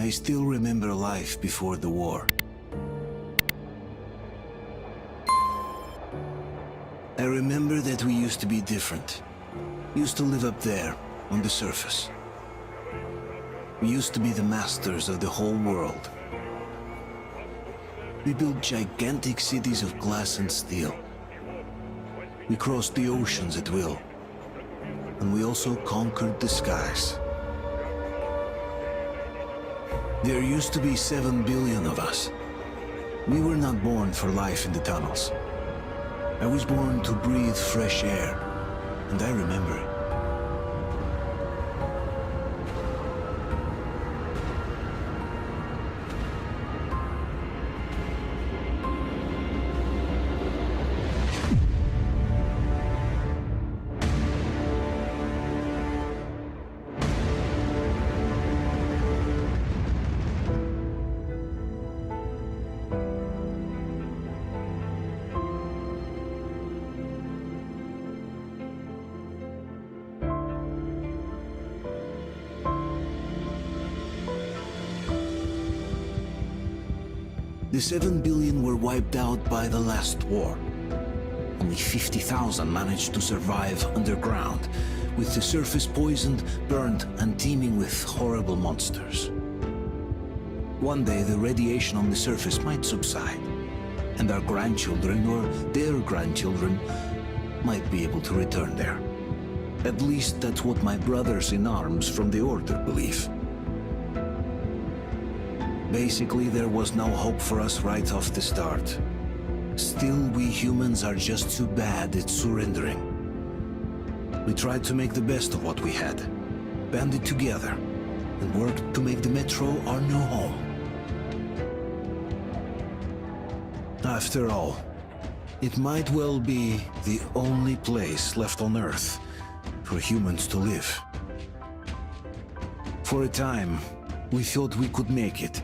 I still remember life before the war. I remember that we used to be different. Used to live up there, on the surface. We used to be the masters of the whole world. We built gigantic cities of glass and steel. We crossed the oceans at will. And we also conquered the skies. There used to be 7 billion of us. We were not born for life in the tunnels. I was born to breathe fresh air, and I remember it. The 7 billion were wiped out by the last war. Only 50,000 managed to survive underground, with the surface poisoned, burned, and teeming with horrible monsters. One day the radiation on the surface might subside, and our grandchildren or their grandchildren might be able to return there. At least that's what my brothers in arms from the Order believe. Basically, there was no hope for us right off the start. Still, we humans are just too bad at surrendering. We tried to make the best of what we had, banded together, and worked to make the Metro our new home. After all, it might well be the only place left on Earth for humans to live. For a time, we thought we could make it.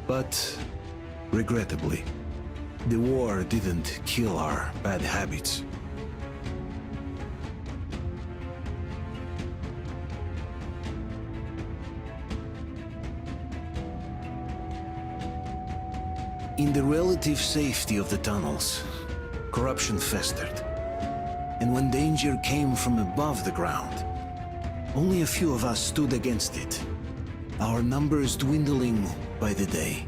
But, regrettably, the war didn't kill our bad habits. In the relative safety of the tunnels, corruption festered. And when danger came from above the ground, only a few of us stood against it, our numbers dwindling by the day.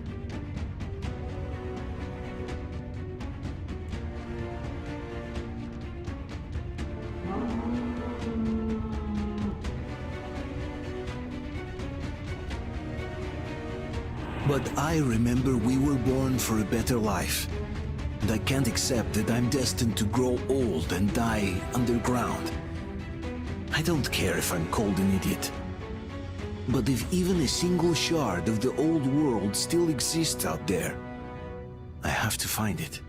But I remember we were born for a better life, and I can't accept that I'm destined to grow old and die underground. I don't care if I'm called an idiot. But if even a single shard of the old world still exists out there, I have to find it.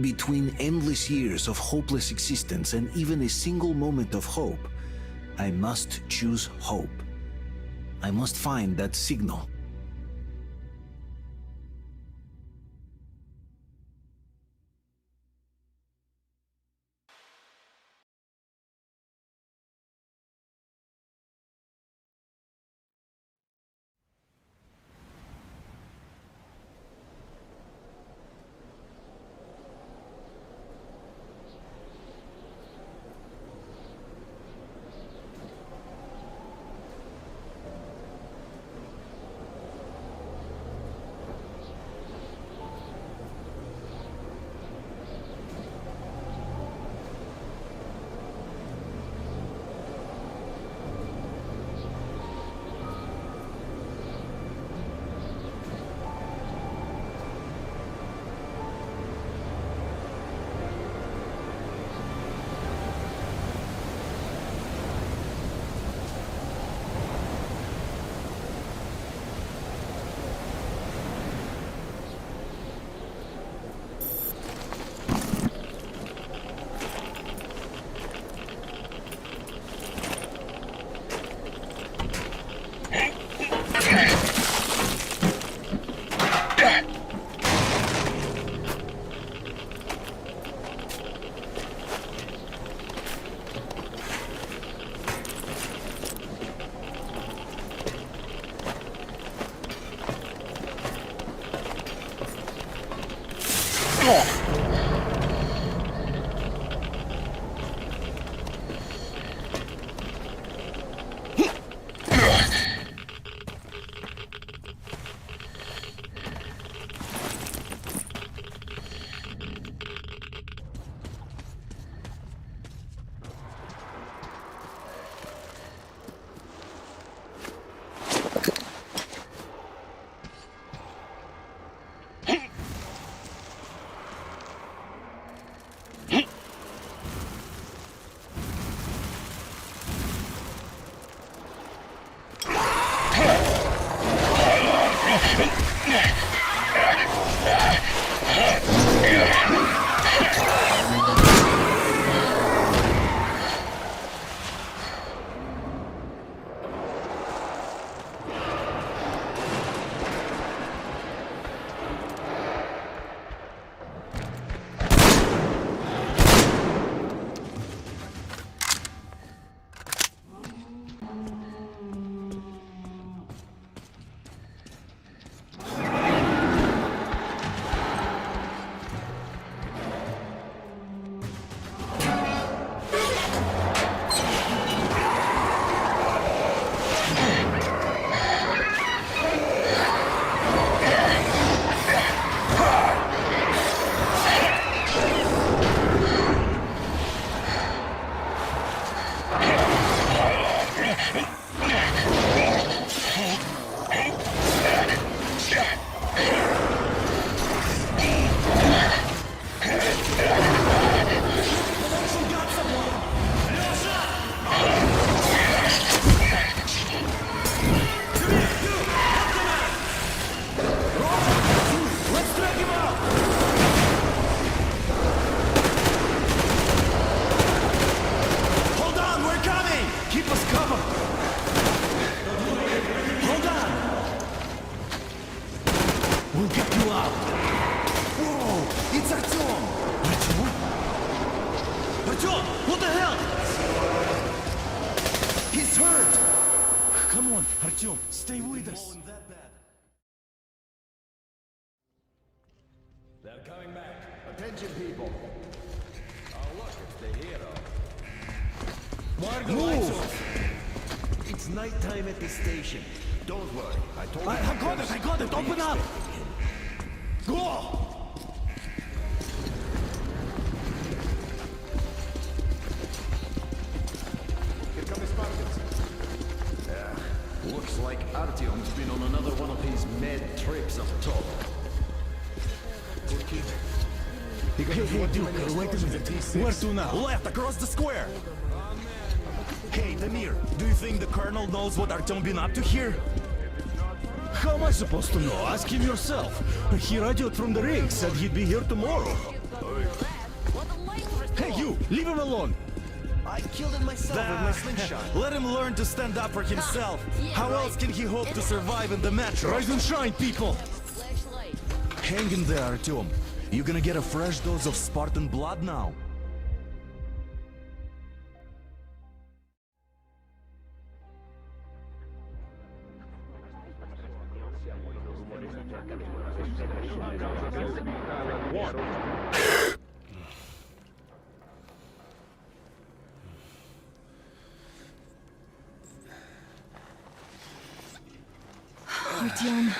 Between endless years of hopeless existence and even a single moment of hope, I must choose hope. I must find that signal. Артем, stay with us. They're coming back. Attention, people. Oh, look, it's the hero. Why are the lights off? It's nighttime at the station. Don't worry. I told you. I got it. Open up. Go! Here come the Spartans. Looks like Artyom's been on another one of his mad trips up top. Hey, Duke, wait a minute. Where to now? Left, across the square. Hey, Damir, do you think the Colonel knows what Artyom been up to here? How am I supposed to know? Ask him yourself. He radioed from the rig, said he'd be here tomorrow. Hey, you, leave him alone. I killed him myself with my slingshot. Let him learn to stand up for himself. How else can he hope to survive in the metro? Rise and shine, people! Hang in there, Artyom. You gonna get a fresh dose of Spartan blood now? Artyom,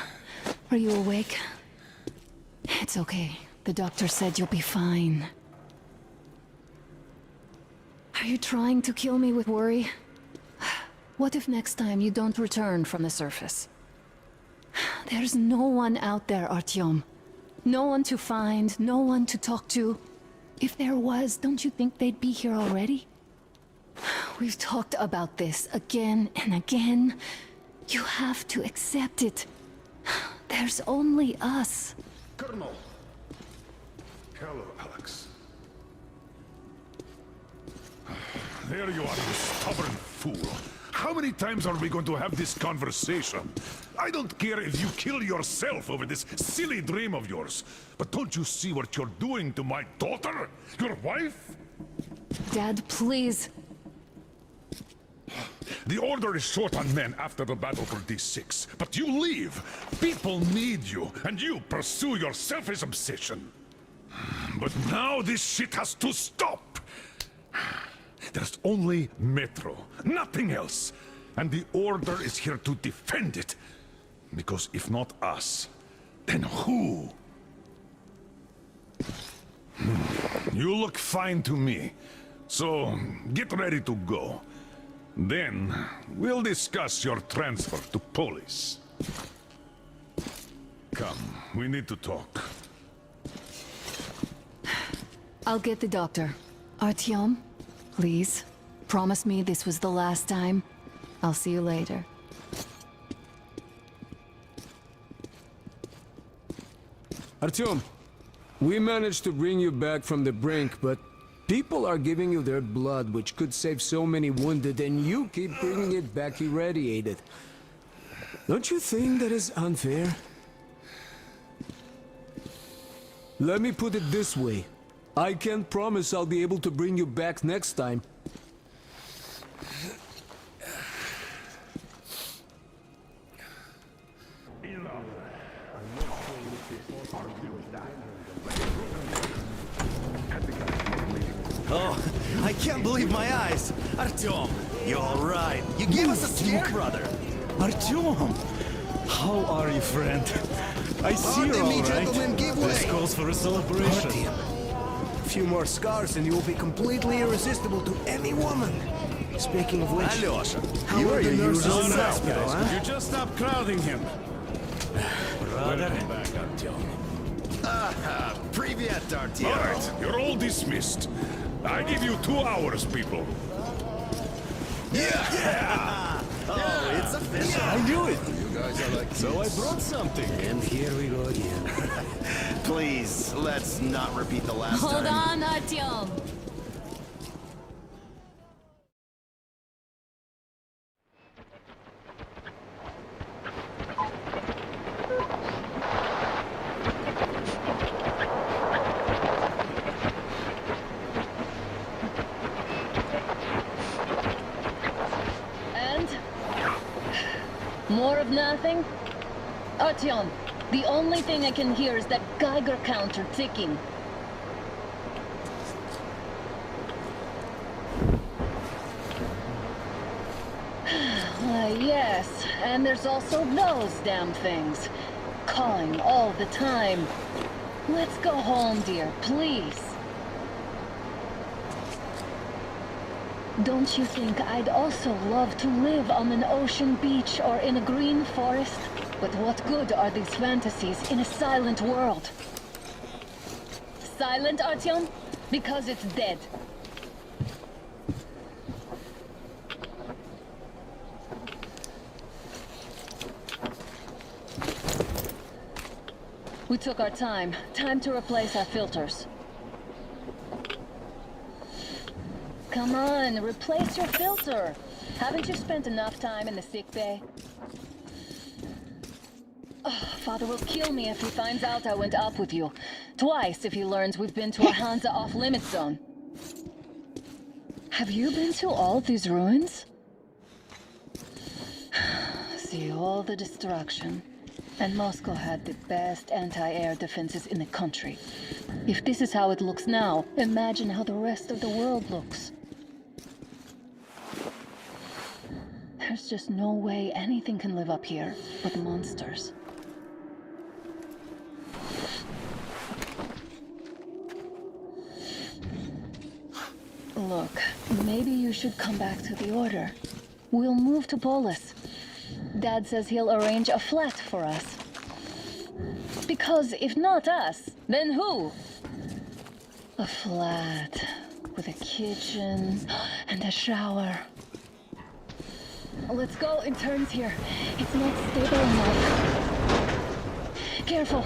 are you awake? It's okay. The doctor said you'll be fine. Are you trying to kill me with worry? What if next time you don't return from the surface? There's no one out there, Artyom. No one to find, no one to talk to. If there was, don't you think they'd be here already? We've talked about this again and again. You have to accept it. There's only us. Colonel! Hello, Alex. There you are, you stubborn fool. How many times are we going to have this conversation? I don't care if you kill yourself over this silly dream of yours, but don't you see what you're doing to my daughter? Your wife? Dad, please. The Order is short on men after the battle for D6, but you leave. People need you, and you pursue your selfish obsession. But now this shit has to stop! There's only Metro, nothing else. And the Order is here to defend it. Because if not us, then who? You look fine to me. So, get ready to go. Then, we'll discuss your transfer to Polis. Come, we need to talk. I'll get the doctor. Artyom, please, promise me this was the last time. I'll see you later. Artyom, we managed to bring you back from the brink, but people are giving you their blood, which could save so many wounded, and you keep bringing it back irradiated. Don't you think that is unfair? Let me put it this way. I can't promise I'll be able to bring you back next time. Oh, I can't believe my eyes. Artyom, you're all right. You gave us a scare, brother. Artyom, how are you, friend? I see you're all right. Gentlemen, give way. This calls for a celebration. A few more scars and you will be completely irresistible to any woman. Speaking of which, Alyosha, how you are are the your nurses usual in the self, hospital, guys. huh? You just stop crowding him. Brother. Back, Artyom. Привет, Artyom. All right, you're all dismissed. I give you 2 hours, people. Yeah! Oh, it's official. I knew it. You guys are like So I brought something. And here we go again. Please, let's not repeat the last Hold time. on, Artyom. And? More of nothing? Artyom, the only thing I can hear is that Geiger counter ticking. Yes, and there's also those damn things. Calling all the time. Let's go home, dear, please. Don't you think I'd also love to live on an ocean beach or in a green forest? But what good are these fantasies in a silent world? Silent, Artyom? Because it's dead. We took our time. Time to replace our filters. Come on, replace your filter. Haven't you spent enough time in the sick bay? Oh, Father will kill me if he finds out I went up with you. Twice if he learns we've been to a Hansa off-limit zone. Have you been to all these ruins? See all the destruction. And Moscow had the best anti-air defenses in the country. If this is how it looks now, imagine how the rest of the world looks. There's just no way anything can live up here but monsters. Look, maybe you should come back to the Order. We'll move to Polis. Dad says he'll arrange a flat for us. Because if not us, then who? A flat with a kitchen and a shower. Let's go in turns here. It's not stable enough. Careful.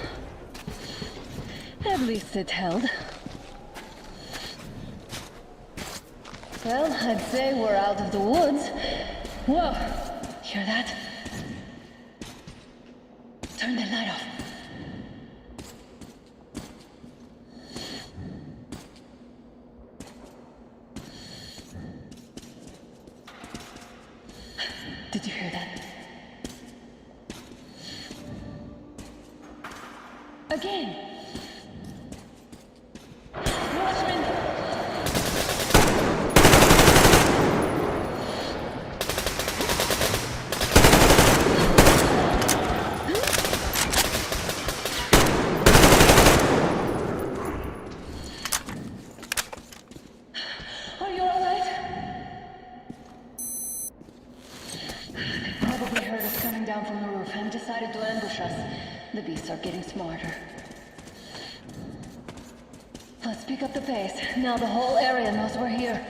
At least it held. Well, I'd say we're out of the woods. Whoa! Hear that? Turn the light off. Did you hear that? Again! down from the roof and decided to ambush us. The beasts are getting smarter. Let's pick up the pace. Now the whole area knows we're here.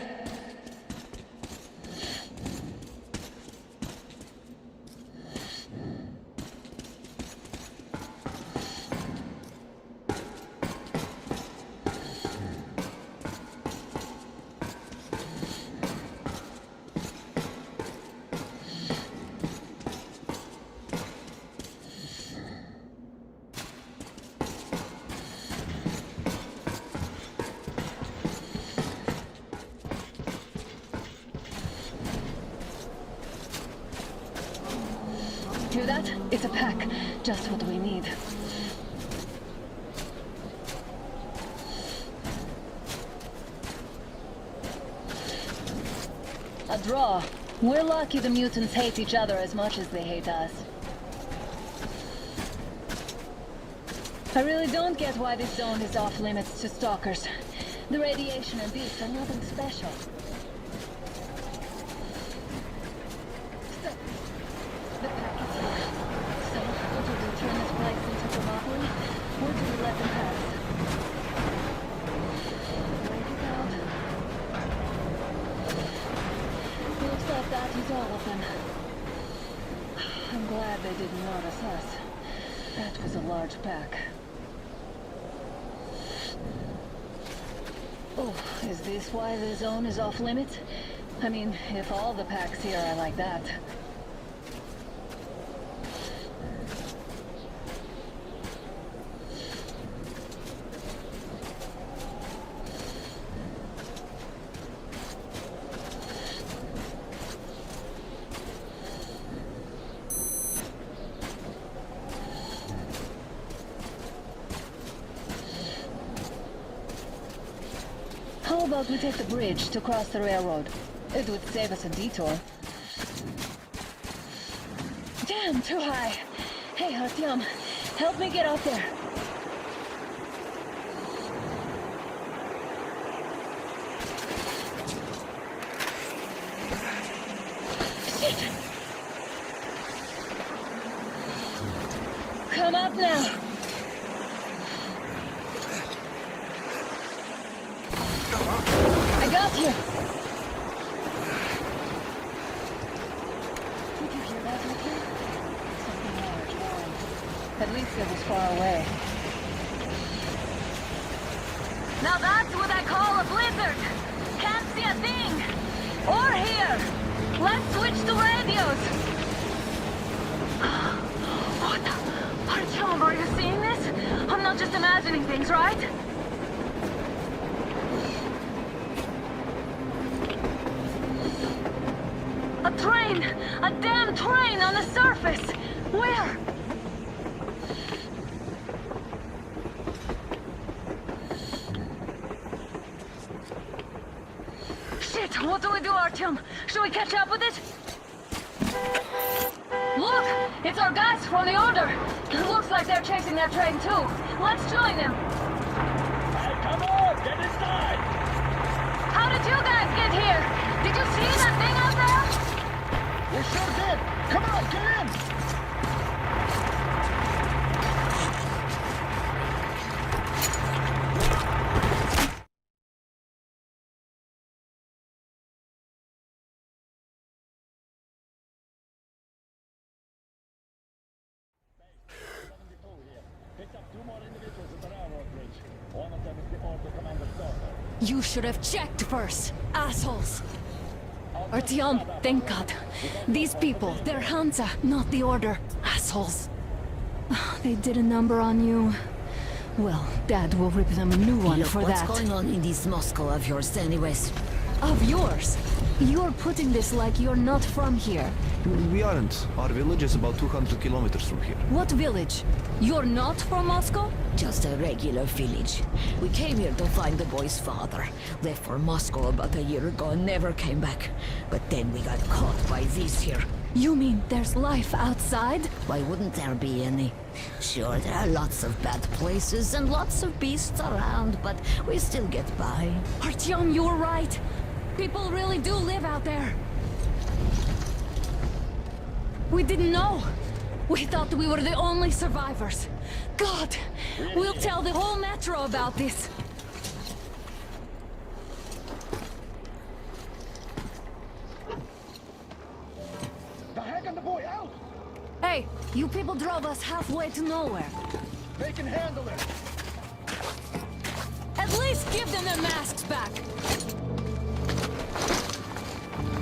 Hear that? It's a pack. Just what we need. A draw. We're lucky the mutants hate each other as much as they hate us. I really don't get why this zone is off limits to stalkers. The radiation and beasts are nothing special. The pack is here. So, do we turn this place into Thermopylae, or do we let them pass? Break it out. Looks like that is all of them. I'm glad they didn't notice us. That was a large pack. Oh, is this why the zone is off limits? I mean, if all the packs here are like that. How about we take the bridge to cross the railroad? It would save us a detour. Damn, too high. Hey, Artyom, help me get out there. Shit! Come up now. I got you! Did you hear that, Ricky? Something large, roaring. At least it was far away. Now that's what I call a blizzard! Can't see a thing! Or hear! Let's switch to radios! What the? Artyom, are you seeing this? I'm not just imagining things, right? A train! A damn train on the surface! Where? Shit! What do we do, Artyom? Should we catch up with it? Look! It's our guys from the Order! Looks like they're chasing that train too. Let's join them! Hey, come on! Get inside! How did you guys get here? Did you see that thing out there? We sure did! Come on, get in! You should have checked first, assholes! Artyom, thank God. These people, they're Hansa, not the Order. Assholes. They did a number on you. Well, Dad will rip them a new one Look, for what's that. going on in this Moscow of yours anyways? Of yours? You're putting this like you're not from here. We aren't. Our village is about 200 kilometers from here. What village? You're not from Moscow? Just a regular village. We came here to find the boy's father. Left for Moscow about a year ago and never came back. But then we got caught by these here. You mean there's life outside? Why wouldn't there be any? Sure, there are lots of bad places and lots of beasts around, but we still get by. Artyom, you were right. People really do live out there. We didn't know. We thought we were the only survivors. God, we'll tell the whole metro about this. The heck and the boy out! Hey, you people drove us halfway to nowhere. They can handle it! At least give them their masks back.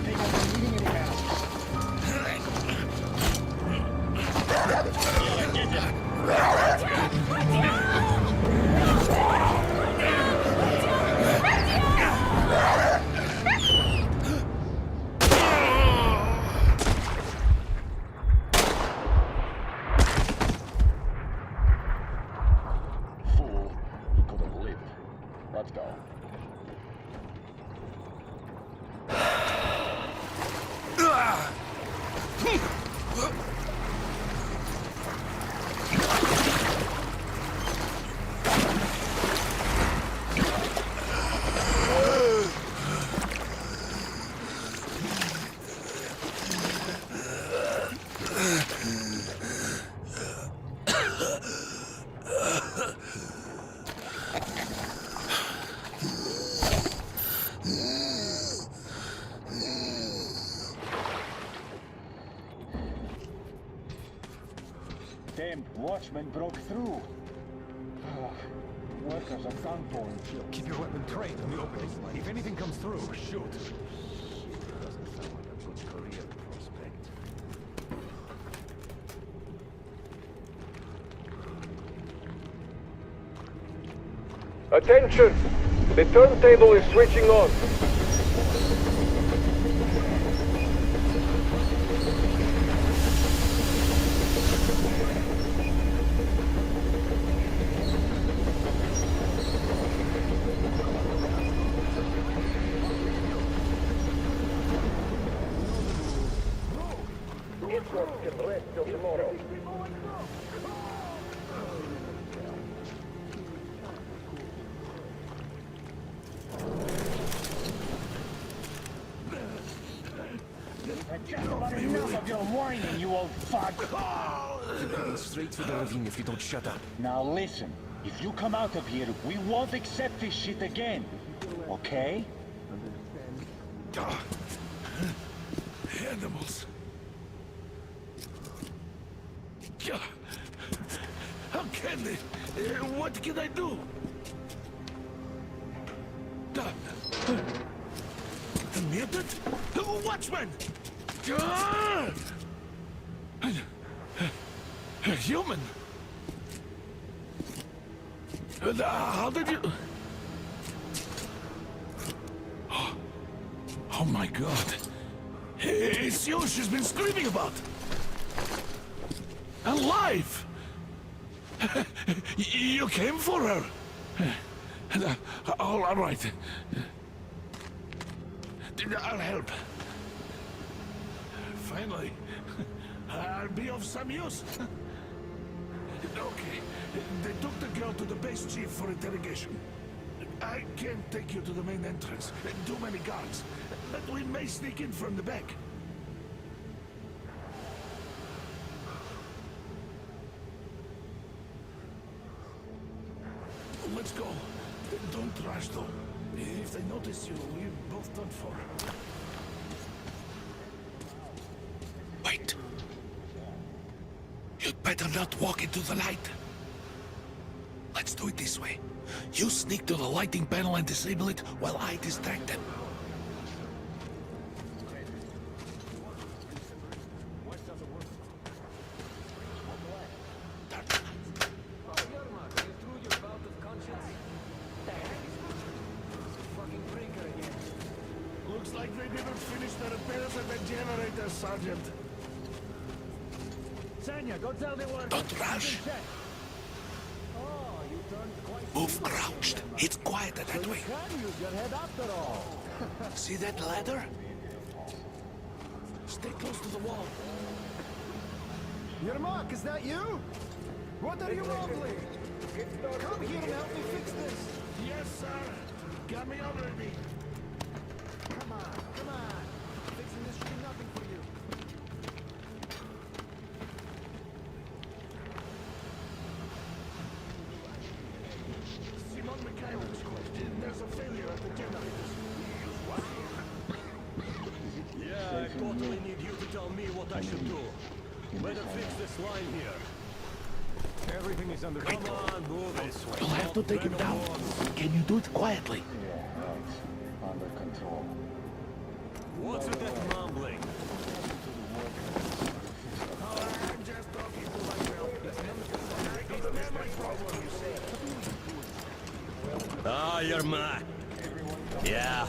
They won't be needing any masks. Fool, he could have lived. Let's go. Damn watchman broke through. Workers are done for and killed. Keep your weapon trained on the opening. If anything comes through, shoot. Doesn't sound like a good career prospect. Attention! The turntable is switching on. Enough of your whining, you old fuck! Heading straight to the ravine if you don't shut up. Now listen, if you come out of here, we won't accept this shit again. Okay? Animals. How can they? What can I do? Mutant? Watchman! A human? How did you... Oh my god. It's you she's been screaming about. Alive! You came for her. All right. I'll help. Finally, I'll be of some use. Okay, they took the girl to the base chief for interrogation. I can't take you to the main entrance. Too many guards. But we may sneak in from the back. Let's go. Don't rush, though. If they notice you, we're both done for. Wait. You'd better not walk into the light. Let's do it this way. You sneak to the lighting panel and disable it while I distract them. Looks like they didn't finish the repairs at the generator, Sergeant. Sanya, go tell the workers. Don't rush. Move crouched. It's quieter that way. Can use your head after all. See that ladder? Stay close to the wall. Yermak, is that you? What are you mumbling? Come here and help me fix this. Yes, sir. Got me already. Come on. Fixing this should be nothing for you. totally need you to tell me what I should do. Better fix this line here. Everything is under control. Come on, move it. You'll have to take him down. Can you do it quietly? What's with that mumbling? Ah, you're mad. Yeah.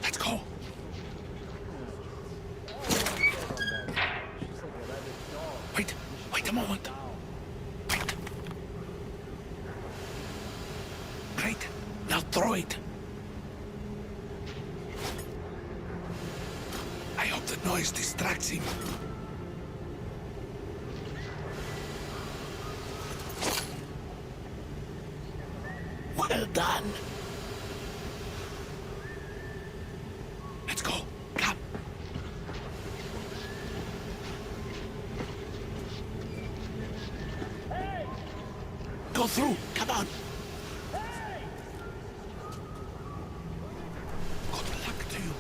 Let's go. Wait a moment. Wait. Great. Now throw it. I hope the noise distracts him. Well done. Let's go. Come. Go through. Come on. Good luck to you.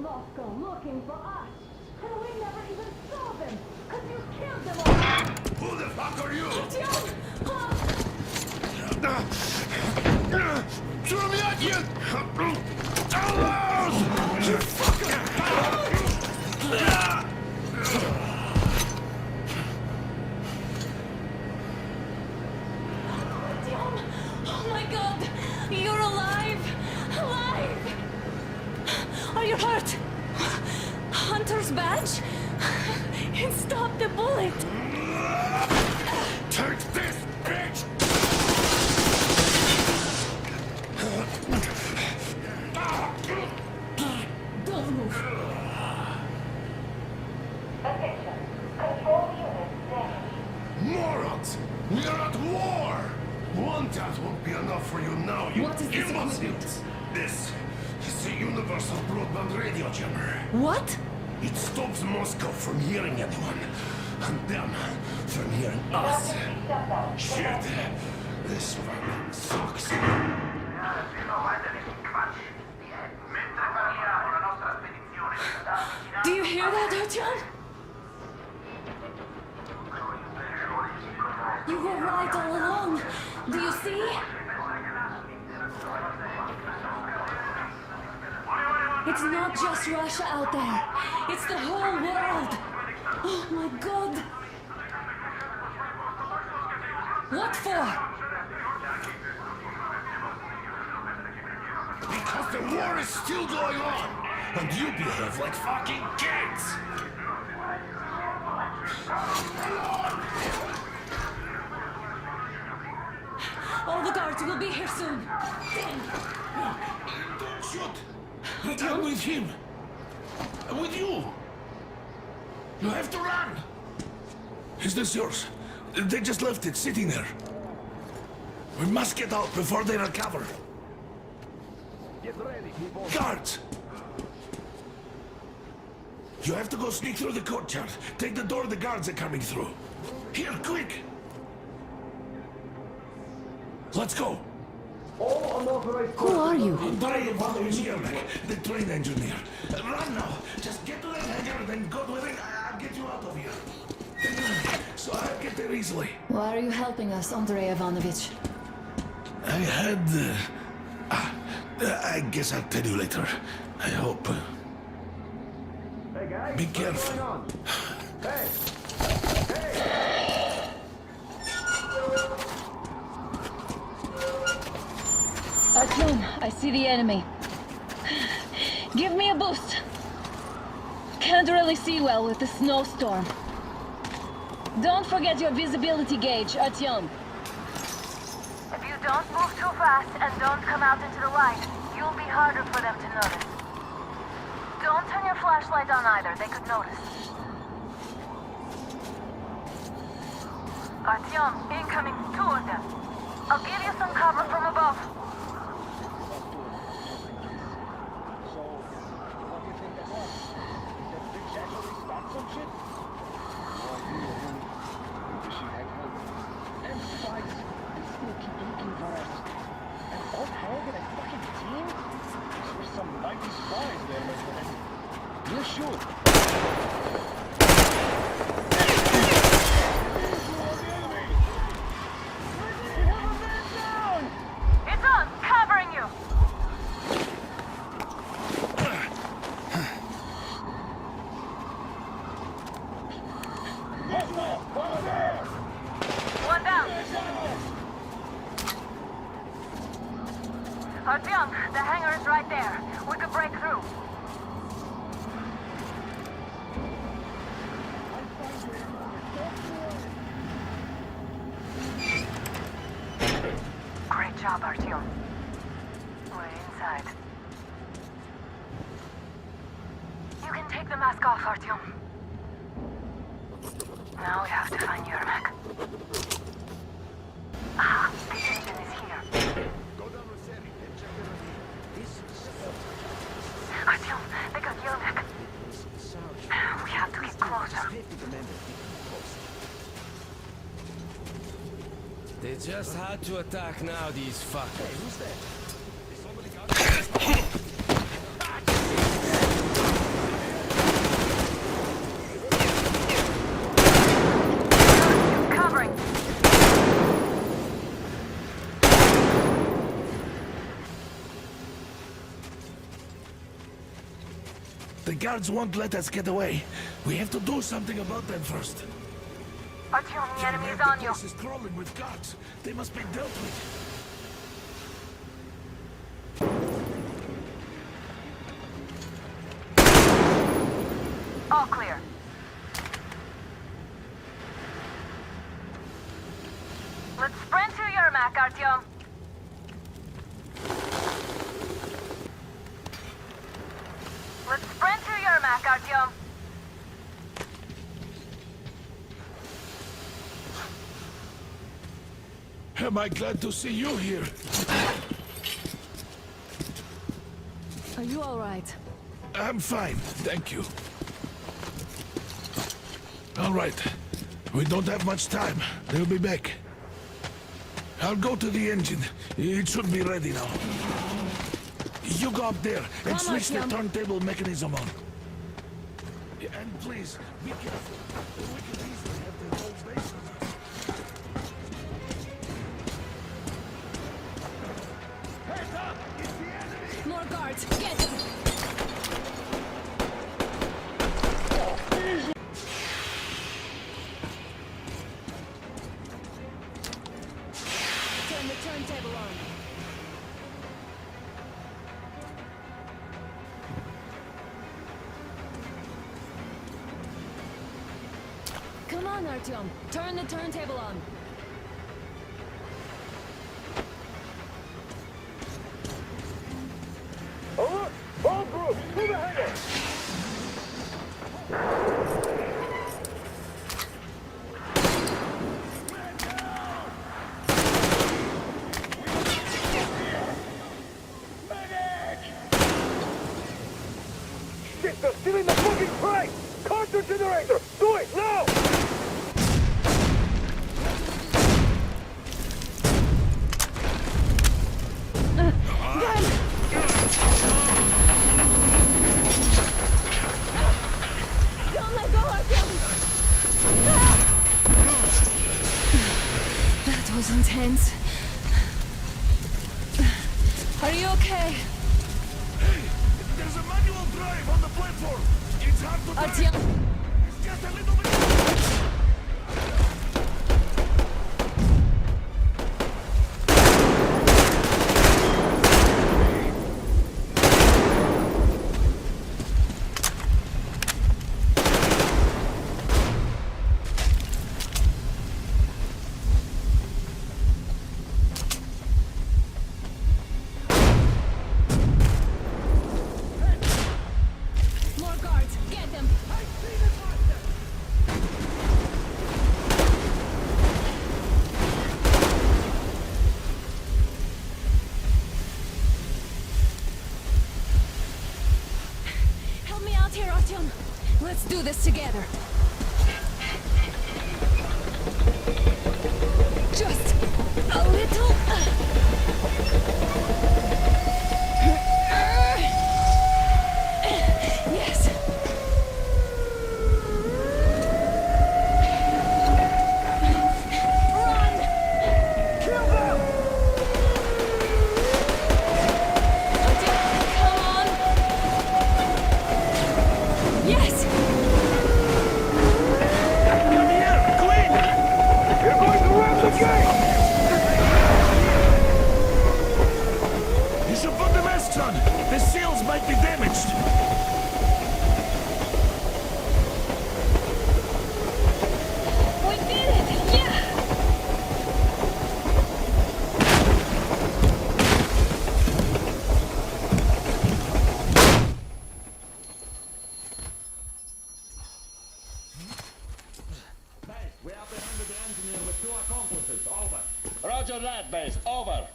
Moscow looking for us. And we never even saw them, because you killed them all. Who the fuck are you? Oh my god! You're alive! Alive! Are you hurt? Hunter's badge? It stopped the bullet! Take this, bitch! Don't move. Attention. Control units there. Morons! We're at war! One death won't be enough for you now, you What is this imbeciles! This is the universal broadband radio jammer. What? It stops Moscow from hearing anyone, and them from hearing us. Shit! This fucking sucks. Do you hear that, Artyom? You were right all along. Do you see? It's not just Russia out there. It's the whole world. Oh my god. What for? Because the war is still going on, and you behave like fucking kids! All the guards will be here soon. Don't shoot! I'm with him! I'm with you! You have to run! Is this yours? They just left it sitting there. We must get out before they recover. Get ready, people. Guards! You have to go sneak through the courtyard. Take the door the guards are coming through. Here, quick! Let's go! Who are you? Andrei Ivanovich Yermak, the train engineer. Run now! Just get to that hangar, then go to it. I'll get you out of here. So I'll get there easily. Why are you helping us, Andrei Ivanovich? I had... I guess I'll tell you later. I hope. Hey, guys. Be what's careful. going on? Hey! Artyom, I see the enemy. Give me a boost. Can't really see well with the snowstorm. Don't forget your visibility gauge, Artyom. If you don't move too fast and don't come out into the light, you'll be harder for them to notice. Don't turn your flashlight on either, they could notice. Artyom, incoming, 2 of them. It's on! Covering you! One down. Artyom, the hangar is right there. We could break through. Great job, Artyom. We're inside. You can take the mask off, Artyom. Now we have to find Yermak. Ah, the engine is here. Artyom, they got Yermak. We have to get closer. They just had to attack now, these fuckers. Who's that? Covering. The guards won't let us get away. We have to do something about them first. Artyom, the enemy is on you. The place is crawling with guards. They must be dealt with. All clear. Let's sprint to Yermak, Artyom. Let's sprint to Yermak, Artyom. Am I glad to see you here? Are you all right? I'm fine, thank you. All right. We don't have much time. They'll be back. I'll go to the engine. It should be ready now. You go up there and switch the turntable mechanism on. Yeah, and please, be careful. We could easily have the whole base on us. Heads up! It's the enemy! More guards! Get them! Turn the turntable on. Come on, Artyom. Turn the turntable on. Alert! All groups, to the hangar! Shit, they're stealing the fucking crate! Counter generator! Do it, now! Don't let go, Artyom! That was intense. Are you okay? Hey, there's a manual drive on the platform. It's hard to drive. Artyom! It's just a little bit. More guards! Get them! Help me out here, Artyom! Let's do this together! Just a little... Yes! might be damaged. We did it! Yeah! We apprehended the engineer with 2 accomplices. Over. Roger that, base. Over.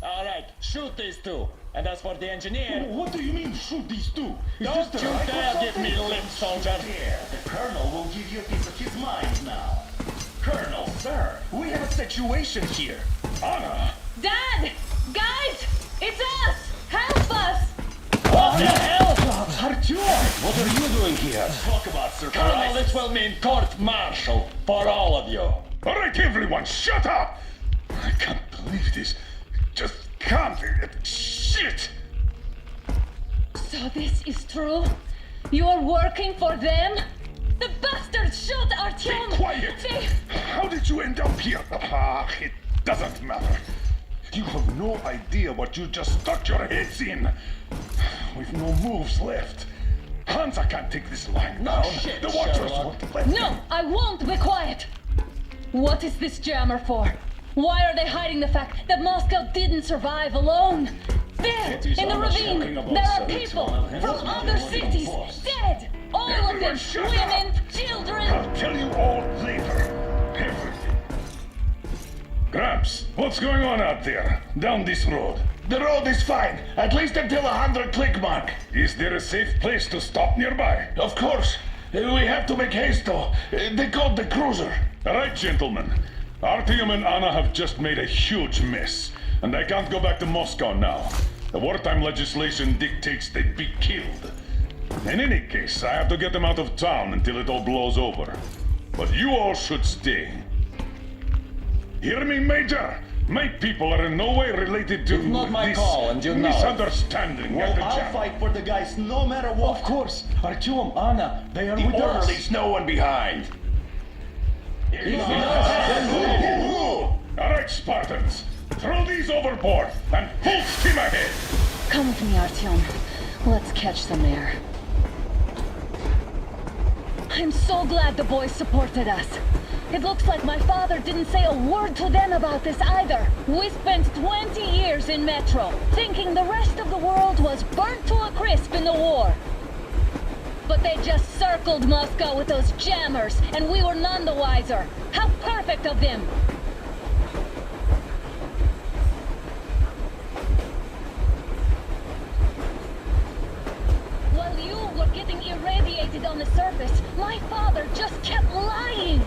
All right, shoot these 2. And as for the engineer... What do you mean, shoot these 2? Is Don't this you the right or dare give something? me lip, soldier! Here, the Colonel will give you a piece of his mind now. Colonel, sir, we have a situation here. Anna! Dad! Guys! It's us! Help us! What the hell? Artyom! What are you doing here? Talk about Colonel, surprise. this will mean court-martial for all of you. All right, everyone, shut up! I can't believe this. Just can't. Shit! So this is true? You're working for them? The bastards shot Artyom! Be quiet! They... How did you end up here? It doesn't matter. You have no idea what you just stuck your heads in. We've no moves left. Hansa can't take this line now. shit, The Watchers Sherlock. won't let No, I won't be quiet! What is this jammer for? Why are they hiding the fact that Moscow didn't survive alone? There, It is in the almost ravine, talking about there are Soviet people small from other cities dead! All of Everyone them! shut Women, up. children! I'll tell you all later. Everything. Gramps, what's going on out there? Down this road? The road is fine, at least until 100 click mark. Is there a safe place to stop nearby? Of course. We have to make haste though. They called the cruiser. All right, gentlemen. Artyom and Anna have just made a huge mess, and I can't go back to Moscow now. The wartime legislation dictates they be killed. In any case, I have to get them out of town until it all blows over. But you all should stay. Hear me, Major? My people are in no way related to It's not my this call, and you know it. misunderstanding at the jam. fight for the guys no matter what. Of course, Artyom, Anna, they are The with us. orderlies, no one behind. All right, Spartans. Throw these overboard and full steam ahead. Come with me, Artyom. Let's catch some air. I'm so glad the boys supported us. It looks like my father didn't say a word to them about this either. We spent 20 years in Metro, thinking the rest of the world was burnt to a crisp in the war. But they just circled Moscow with those jammers, and we were none the wiser. How perfect of them! While you were getting irradiated on the surface, my father just kept lying!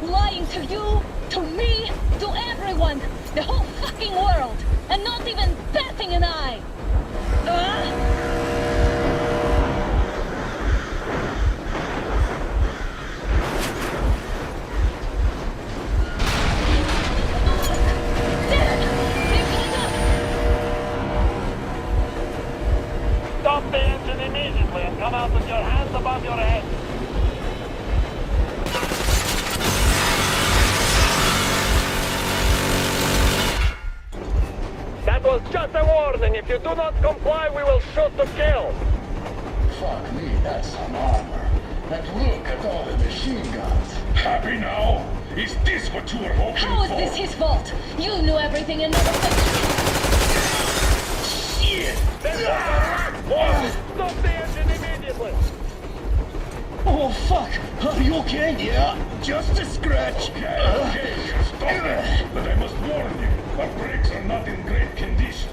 Lying to you, to me, to everyone, the whole fucking world, and not even batting an eye! Stop the engine immediately and come out with your hands above your head. That was just a warning. If you do not comply, we will shoot to kill. Fuck me, that's some armor. And look at all the machine guns. Happy now? Is this what you were hoping How is for? this his fault? You knew everything and never said... Shit! Stop the engine immediately. Oh fuck! Are you okay? Yeah, just a scratch. Okay, stop that. But I must warn you, our brakes are not in great condition.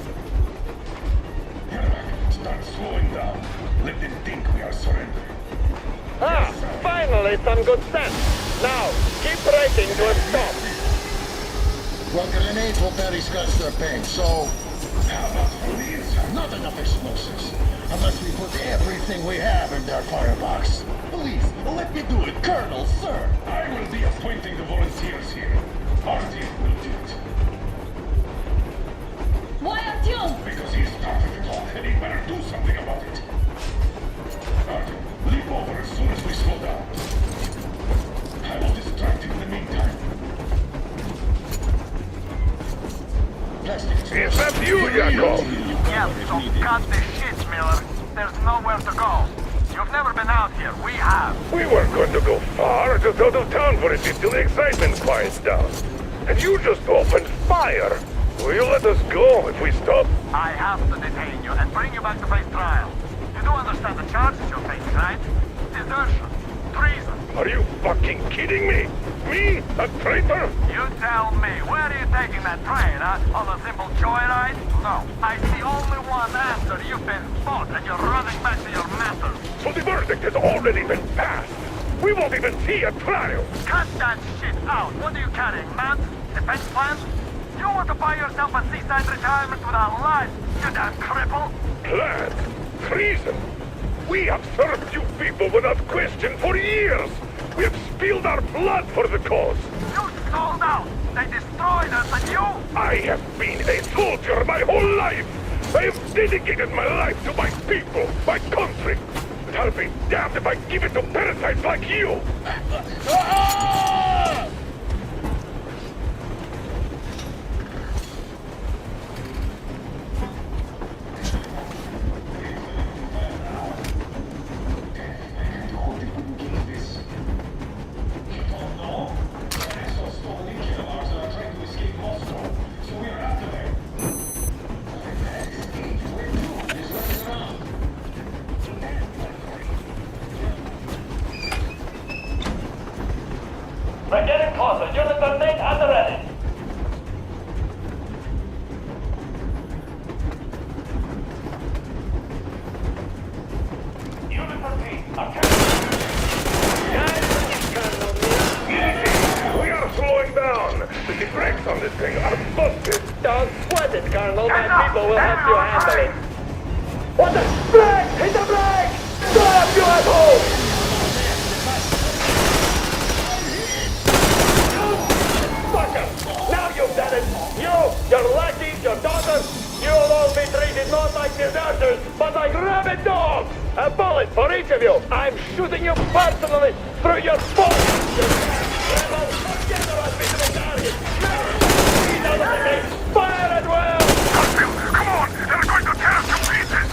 Start slowing down. Let them think we are surrendering. Ah, finally some good sense. Now, keep braking to a stop. Well, grenades will barely scratch their paint, so How about from the inside? not enough explosives. Unless we put everything we have in their firebox. Please, let me do it, Colonel, sir. I will be appointing the volunteers here. Artyom will do it. Why Artyom? Because he started it all, and he better do something about it. Artyom, leap over as soon as we slow down. I will distract him in the meantime. Plastic. Is that you, Yakov? Yes, so cut the shit, Miller. There's nowhere to go. You've never been out here. We have. We weren't going to go far, just out of town for a bit till the excitement quiets down. And you just opened fire. Will you let us go if we stop? I have to detain you and bring you back to face trial. You do understand the charges you're facing, right? Desertion. Treason. Are you fucking kidding me? Me? A traitor? You tell me, where are you taking that train, huh? On a simple joyride? No. I see only one answer. You've been fought and you're running back to your masters. So the verdict has already been passed. We won't even see a trial. Cut that shit out. What are you carrying, man? Defense plans? You want to buy yourself a seaside retirement without life, you damn cripple? Plans? Treason? We have served you people without question for years. We have spilled our blood for the cause. You sold out. They destroyed us and you... I have been a soldier my whole life. I have dedicated my life to my people, my country. And I'll be damned if I give it to parasites like you. We're getting closer. Unit 13 at the ready. Unit 13, Easy. We are slowing down. The brakes on this thing are busted. Don't sweat it, Colonel. My people will help you handle it. What the? Brake! Hit the brake! Stop, you asshole! Now you've done it! You, your lackeys, your daughters, you'll all be treated not like deserters, but like rabid dogs! A bullet for each of you! I'm shooting you personally through your bones! You rebel! Generous me to the target! He's out of the way! Fire at will! Come on! They're going to tear us to pieces!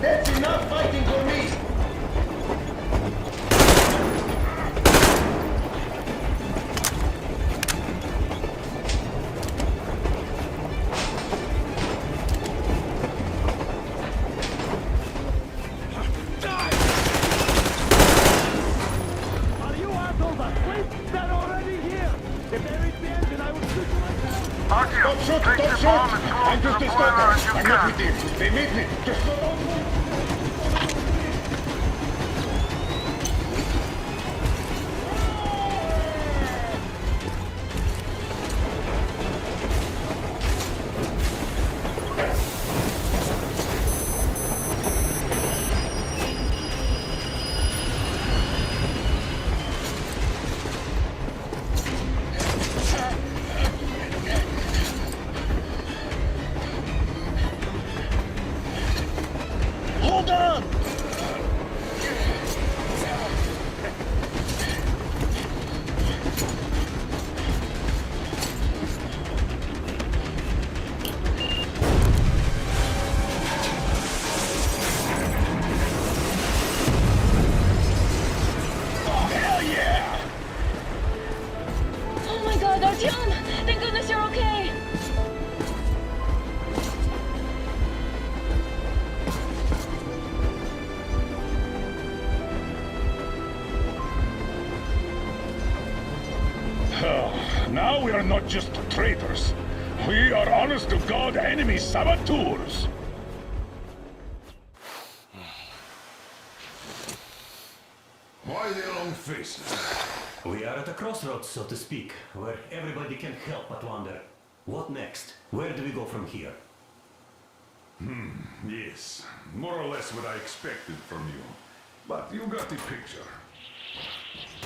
That's enough fighting for me! Are you assholes asleep? They're already here! If they reach the engine, I will shoot you myself! Don't shoot! Don't shoot! I'm just a stalker! I'm not with you! They meet me! Just go down. Hold on! Oh my god, Artyom! Thank goodness you're okay! Now we are not just traitors. We are honest-to-God enemy saboteurs. Why the long faces? We are at a crossroads, so to speak, where everybody can help but wonder. What next? Where do we go from here? Yes, more or less what I expected from you. But you got the picture.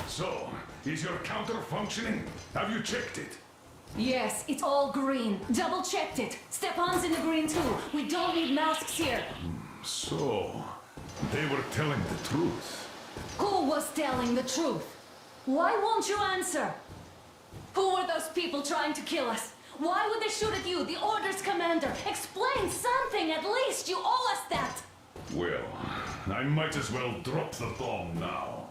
So, is your counter functioning? Have you checked it? Yes, it's all green. Double-checked it. Stepan's in the green too. We don't need masks here. So, they were telling the truth. Who was telling the truth? Why won't you answer? Who were those people trying to kill us? Why would they shoot at you, the Order's commander? Explain something, at least! You owe us that! Well, I might as well drop the bomb now.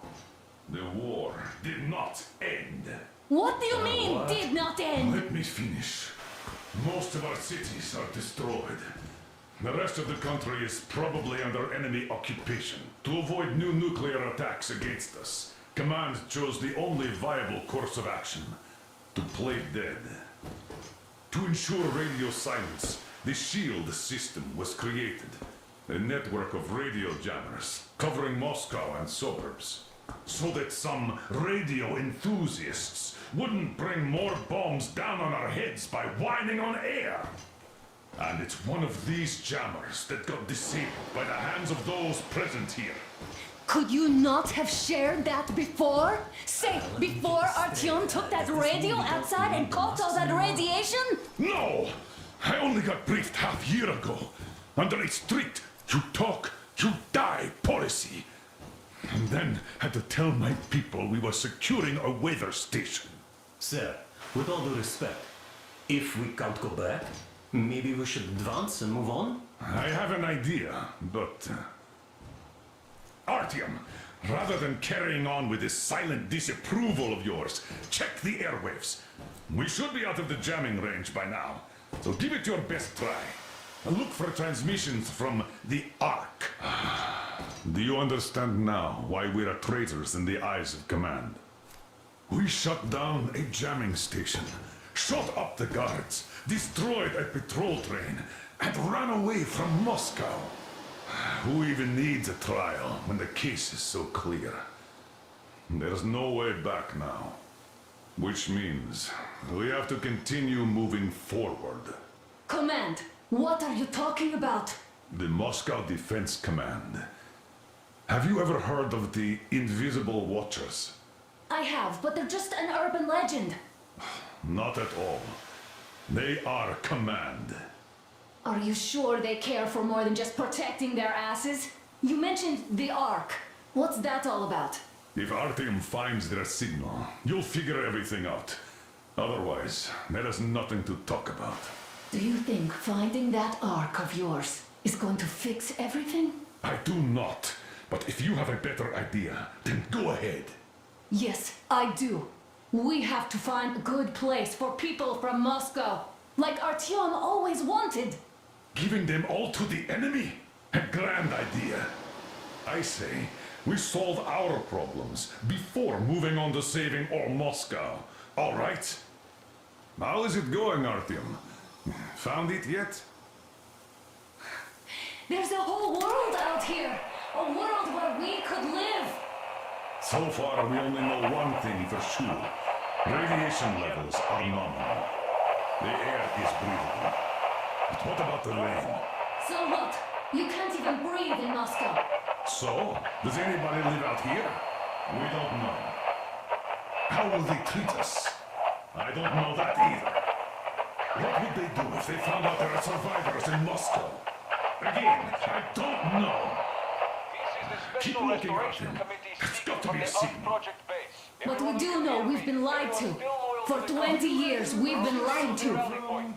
The war did not end. What do you mean, did not end? Let me finish. Most of our cities are destroyed. The rest of the country is probably under enemy occupation. To avoid new nuclear attacks against us, Command chose the only viable course of action: to play dead. To ensure radio silence, the SHIELD system was created. A network of radio jammers covering Moscow and suburbs. So that some radio enthusiasts wouldn't bring more bombs down on our heads by whining on air. And it's one of these jammers that got disabled by the hands of those present here. Could you not have shared that before? Say, before Artyom took that radio outside and caught all that radiation? No! I only got briefed half year ago. Under a strict, you talk, you die policy. And then had to tell my people we were securing a weather station. Sir, with all due respect, if we can't go back, maybe we should advance and move on? I have an idea, but... Artyom, rather than carrying on with this silent disapproval of yours, check the airwaves. We should be out of the jamming range by now, so give it your best try. Look for transmissions from the Ark. Do you understand now why we're traitors in the eyes of Command? We shut down a jamming station, shot up the guards, destroyed a patrol train, and ran away from Moscow. Who even needs a trial when the case is so clear? There's no way back now. Which means we have to continue moving forward. Command, what are you talking about? The Moscow Defense Command. Have you ever heard of the Invisible Watchers? I have, but they're just an urban legend. Not at all. They are Command. Are you sure they care for more than just protecting their asses? You mentioned the Ark. What's that all about? If Artyom finds their signal, you'll figure everything out. Otherwise, there is nothing to talk about. Do you think finding that Ark of yours is going to fix everything? I do not. But if you have a better idea, then go ahead. Yes, I do. We have to find a good place for people from Moscow, like Artyom always wanted. Giving them all to the enemy? A grand idea. I say, we solve our problems before moving on to saving all Moscow. All right? How is it going, Artyom? Found it yet? There's a whole world out here. A world where we could live. So far, we only know one thing for sure. Radiation levels are nominal. The air is breathable. But what about the rain? So what? You can't even breathe in Moscow. So, does anybody live out here? We don't know. How will they treat us? I don't know that either. What would they do if they found out there are survivors in Moscow? Again, I don't know. Keep looking at him. There's got to be a signal. But we do know we've been lied to. For 20 years, we've been lied to.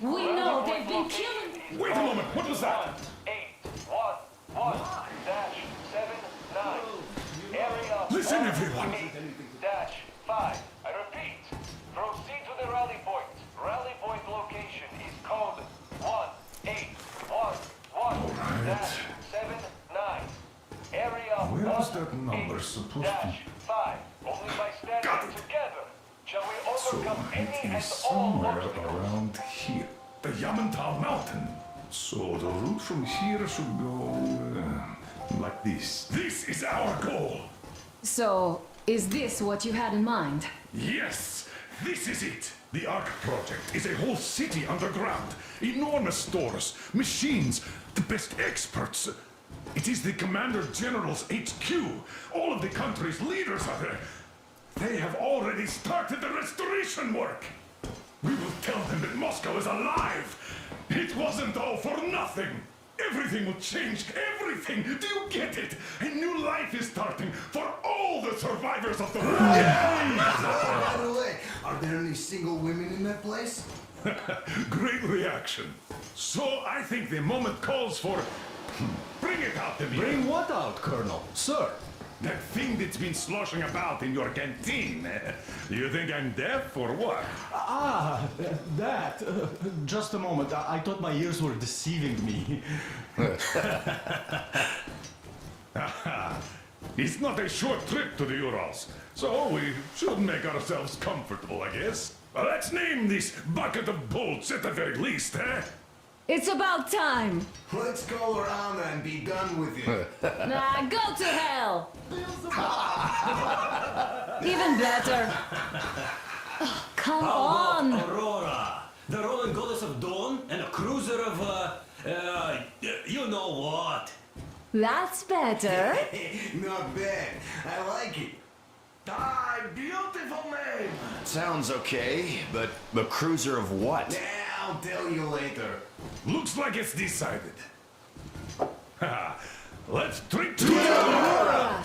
We know they've been killing... Wait a moment, what was that? 811-79. Area... Listen, everyone! -5. I repeat. Proceed to the rally point. Rally point location is code 1811-79. Area Where is that number supposed to be? -5. Only by standing together shall we So overcome any it and is all somewhere obstacles. around here. The Yamantau Mountain. So the route from here should go like this. This is our goal. So, is this what you had in mind? Yes, this is it. The Ark project is a whole city underground. Enormous stores, machines, the best experts. It is the Commander General's HQ. All of the country's leaders are there. They have already started the restoration work. We will tell them that Moscow is alive. It wasn't all for nothing. Everything will change. Everything. Do you get it? A new life is starting for all the survivors of the war. By the way, are there any single women in that place? Great reaction. So I think the moment calls for... Bring it out to me. Bring what out, Colonel? Sir? That thing that's been sloshing about in your canteen. You think I'm deaf or what? Ah, that. Just a moment. I thought my ears were deceiving me. It's not a short trip to the Urals, so we should make ourselves comfortable, I guess. Let's name this bucket of bolts at the very least, eh? It's about time. Let's call her Anna and be done with it. Nah, go to hell. Even better. Oh, come on. Aurora, the rolling goddess of dawn, and a cruiser of, you know what? That's better. Not bad. I like it. Ah, beautiful name. Sounds okay, but the cruiser of what? Yeah, I'll tell you later. Looks like it's decided. Let's drink to Aurora!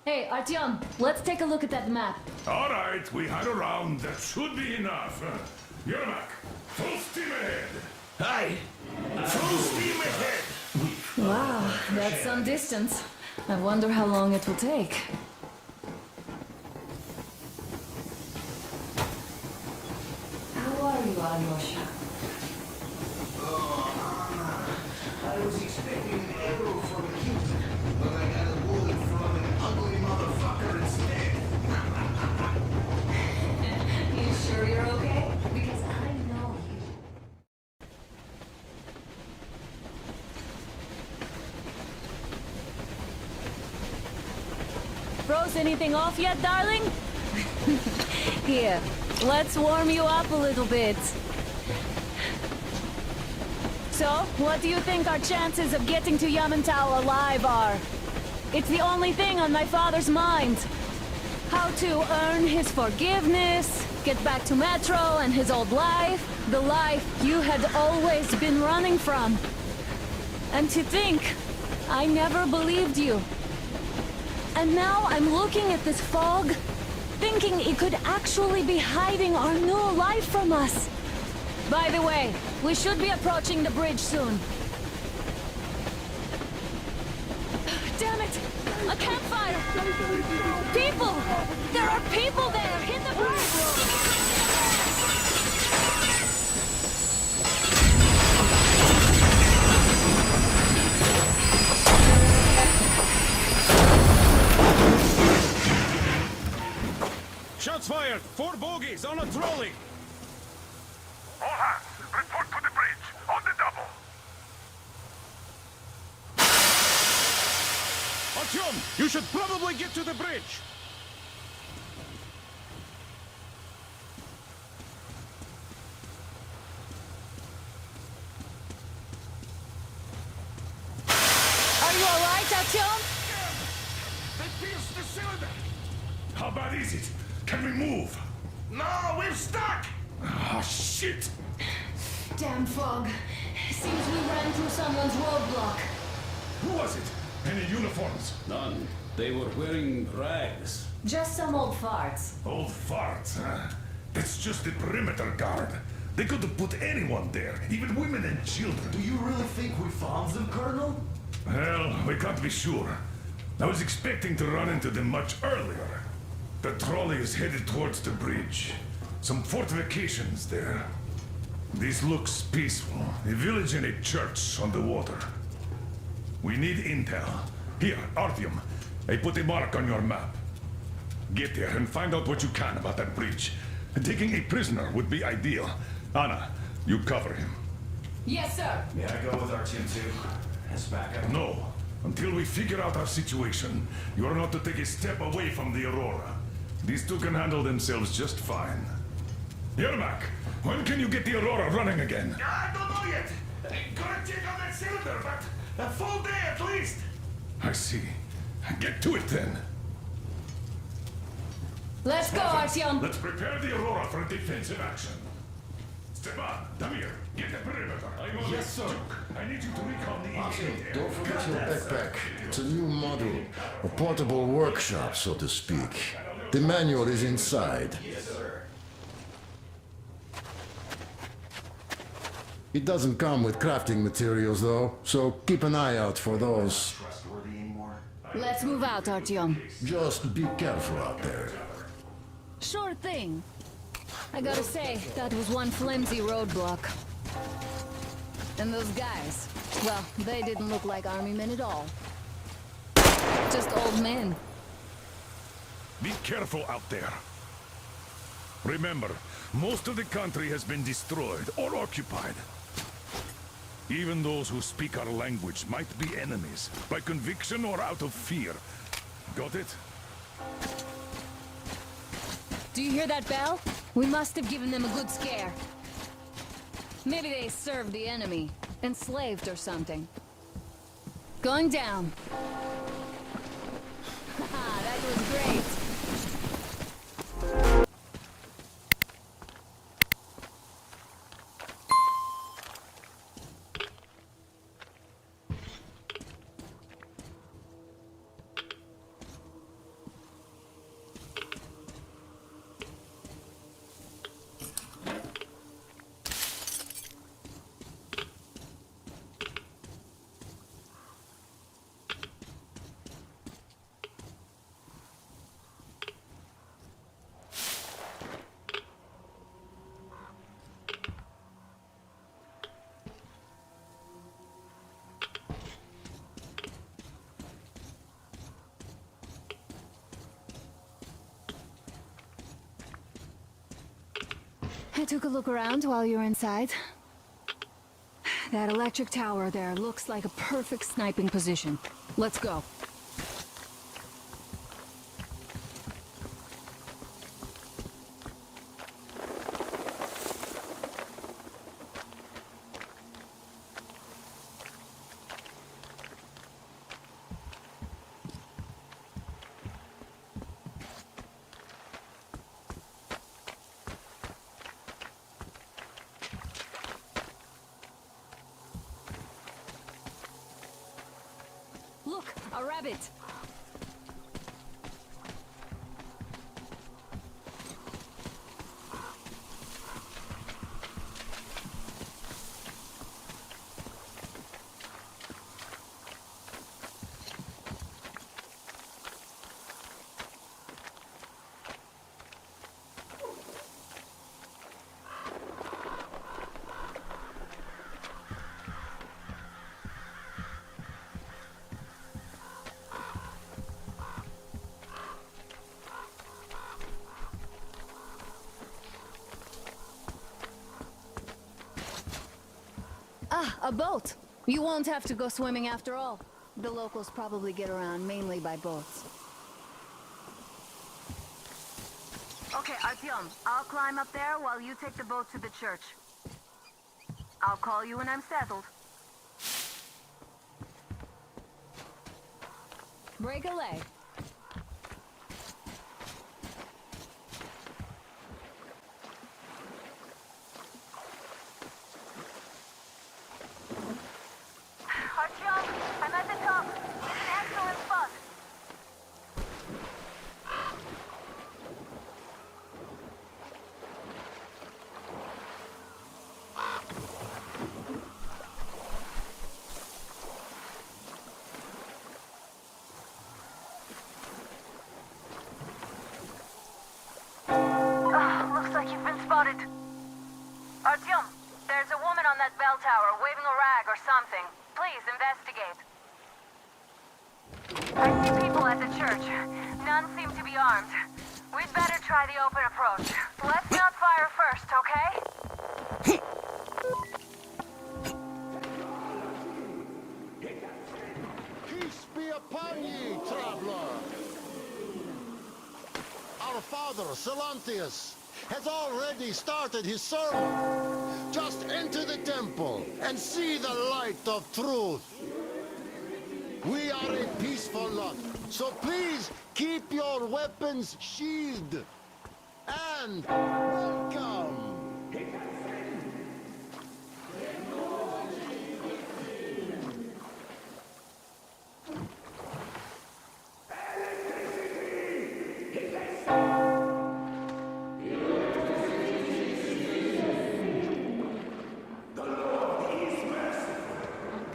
Hey, Artyom, let's take a look at that map. All right, we had a round. That should be enough. Yermak, full steam ahead. Hi. Full steam ahead. Wow, that's some distance. I wonder how long it will take. How are you, Alyosha? Oh, Anna. I was expecting an arrow from a Cupid, but I got a bullet from an ugly motherfucker instead. You sure you're okay? Because I know you. Froze anything off yet, darling? Here, let's warm you up a little bit. So, what do you think our chances of getting to Yamantau alive are? It's the only thing on my father's mind. How to earn his forgiveness, get back to Metro and his old life, the life you had always been running from. And to think, I never believed you. And now I'm looking at this fog, thinking it could actually be hiding our new life from us. By the way, we should be approaching the bridge soon. Damn it! A campfire! People! There are people there! Hit the bridge! Shots fired! 4 bogies on a trolley! All hands, report to the bridge, on the double. Artyom, you should probably get to the bridge! Are you alright, Artyom? They pierced the cylinder! How bad is it? Can we move? No, we're stuck! Ah, shit! Damn fog. Seems we ran through someone's roadblock. Who was it? Any uniforms? None. They were wearing rags. Just some old farts. Old farts, huh? That's just the perimeter guard. They could have put anyone there, even women and children. Do you really think we found them, Colonel? Well, we can't be sure. I was expecting to run into them much earlier. The trolley is headed towards the bridge. Some fortifications there. This looks peaceful. A village and a church on the water. We need intel. Here, Artyom. I put a mark on your map. Get there and find out what you can about that bridge. Taking a prisoner would be ideal. Anna, you cover him. Yes, sir. May I go with Artyom too? As backup? No. Until we figure out our situation, you are not to take a step away from the Aurora. These two can handle themselves just fine. Yermak, when can you get the Aurora running again? I don't know yet. Gotta check on that cylinder, but a full day at least. I see. Get to it then. Let's go, Artyom! Let's prepare the Aurora for defensive action. Stepan, Damir, get the perimeter. Yes, sir. Duke, I need you to recon the ETA. Don't forget your backpack. It's a new model. A portable workshop, so to speak. The manual is inside. It doesn't come with crafting materials, though, so keep an eye out for those. Let's move out, Artyom. Just be careful out there. Sure thing. I gotta say, that was one flimsy roadblock. And those guys, well, they didn't look like army men at all. Just old men. Be careful out there. Remember, most of the country has been destroyed or occupied. Even those who speak our language might be enemies, by conviction or out of fear. Got it? Do you hear that bell? We must have given them a good scare. Maybe they served the enemy, enslaved or something. Going down. Haha, that was great. I took a look around while you were inside. That electric tower there looks like a perfect sniping position. Let's go. Look, a rabbit! Ah, a boat! You won't have to go swimming after all. The locals probably get around mainly by boats. Okay, Artyom, I'll climb up there while you take the boat to the church. I'll call you when I'm settled. Break a leg. Artyom, I'm at the top. It's an excellent spot. Looks like you've been spotted. Artyom, there's a woman on that bell tower waving a rag or something. Please investigate. I see people at the church. None seem to be armed. We'd better try the open approach. Let's not fire first, okay? Peace be upon ye, traveler! Our father, Silantius, has already started his sermon. Just enter the temple and see the light of truth. We are a peaceful lot, so please Keep your weapons sheathed. And welcome.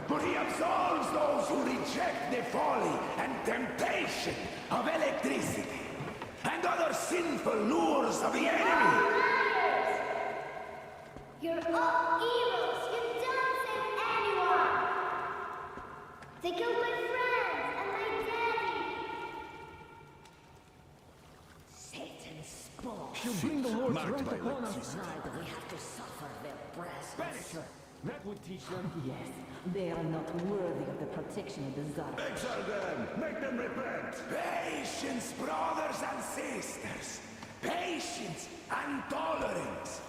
But he absolves those who reject the folly and temptation of electricity and other sinful lures of the enemy. You're all evils. You don't save anyone. They killed my friends and my daddy. Satan's spawn. You bring the Lord Marked right by upon us. electricity. Why do we have to suffer their presence? That would teach them. Yes, they are not worthy of the protection of the Tsar. Exile them! Make them repent! Patience, brothers and sisters! Patience and tolerance!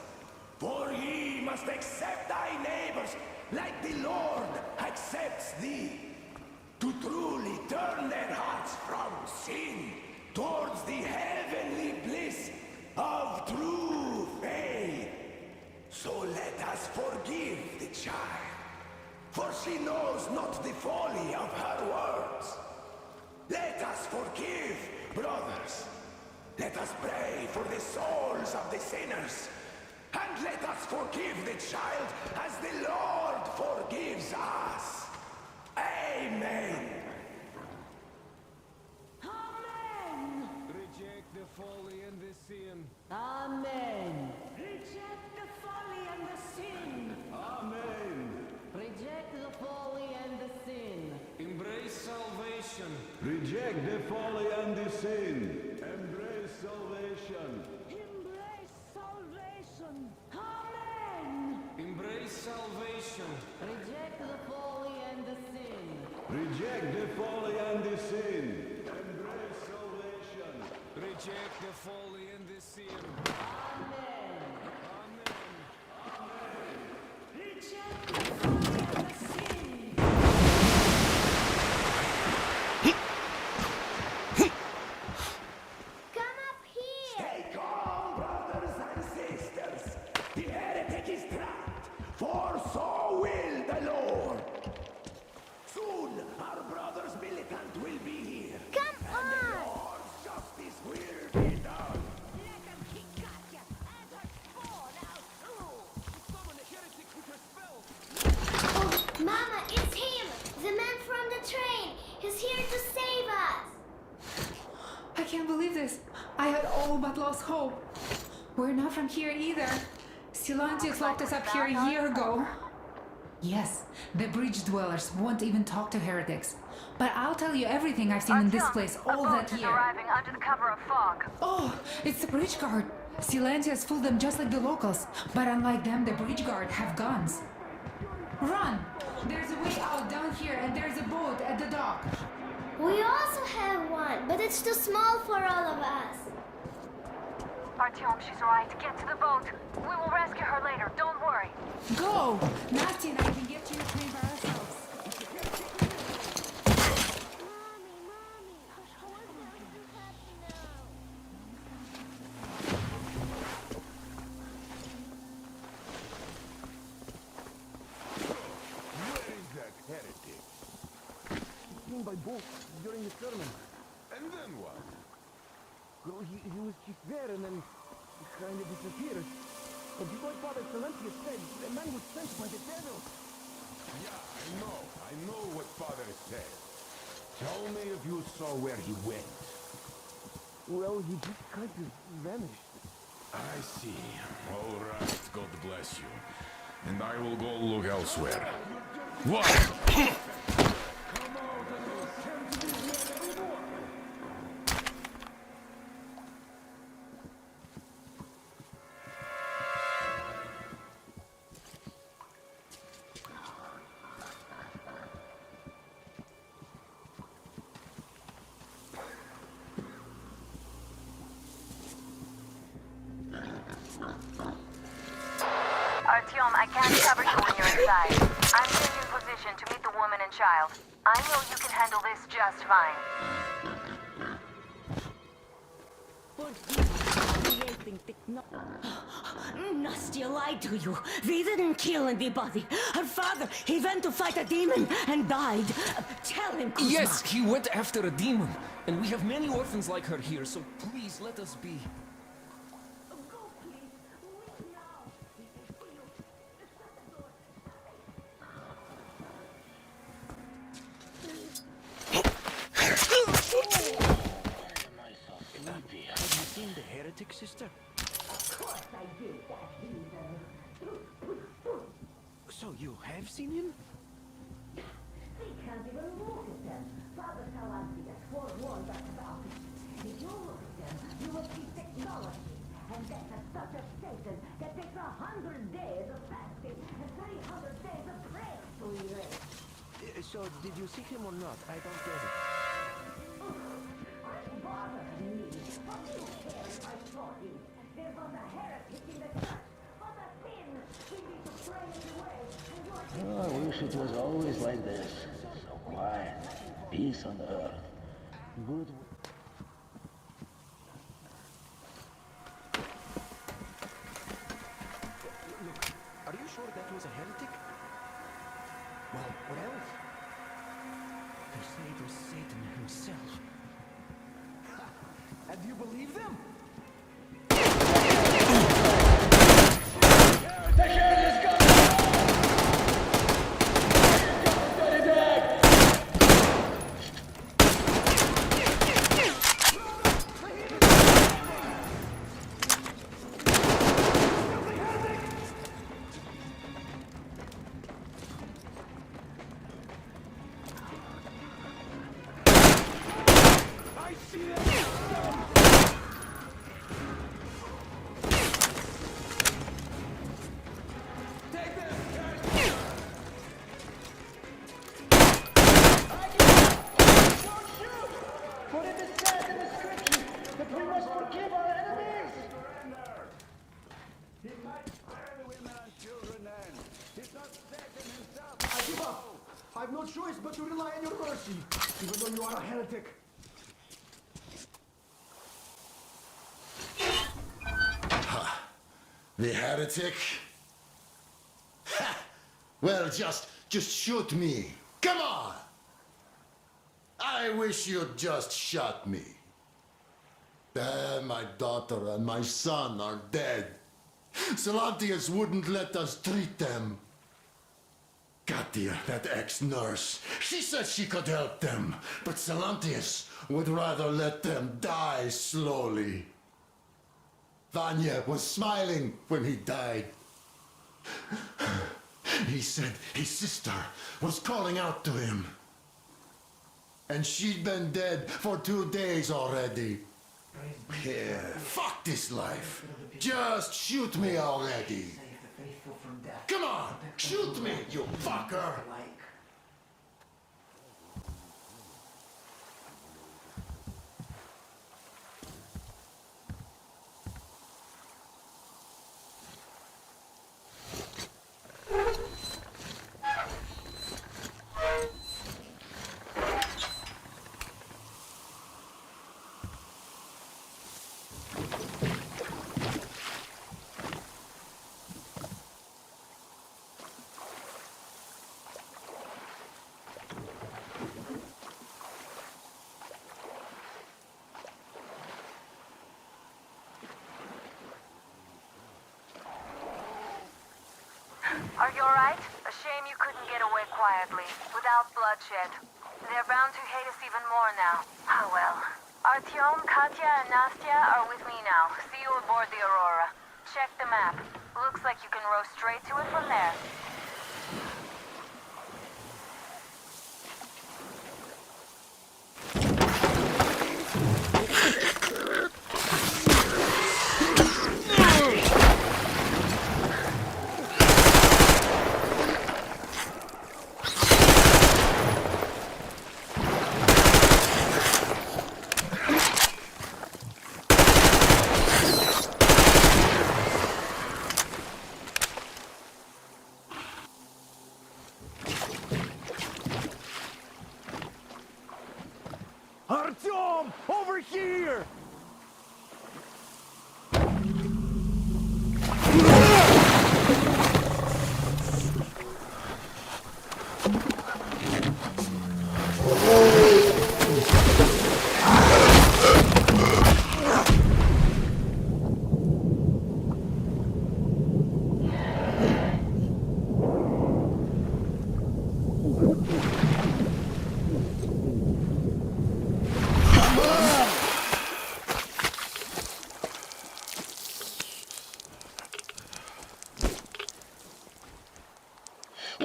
For ye must accept thy neighbors like the Lord accepts thee. To truly turn their hearts from sin towards the heavenly bliss of true faith. So let us forgive the child, for she knows not the folly of her words. Let us forgive, brothers. Let us pray for the souls of the sinners. And let us forgive the child as the Lord forgives us. Amen. Amen. Reject the folly and the sin. Amen. Reject the folly and the sin. Amen. Reject the folly and the sin. Embrace salvation. Reject the folly and the sin. Embrace salvation. Embrace salvation. Amen. Embrace salvation. Reject the folly and the sin. Reject the folly and the sin. Embrace salvation. Reject the folly and the sin. Amen. Reject the folly and the sin. Come up here. Stay calm, brothers and sisters. The heretic is trapped, for so will the Lord. Soon our brother's militant will be here. Come And the on. Lord's justice will be done. Let them kick Katya and her spawn out too. Summon the heretic with her spell. Oh, Mama, it's him. The man from the train. He's here to save us. I can't believe this. I had all but lost hope. We're not from here either. Silantius locked us up here a year ago. Yes, the bridge dwellers won't even talk to heretics. But I'll tell you everything I've seen in this place all that year. Arriving under the cover of fog. Oh, it's the bridge guard. Silantius fooled them just like the locals. But unlike them, the bridge guard have guns. Run! There's a way out down here and there's a boat at the dock. We also have one, but it's too small for all of us. Artyom, she's right. Get to the boat. We will rescue her later. Don't worry. Go! Nasty and I can get to your train by ourselves. Mommy, what's going to happen now? Where is that heretic? Seen by boat during the sermon. And then what? Well, he was just there and then he kind of disappeared. But the boy Father Silentius said the man was sent by the devil. Yeah, I know what Father said. Tell me if you saw where he went. Well, he just kind of vanished. I see. All right, God bless you. And I will go look elsewhere. What? Artyom, I can't cover you when you're inside. I'm getting in position to meet the woman and child. I know you can handle this just fine. Nastia lied to you. We didn't kill anybody. Her father, he went to fight a demon and died. Tell him, Kuzma. Yes, he went after a demon. And we have many orphans like her here, so please let us be. The heretic sister? Of course I did that, heathen. So you have seen him? They can't even look at them. Father Salantius forewarned us about it. If you look at them, you will see technology. And that's a touch of Satan that takes 100 days of fasting and 300 days of prayer to erase. So did you see him or not? I don't get it. Bother me. What do you care if I saw him? There was a heretic in the church. What a sin! We need to pray it away. And you are... Oh, I wish it was always like this. So quiet. Peace on earth. Good. Look, are you sure that was a heretic? Well, what else? They say it was Satan himself. And do you believe them? I've no choice but to rely on your mercy, even though you are a heretic. The heretic? Ha! Well, just shoot me. Come on! I wish you'd just shot me. My daughter and my son are dead. Salantius wouldn't let us treat them. Katia, that ex-nurse, she said she could help them, but Salantius would rather let them die slowly. Vanya was smiling when he died. He said his sister was calling out to him. And she'd been dead for 2 days already. Yeah, fuck this life. Just shoot me already. Come on, shoot me, you fucker! Are you alright? A shame you couldn't get away quietly, without bloodshed. They're bound to hate us even more now. Oh well. Artyom, Katya, and Nastya are with me now. See you aboard the Aurora. Check the map. Looks like you can row straight to it from there.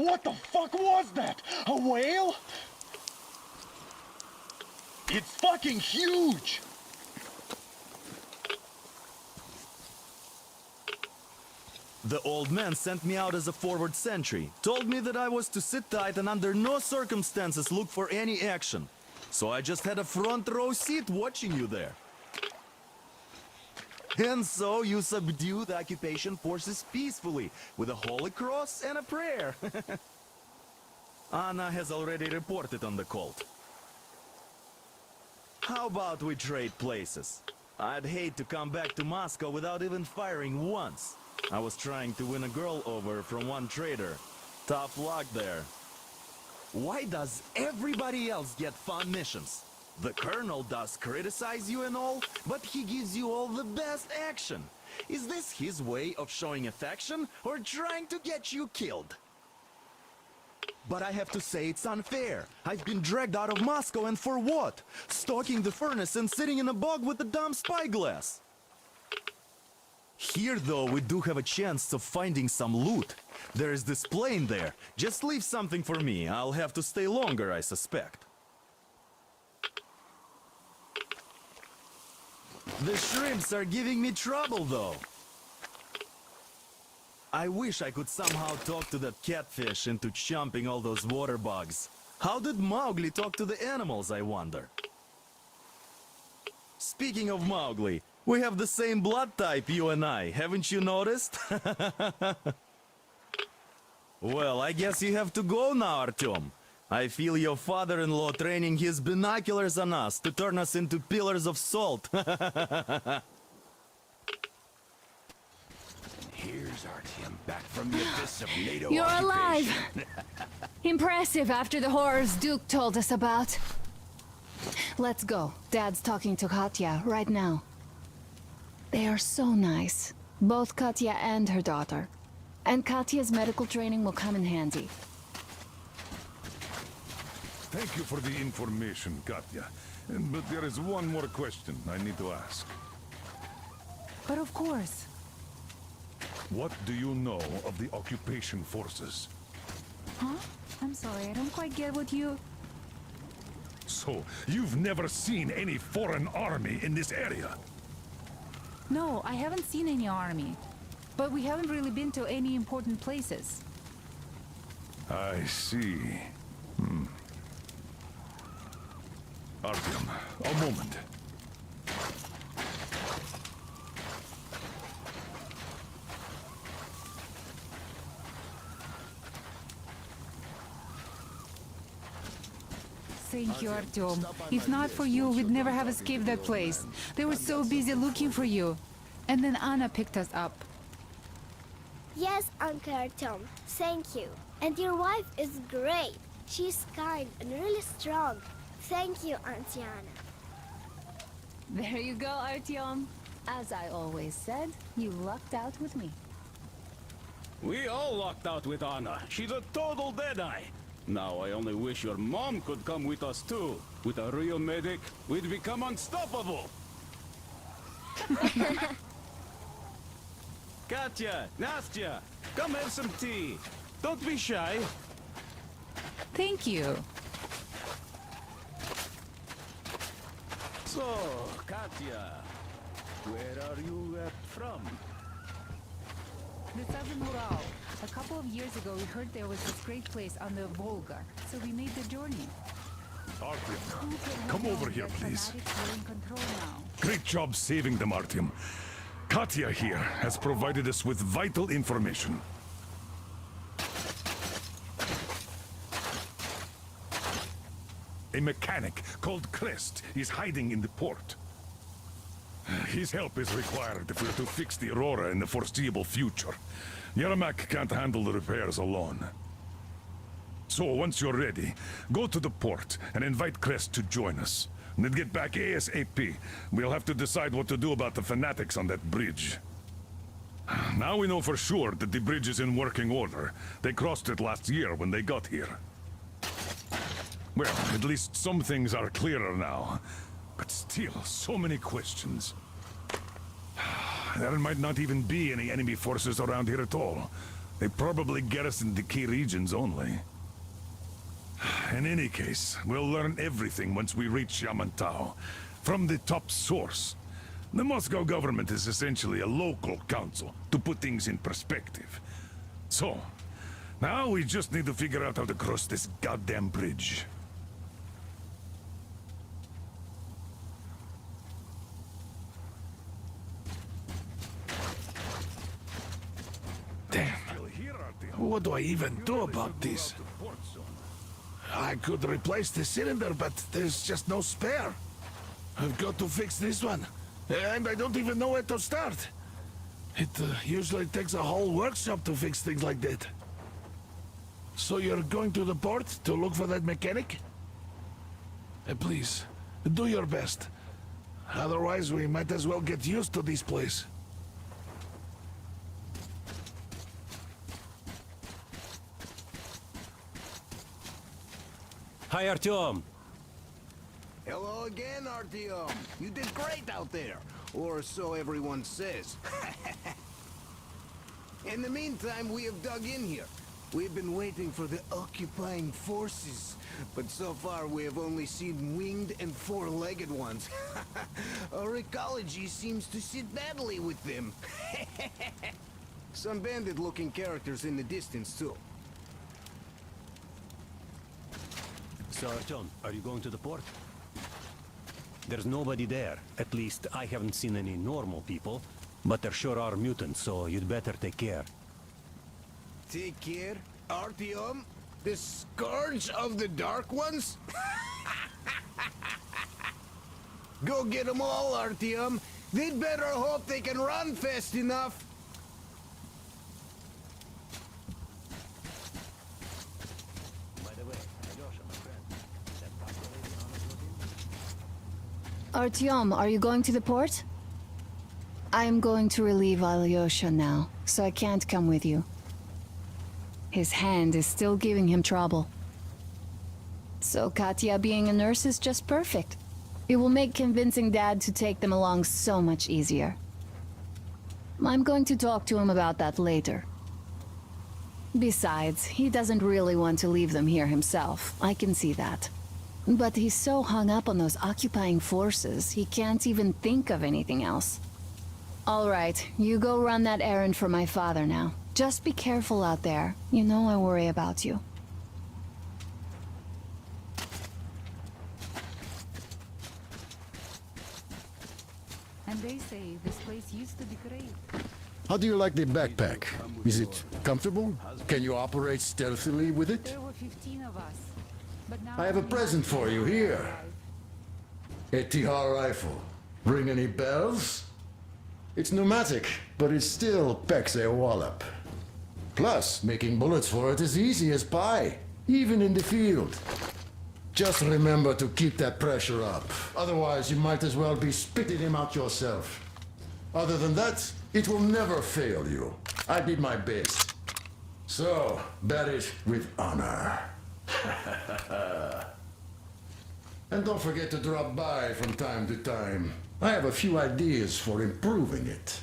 What the fuck was that? A whale? It's fucking huge! The old man sent me out as a forward sentry, told me that I was to sit tight and under no circumstances look for any action. So I just had a front row seat watching you there. And so you subdued the occupation forces peacefully, with a holy cross and a prayer. Anna has already reported on the cult. How about we trade places? I'd hate to come back to Moscow without even firing once. I was trying to win a girl over from one trader. Tough luck there. Why does everybody else get fun missions? The Colonel does criticize you and all, but he gives you all the best action. Is this his way of showing affection, or trying to get you killed? But I have to say it's unfair. I've been dragged out of Moscow, and for what? Stalking the furnace and sitting in a bog with a dumb spyglass. Here, though, we do have a chance of finding some loot. There is this plane there. Just leave something for me. I'll have to stay longer, I suspect. The shrimps are giving me trouble, though. I wish I could somehow talk to that catfish into chomping all those water bugs. How did Mowgli talk to the animals, I wonder? Speaking of Mowgli, we have the same blood type, you and I. Haven't you noticed? Well, I guess you have to go now, Artyom. I feel your father-in-law training his binoculars on us to turn us into pillars of salt. Here's Artyom, back from the abyss of NATO You're occupation. alive! Impressive after the horrors Duke told us about. Let's go. Dad's talking to Katya right now. They are so nice. Both Katya and her daughter. And Katya's medical training will come in handy. Thank you for the information, Katya. But there is one more question I need to ask. But of course. What do you know of the occupation forces? Huh? I'm sorry, I don't quite get what you... So, you've never seen any foreign army in this area? No, I haven't seen any army. But we haven't really been to any important places. I see. Artyom, a moment. Thank you, Artyom. If not for you, we'd never have escaped that place. They were so busy looking for you. And then Anna picked us up. Yes, Uncle Artyom. Thank you. And your wife is great. She's kind and really strong. Thank you, Auntie Anna. There you go, Artyom. As I always said, you lucked out with me. We all lucked out with Anna. She's a total deadeye. Now I only wish your mom could come with us too. With a real medic, we'd become unstoppable. Katya, Nastya, come have some tea. Don't be shy. Thank you. So, Katya, where are you from? The southern Ural. A couple of years ago, we heard there was this great place on the Volga, so we made the journey. Artyom, come over here, please. We're in control now. Great job saving them, Artyom. Katya here has provided us with vital information. A mechanic called Crest is hiding in the port. His help is required if we're to fix the Aurora in the foreseeable future. Yermak can't handle the repairs alone. So, once you're ready, go to the port and invite Crest to join us. And then get back ASAP. We'll have to decide what to do about the fanatics on that bridge. Now we know for sure that the bridge is in working order. They crossed it last year when they got here. Well, at least some things are clearer now. But still, so many questions. There might not even be any enemy forces around here at all. They probably garrison the key regions only. In any case, we'll learn everything once we reach Yamantau. From the top source. The Moscow government is essentially a local council, to put things in perspective. So, now we just need to figure out how to cross this goddamn bridge. Damn. What do I even do about this? I could replace the cylinder, but there's just no spare. I've got to fix this one. And I don't even know where to start. It usually takes a whole workshop to fix things like that. So you're going to the port to look for that mechanic? Please, do your best. Otherwise, we might as well get used to this place. Hi, Artyom. Hello again, Artyom. You did great out there. Or so everyone says. In the meantime, we have dug in here. We've been waiting for the occupying forces. But so far, we have only seen winged and four-legged ones. Our ecology seems to sit badly with them. Some bandit-looking characters in the distance, too. So, Artyom, are you going to the port? There's nobody there. At least, I haven't seen any normal people. But there sure are mutants, so you'd better take care. Take care, Artyom? The Scourge of the Dark Ones? Go get them all, Artyom. They'd better hope they can run fast enough. Artyom, are you going to the port? I'm going to relieve Alyosha now, so I can't come with you. His hand is still giving him trouble. So Katya being a nurse is just perfect. It will make convincing Dad to take them along so much easier. I'm going to talk to him about that later. Besides, he doesn't really want to leave them here himself. I can see that. But he's so hung up on those occupying forces, he can't even think of anything else. All right, you go run that errand for my father now. Just be careful out there. You know I worry about you. And they say this place used to be great. How do you like the backpack? Is it comfortable? Can you operate stealthily with it? There were 15 of us. But now I have a present for you here. A Tihar rifle. Ring any bells? It's pneumatic, but it still packs a wallop. Plus, making bullets for it is easy as pie, even in the field. Just remember to keep that pressure up. Otherwise, you might as well be spitting him out yourself. Other than that, it will never fail you. I did my best. So, bear it with honor. And don't forget to drop by from time to time. I have a few ideas for improving it.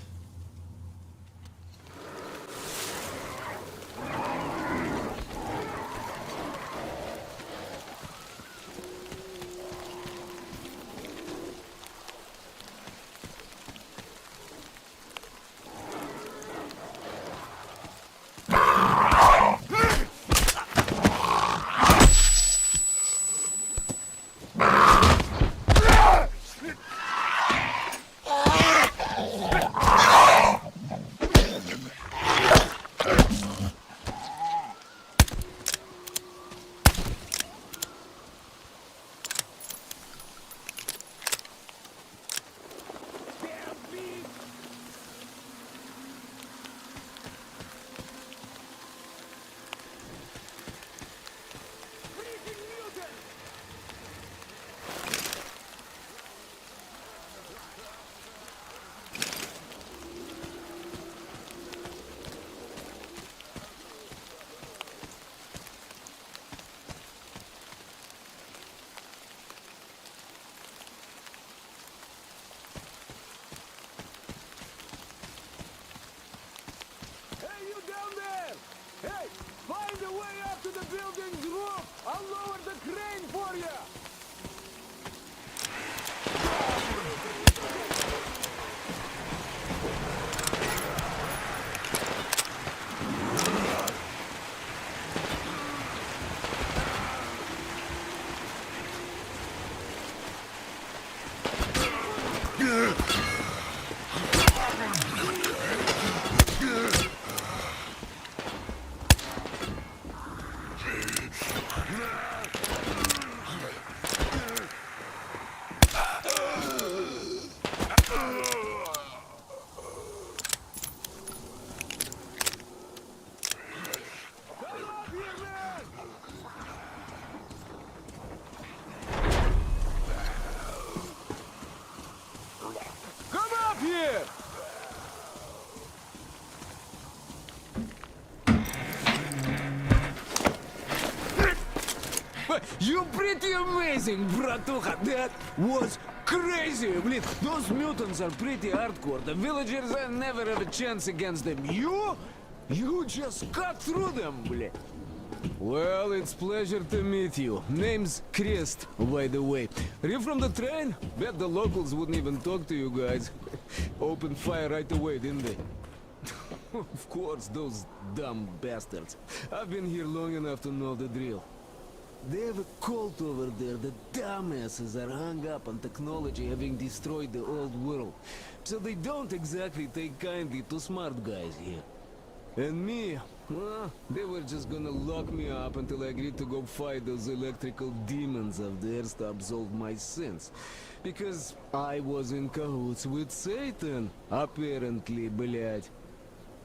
building drop! I'll lower the crane for you! Come up here! You pretty amazing, bratuха. That was crazy, блин. Those mutants are pretty hardcore. The villagers never have a chance against them. You just cut through them, блин. Well, it's pleasure to meet you. Name's Crest, by the way. Are you from the train? Bet the locals wouldn't even talk to you guys. Opened fire right away, didn't they? Of course, those dumb bastards. I've been here long enough to know the drill. They have a cult over there. The dumbasses are hung up on technology having destroyed the old world. So they don't exactly take kindly to smart guys here. And me, well, they were just gonna lock me up until I agreed to go fight those electrical demons of theirs to absolve my sins. Because I was in cahoots with Satan, apparently, блядь.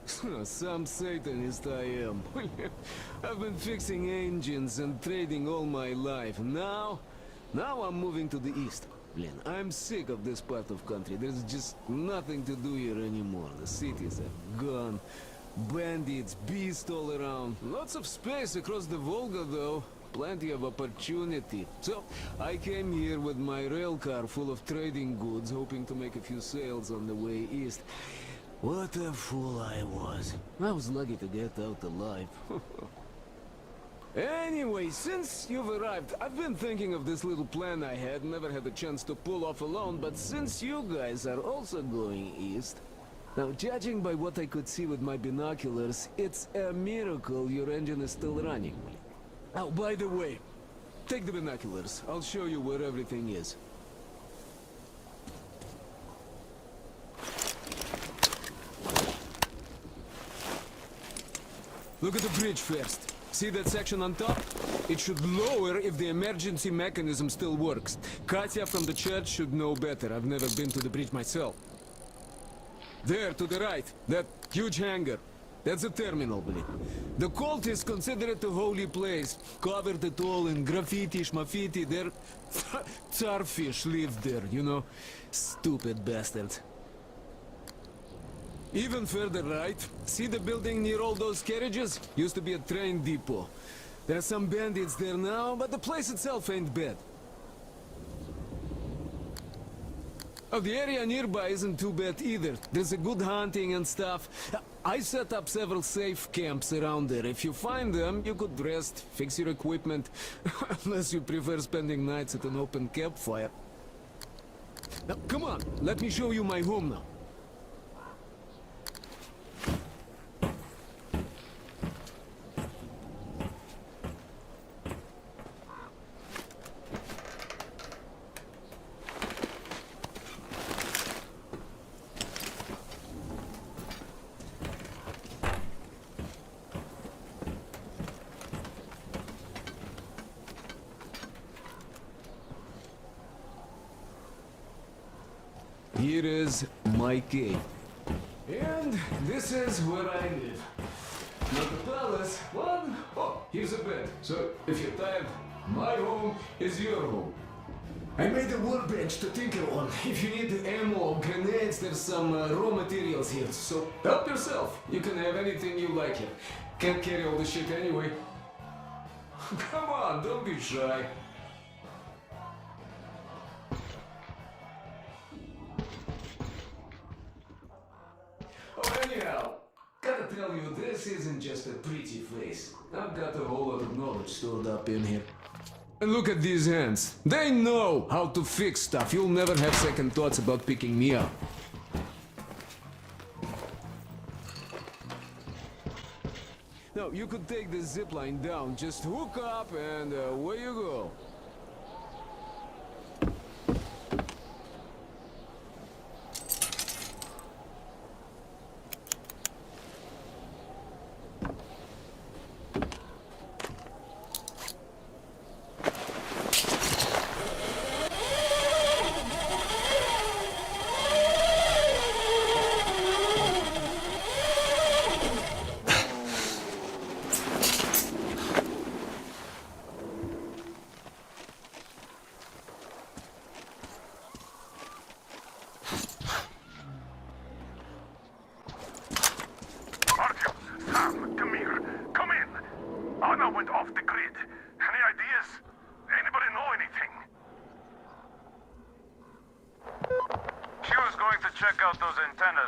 Some Satanist I am. I've been fixing engines and trading all my life. Now I'm moving to the east. Blin, I'm sick of this part of country. There's just nothing to do here anymore. The cities are gone. Bandits, beasts all around. Lots of space across the Volga, though. Plenty of opportunity. So, I came here with my rail car full of trading goods, hoping to make a few sales on the way east. What a fool I was. I was lucky to get out alive. Anyway, since you've arrived, I've been thinking of this little plan I had. Never had a chance to pull off alone, but since you guys are also going east... Now, judging by what I could see with my binoculars, it's a miracle your engine is still running. Oh, by the way, take the binoculars. I'll show you where everything is. Look at the bridge first. See that section on top? It should lower if the emergency mechanism still works. Katya from the church should know better. I've never been to the bridge myself. There, to the right, that huge hangar. That's a terminal, believe. The cultists consider it a holy place. Covered it all in graffiti, schmaffiti. Their starfish live there, you know? Stupid bastards. Even further right, see the building near all those carriages? Used to be a train depot. There are some bandits there now, but the place itself ain't bad. Oh, the area nearby isn't too bad either. There's a good hunting and stuff. I set up several safe camps around there. If you find them, you could rest, fix your equipment. Unless you prefer spending nights at an open campfire. Now, come on, let me show you my home now. Here is my cave. And this is where I live. Not the palace, one. Oh, here's a bed. So, if you're tired, my home is your home. I made a workbench to tinker on. If you need ammo or grenades, there's some raw materials here. So, help yourself. You can have anything you like here. Can't carry all the shit anyway. Come on, don't be shy. Oh, anyhow, gotta tell tell you, this isn't just a pretty face. I've got a whole lot of knowledge stored up in here. And look at these hands. They know how to fix stuff. You'll never have second thoughts about picking me up. No, you could take the zipline down. Just hook up and away you go.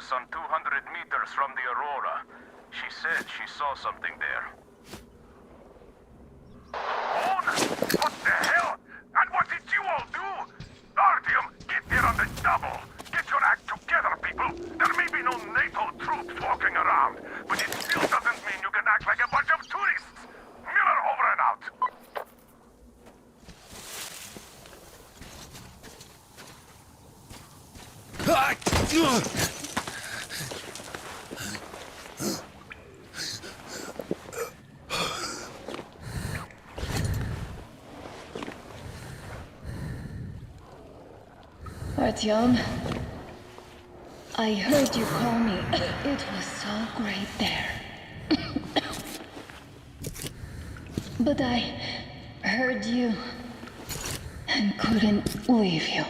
Some 200 meters from the Aurora. She said she saw something there. Boon! What the hell? And what did you all do? Artyom, get there on the double. Get your act together, people. There may be no NATO troops walking around, but it still doesn't mean you can act like a bunch of tourists. Miller over and out. Artyom, I heard you call me. It was so great there. But I heard you and couldn't leave you.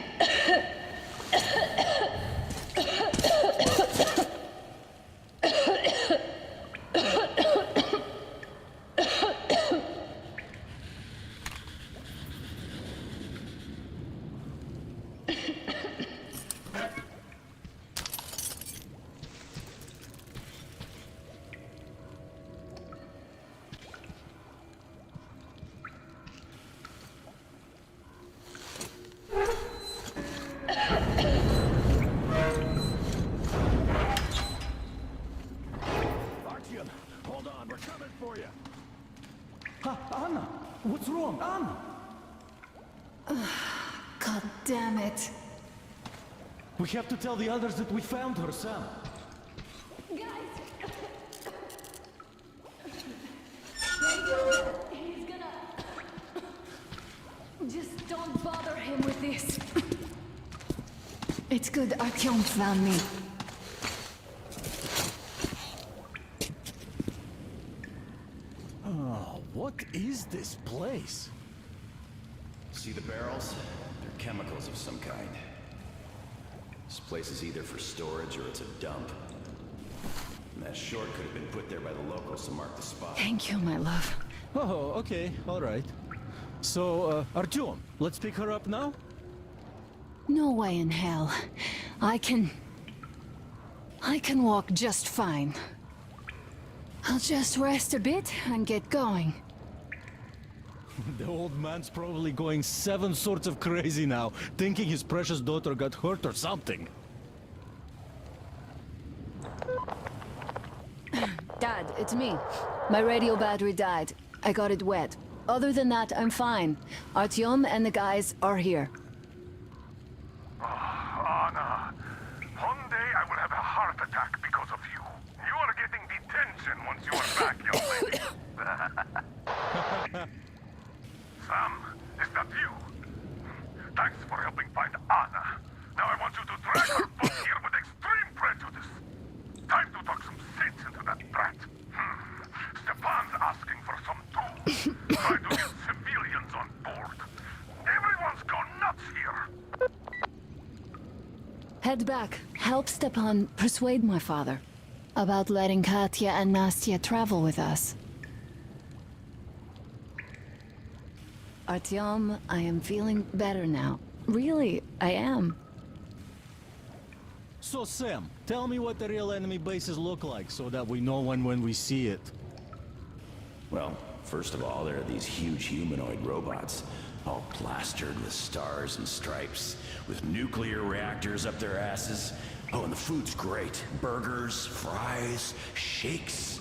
Anna! What's wrong? Anna! God damn it. We have to tell the others that we found her, Sam. He's gonna... Just don't bother him with this. It's good Artyom found me. Oh, what is this place? See the barrels? They're chemicals of some kind. This place is either for storage or it's a dump. And that short could have been put there by the locals to mark the spot. Thank you, my love. Oh, okay, all right. So, Artyom, let's pick her up now? No way in hell. I can walk just fine. I'll just rest a bit and get going. The old man's probably going 7 sorts of crazy now, thinking his precious daughter got hurt or something. Dad, it's me. My radio battery died. I got it wet. Other than that, I'm fine. Artyom and the guys are here. Anna, one day I will have a heart attack because of you. You are getting detention once you are back, young lady. Sam, is that you? Thanks for helping find Anna. Now I want you to drag her book here with extreme prejudice. Time to talk some sense into that brat. Stepan's asking for some tools. Try to get civilians on board. Everyone's gone nuts here. Head back. Help Stepan persuade my father about letting Katya and Nastya travel with us. Artyom, I am feeling better now. Really, I am. So Sam, tell me what the real enemy bases look like so that we know when we see it. Well, first of all, there are these huge humanoid robots, all plastered with stars and stripes, with nuclear reactors up their asses. Oh, and the food's great. Burgers, fries, shakes.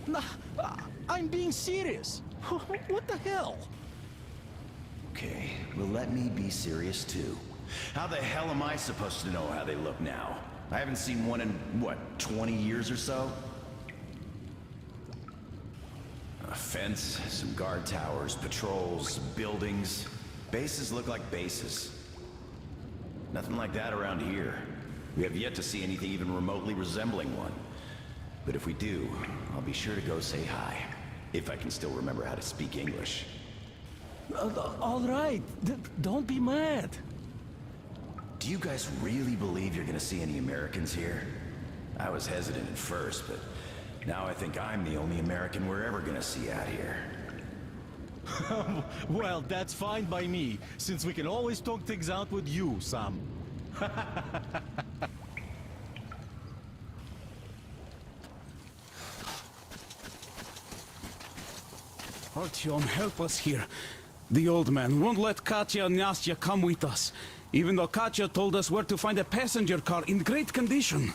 Nah, I'm being serious. What the hell? Okay, well let me be serious too. How the hell am I supposed to know how they look now? I haven't seen one in, what, 20 years or so? A fence, some guard towers, patrols, buildings. Bases look like bases. Nothing like that around here. We have yet to see anything even remotely resembling one. But if we do, I'll be sure to go say hi. If I can still remember how to speak English. All right, don't be mad. Do you guys really believe you're gonna see any Americans here? I was hesitant at first, but now I think I'm the only American we're ever gonna see out here. Well, that's fine by me, since we can always talk things out with you, Sam. Artyom, help us here. The old man won't let Katya and Nastya come with us, even though Katya told us where to find a passenger car in great condition.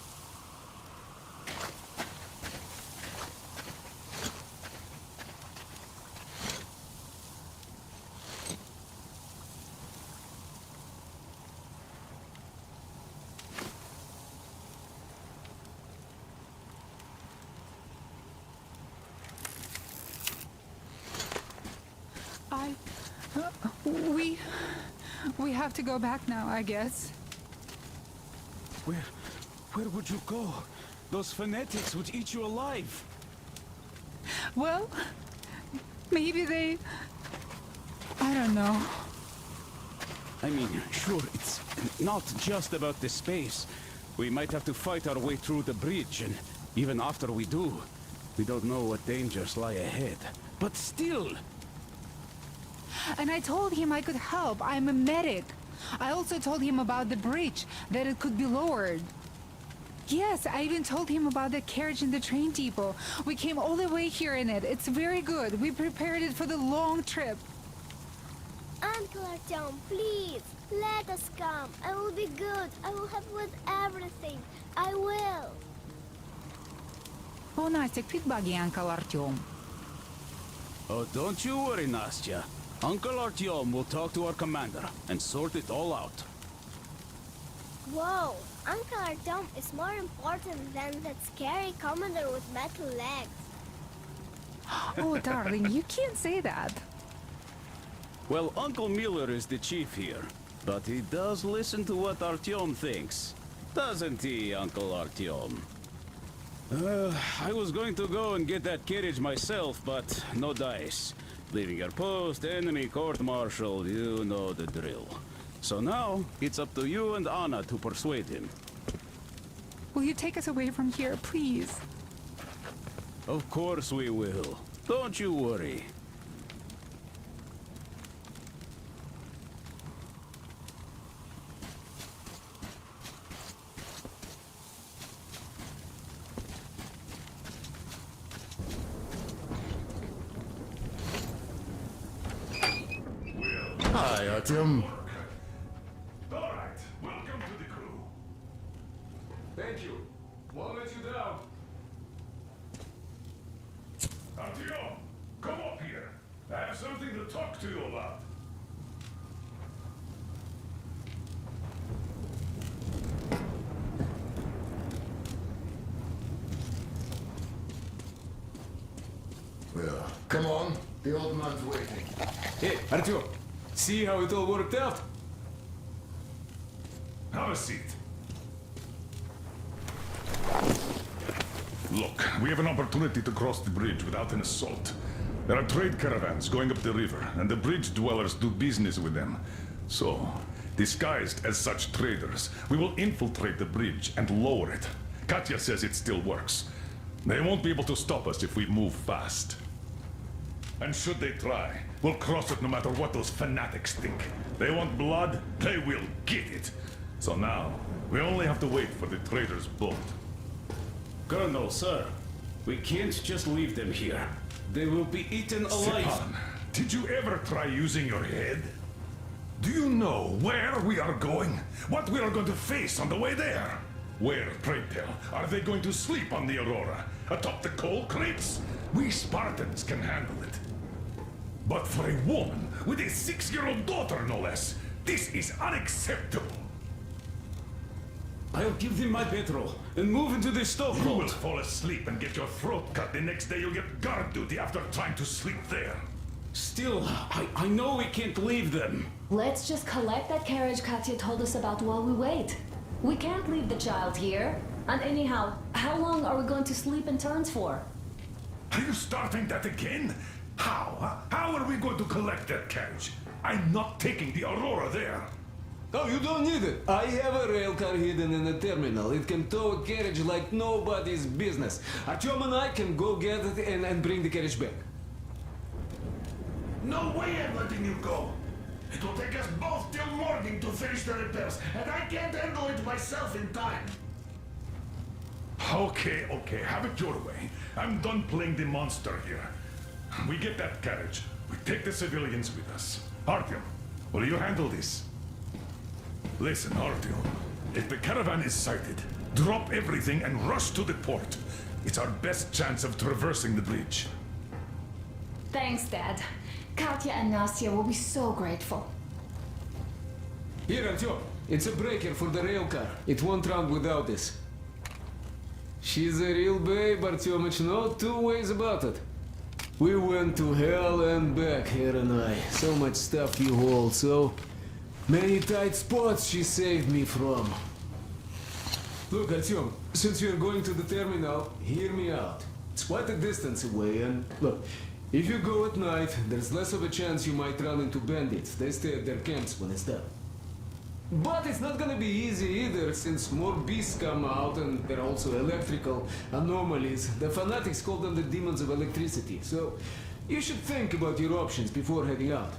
We have to go back now, I guess. Where would you go? Those fanatics would eat you alive. Well, maybe they... I don't know. I mean, sure, it's not just about the space. We might have to fight our way through the bridge, and even after we do, we don't know what dangers lie ahead. But still... And I told him I could help. I'm a medic. I also told him about the bridge, that it could be lowered. Yes, I even told him about the carriage in the train depot. We came all the way here in it. It's very good. We prepared it for the long trip. Uncle Artyom, please, let us come. I will be good. I will help with everything. I will. Oh, Настя, pitbagi Uncle Artyom. Oh, don't you worry, Nastya. Uncle Artyom will talk to our commander and sort it all out. Whoa, Uncle Artyom is more important than that scary commander with metal legs. Oh, darling, you can't say that. Well, Uncle Miller is the chief here, but he does listen to what Artyom thinks. Doesn't he, Uncle Artyom? I was going to go and get that carriage myself, but no dice. Leaving your post, enemy court-martial, you know the drill. So now, it's up to you and Anna to persuade him. Will you take us away from here, please? Of course we will. Don't you worry. Hi, Artyom. All right, welcome to the crew. Thank you. Won't let you down. Artyom, come up here. I have something to talk to you about. Well, come on. The old man's waiting. Hey, Artyom, see how it all worked out? Have a seat. Look, we have an opportunity to cross the bridge without an assault. There are trade caravans going up the river, and the bridge dwellers do business with them. So, disguised as such traders, we will infiltrate the bridge and lower it. Katya says it still works. They won't be able to stop us if we move fast. And should they try, we'll cross it no matter what those fanatics think. They want blood, they will get it. So now, we only have to wait for the trader's boat. Colonel, sir, we can't just leave them here. They will be eaten alive. Stepan, did you ever try using your head? Do you know where we are going? What we are going to face on the way there? Where, pray tell, are they going to sleep on the Aurora? Atop the coal crates? We Spartans can handle it. But for a woman with a 6-year-old daughter, no less, this is unacceptable. I'll give them my petrol and move into the You stokehold. will fall asleep and get your throat cut. The next day you'll get guard duty after trying to sleep there. Still, I know we can't leave them. Let's just collect that carriage Katya told us about while we wait. We can't leave the child here. And anyhow, how long are we going to sleep in turns for? Are you starting that again? How? Huh? How are we going to collect that carriage? I'm not taking the Aurora there. Oh, you don't need it. I have a rail car hidden in the terminal. It can tow a carriage like nobody's business. Artyom and I can go get it and bring the carriage back. No way I'm letting you go. It will take us both till morning to finish the repairs, and I can't handle it myself in time. Okay, have it your way. I'm done playing the monster here. We get that carriage. We take the civilians with us. Artyom, will you handle this? Listen, Artyom. If the caravan is sighted, drop everything and rush to the port. It's our best chance of traversing the bridge. Thanks, Dad. Katya and Nastya will be so grateful. Here, Artyom. It's a breaker for the rail car. It won't run without this. She's a real babe, Artyomich. No two ways about it. We went to hell and back, her and I. So much stuff you hold, so many tight spots she saved me from. Look, Artyom, since you're going to the terminal, hear me out. It's quite a distance away, and look, if you go at night, there's less of a chance you might run into bandits. They stay at their camps when it's done. But it's not gonna be easy either, since more beasts come out and they're also electrical anomalies. The fanatics call them the demons of electricity, so you should think about your options before heading out.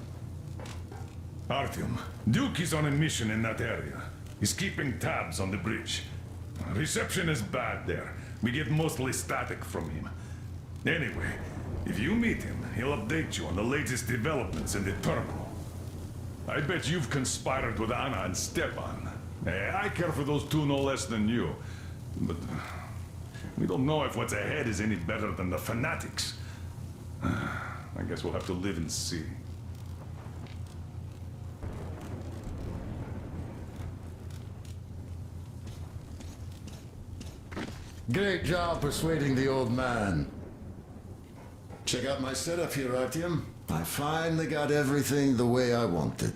Artyom, Duke is on a mission in that area. He's keeping tabs on the bridge. Reception is bad there. We get mostly static from him. Anyway, if you meet him, he'll update you on the latest developments in the terminal. I bet you've conspired with Anna and Stepan. I care for those two no less than you. But we don't know if what's ahead is any better than the fanatics. I guess we'll have to live and see. Great job persuading the old man. Check out my setup here, Artyom. I finally got everything the way I wanted.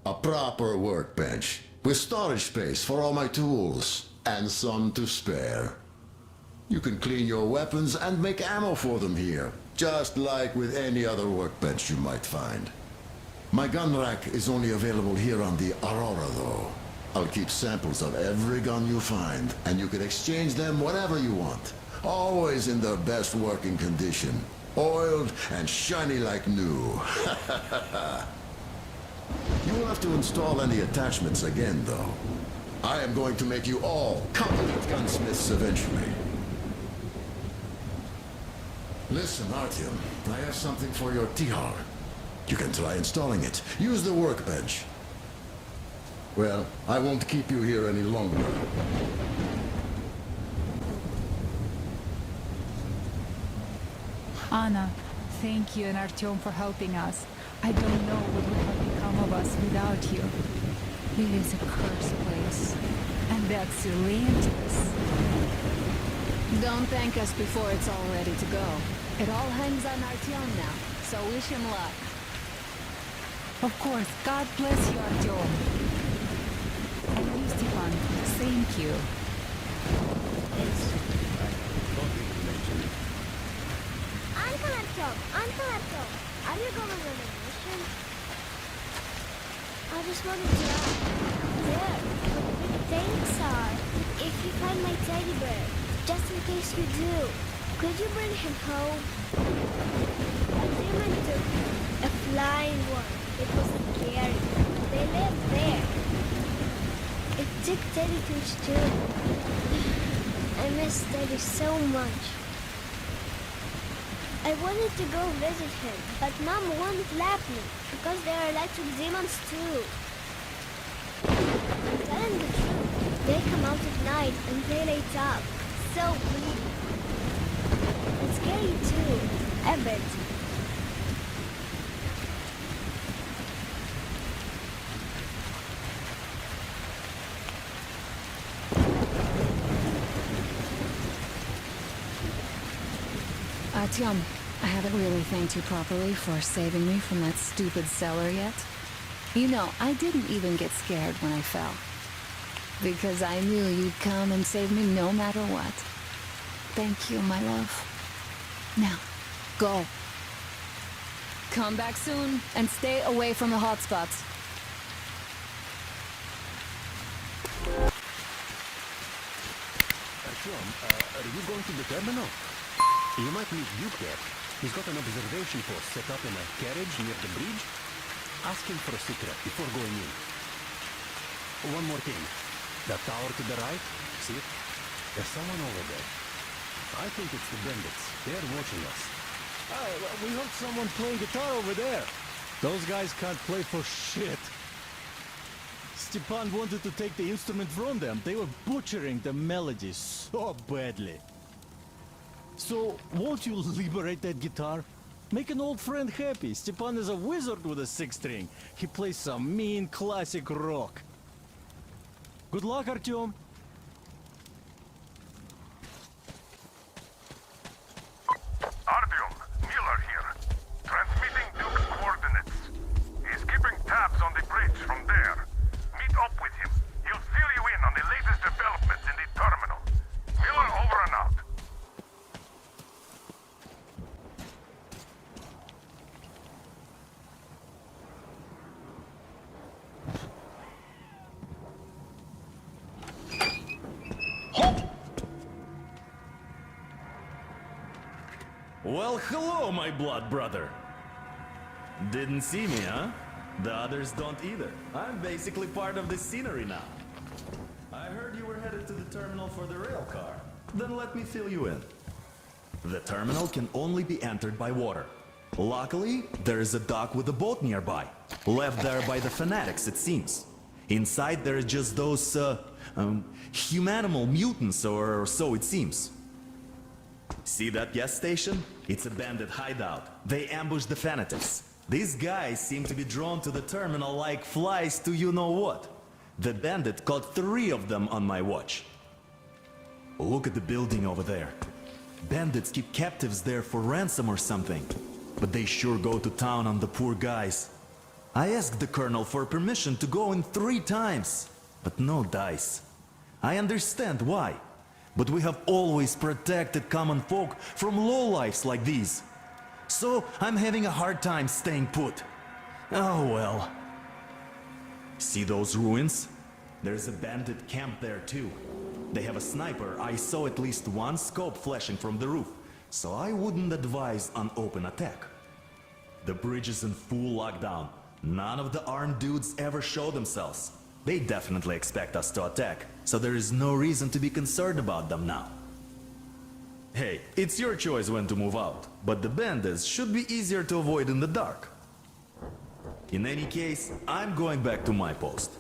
A proper workbench, with storage space for all my tools, and some to spare. You can clean your weapons and make ammo for them here, just like with any other workbench you might find. My gun rack is only available here on the Aurora, though. I'll keep samples of every gun you find, and you can exchange them whenever you want. Always in their best working condition. Oiled and shiny like new. You will have to install any attachments again, though. I am going to make you all competent gunsmiths eventually. Listen, Artyom, I have something for your Tihar. You can try installing it. Use the workbench. Well, I won't keep you here any longer. Anna, thank you and Artyom for helping us. I don't know what would have become of us without you. It is a cursed place, and that's relentless. Don't thank us before it's all ready to go. It all hangs on Artyom now, so wish him luck. Of course, God bless you, Artyom. And you, Stepan, thank you. Uncle Artyom, are you going on a mission? I just wanted to ask. There, where the things are. If you find my teddy bear, just in case you do, could you bring him home? A demon took him, a flying one. It was scary. They live there. If Take Daddy to his too. I miss Daddy so much. I wanted to go visit him, but Mom wouldn't let me, because there are electric demons too. Telling the truth, they come out at night and they light up. So pretty. And scary too, a bit. Artyom, I haven't really thanked you properly for saving me from that stupid cellar yet. You know, I didn't even get scared when I fell. Because I knew you'd come and save me no matter what. Thank you, my love. Now, go. Come back soon, and stay away from the hotspots. Artyom, are you going to the terminal? You might meet Duke there. He's got an observation post set up in a carriage near the bridge. Ask him for a secret before going in. One more thing. That tower to the right, see it? There's someone over there. I think it's the bandits. They're watching us. We heard someone playing guitar over there. Those guys can't play for shit. Stepan wanted to take the instrument from them. They were butchering the melodies so badly. So, won't you liberate that guitar? Make an old friend happy. Stepan is a wizard with a six-string. He plays some mean classic rock. Good luck, Artyom. Artyom, Miller here. Transmitting Duke's coordinates. He's keeping tabs on the bridge from there. Meet up with him. He'll fill you in on the latest developments in the terminal. Miller over and out. Well, hello, my blood brother. Didn't see me, huh? The others don't either. I'm basically part of the scenery now. I heard you were headed to the terminal for the rail car. Then let me fill you in. The terminal can only be entered by water. Luckily, there is a dock with a boat nearby. Left there by the fanatics, it seems. Inside there are just those, humanimal mutants, or so it seems. See that gas station? It's a bandit hideout. They ambush the fanatics. These guys seem to be drawn to the terminal like flies to you-know-what. The bandit caught 3 of them on my watch. Look at the building over there. Bandits keep captives there for ransom or something. But they sure go to town on the poor guys. I asked the colonel for permission to go in 3 times, but no dice. I understand why. But we have always protected common folk from lowlifes like these. So I'm having a hard time staying put. Oh well. See those ruins? There's a bandit camp there too. They have a sniper. I saw at least 1 scope flashing from the roof, so I wouldn't advise an open attack. The bridge is in full lockdown. None of the armed dudes ever show themselves. They definitely expect us to attack, so there is no reason to be concerned about them now. Hey, it's your choice when to move out, but the bandits should be easier to avoid in the dark. In any case, I'm going back to my post.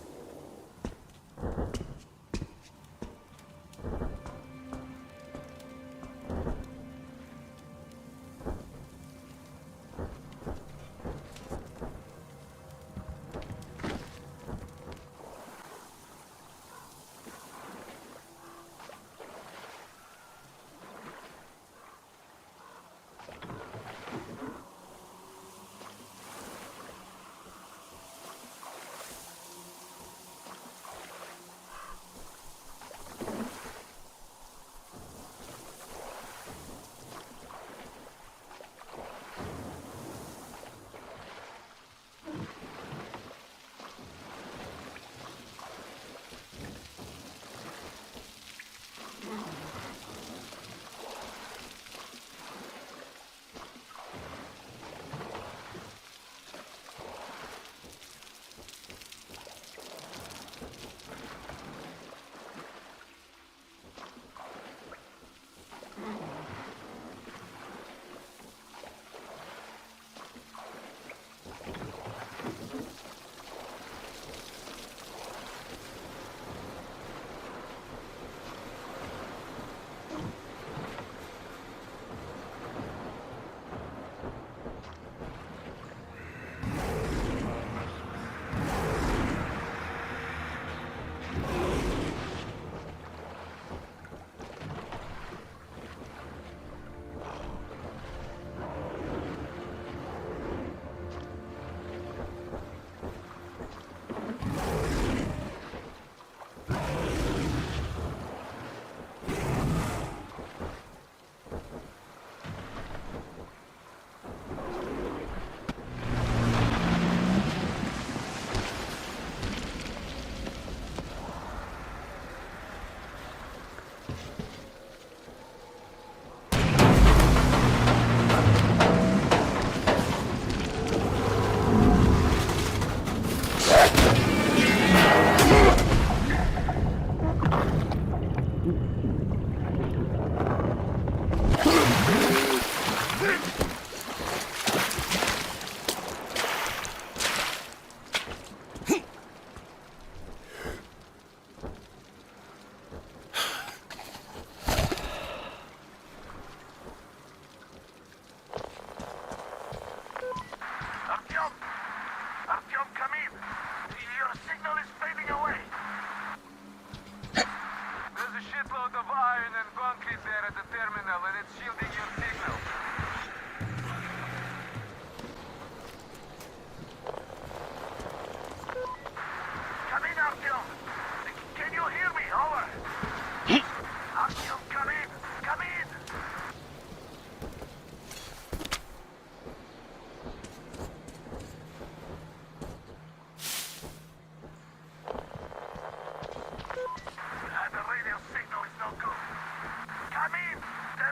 I mean,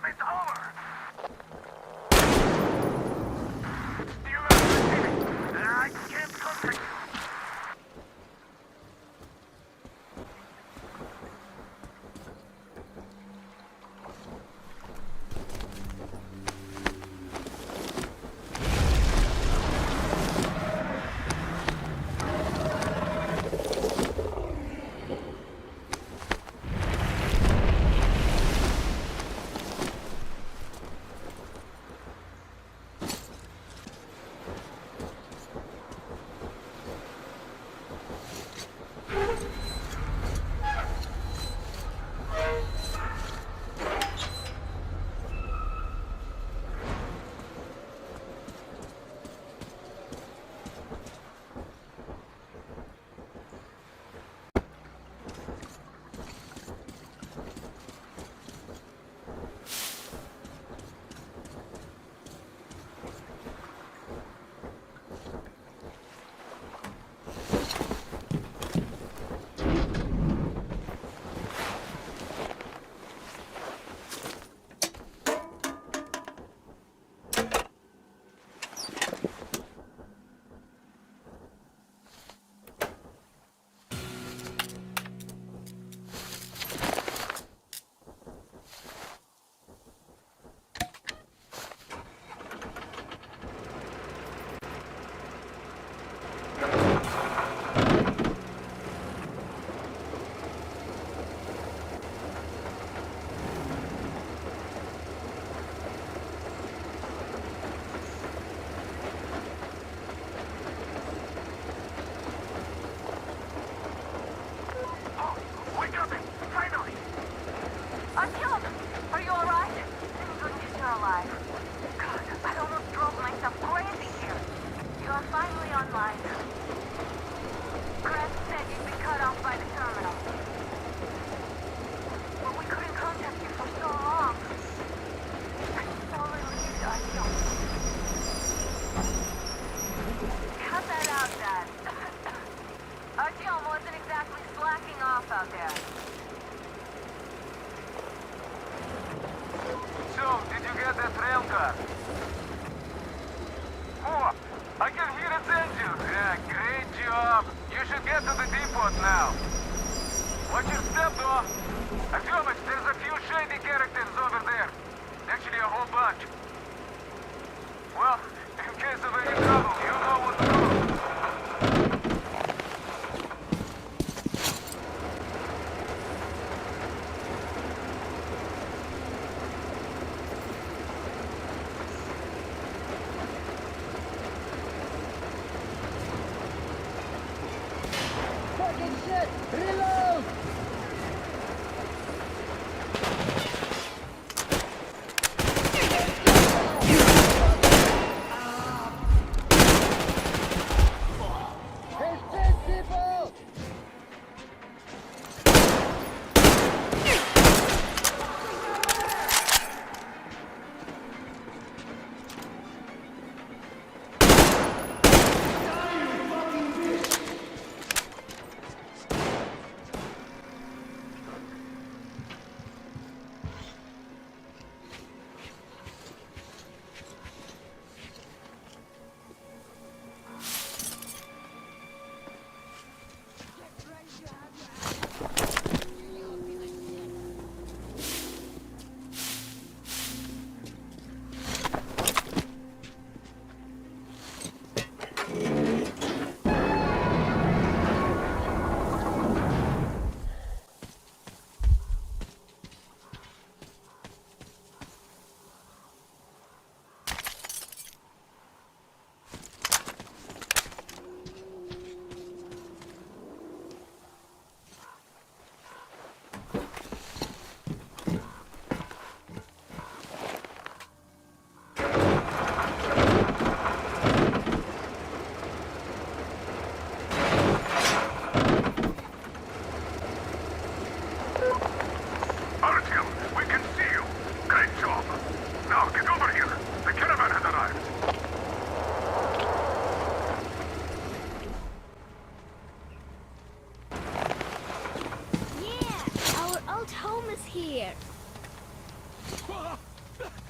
it's over. Still not receiving. I can't contact you.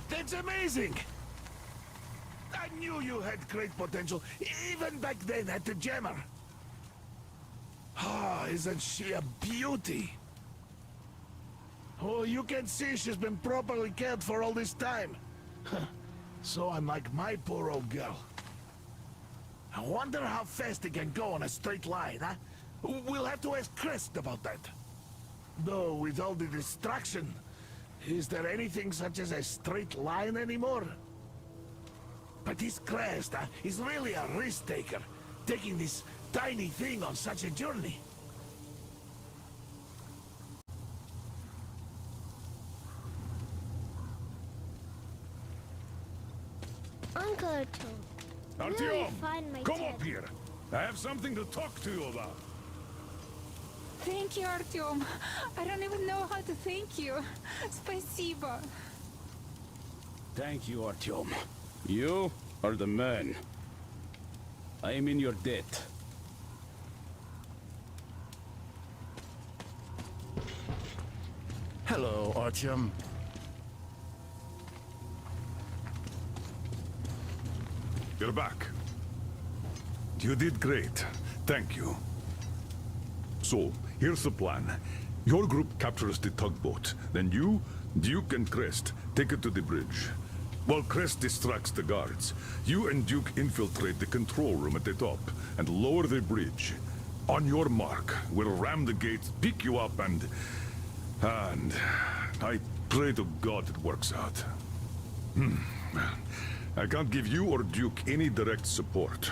That's amazing! I knew you had great potential, even back then at the Jammer. Ah, isn't she a beauty? Oh, you can see she's been properly cared for all this time. So unlike my poor old girl. I wonder how fast it can go on a straight line, huh? We'll have to ask Crest about that. Though, with all the distraction, is there anything such as a straight line anymore? But this Crest is really a risk-taker, taking this tiny thing on such a journey. Uncle Artyom, where will you find my come teddy? up here. I have something to talk to you about. Thank you, Artyom. I don't even know how to thank you. Спасибо. Thank you, Artyom. You are the man. I am in your debt. Hello, Artyom. You're back. You did great. Thank you. So, here's the plan. Your group captures the tugboat. Then you, Duke, and Crest take it to the bridge. While Crest distracts the guards, you and Duke infiltrate the control room at the top and lower the bridge. On your mark, we'll ram the gates, pick you up, and I pray to God it works out. I can't give you or Duke any direct support.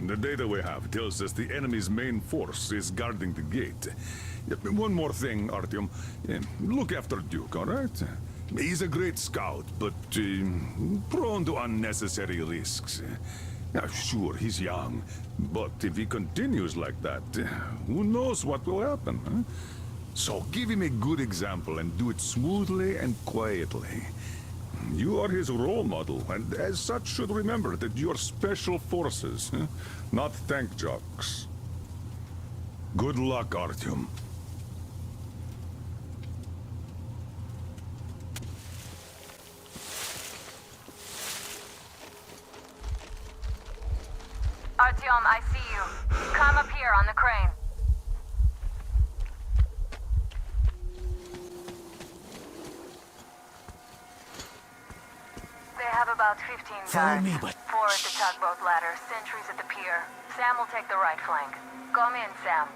The data we have tells us the enemy's main force is guarding the gate. One more thing, Artyom. Look after Duke, all right? He's a great scout, but prone to unnecessary risks. Sure, he's young, but if he continues like that, who knows what will happen, huh? So give him a good example and do it smoothly and quietly. You are his role model, and as such should remember that you're special forces, not tank jocks. Good luck, Artyom. Artyom, I see you. Come up here on the crane. They have about 15 Follow guards. me, but... 4 at the tugboat ladder, sentries at the pier. Sam will take the right flank. Come in, Sam.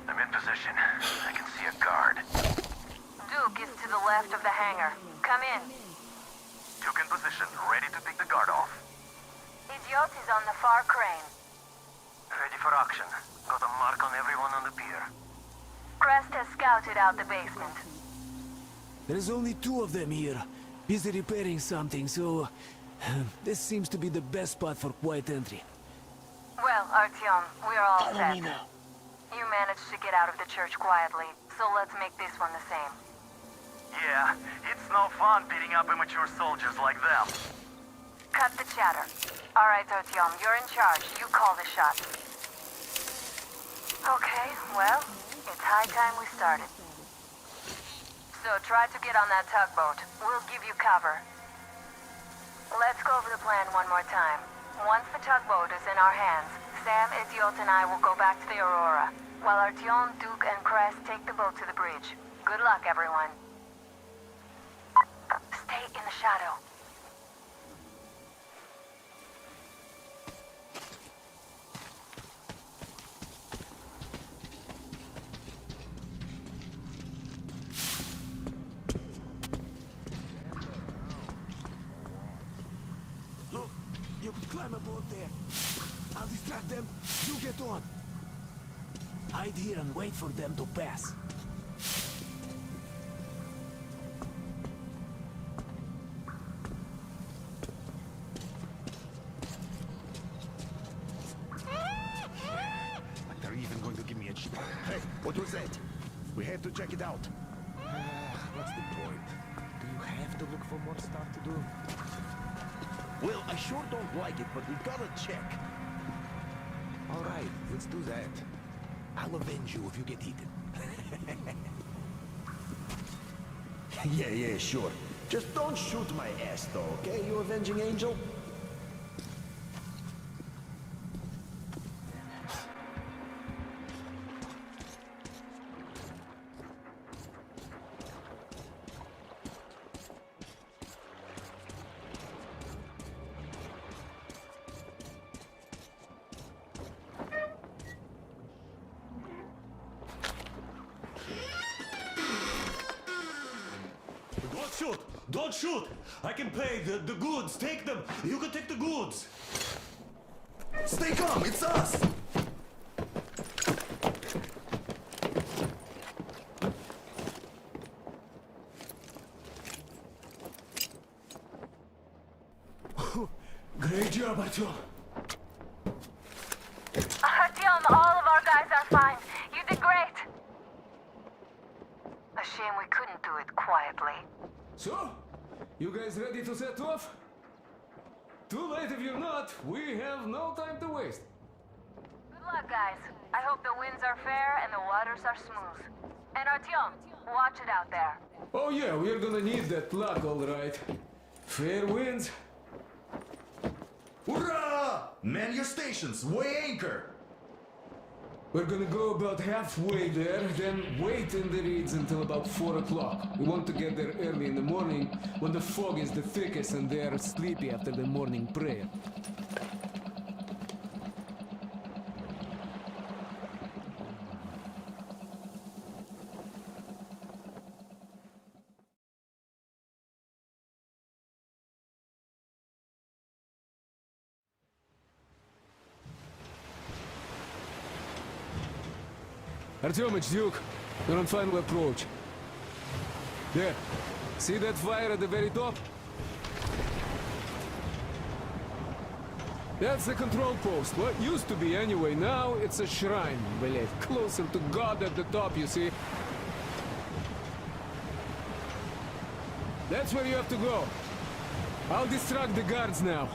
I'm in position. I can see a guard. Duke is to the left of the hangar. Come in. Duke in position, ready to take the guard off. Idiot is on the far crane. Ready for action. Got a mark on everyone on the pier. Crest has scouted out the basement. There's only 2 of them here, busy repairing something, so... this seems to be the best spot for quiet entry. Well, Artyom, we're all Follow set. me now. You managed to get out of the church quietly, so let's make this one the same. Yeah, it's no fun beating up immature soldiers like them. Cut the chatter. All right, Artyom, you're in charge. You call the shots. Okay, well, it's high time we started. So try to get on that tugboat. We'll give you cover. Let's go over the plan one more time. Once the tugboat is in our hands, Sam, Idiot, and I will go back to the Aurora, while Artyom, Duke, and Crest take the boat to the bridge. Good luck, everyone. Stay in the shadow. Look, you can climb aboard there. I'll distract them, you get on. Hide here and wait for them to pass. They're even going to give me a shot. Hey, what was that? We have to check it out. What's the point? Do you have to look for more stuff to do? Well, I sure don't like it, but we gotta check. All right, let's do that. I'll avenge you if you get eaten. Yeah, sure. Just don't shoot my ass, though, okay, you avenging angel? Don't shoot! Don't shoot! I can pay the goods. Take them. You can take the goods. Stay calm. It's us. Great job, Artyom. Artyom, all of our guys are fine. You did great. A shame we couldn't do it quietly. So, you guys ready to set off? Too late if you're not. We have no time to waste. Good luck, guys. I hope the winds are fair and the waters are smooth. And Artyom, watch it out there. Oh yeah, we're gonna need that luck, all right. Fair winds. Hurrah! Man your stations. Weigh anchor. We're gonna go about halfway there, then wait in the reeds until about 4 o'clock. We want to get there early in the morning when the fog is the thickest and they're sleepy after the morning prayer. Artyom, it's Duke. We're on final approach. There. See that fire at the very top? That's the control post. What used to be anyway. Now it's a shrine, believe. Closer to God at the top, you see. That's where you have to go. I'll distract the guards now.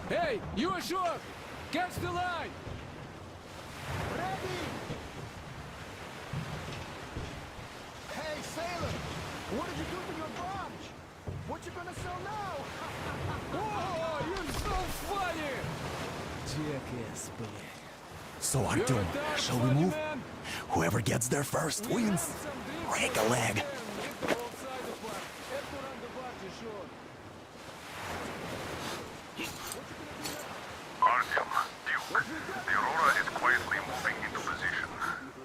Hey, you ashore! Catch the line! Ready! Hey, sailor! What did you do to your barge? What you gonna sell now? Whoa, you're so funny! Jackass, bleh. So, Artyom, shall we move? Whoever gets there first wins. Break a leg. Artyom, Duke, the Aurora is quietly moving into position.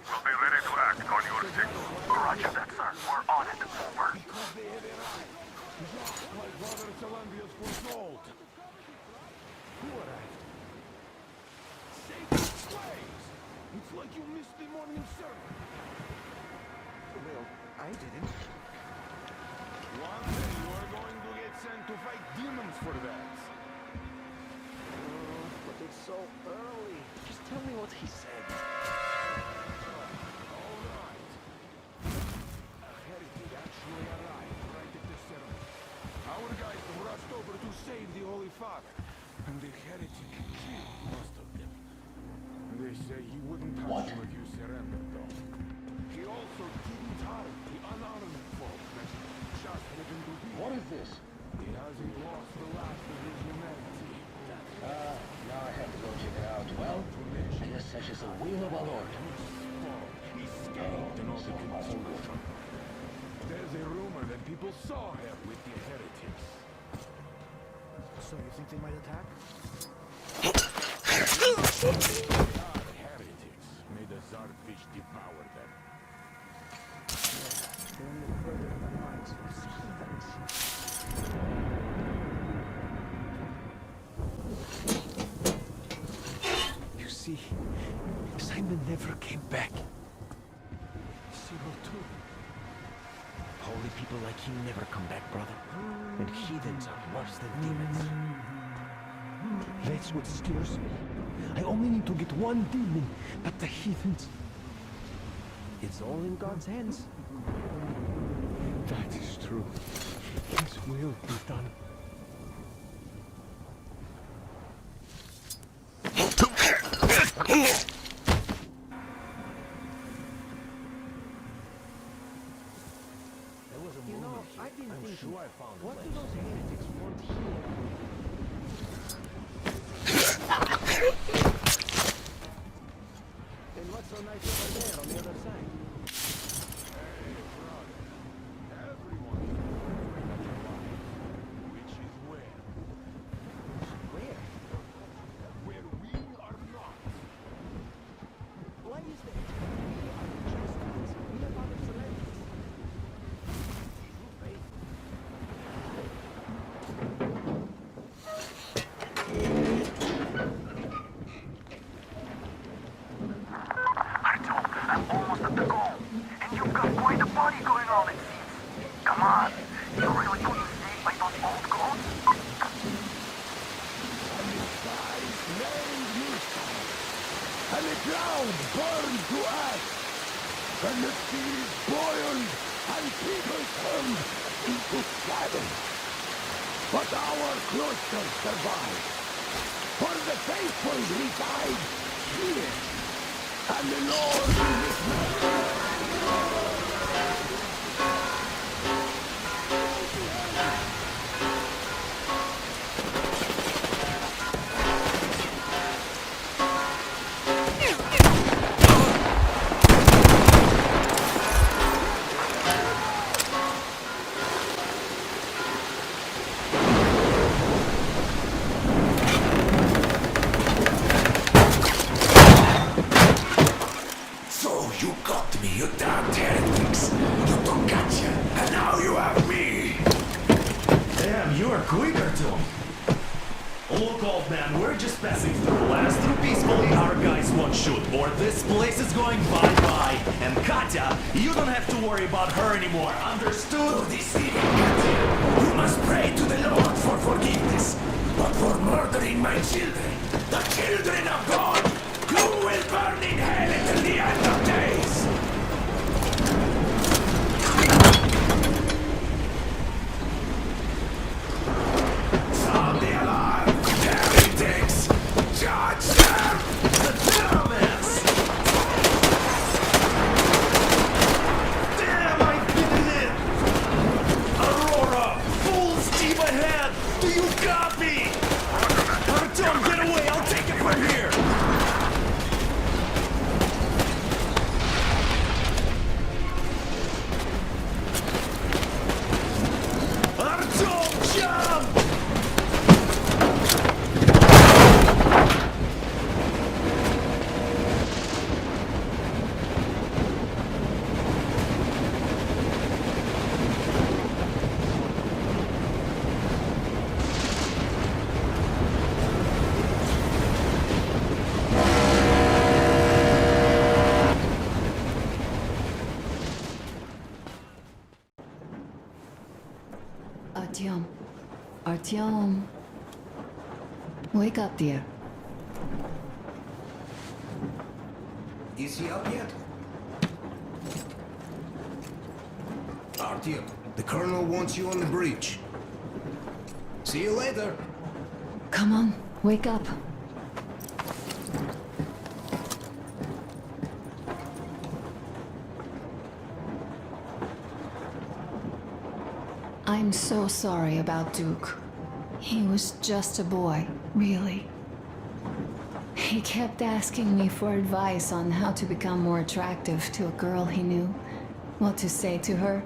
We'll be ready to act on your signal. Roger that, sir. We're on it. Over. My brother Salandius foretold. Who arrived? Sacred slaves! It's like you missed the morning sermon. Well, I didn't. One day you are going to get sent to fight demons for that. But it's so early. Just tell me what he said. All right. A heretic actually arrived right at the ceremony. Our guys rushed over to save the Holy Father. And the heretic killed most of them. They say he wouldn't touch you if you surrendered, though. He also didn't harm the unarmed folk that just happened to be. What is this? He hasn't lost the last of his humanity. Now I have to go check it out. Well, I guess such is the will of our Lord. He escaped and also continued. There's a rumor that people saw him with the heretics. So you think they might attack? Heretics. May the Zardfish devour them. They're in the further than the minds of heathens. You see, Simon never came back. Cyril too. Holy people like you never come back, brother. And heathens are worse than demons. That's what scares me. I only need to get one demon, but the heathens... It's all in God's hands. That is true. His will be done. the ground burned to ash, and the seas boiled, and people turned into shadows. But our cloister survived, for the faithful reside here, and the Lord in his mercy. So you got me, you damned heretics. You took Katya, and now you have me. Damn, you are quicker, Tom. Look, old man, we're just passing through. Let us through peacefully, our guys won't shoot, or this place is going bye-bye. And Katya, you don't have to worry about her anymore, understood? For deceiving Katya, you must pray to the Lord for forgiveness. But for murdering my children, the children of God, you will burn in hell until the end of days. Sound the alarm, heretics! Judge them! The pyramids! Damn, I did it! Aurora, full steam ahead! Do you copy? Artyom, get away! I'll take it from here! Artyom, jump! Artyom. Artyom. Wake up, dear. Is he up yet? Artyom, the Colonel wants you on the bridge. See you later. Come on, wake up. I'm so sorry about Duke. He was just a boy, really. He kept asking me for advice on how to become more attractive to a girl he knew, what to say to her.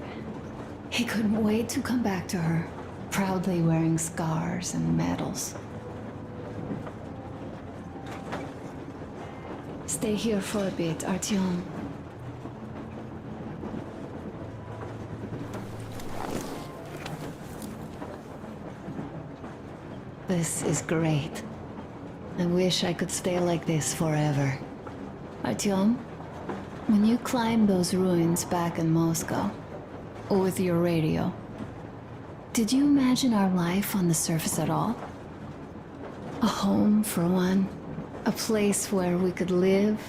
He couldn't wait to come back to her, proudly wearing scars and medals. Stay here for a bit, Artyom. This is great. I wish I could stay like this forever. Artyom, when you climbed those ruins back in Moscow, with your radio, did you imagine our life on the surface at all? A home, for one. A place where we could live.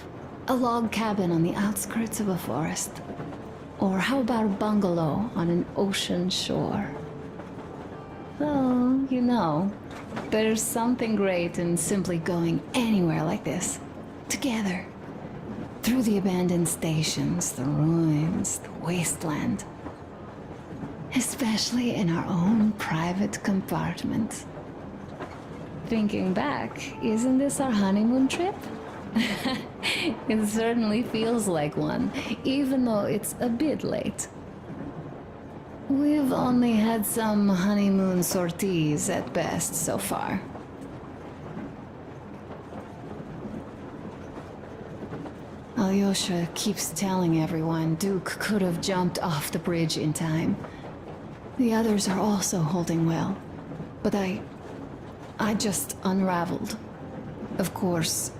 A log cabin on the outskirts of a forest. Or how about a bungalow on an ocean shore? Oh, you know, there's something great in simply going anywhere like this, together, through the abandoned stations, the ruins, the wasteland, especially in our own private compartment. Thinking back, isn't this our honeymoon trip? It certainly feels like one, even though it's a bit late. We've only had some honeymoon sorties at best so far. Alyosha keeps telling everyone Duke could have jumped off the bridge in time. The others are also holding well, but I just unraveled. Of course,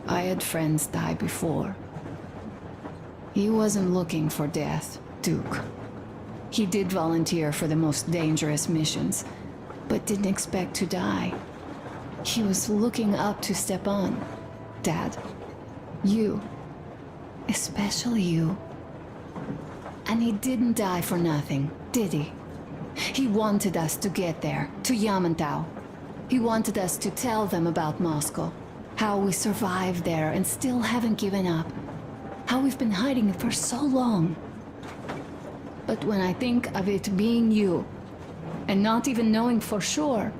I had friends die before. He wasn't looking for death, Duke. He did volunteer for the most dangerous missions, but didn't expect to die. He was looking up to Stepan, Dad. You. Especially you. And he didn't die for nothing, did he? He wanted us to get there, to Yamantau. He wanted us to tell them about Moscow. How we survived there and still haven't given up. How we've been hiding it for so long. But when I think of it being you, and not even knowing for sure,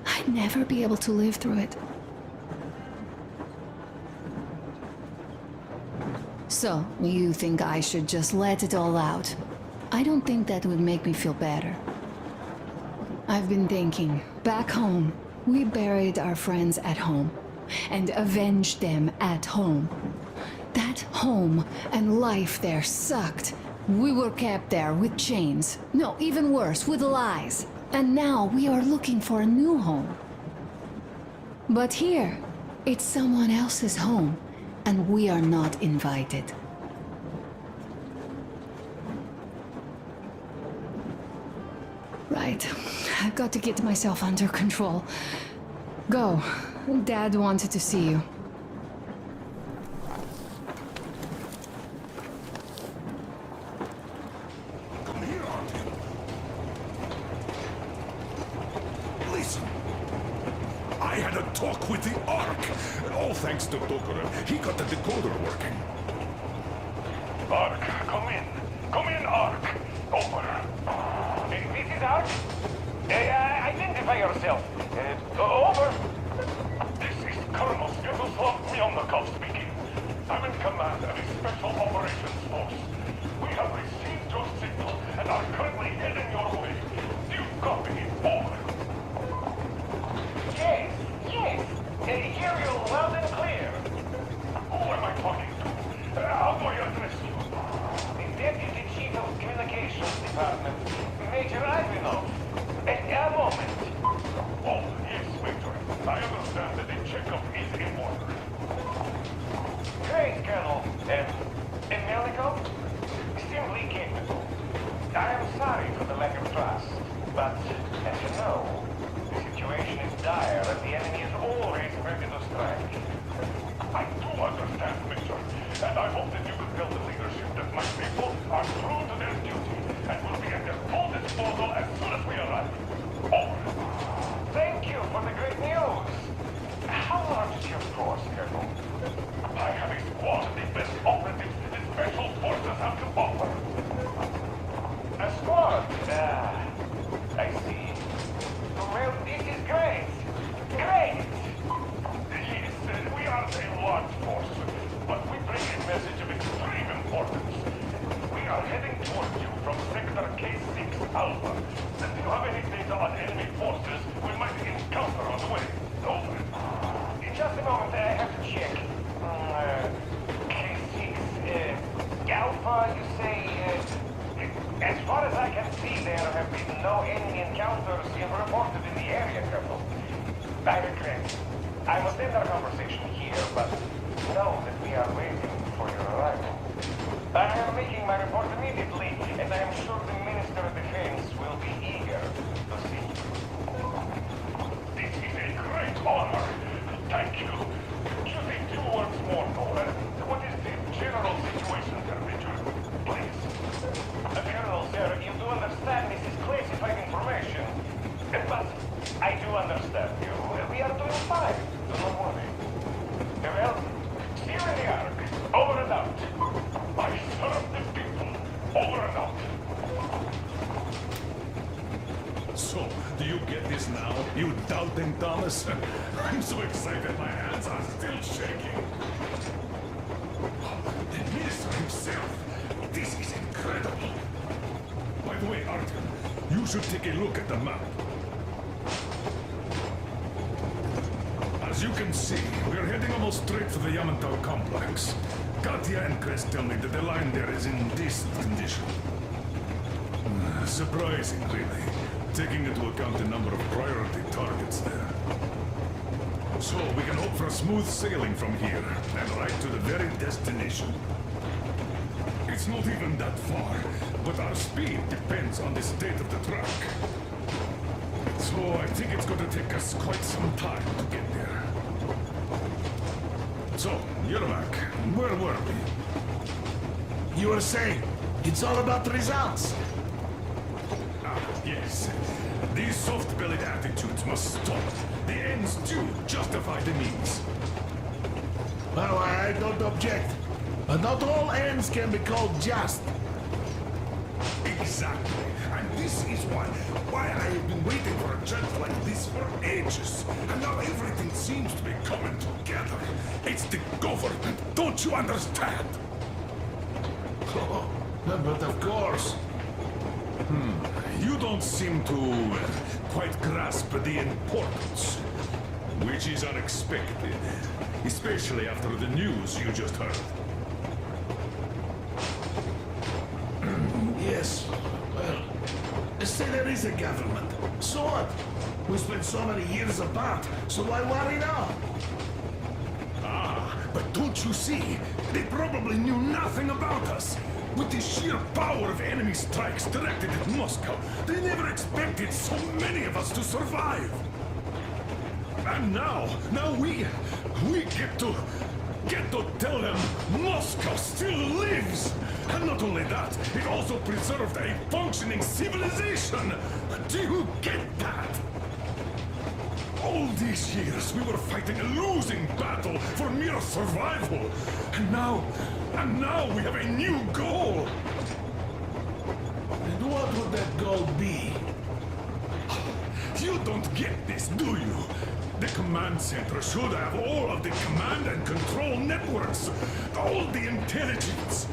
I'd never be able to live through it. So, you think I should just let it all out? I don't think that would make me feel better. I've been thinking, back home, we buried our friends at home, and avenged them at home. That home and life there sucked. We were kept there with chains. No, even worse, with lies. And now we are looking for a new home. But here, it's someone else's home, and we are not invited. Right. I've got to get myself under control. Go. Dad wanted to see you. Listen. I had a talk with the Ark. All thanks to Tokarev. He got the decoder working. Ark, come in. Come in, Ark. Over. This is Ark. Identify yourself. Over. This is Colonel Sviatoslav Myelnikov speaking. I'm in command of a special operations force. We have received your signal and are currently heading your way. Do you copy? Over. Yes, yes. Hear you loud and clear. Who am I talking to? How do I address you? The Deputy Chief of Communications Department, Major Ivanov. A moment. Oh, yes, Major. I understand that the checkup is in order. Great, Colonel. Melnikov? Simply capable. I am sorry for the lack of trust, but, as you know, the situation is dire and the enemy is always ready to strike. I do understand, Major, and I hope that you will tell the leadership that my people are true to their duty and will be at their full disposal as soon as we arrive. Over. Thank you for the great news. How large is your force, Colonel? I have a squad of the best operatives the special forces have to offer. A squad? I see. Well, this is great. Great! Yes, we are a large force, but we bring a message of extreme importance. We are heading towards you from Sector K6 Alpha. Do you have any data on enemy forces we might encounter on the way? Over. In just a moment, I have to check. K6, Alpha, you say, as far as I can see, there have been no enemy encounters reported in the area, Colonel. I regret. I must end our conversation here, but know that we are waiting for your arrival. I am making my report immediately, and I am sure the Minister of Defense will be eager to see you. This is a great honor. Thank you. Just a few words more, though. What is the general situation there, Major? Please. Colonel, sir, you do understand this is classified information. But I do understand you. We are doing fine. Do not worry. Well, see you in the Ark. Over and out. I serve the people. Over and out. So, do you get this now, you doubting Thomas? I'm so excited my hands are still shaking. The minister himself. This is incredible. By the way, Artyom, you should take a look at the map. As you can see, we're heading almost straight for the Yamantau complex. Katya and Chris tell me that the line there is in decent condition. Surprising, really, taking into account the number of priority targets there. So we can hope for smooth sailing from here, and right to the very destination. It's not even that far, but our speed depends on the state of the truck. So I think it's going to take us quite some time to get there. So, you're back. Where were we? You were saying, it's all about the results. Ah, yes. These soft-bellied attitudes must stop. The ends do justify the means. Well, I don't object. But not all ends can be called just. Exactly. And this is why I have been waiting for a chance like this for ages. And now everything seems to be coming together. It's the government. Don't you understand? Oh, but of course. You don't seem to quite grasp the importance. Which is unexpected. Especially after the news you just heard. Yes. Well, say there is a government. So what? We spent so many years apart, so why worry now? Ah, but don't you see? They probably knew nothing about us. With the sheer power of enemy strikes directed at Moscow, they never expected so many of us to survive. And now we get to tell them Moscow still lives. And not only that, it also preserved a functioning civilization. Do you get that? All these years we were fighting a losing battle for mere survival. And now we have a new goal. And what would that goal be? You don't get this, do you? The command center should have all of the command and control networks. All the intelligence.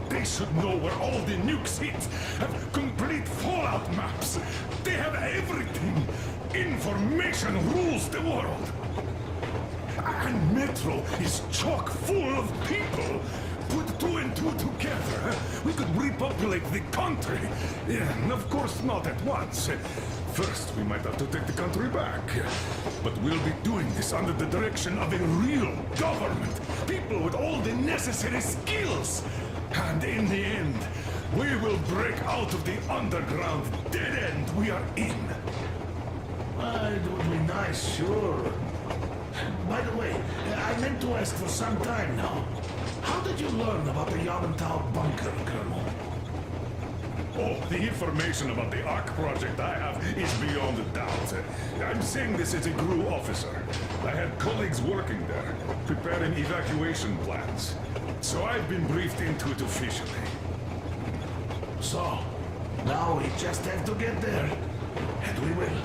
They should know where all the nukes hit. Have complete fallout maps. They have everything. Information rules the world. And Metro is chock full of people. Put two and two together, we could repopulate the country. Yeah, of course not at once. First, we might have to take the country back. But we'll be doing this under the direction of a real government. People with all the necessary skills. And in the end, we will break out of the underground dead end we are in. Well, it would be nice, sure. By the way, I meant to ask for some time now. How did you learn about the Yamantau bunker, Colonel? Oh, the information about the Ark project I have is beyond a doubt. I'm saying this as a GRU officer. I had colleagues working there, preparing evacuation plans. So I've been briefed into it officially. So, now we just have to get there. And we will.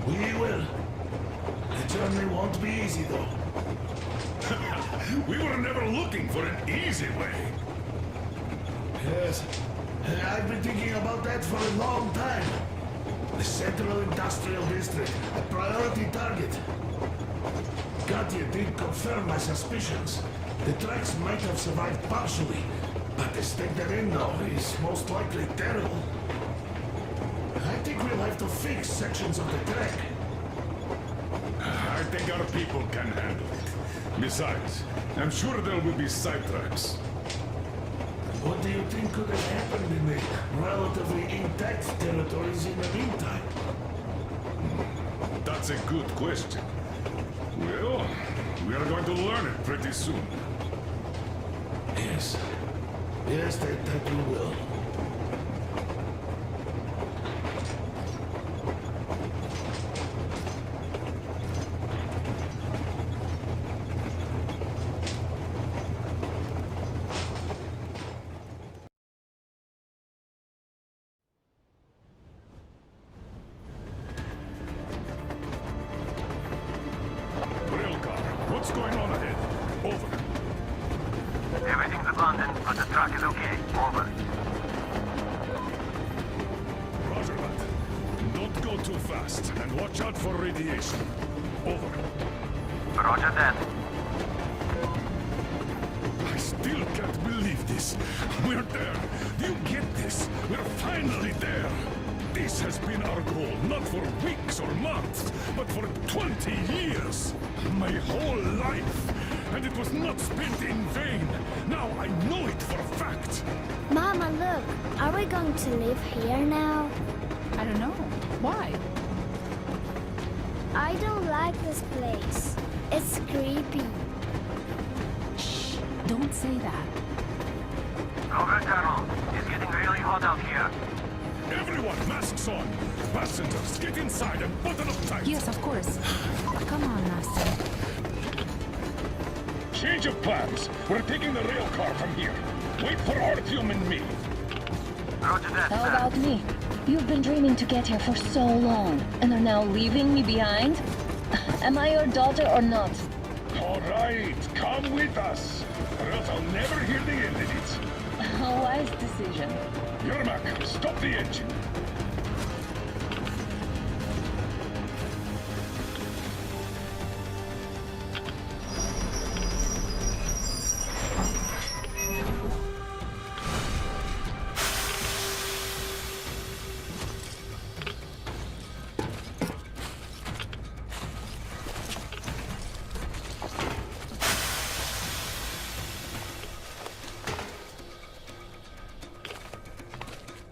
We will. The journey won't be easy, though. We were never looking for an easy way. Yes. I've been thinking about that for a long time. The Central Industrial District, a priority target. Katya did confirm my suspicions. The tracks might have survived partially, but the state they're in now is most likely terrible. I think we'll have to fix sections of the track. I think our people can handle it. Besides, I'm sure there will be sidetracks. What do you think could have happened in the relatively intact territories in the meantime? That's a good question. Well, we are going to learn it pretty soon. Yes. Yes, that we will. What's going on ahead? Over. Everything's abandoned, but the truck is okay. Over. Roger that. Don't go too fast, and watch out for radiation. Over. Roger that. I still can't believe this. We're there. Do you get this? We're finally there. This has been our goal, not for weeks or months, but for 20 years. My whole life. And it was not spent in vain. Now I know it for a fact. Mama, look. Are we going to live here now? I don't know. Why? I don't like this place. It's creepy. Don't say that. Over, Colonel. It's getting really hot out here. Everyone, masks on! Passengers, get inside and button up tight! Yes, of course. Come on, Master. Change of plans. We're taking the rail car from here. Wait for Artyom and me. Roger that, How sir. about me? You've been dreaming to get here for so long, and are now leaving me behind? Am I your daughter or not? All right, come with us, or else I'll never hear the end of it. A wise decision. Yermak, stop the engine.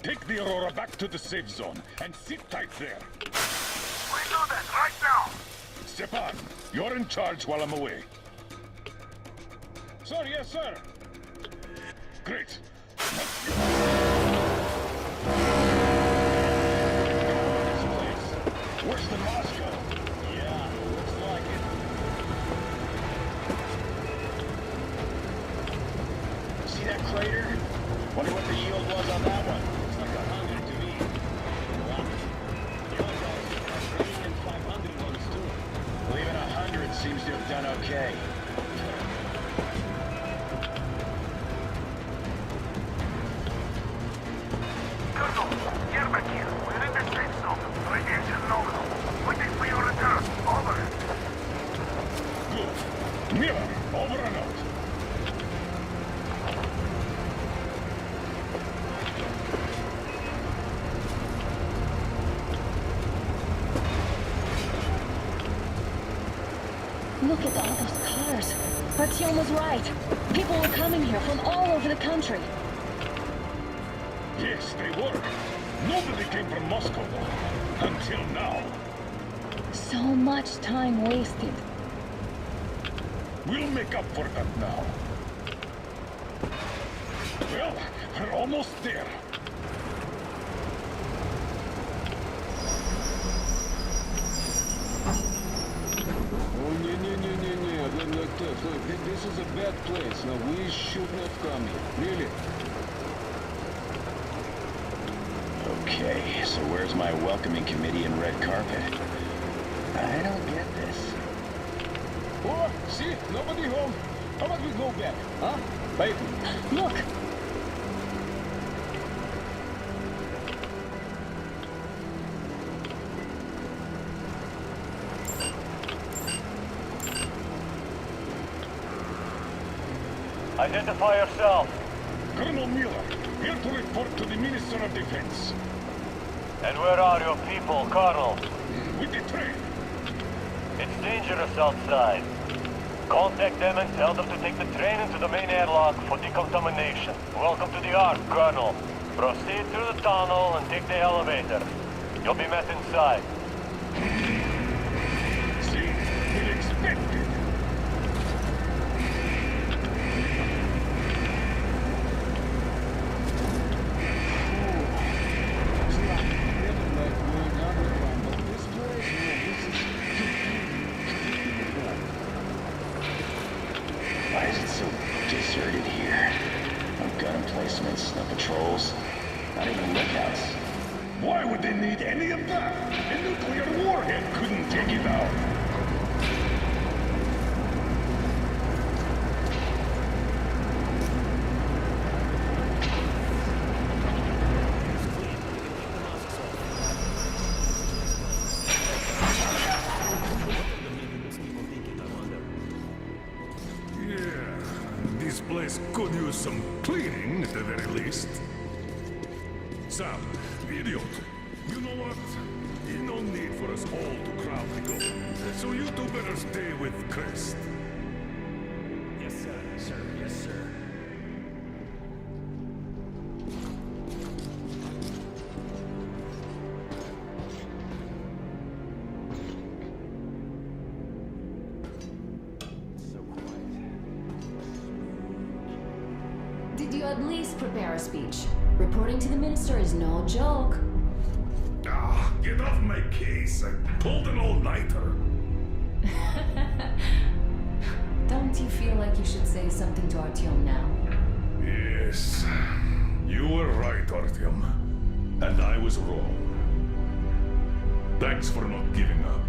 Take the Aurora back to the safe zone and sit tight there. We do that right now. Stepan, you're in charge while I'm away. Sir, yes, sir. Great. Let's go. This place. Worse than Moscow. Yeah, looks like it. See that crater? Wonder what the yield was on that one. Looks like 100 to me. Well, the old guys are 3 and 500 ones too. Well, even 100 seems to have done okay. Colonel, Yermak here. We're in the safe zone. Radiation nominal. Waiting for your return. Over. Good. Miller, over and out. Look at all those cars. Artyom was right. People were coming here from all over the country. Yes, they were. Nobody came from Moscow, though. Until now. So much time wasted. We'll make up for that now. Well, we're almost there. Oh, no. Look, this is a bad place. No, we should not come here. Really. Okay, so where's my welcoming committee and red carpet? I don't get this. Oh, see? Nobody home. How about we go back? Huh? Wait. Look! Identify yourself. Colonel Miller, here to report to the Minister of Defense. And where are your people, Colonel? With the train. It's dangerous outside. Contact them and tell them to take the train into the main airlock for decontamination. Welcome to the Ark, Colonel. Proceed through the tunnel and take the elevator. You'll be met inside. See? We expected. Why is it so deserted here? No gun emplacements, no patrols, not even lookouts. Why would they need any of that? A nuclear warhead couldn't take it out. This place could use some cleaning, at the very least. Sam, idiot, you know what? There's no need for us all to crowd together. So you two better stay with Crest. Yes, sir. Sir, yes, sir. So quiet. at least prepare a speech. Reporting to the minister is no joke. Ah, get off my case. I pulled an all-nighter. Don't you feel like you should say something to Artyom now? Yes. You were right, Artyom. And I was wrong. Thanks for not giving up.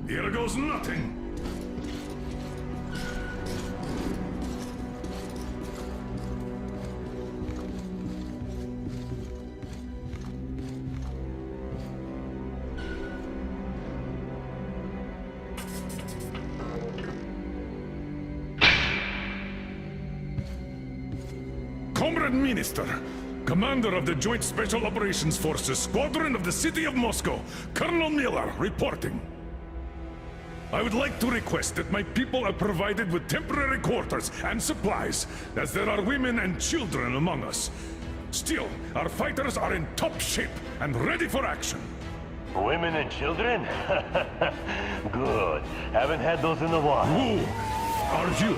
Here goes nothing! Comrade Minister, Commander of the Joint Special Operations Forces, Squadron of the City of Moscow, Colonel Miller, reporting. I would like to request that my people are provided with temporary quarters and supplies, as there are women and children among us. Still, our fighters are in top shape and ready for action. Women and children? Good. Haven't had those in a while. Who are you?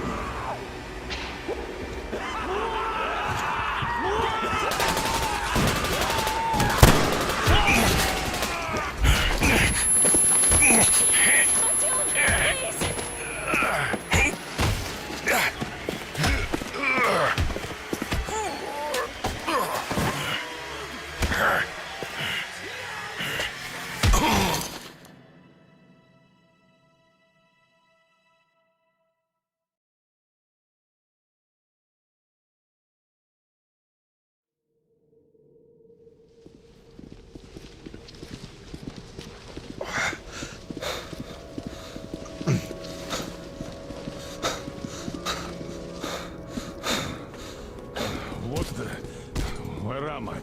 Where am I?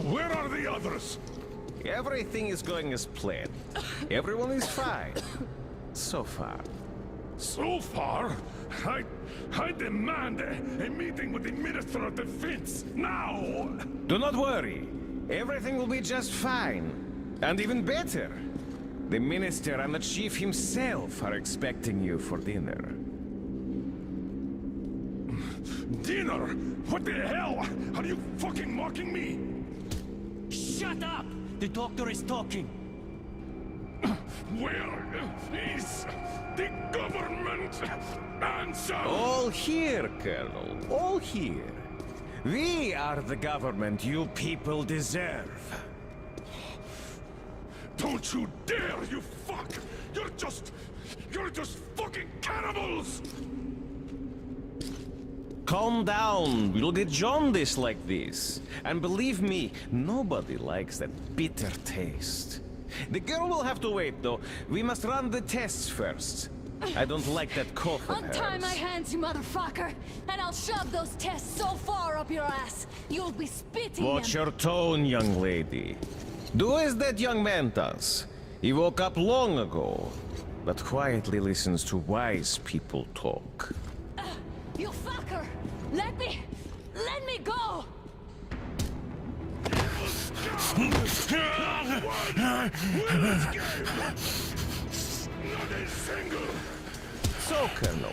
Where are the others? Everything is going as planned. Everyone is fine. So far. So far? I demand a meeting with the Minister of Defense, now! Do not worry. Everything will be just fine. And even better. The Minister and the Chief himself are expecting you for dinner. Dinner? What the hell? Are you fucking mocking me? Shut up! The doctor is talking. Where is the government answer? All here, Colonel. All here. We are the government you people deserve. Don't you dare, you fuck! You're just fucking cannibals! Calm down. We'll get jaundice like this. And believe me, nobody likes that bitter taste. The girl will have to wait, though. We must run the tests first. I don't like that cough of hers. Untie my hands, you motherfucker, and I'll shove those tests so far up your ass, you'll be spitting Watch them. your tone, young lady. Do as that young man does. He woke up long ago, but quietly listens to wise people talk. You fucker! Let me go! So, Colonel,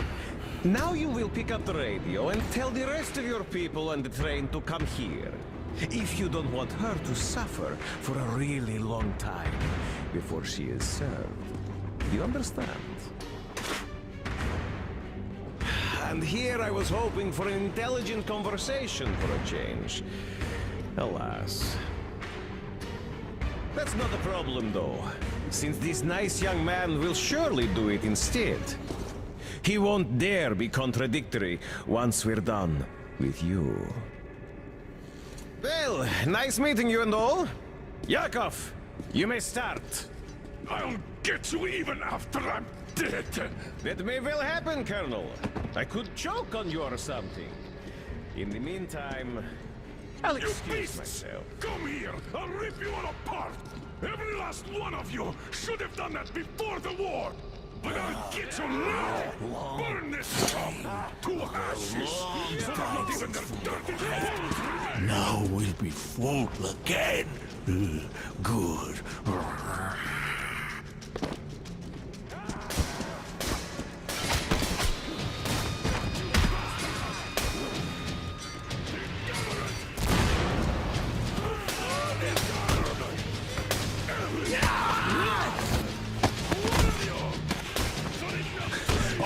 now you will pick up the radio and tell the rest of your people on the train to come here. If you don't want her to suffer for a really long time before she is served. Do you understand? And here I was hoping for an intelligent conversation for a change. Alas. That's not a problem, though, since this nice young man will surely do it instead. He won't dare be contradictory once we're done with you. Well, nice meeting you and all. Yakov, you may start. I'll get you even after I'm dead. That may well happen, Colonel. I could choke on you or something. In the meantime, I'll excuse myself. Come here! I'll rip you all apart! Every last one of you should have done that before the war! But I'll get you now! Burn this top to ashes! So that not even their dirty bones remain! Now we'll be full again. Good.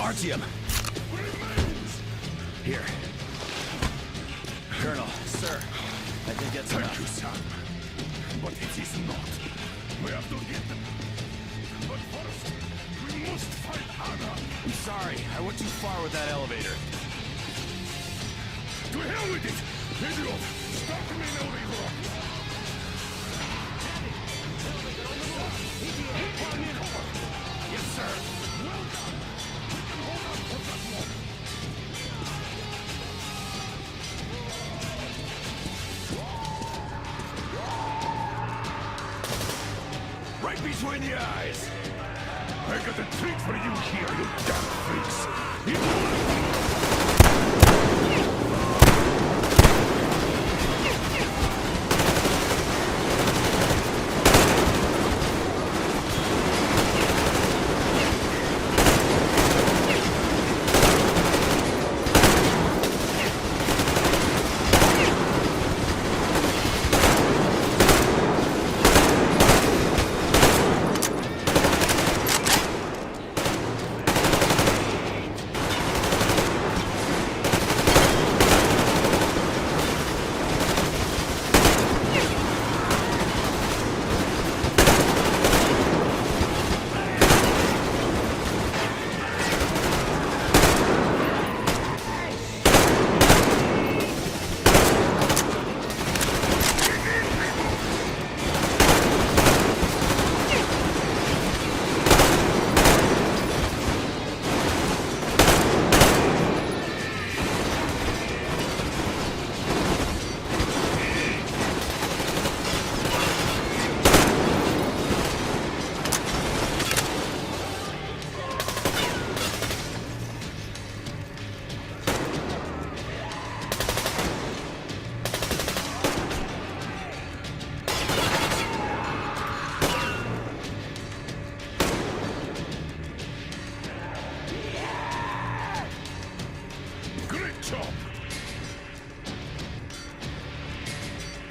Artyom! Here. Colonel, sir, I think that's Thank enough. you, son. But it is not. We have to get them. But first, we must find Anna. I'm sorry, I went too far with that elevator. To hell with it! Idiot! Stop me now, Igor! Yes, sir. Well done! You can hold on for that moment. Right between the eyes! I got a treat for you here, you damn freaks!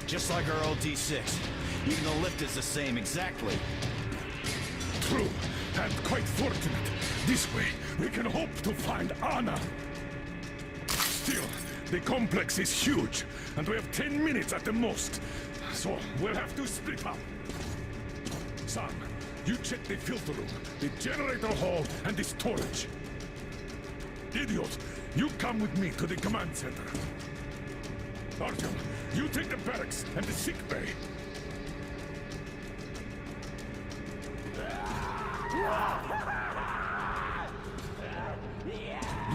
Just like our old T6. Even the lift is the same, exactly. True, and quite fortunate. This way, we can hope to find Anna. Still, the complex is huge, and we have 10 minutes at the most. So, we'll have to split up. Sam, you check the filter room, the generator hall, and the storage. Idiot, you come with me to the command center. Artyom, you take the barracks and the sick bay.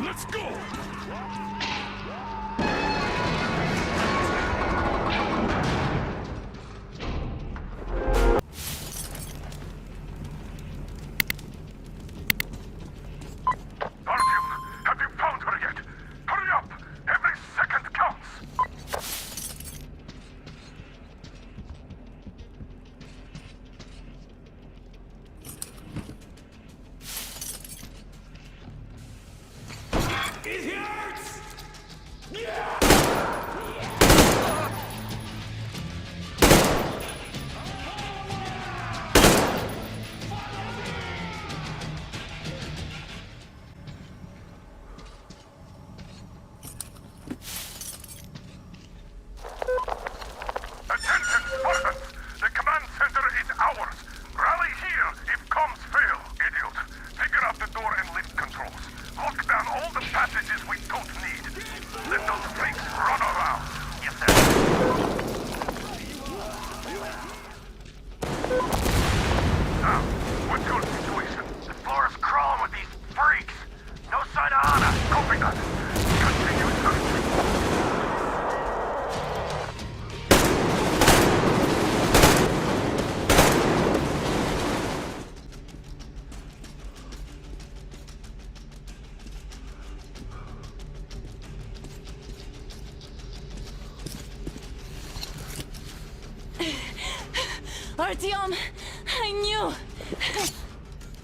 Let's go! Have you found her yet? Hurry up! Every second counts! It hurts! Artyom! I knew!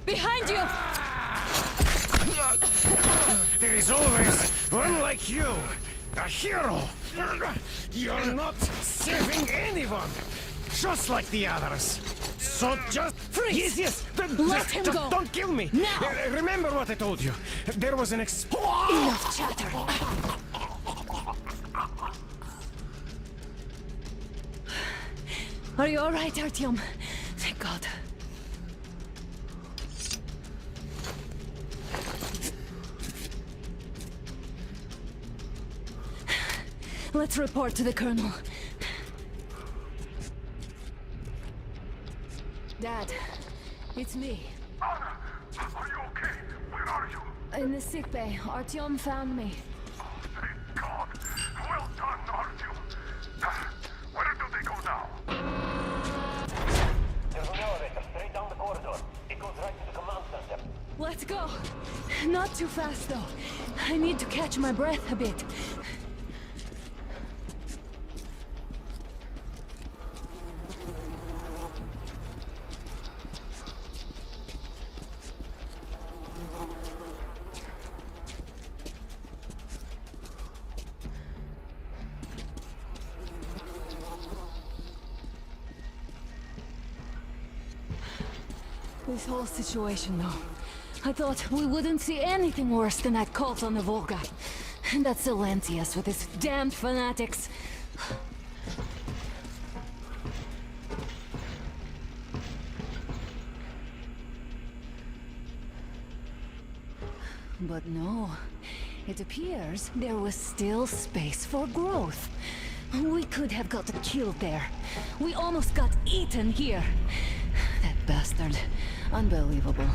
Behind you! There is always one like you, a hero. You're not saving anyone, just like the others. So just freeze. Yes. Let him just go. Don't kill me. Now. Remember what I told you. There was an Enough chatter. Are you all right, Artyom? Thank God. Let's report to the Colonel. Dad, it's me. Anna, are you okay? Where are you? In the sick bay. Artyom found me. Thank God. Well done, Artyom. Where do they go now? There's an elevator straight down the corridor. It goes right to the command center. Let's go. Not too fast, though. I need to catch my breath a bit. This whole situation, though. I thought we wouldn't see anything worse than that cult on the Volga. And that Silencius with his damned fanatics. But no. It appears there was still space for growth. We could have gotten killed there. We almost got eaten here. That bastard. Unbelievable.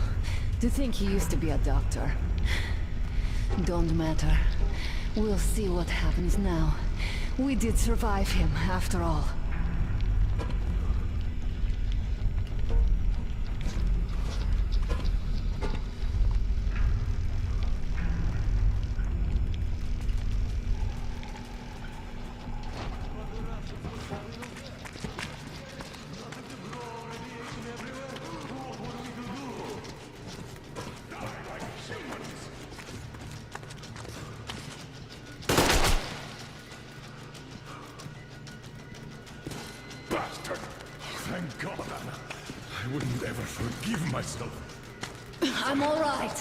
To think he used to be a doctor. Don't matter. We'll see what happens now. We did survive him, after all. Bastard! Thank God, Anna. I wouldn't ever forgive myself. I'm all right.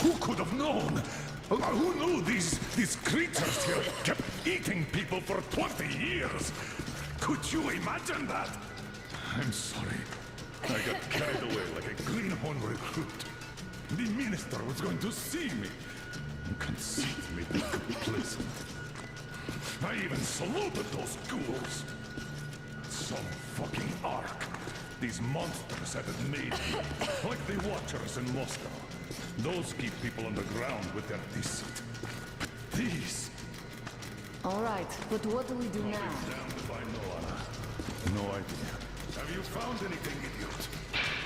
Who could have known? Who knew these creatures here kept eating people for 20 years? Could you imagine that? I'm sorry. I got carried away like a greenhorn recruit. The minister was going to see me. Conceit made me complacent. I even saluted those ghouls. Some fucking ark. These monsters had it made, like the Watchers in Moscow. Those keep people on the ground with their deceit. These... All right, but what do we do now? Damned if I know, Anna. No idea. Have you found anything, idiot?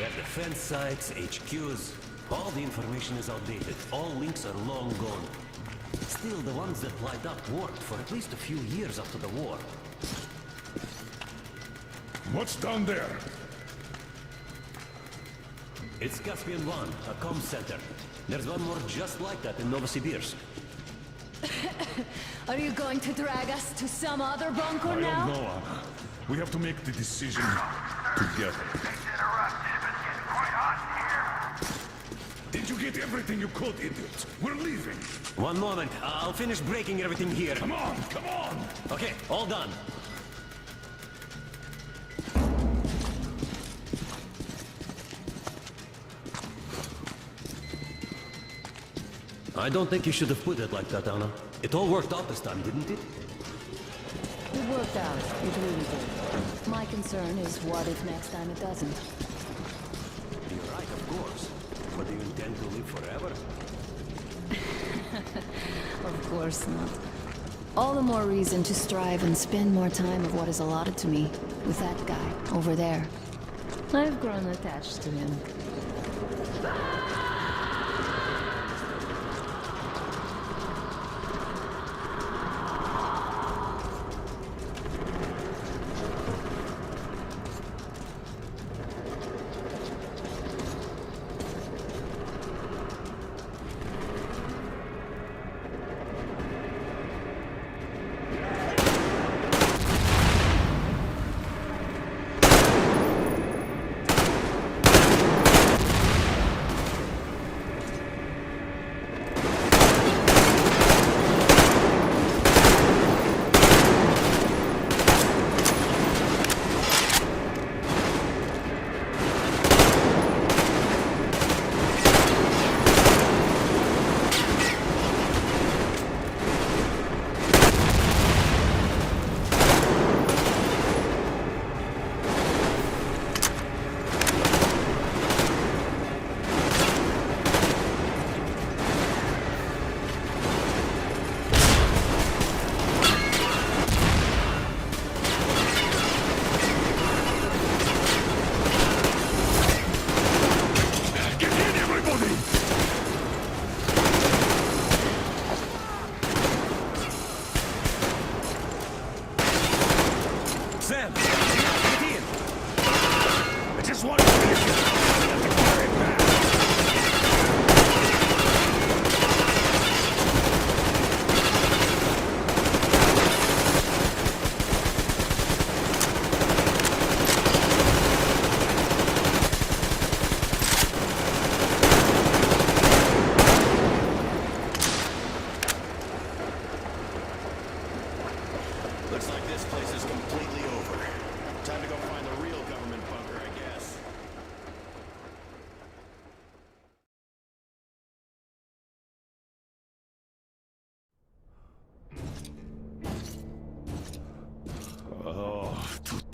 At defense sites, HQs, all the information is outdated. All links are long gone. Still, the ones that light up worked for at least a few years after the war. What's down there? It's Caspian 1, a comm center. There's one more just like that in Novosibirsk. Are you going to drag us to some other bunker I now? don't know, Anna. We have to make the decision together. Did you get everything you could, idiot? We're leaving. One moment, I'll finish breaking everything here. Come on, come on! Okay, all done. I don't think you should have put it like that, Anna. It all worked out this time, didn't it? It worked out. It really did. My concern is what if next time it doesn't? You're right, of course. But do you intend to live forever? Of course not. All the more reason to strive and spend more time of what is allotted to me with that guy over there. I've grown attached to him.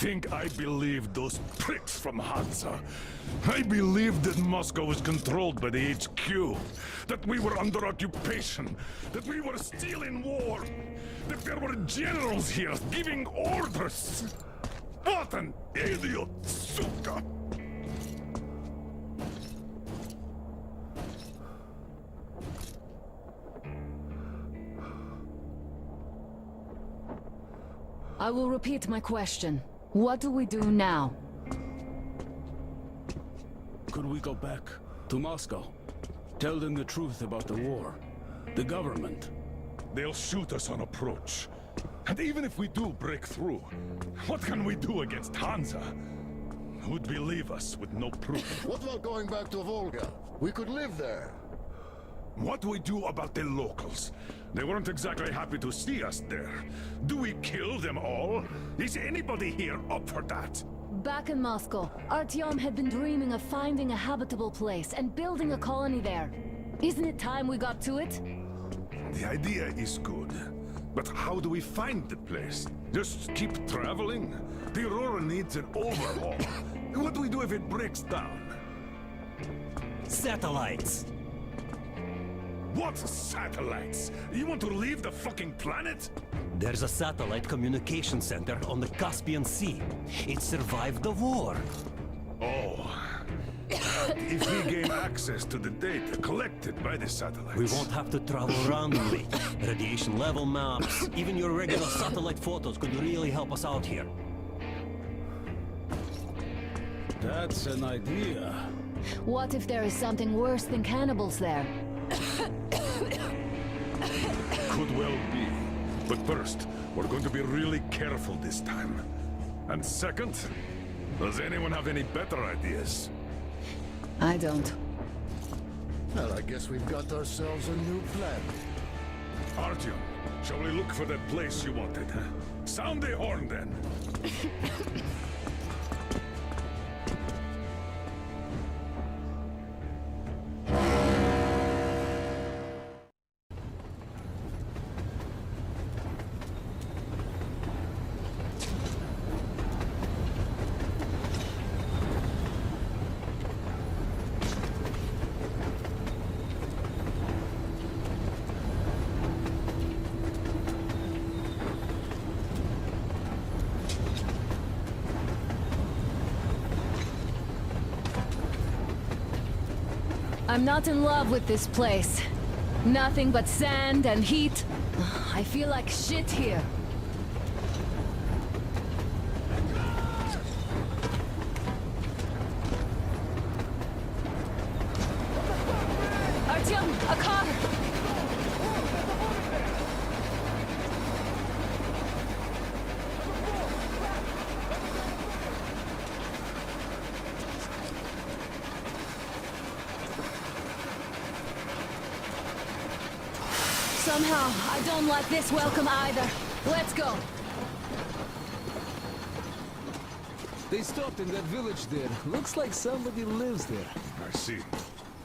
think I believed those pricks from Hansa? I believed that Moscow was controlled by the HQ, that we were under occupation, that we were still in war, that there were generals here giving orders. What an idiot, suka! I will repeat my question. What do we do now? Could we go back to Moscow? Tell them the truth about the war. The government. They'll shoot us on approach. And even if we do break through, what can we do against Hansa? Who'd believe us with no proof? What about going back to Volga? We could live there. What do we do about the locals? They weren't exactly happy to see us there. Do we kill them all? Is anybody here up for that? Back in Moscow, Artyom had been dreaming of finding a habitable place and building a colony there. Isn't it time we got to it? The idea is good. But how do we find the place? Just keep traveling? The Aurora needs an overhaul. What do we do if it breaks down? Satellites! What satellites? You want to leave the fucking planet? There's a satellite communication center on the Caspian Sea. It survived the war. Oh. If we gain access to the data collected by the satellites... We won't have to travel randomly. Radiation level maps, even your regular satellite photos could really help us out here. That's an idea. What if there is something worse than cannibals there? Could well be. But first, we're going to be really careful this time. And second, does anyone have any better ideas? I don't. Well, I guess we've got ourselves a new plan. Artyom, shall we look for that place you wanted, huh? Sound the horn, then. I'm not in love with this place. Nothing but sand and heat. I feel like shit here. Artyom, a car! Somehow, I don't like this welcome either. Let's go. They stopped in that village there. Looks like somebody lives there. I see.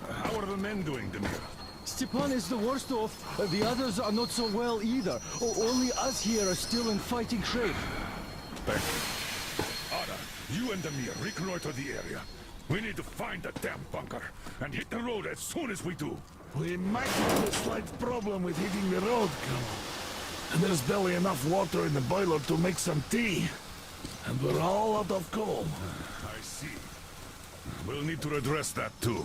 How are the men doing, Demir? Stepan is the worst off. The others are not so well either. Only us here are still in fighting shape. Thank you. Ada, you and Demir reconnoiter the area. We need to find that damn bunker and hit the road as soon as we do. We might have a slight problem with hitting the road, Colonel. And there's barely enough water in the boiler to make some tea. And we're all out of coal. I see. We'll need to address that too.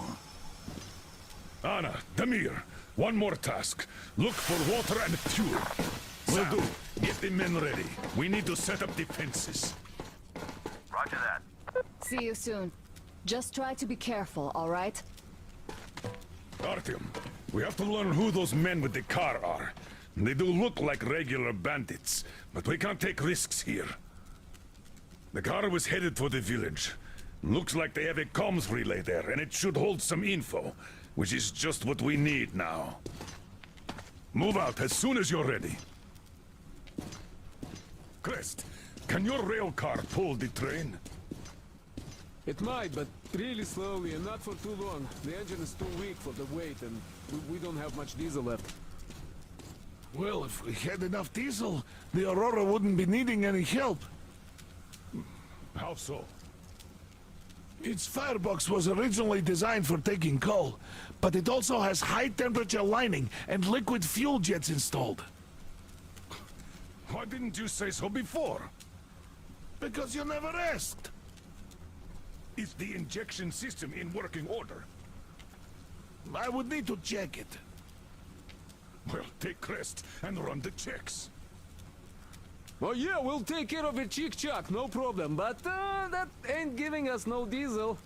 Anna, Demir, one more task. Look for water and fuel. Will do. Get the men ready. We need to set up defenses. Roger that. See you soon. Just try to be careful, all right? Artyom, we have to learn who those men with the car are. They do look like regular bandits, but we can't take risks here. The car was headed for the village. Looks like they have a comms relay there, and it should hold some info, which is just what we need now. Move out as soon as you're ready. Crest, can your rail car pull the train? It might, but really slowly and not for too long. The engine is too weak for the weight, and we don't have much diesel left. Well, if we had enough diesel, the Aurora wouldn't be needing any help. How so? Its firebox was originally designed for taking coal, but it also has high-temperature lining and liquid fuel jets installed. Why didn't you say so before? Because you never asked. Is the injection system in working order? I would need to check it. Well, take rest and run the checks. Oh yeah, we'll take care of it, chick-chock, no problem. But that ain't giving us no diesel.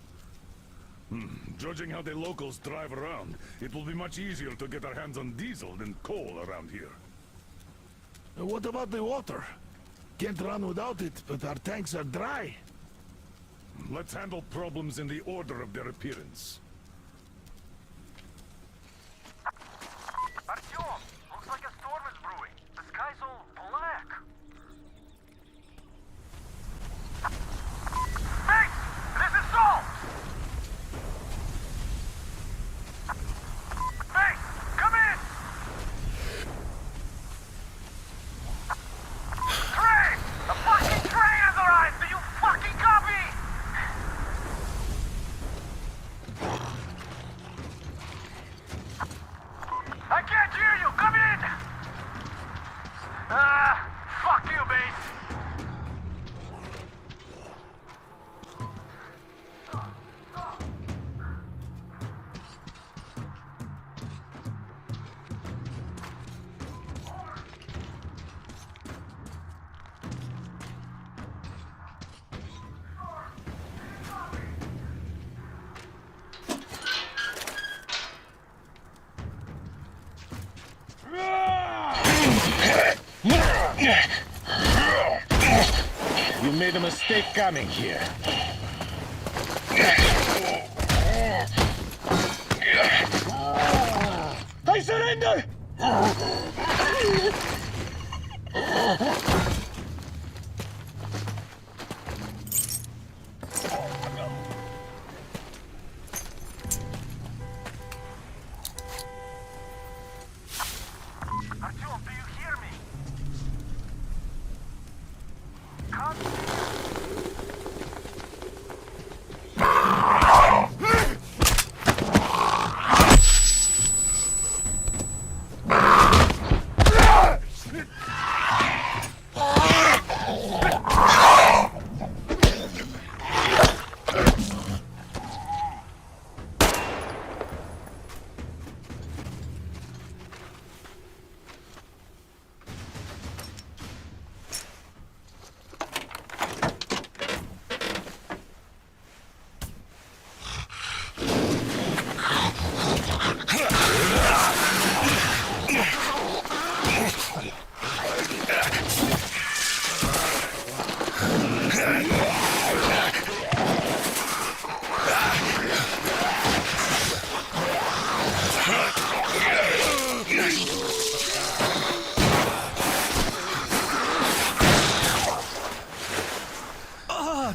Judging how the locals drive around, it will be much easier to get our hands on diesel than coal around here. What about the water? Can't run without it, but our tanks are dry. Let's handle problems in the order of their appearance. Artyom, looks like a storm is brewing. The sky's all black. Hey! This is Saul! Hey! Come in! Train! A fucking train has arrived! Do you fucking copy? I can't hear you! Come in! Fuck you, base! You made a mistake coming here. I surrender! Artyom, do you hear me?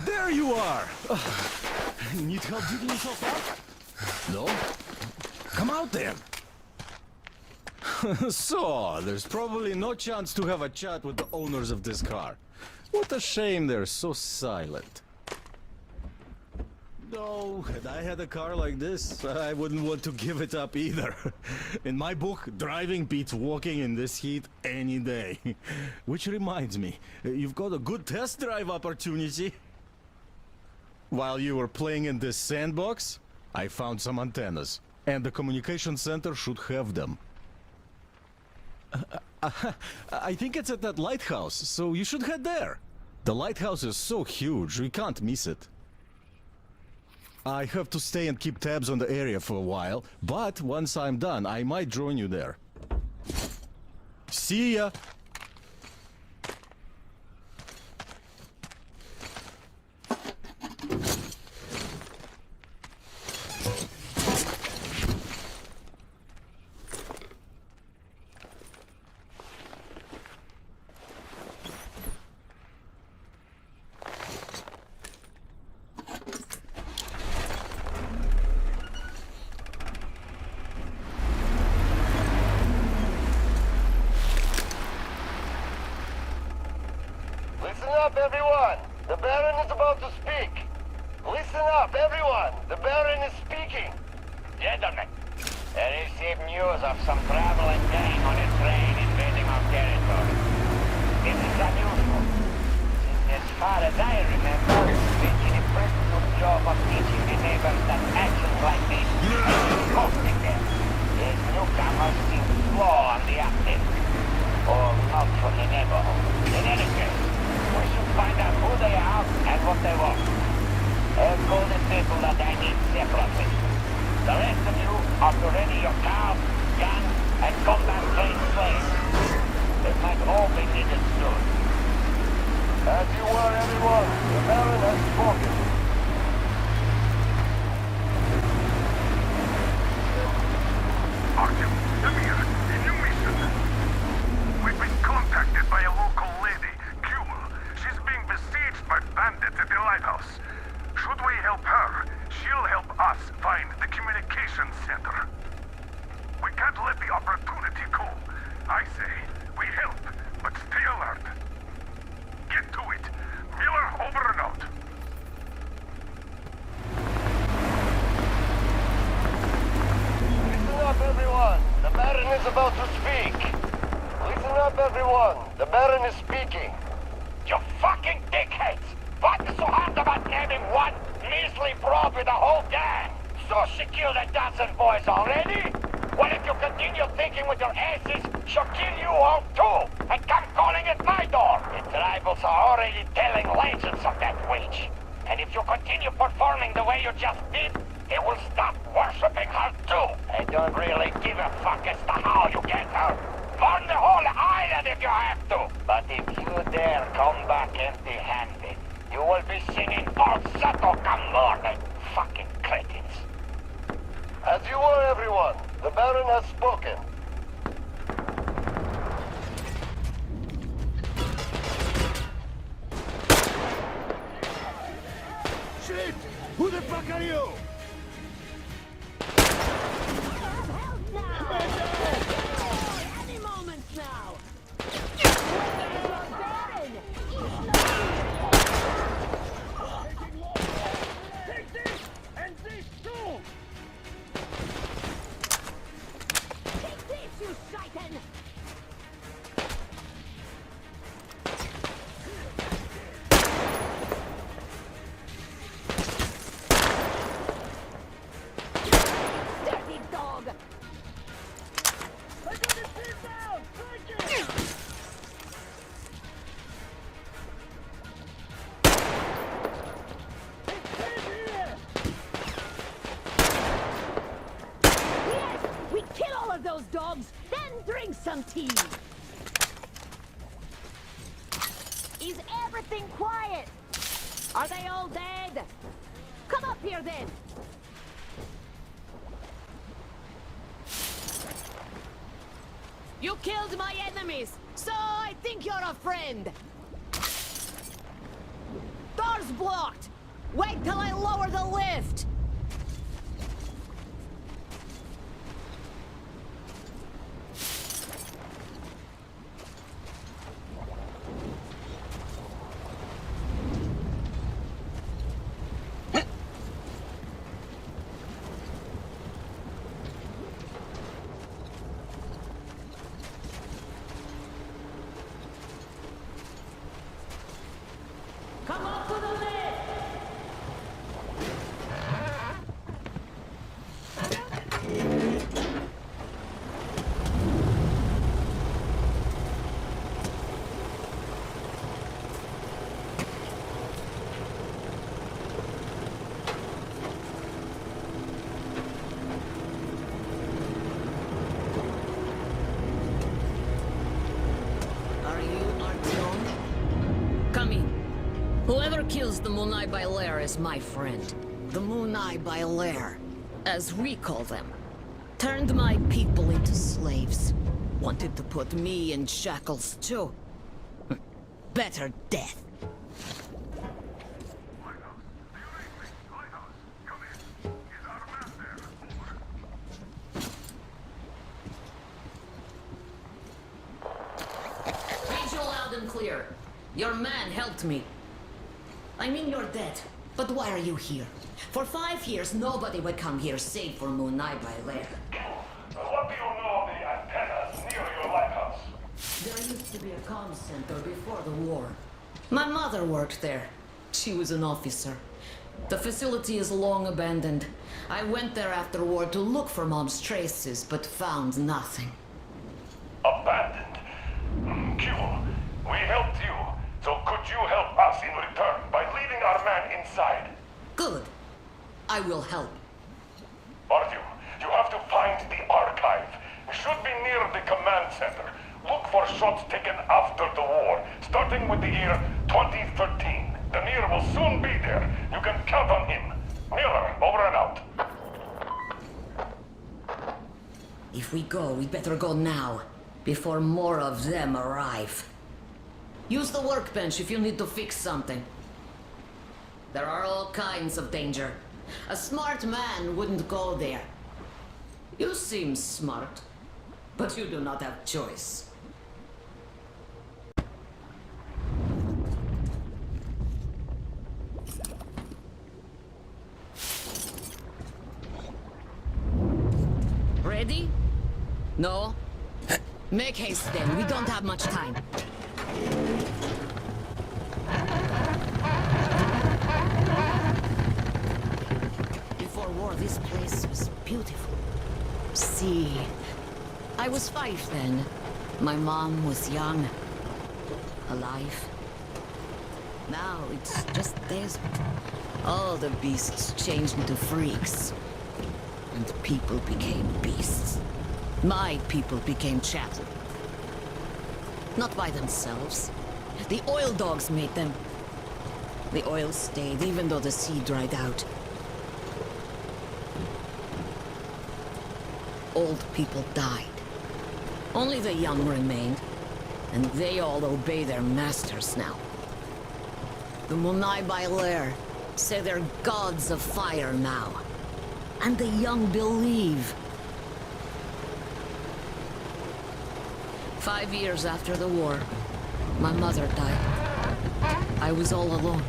There you are! Need help digging yourself out? No? Come out then! So, there's probably no chance to have a chat with the owners of this car. What a shame they're so silent. No, had I had a car like this, I wouldn't want to give it up either. In my book, driving beats walking in this heat any day. Which reminds me, you've got a good test drive opportunity. While you were playing in this sandbox, I found some antennas, and the communication center should have them. I think it's at that lighthouse, so you should head there. The lighthouse is so huge, we can't miss it. I have to stay and keep tabs on the area for a while, but once I'm done, I might join you there. See ya! Gentlemen, I received news of some traveling gang on a train invading our territory. This is unusual, since as far as I remember, we've done a pretty good job of teaching the neighbors that actions like this are costing them. These newcomers seem slow on the uptake, or not from the neighborhood. In any case, we should find out who they are and what they want. I'll call the people that I need separately. The rest of you are to ready your cars, guns, and combat-trained slaves. They might all be needed soon. As you were, everyone, the Baron has spoken. Artyom, Demir, a new mission. We've been contacted by a local lady, Jewel. She's being besieged by bandits at the lighthouse. Should we help her, she'll help us find the communications center. We can't let the opportunity go. I say, we help, but stay alert. Get to it. Miller, over and out. Listen up, everyone. The Baron is about to speak. Listen up, everyone. The Baron is speaking. You fucking dickheads! What is so hard about naming one measly probe with the whole gang? So she killed a dozen boys already? Well, if you continue thinking with your asses, she'll kill you all too, and come calling at my door. The tribals are already telling legends of that witch. And if you continue performing the way you just did, they will stop worshipping her too. I don't really give a fuck as to how you get her. Burn the whole island if you have to. But if you dare come back empty-handed, you will be singing falsetto come morning, fucking cretins. As you were, everyone, the Baron has spoken. Shit! Who the fuck are you? Any moment now! Take this! And this too! Take this, you shaitan! Dirty dog! I got his feet down! Take it! Yes! We kill all of those dogs, then drink some tea! Is everything quiet? Are they all dead? Come up here then! You killed my enemies, so I think you're a friend. Door's blocked! Wait till I lower the lift! Come up to the lift! Are you Artyom? Come in. Whoever kills the Moonai Bailair is my friend. The Moonai Bailair, as we call them. Turned my people into slaves. Wanted to put me in shackles too. Better death. Read you loud and clear. Your man helped me. I mean, you're dead. But why are you here? For 5 years, nobody would come here save for Munai by Lair. What do you know of the antennas near your lighthouse? There used to be a comm center before the war. My mother worked there. She was an officer. The facility is long abandoned. I went there after war to look for Mom's traces, but found nothing. Abandoned? Q, we helped you, so could you help us in return by leading our man inside? Good. I will help. Artyom, you have to find the archive. It should be near the command center. Look for shots taken after the war, starting with the year 2013. Demir will soon be there. You can count on him. Miller, over and out. If we go, we better go now, before more of them arrive. Use the workbench if you need to fix something. There are all kinds of danger. A smart man wouldn't go there. You seem smart, but you do not have choice. Ready? No? Make haste then, we don't have much time. Before war, this place was beautiful. See, I was 5 then. My mom was young, alive. Now it's just desert. All the beasts changed into freaks. And people became beasts. My people became chattel. Not by themselves. The oil dogs made them. The oil stayed even though the sea dried out. Old people died. Only the young remained. And they all obey their masters now. The Munai by Lair say they're gods of fire now. And the young believe. 5 years after the war, my mother died. I was all alone.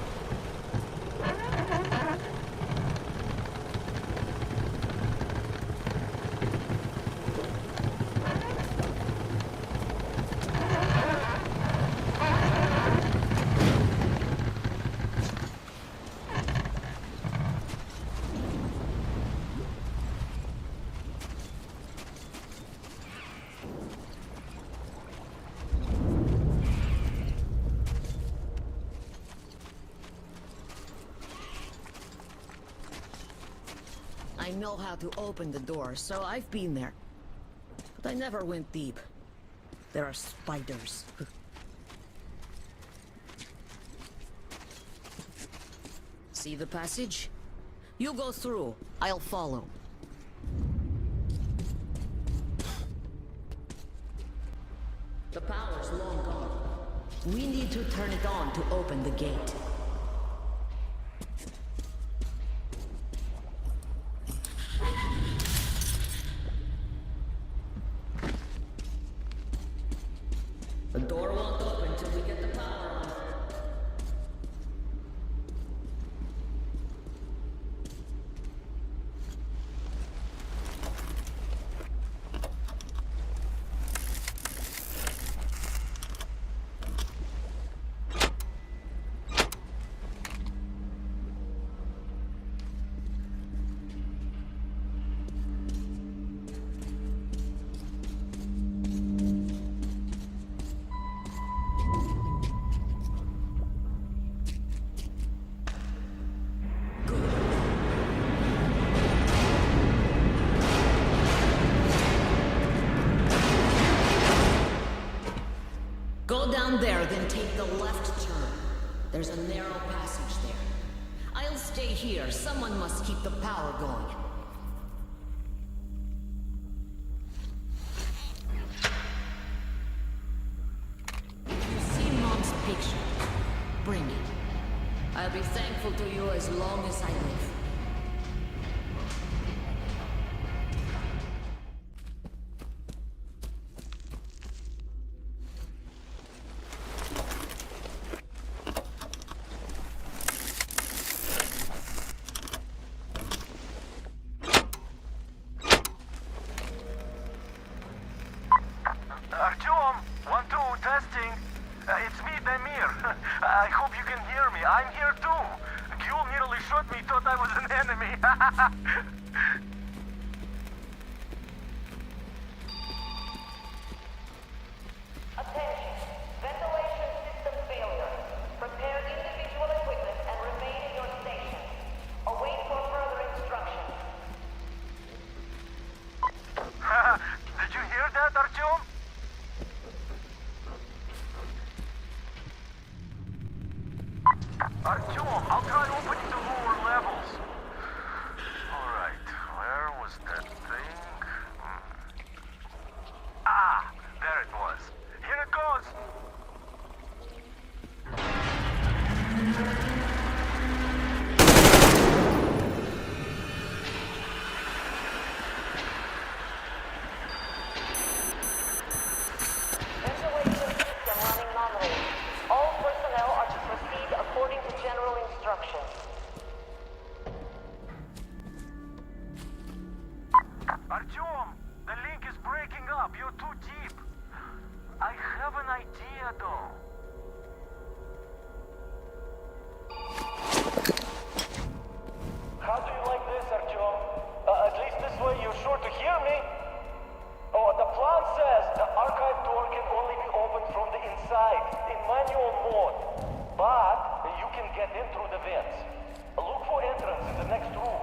I know how to open the door, so I've been there. But I never went deep. There are spiders. See the passage? You go through. I'll follow. The power's long gone. We need to turn it on to open the gate. The door won't open till we get the power on. Go down there, then take the left turn. There's a narrow passage there. I'll stay here. Someone must keep the power going. If you see Mom's picture, bring it. I'll be thankful to you as long as I live. I'm here too. Gul nearly shot me, thought I was an enemy. Attention. Ventilation system failure. Prepare individual equipment and remain in your stations. Await for further instructions. Did you hear that, Artyom? Artyom, I'll try opening the lower levels. Alright, where was that thing? Ah, there it was. Here it goes! Ventilation system running nominally. All personnel are to proceed according to general instructions. Artyom, the link is breaking up. You're too deep. I have an idea, though. How do you like this, Artyom? At least this way you're sure to hear me. Oh, the plan says the archive door can only be opened from the inside, in manual mode. But you can get in through the vents. Look for entrance in the next room.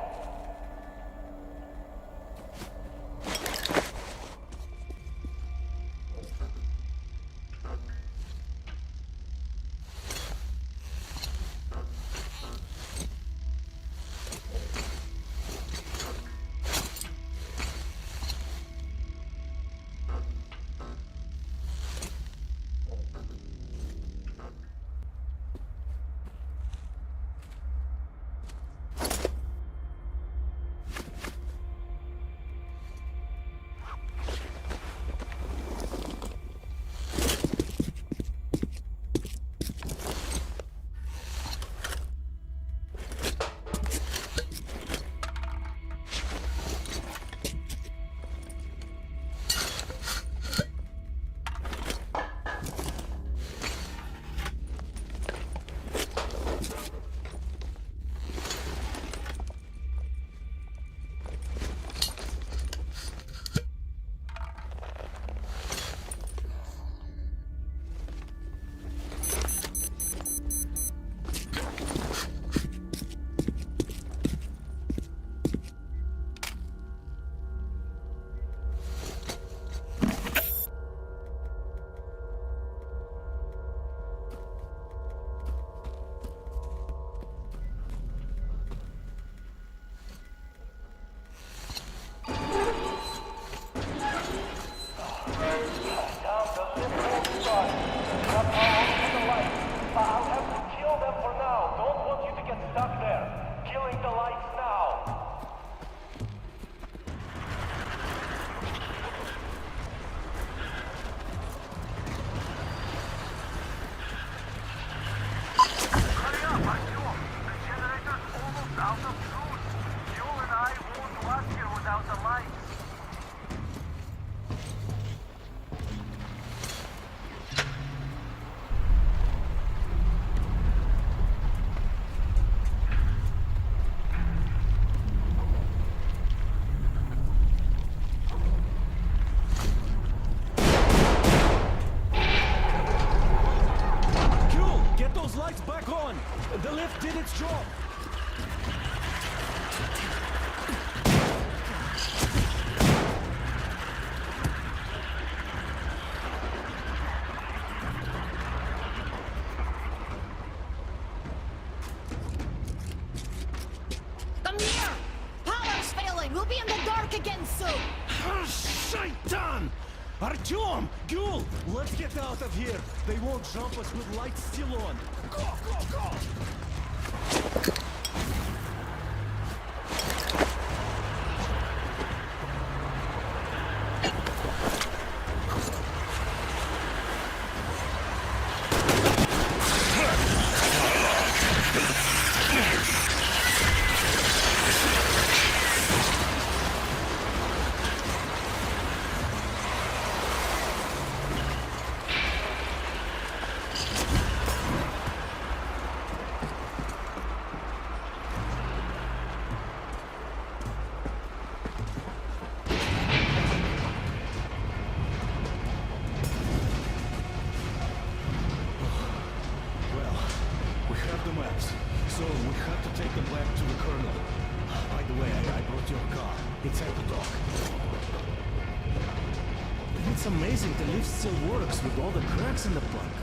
The lift did its job. Come here! Power's failing! We'll be in the dark again soon! Shaitan! Artyom! Gul! Let's get out of here! They won't jump us with lights still on! Go, go, go! It's amazing the lift still works with all the cracks in the plank.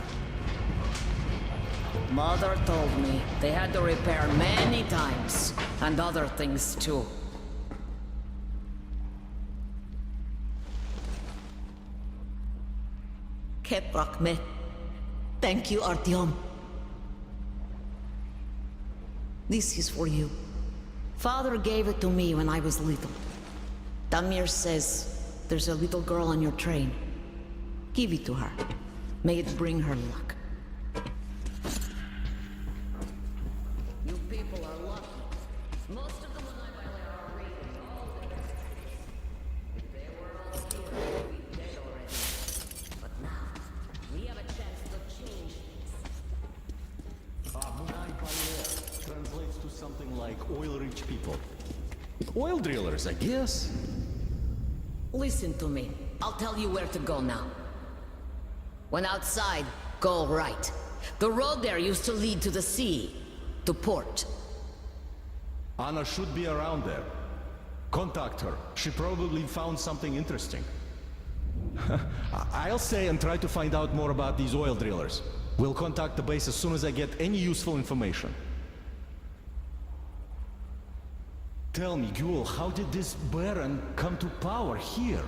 Mother told me they had to repair many times, and other things too. Keprakme. Thank you, Artyom. This is for you. Father gave it to me when I was little. Damir says there's a little girl on your train. Give it to her. May it bring her luck. You people are lucky. Most of the Munai are raiding all the If they were all here, they'd be dead already. But now, we have a chance to change things. Munai translates to something like oil-rich people. Oil drillers, I guess. Listen to me. I'll tell you where to go now. When outside, go right. The road there used to lead to the sea, to port. Anna should be around there. Contact her. She probably found something interesting. I'll stay and try to find out more about these oil drillers. We'll contact the base as soon as I get any useful information. Tell me, Ghoul, how did this Baron come to power here?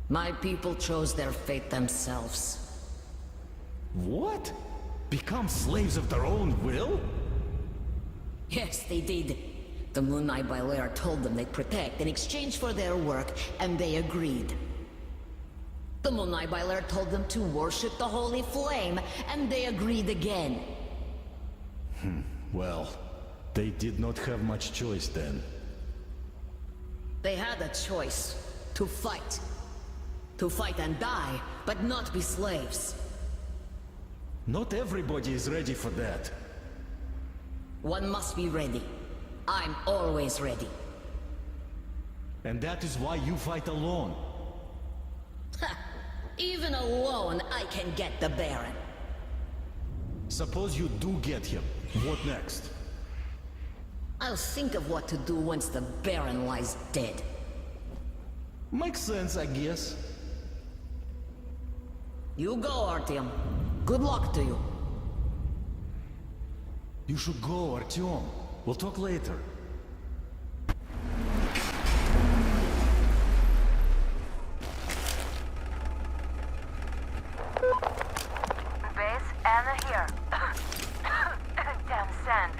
My people chose their fate themselves. What? Become slaves of their own will? Yes, they did. The Munai Bailar told them they'd protect in exchange for their work, and they agreed. The Munai Bailar told them to worship the Holy Flame, and they agreed again. Well, they did not have much choice then. They had a choice. To fight. To fight and die, but not be slaves. Not everybody is ready for that. One must be ready. I'm always ready. And that is why you fight alone. Even alone, I can get the Baron. Suppose you do get him. What next? I'll think of what to do once the Baron lies dead. Makes sense, I guess. You go, Artyom. Good luck to you. You should go, Artyom. We'll talk later. Base, Anna here. Damn sand.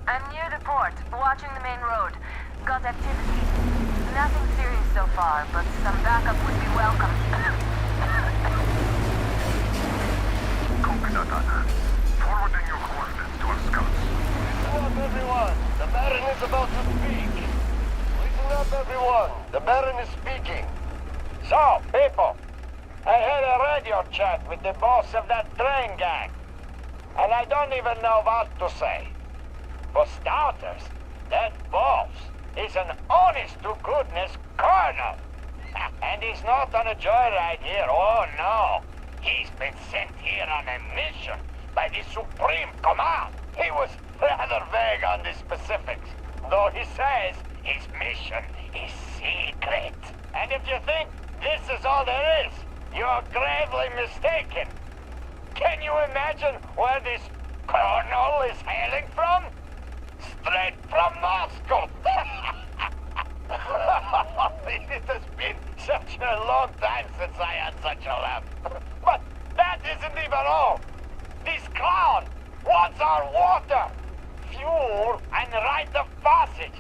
I'm near the port, watching the main road. Got activity. Nothing serious so far, but some backup would be welcome. Copy that, Anna. Forwarding your coordinates to our scouts. Listen up, everyone. The Baron is about to speak. Listen up, everyone. The Baron is speaking. So, people, I had a radio chat with the boss of that train gang. And I don't even know what to say. For starters, that boss is an honest-to-goodness colonel. And he's not on a joyride here, oh no. He's been sent here on a mission by the Supreme Command. He was rather vague on the specifics, though he says his mission is secret. And if you think this is all there is, you're gravely mistaken. Can you imagine where this colonel is hailing from? Straight from Moscow. It has been such a long time since I had such a laugh. But that isn't even all. This clown wants our water, fuel, and rite of passage.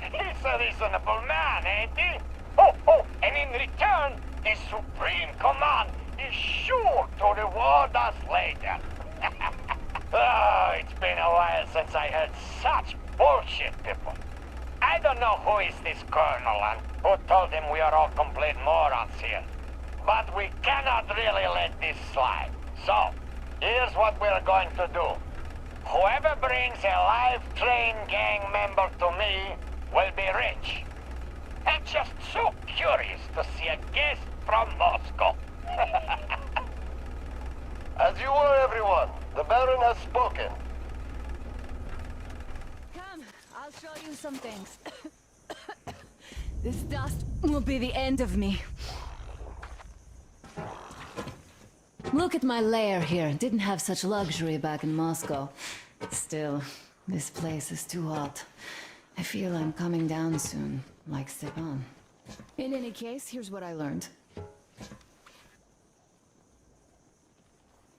He's a reasonable man, ain't he? Oh, and in return, the Supreme Command is sure to reward us later. Oh, it's been a while since I heard such bullshit, people. I don't know who is this colonel and who told him we are all complete morons here. But we cannot really let this slide. So, here's what we're going to do. Whoever brings a live train gang member to me will be rich. I'm just so curious to see a guest from Moscow. As you were, everyone, the Baron has spoken. Come, I'll show you some things. This dust will be the end of me. Look at my lair here. Didn't have such luxury back in Moscow. Still, this place is too hot. I feel I'm coming down soon, like Stepan. In any case, here's what I learned.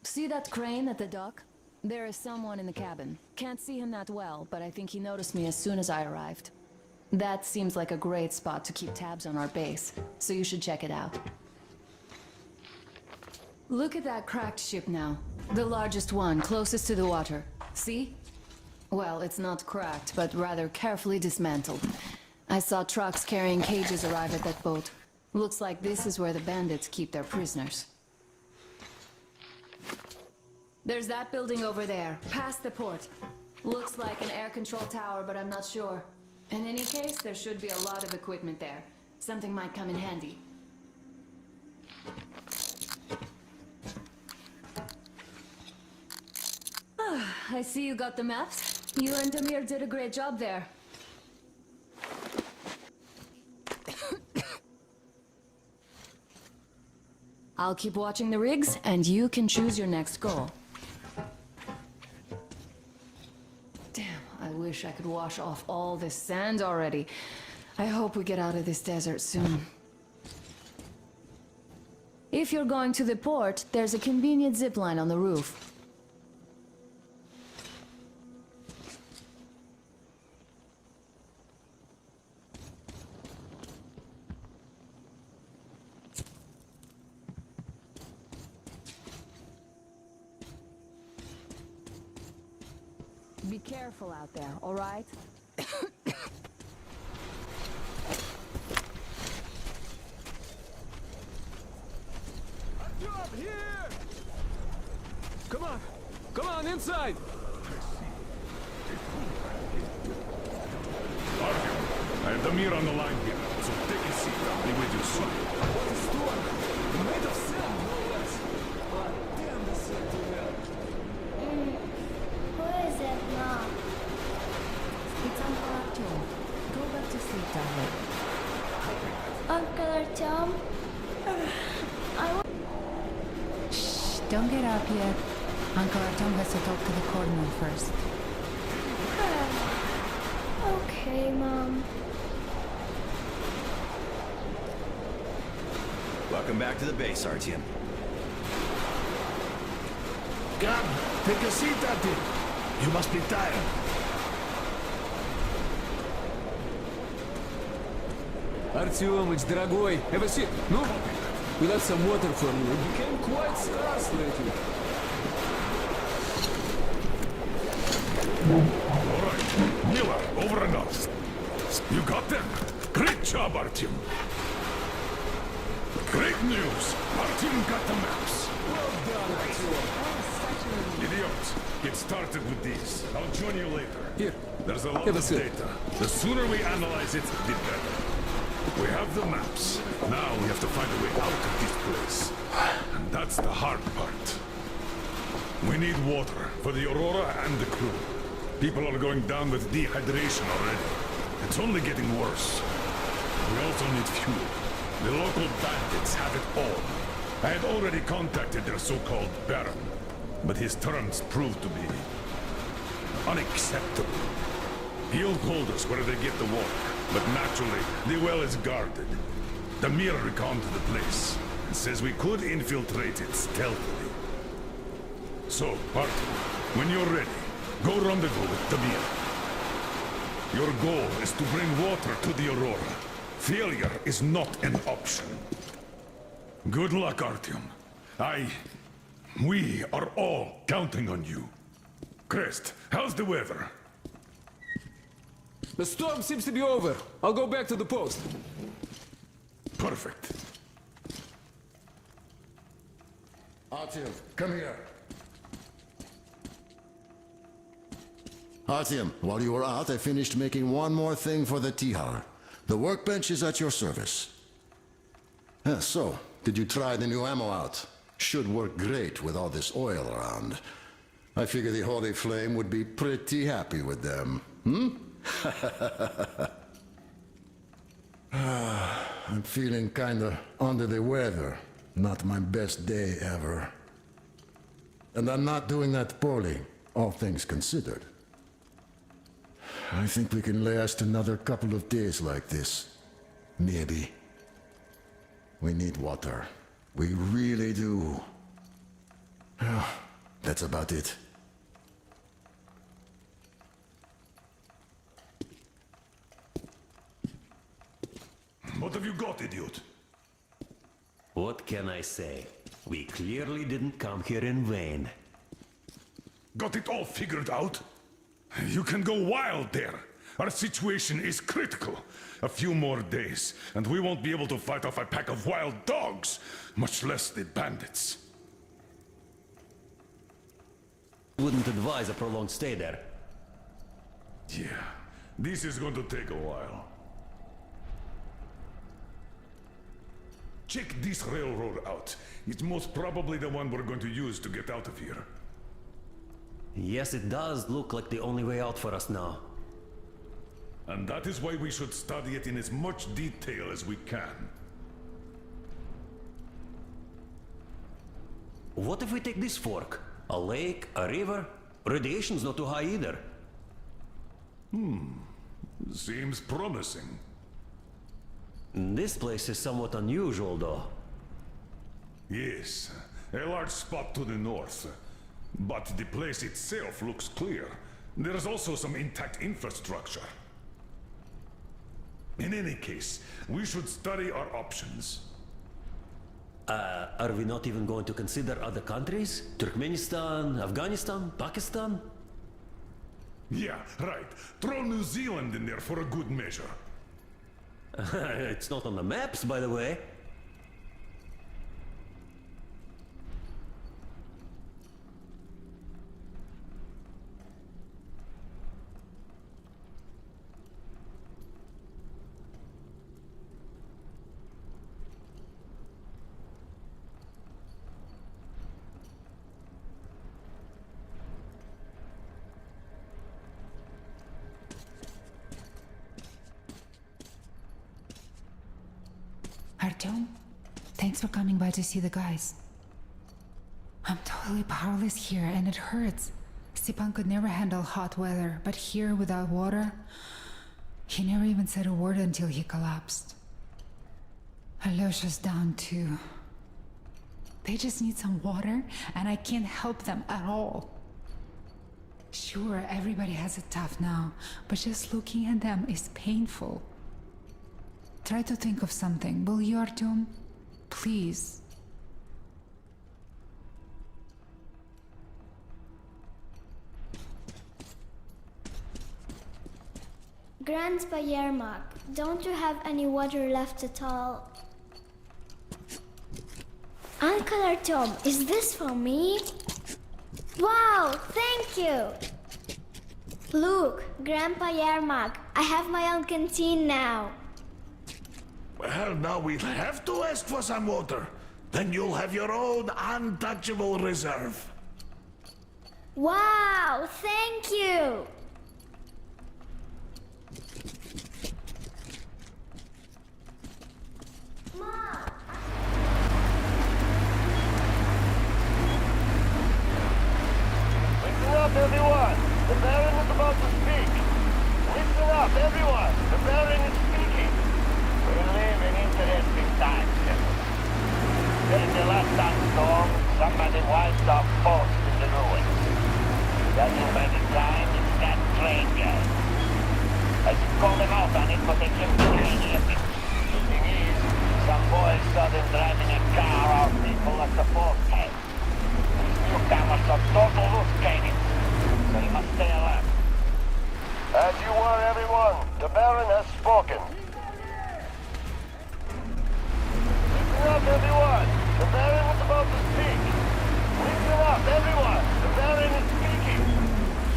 See that crane at the dock? There is someone in the cabin. Can't see him that well, but I think he noticed me as soon as I arrived. That seems like a great spot to keep tabs on our base, so you should check it out. Look at that cracked ship now. The largest one, closest to the water. See? Well, it's not cracked, but rather carefully dismantled. I saw trucks carrying cages arrive at that boat. Looks like this is where the bandits keep their prisoners. There's that building over there, past the port. Looks like an air control tower, but I'm not sure. In any case, there should be a lot of equipment there. Something might come in handy. I see you got the maps. You and Damir did a great job there. I'll keep watching the rigs, and you can choose your next goal. Damn, I wish I could wash off all this sand already. I hope we get out of this desert soon. If you're going to the port, there's a convenient zipline on the roof. Be careful out there, all right? Up here! Come on! Come on, inside! Artyom, I have Damir on the line here, so take a seat. I'll be with you soon. What a storm! Made of sand, no less! But damn, the sand too well. Who is it, Mom? It's Uncle Artyom. Go back to sleep, darling. Uncle Artyom? Shh, don't get up yet. Uncle Artyom has to talk to the coroner first. Okay, Mom. Welcome back to the base, Artyom. Come, take a seat, Artyom. You must be tired. Artyomыч, дорогой, have a seat. No? We left some water for you. It became quite scarce lately. All right, Miller, over and out. You got them? Great job, Artyom. Great news! Artyom got the maps. Well done, Artyom. Idiots, get started with these. I'll join you later. Here. There's a lot Have a of sip. data. The sooner we analyze it, the better. We have the maps. Now we have to find a way out of this place. And that's the hard part. We need water for the Aurora and the crew. People are going down with dehydration already. It's only getting worse. We also need fuel. The local bandits have it all. I had already contacted their so-called Baron, but his terms proved to be unacceptable. He'll hold us where they get the water, but naturally, the well is guarded. Damir reconned the place and says we could infiltrate it stealthily. So, Artyom, when you're ready, go rendezvous with Damir. Your goal is to bring water to the Aurora. Failure is not an option. Good luck, Artyom. We are all counting on you. Crest, how's the weather? The storm seems to be over. I'll go back to the post. Perfect. Artyom, come here. Artyom, while you were out, I finished making one more thing for the Tihar. The workbench is at your service. So, did you try the new ammo out? Should work great with all this oil around. I figure the Holy Flame would be pretty happy with them. I'm feeling kinda under the weather. Not my best day ever. And I'm not doing that poorly, all things considered. I think we can last another couple of days like this. Maybe. We need water. We really do. That's about it. What have you got, idiot? What can I say? We clearly didn't come here in vain. Got it all figured out? You can go wild there. Our situation is critical. A few more days, and we won't be able to fight off a pack of wild dogs, much less the bandits. Wouldn't advise a prolonged stay there. Yeah, this is going to take a while. Check this railroad out. It's most probably the one we're going to use to get out of here. Yes, it does look like the only way out for us now. And that is why we should study it in as much detail as we can. What if we take this fork? A lake, a river? Radiation's not too high either. Seems promising. This place is somewhat unusual, though. Yes, a large spot to the north. But the place itself looks clear. There's also some intact infrastructure. In any case, we should study our options. Are we not even going to consider other countries? Turkmenistan, Afghanistan, Pakistan? Yeah, right. Throw New Zealand in there for a good measure. It's not on the maps, by the way. Artyom, thanks for coming by to see the guys. I'm totally powerless here and it hurts. Stepan could never handle hot weather, but here without water, he never even said a word until he collapsed. Alyosha's down too. They just need some water and I can't help them at all. Sure, everybody has it tough now, but just looking at them is painful. Try to think of something, will you, Artyom? Please. Grandpa Yermak, don't you have any water left at all? Uncle Artyom, is this for me? Wow, thank you! Look, Grandpa Yermak, I have my own canteen now. Well, now we'll have to ask for some water. Then you'll have your own untouchable reserve. Wow, thank you! Listen up, everyone! The Baron is about to speak! Listen up, everyone! The Baron is speaking! We live in interesting times. During the last sandstorm, somebody wiped our post in the ruins. Judging by the time, it's that train guy. I should call him out on it, but they kept denying it. The thing is, some boys saw them driving a car out people at the post head. These newcomers are total loose cannons, so you must stay alert. As you were, everyone, the Baron has spoken. Listen up, everyone! The Baron is about to speak! Listen up, everyone! The Baron is speaking!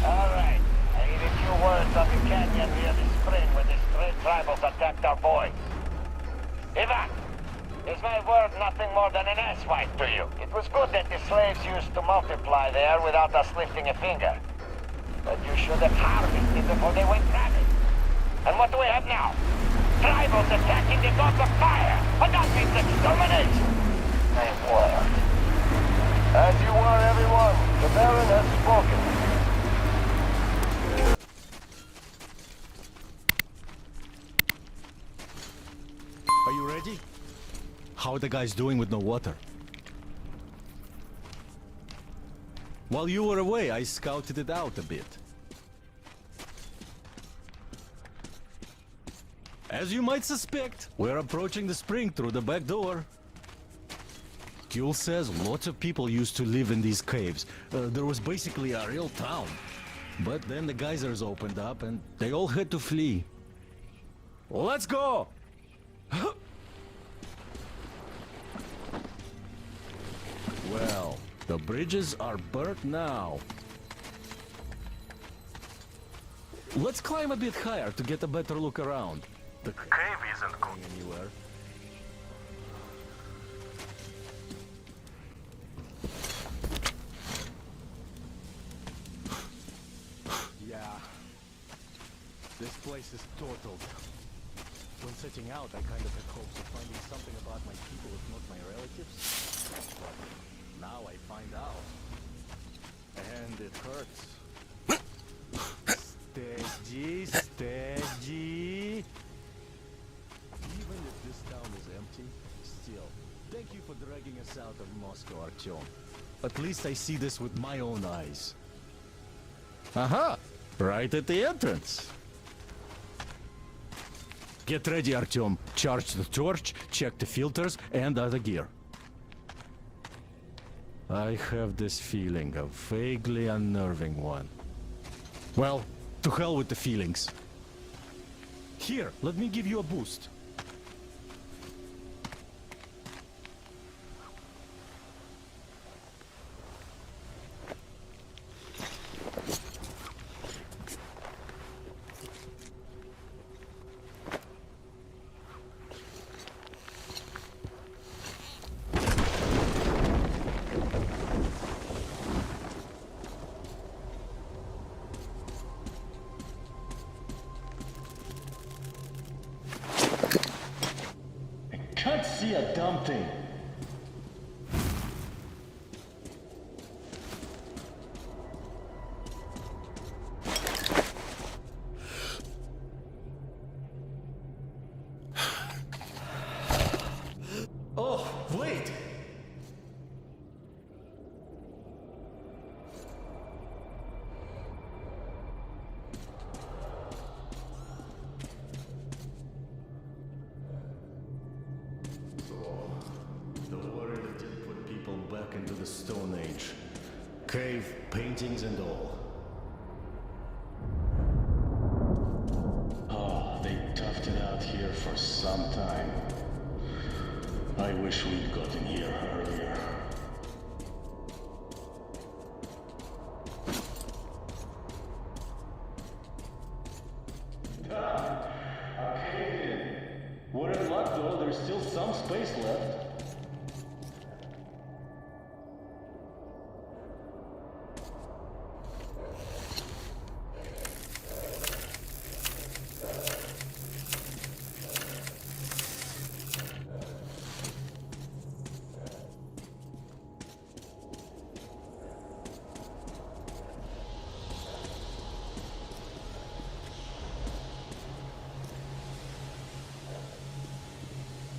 Alright, I need a few words on the canyon near the spring where the stray tribals attacked our boys. Ivan, is my word nothing more than an ass wipe to you? It was good that the slaves used to multiply there without us lifting a finger. But you should have harvested before they went rabid. And what do we have now? Tribals attacking the gods of fire! But that means extermination! My word. As you were, everyone, You ready? How are the guys doing with no water? While you were away, I scouted it out a bit. As you might suspect, we're approaching the spring through the back door. Kuhl says lots of people used to live in these caves. There was basically a real town. But then the geysers opened up and they all had to flee. Let's go! Well, the bridges are burnt now. Let's climb a bit higher to get a better look around. The cave isn't going anywhere. Yeah. This place is totaled. When setting out, I kind of had hopes of finding something about my people, if not my relatives. But now I find out. And it hurts. Steady, steady. Even if this town is empty, still, thank you for dragging us out of Moscow, Artyom. At least I see this with my own eyes. Aha! Right at the entrance. Get ready, Artyom. Charge the torch, check the filters, and other gear. I have this feeling, a vaguely unnerving one. Well, to hell with the feelings. Here, let me give you a boost. Can't see a damn thing. Oh, wait! The warrior that did put people back into the Stone Age. Cave, paintings and all. Oh, they toughed it out here for some time. I wish we'd gotten here earlier. A cave in. We're in luck though, there's still some space left.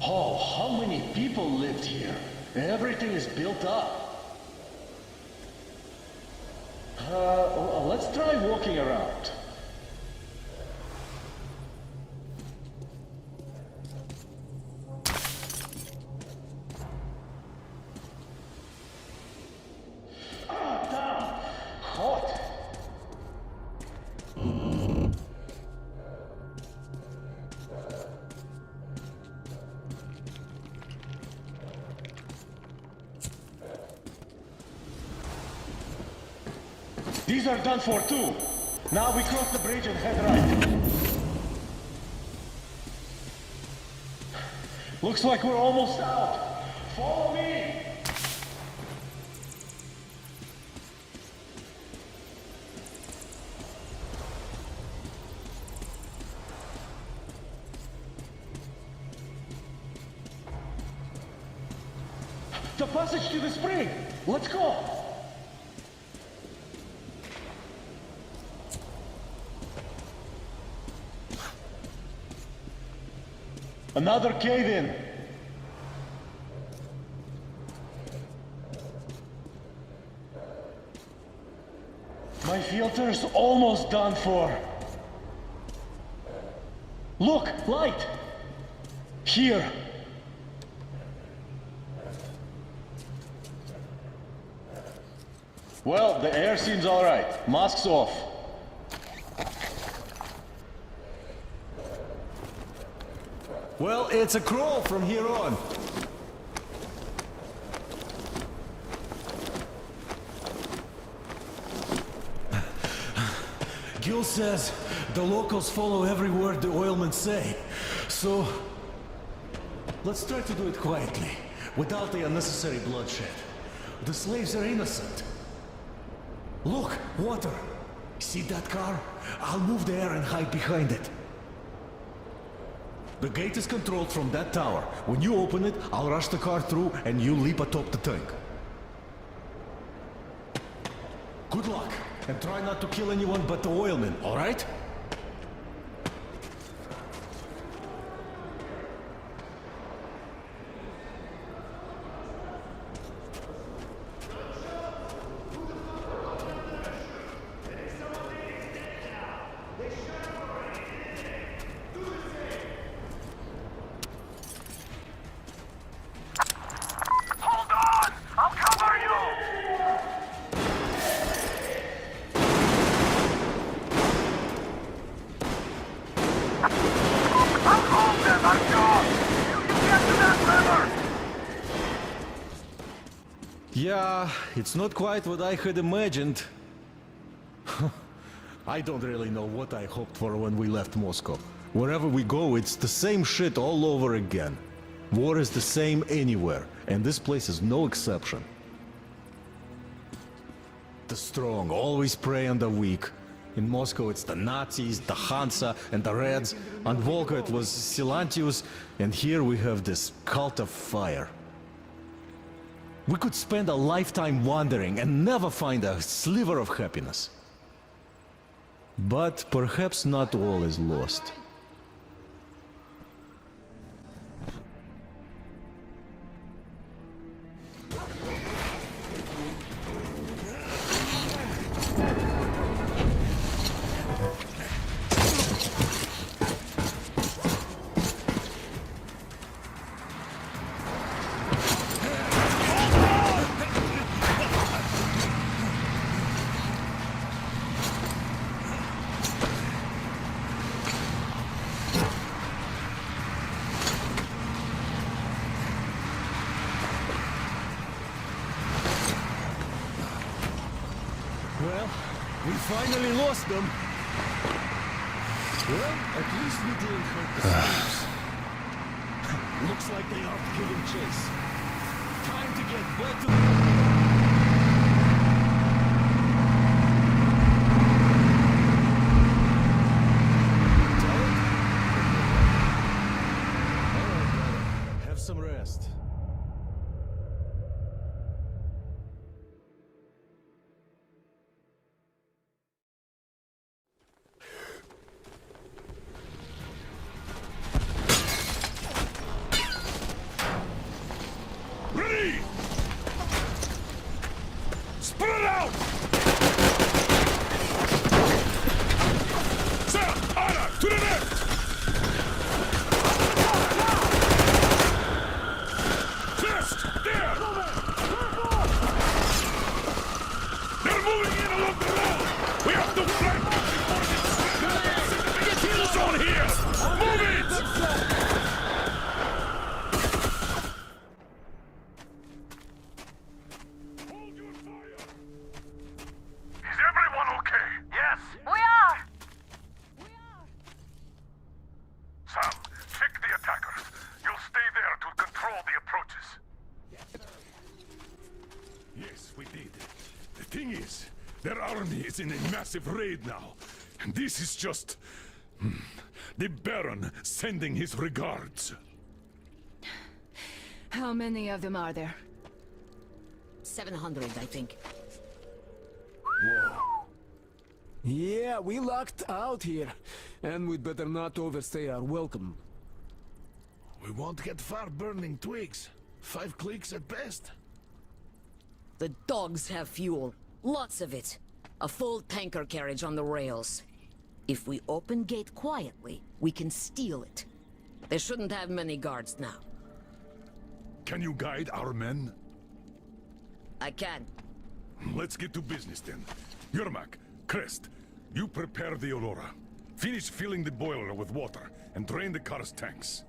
Oh, how many people lived here? Everything is built up. Let's try walking around. Ah, damn! Hot! These are done for too. Now we cross the bridge and head right. Looks like we're almost out. Follow me. The passage to the spring. Let's go. Another cave-in! My filter's almost done for. Look! Light! Here! Well, the air seems alright. Masks off. Well, it's a crawl from here on. Gil says the locals follow every word the oilmen say. So, let's try to do it quietly, without the unnecessary bloodshed. The slaves are innocent. Look, water. See that car? I'll move there and hide behind it. The gate is controlled from that tower. When you open it, I'll rush the car through and you leap atop the tank. Good luck, and try not to kill anyone but the oilmen, all right? Yeah, it's not quite what I had imagined. I don't really know what I hoped for when we left Moscow. Wherever we go, it's the same shit all over again. War is the same anywhere, and this place is no exception. The strong always prey on the weak. In Moscow it's the Nazis, the Hansa, and the Reds. On Volga it was Silantius, and here we have this cult of fire. We could spend a lifetime wandering and never find a sliver of happiness. But perhaps not all is lost. Well, we finally lost them. Well, at least we didn't hurt the slaves. Looks like they aren't giving chase. Time to get back to Have some rest. Ready! Spread out! Sir, Anna, to the left! First, there! They're moving in along the road! We have to flank them before they get kill zone here! Move it! Is everyone okay? Yes. We are! Sam, check the attackers. You'll stay there to control the approaches. Yes, we did. The thing is, their army is in a massive raid now. And this is just... the Baron sending his regards. How many of them are there? 700, I think. Yeah, we lucked out here. And we'd better not overstay our welcome. We won't get far burning twigs. 5 clicks at best. The dogs have fuel. Lots of it. A full tanker carriage on the rails. If we open gate quietly, we can steal it. They shouldn't have many guards now. Can you guide our men? I can. Let's get to business then. Yermak, Crest, you prepare the Aurora. Finish filling the boiler with water and drain the car's tanks.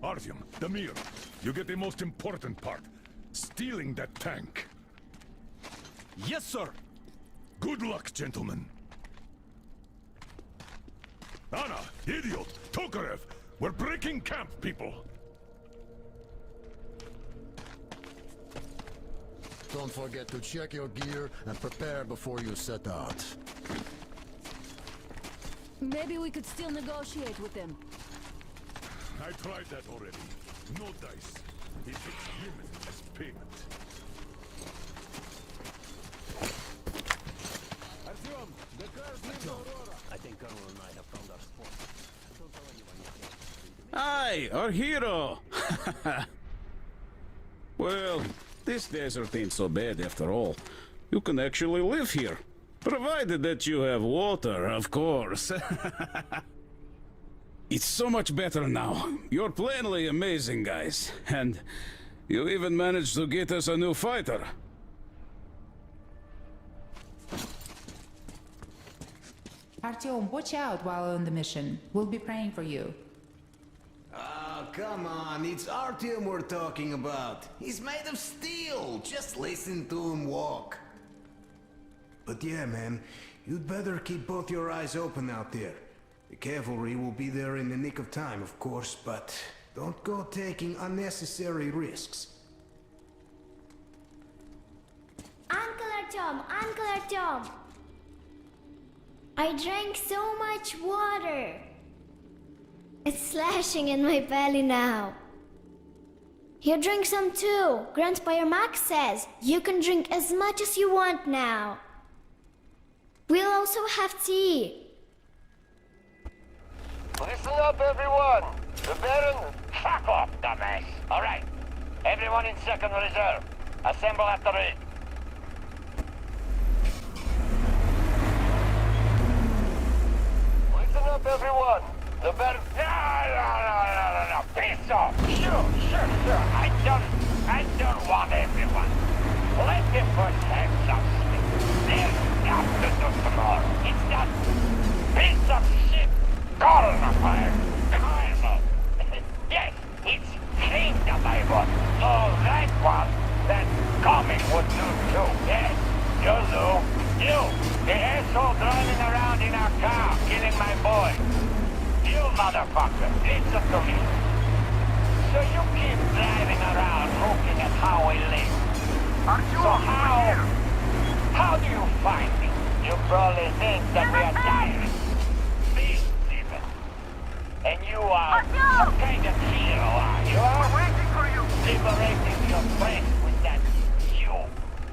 Artyom, Damir, you get the most important part. Stealing that tank. Yes, sir! Good luck, gentlemen. Anna, Idiot, Tokarev, we're breaking camp, people. Don't forget to check your gear and prepare before you set out. Maybe we could still negotiate with them. I tried that already. No dice. It takes human as payment. Artyom, the car's near the Aurora. I think Colonel and I have found our spot. Don't tell anyone yet. Hi, our hero! Well, this desert ain't so bad after all. You can actually live here. Provided that you have water, of course. It's so much better now. You're plainly amazing, guys. And you even managed to get us a new fighter. Artyom, watch out while on the mission. We'll be praying for you. Oh, come on. It's Artyom we're talking about. He's made of steel. Just listen to him walk. But yeah, man, you'd better keep both your eyes open out there. The cavalry will be there in the nick of time, of course, but don't go taking unnecessary risks. Uncle Artyom! Uncle Artyom! I drank so much water. It's slashing in my belly now. You drink some too. Grandpa Yermak says you can drink as much as you want now. We'll also have tea. Listen up, everyone. The Baron... Fuck off, dumbass. All right. Everyone in second reserve. Assemble at the ready. Listen up, everyone. The Baron... No. Piss off. Sure. I don't want everyone. Let them first have some sleep. There's stuff to do tomorrow. It's that piece of shit Colonel. Yes, it's kind of my one. Oh, that one. That comic would do too. Yes, you'll do. You, the asshole driving around in our car, killing my boy. You motherfucker, listen to me. So you keep driving around looking at how we live. So how do you find me? You probably think that we are dying. And you are some kind of hero, are you? We're waiting for you. Liberating your friend with that you,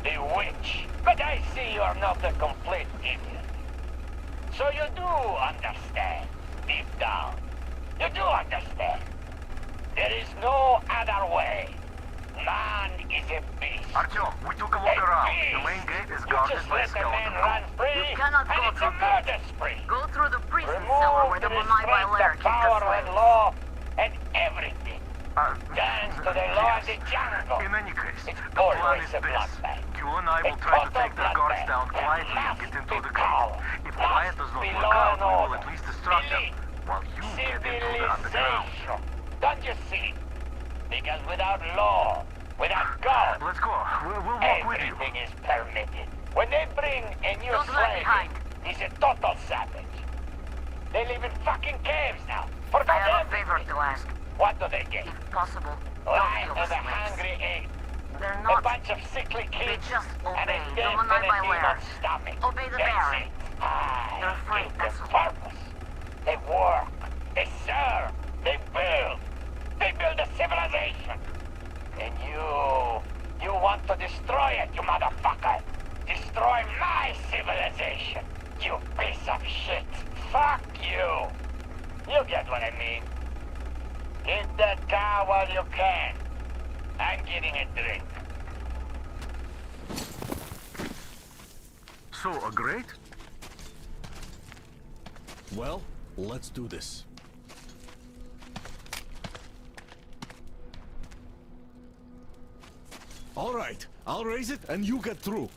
the witch. But I see you are not a complete idiot. So you do understand, deep down. You do understand. There is no other way. Man is a beast. Artyom, we took a look around. The main gate is guarded by a skeleton. You cannot go it's a through murder gate. spree. Go through the prison Remove cellar where the the Monai by restraints Lair of keeps the power and slaves. law and everything. Dance to the law of the jungle. In any case, It's the plan always is a this. bloodbath. You and I will try to take their guards down quietly and get into the gate. If the riot does not work out, we will at least distract them, while you get into the underground. Don't you see? Because without law, without God, let's go. We'll walk with you. Everything is permitted. When they bring a new Don't lag slave, behind. he's a total savage. They live in fucking caves now. I have a favor to ask. What do they get? If possible, don't Life kill the of a slaves. hungry ape. They're A not. bunch of sickly They kids just and a obey the dead Monai by Benedictine Lair. on stomach. Obey the That's Baron. it. They're afraid, Give that's them all. purpose. They work. They serve. They build. They build a civilization. And you want to destroy it, you motherfucker. Destroy my civilization, you piece of shit. Fuck you. You get what I mean. Hit that car while you can. I'm getting a drink. So, a grate? Well, let's do this. All right, I'll raise it and you get through.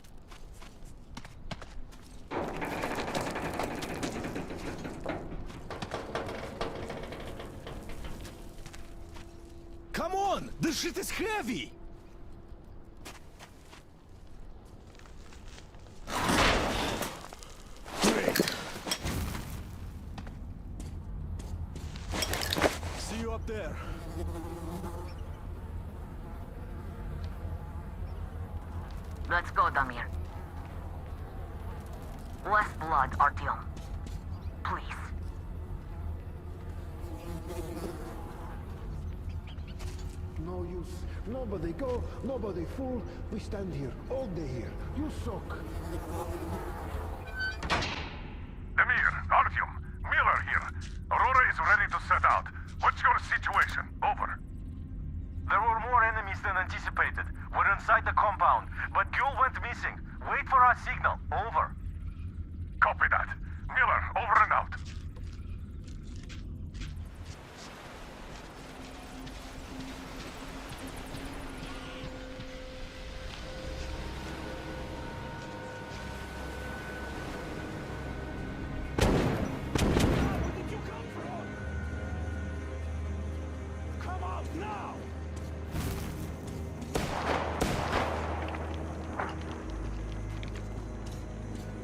Come on! This shit is heavy! Great. See you up there. Let's go, Damir. Less blood, Artyom. Please. No use. Nobody go, nobody fool. We stand here, all day here. You suck. Damir, Artyom, Miller here. Aurora is ready to set out. What's your situation? Over. There were more enemies than anticipated. We're inside the compound, but Gül went missing. Wait for our signal. Over. Copy that. Miller, over and out. Come out now!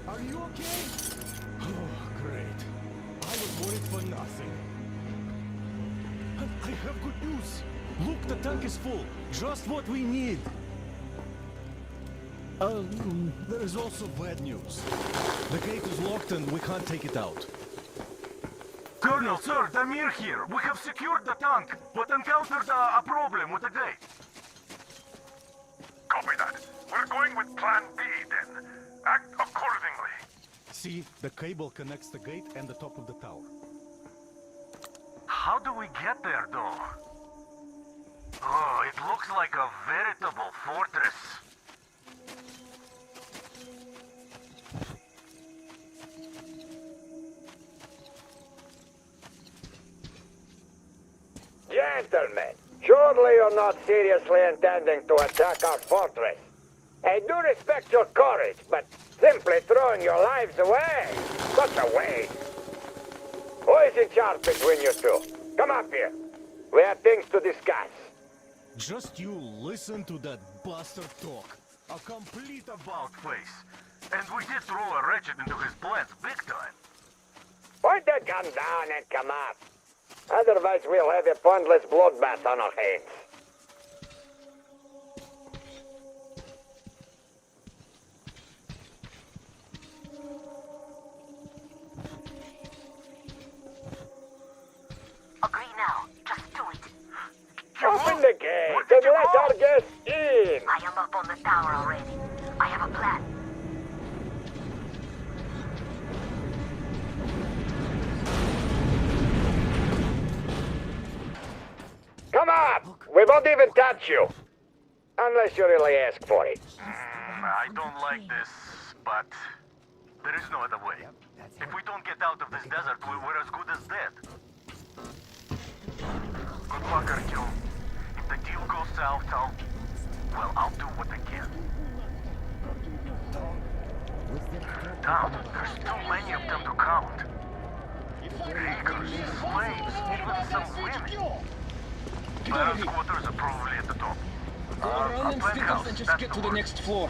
Are you okay? Oh, great. I was worried for nothing. I have good news. Look, the tank is full. Just what we need. There is also bad news. The gate is locked and we can't take it out. Colonel, sir, Damir here. We have secured the tank, but encountered a problem with the gate. Copy that. We're going with Plan B then. Act accordingly. See, the cable connects the gate and the top of the tower. How do we get there, though? Oh, it looks like a veritable fortress. Gentlemen, surely you're not seriously intending to attack our fortress. I do respect your courage, but simply throwing your lives away, such a waste. Who is in charge between you two? Come up here. We have things to discuss. Just you listen to that bastard talk. A complete about-face. And we did throw a wretched into his plans big time. Point that gun down and come up. Otherwise we'll have a pointless bloodbath on our hands. Agree now. Just do it. Open the gate and let our guests in! I am up on the tower already. I have a plan. Come up! We won't even touch you. Unless you really ask for it. I don't like this, but there is no other way. If we don't get out of this desert, we're as good as dead. Good luck, Artyom. If the deal goes south, I'll do what I can. Tom, there's too many of them to count. Riggers, slaves, even some women. Baron's quarters are probably at the top. Go around and stick us and just get to the next floor.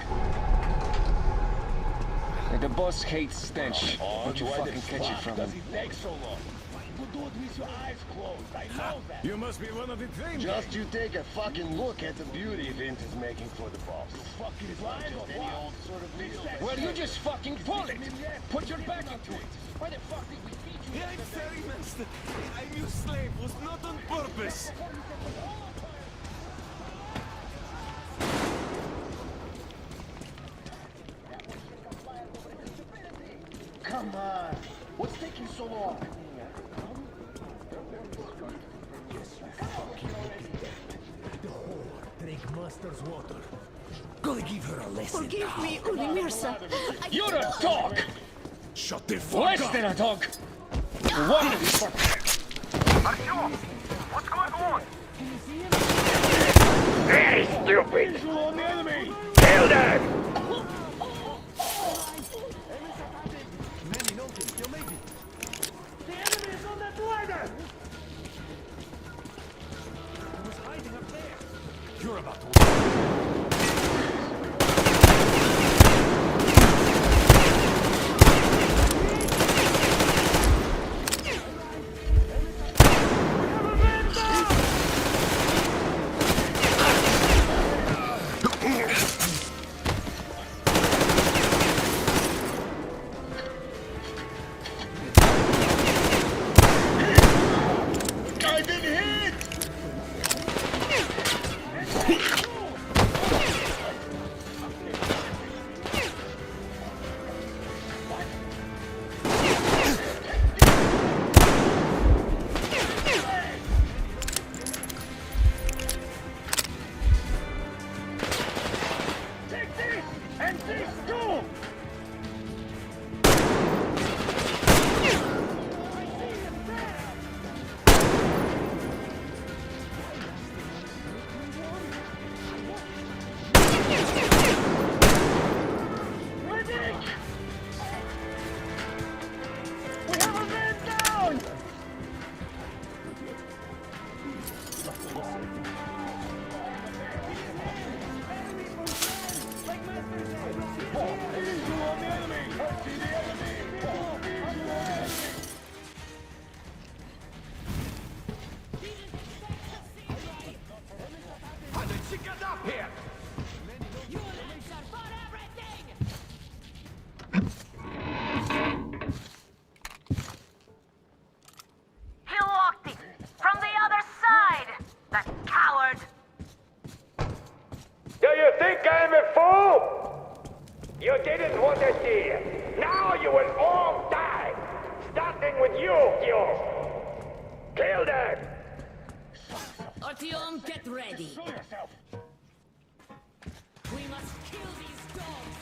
The boss hates stench. Don't you fucking catch it from him. Take so long. You do it with your eyes closed. I know that. You must be one of the things. Just you take a fucking look at the beauty Vint is making for the boss. You fucking blind or any old sort of meal. Well, you just fucking pull it. Put your back into it. Why the fuck did we feed you? Yeah, I'm sorry, master. I knew slave was not on purpose. Come on. What's taking so long? Yes, you fucking look at that. The whore drank Master's water. Gotta give her a lesson. Forgive me, Unimirsa. You're a dog! Shut the fuck Less up! than a dog! One of these fuckers! Artyom, what's going on? Very stupid! Visual on the enemy! Kill them! The enemy is on that ladder! He was hiding up there. You're about to... I've been hit! Take this! And this too! Medic! We have a man down! Visual on the enemy! I see the enemy! Visual on the enemy! How did she get up here? He locked it! From the other side! That coward! Do you think I'm a fool? You didn't want to see it. Now you will all die. Starting with you, Kill them! Artyom, get ready. We must kill these dogs.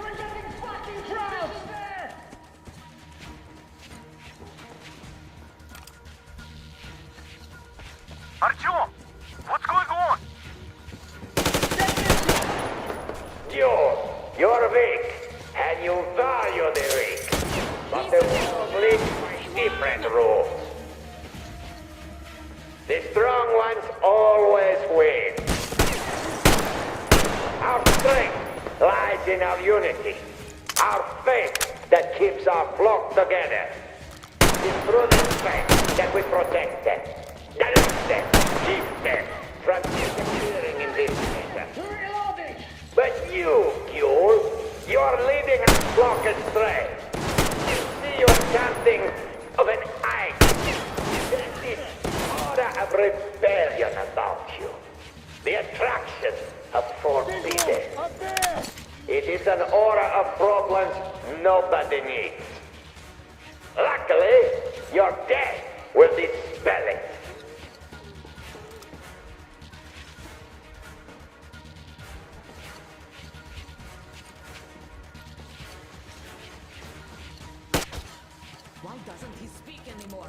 We're getting fucking crowds! Artyom, what's going on? You're weak, and you value the weak. But the world lives by different rules. The strong ones always win. Our strength lies in our unity. Our faith that keeps our flock together. It's through this faith that we protect them. That is them, keep them from disappearing in this matter. But you, Yule, you're leading our flock astray. You see you're something of an idol. There's this aura of rebellion about you. The attraction of forbidden. It is an aura of problems nobody needs. Luckily, your death will dispel it. Why doesn't he speak anymore?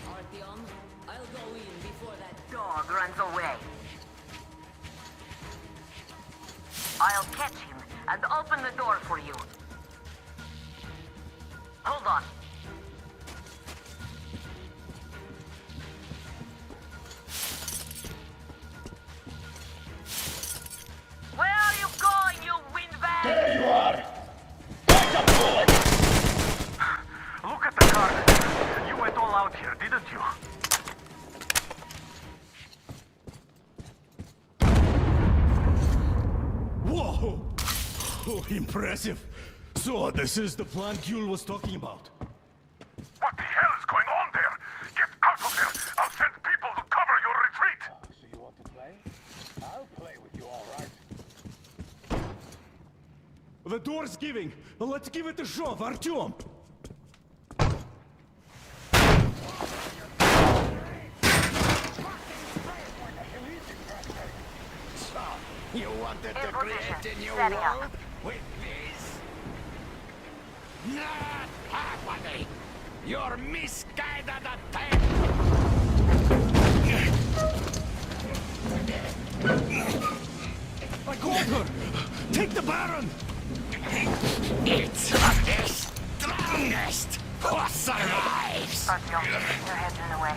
Artyom, I'll go in before that Dog runs away. I'll catch him and open the door for you. Hold on. Where are you going, you windbag? There you are! Take a bullet! Look at the car. You went all out here, didn't you? Whoa! Oh, impressive. So this is the plant Yule was talking about. What the hell is going on there? Get out of there! I'll send people to cover your retreat! So you want to play? I'll play with you, all right. door's giving. Let's give it a shove, Artyom. You wanted to create a new Setting up. world with this? Not happening! Your misguided attempt! I called her! Take the Baron! It's the strongest who survives! Artyom, your head's in the way.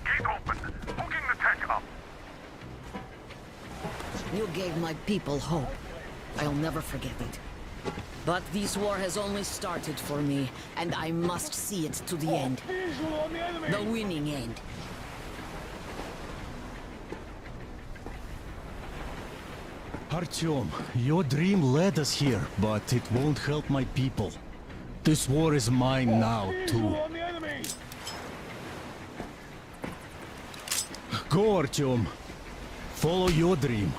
Gate open. Hooking the tank up. You gave my people hope. I'll never forget it. But this war has only started for me, and I must see it to the end. The winning end. Artyom, your dream led us here, but it won't help my people. This war is mine now, too. Go, Artyom. Follow your dream.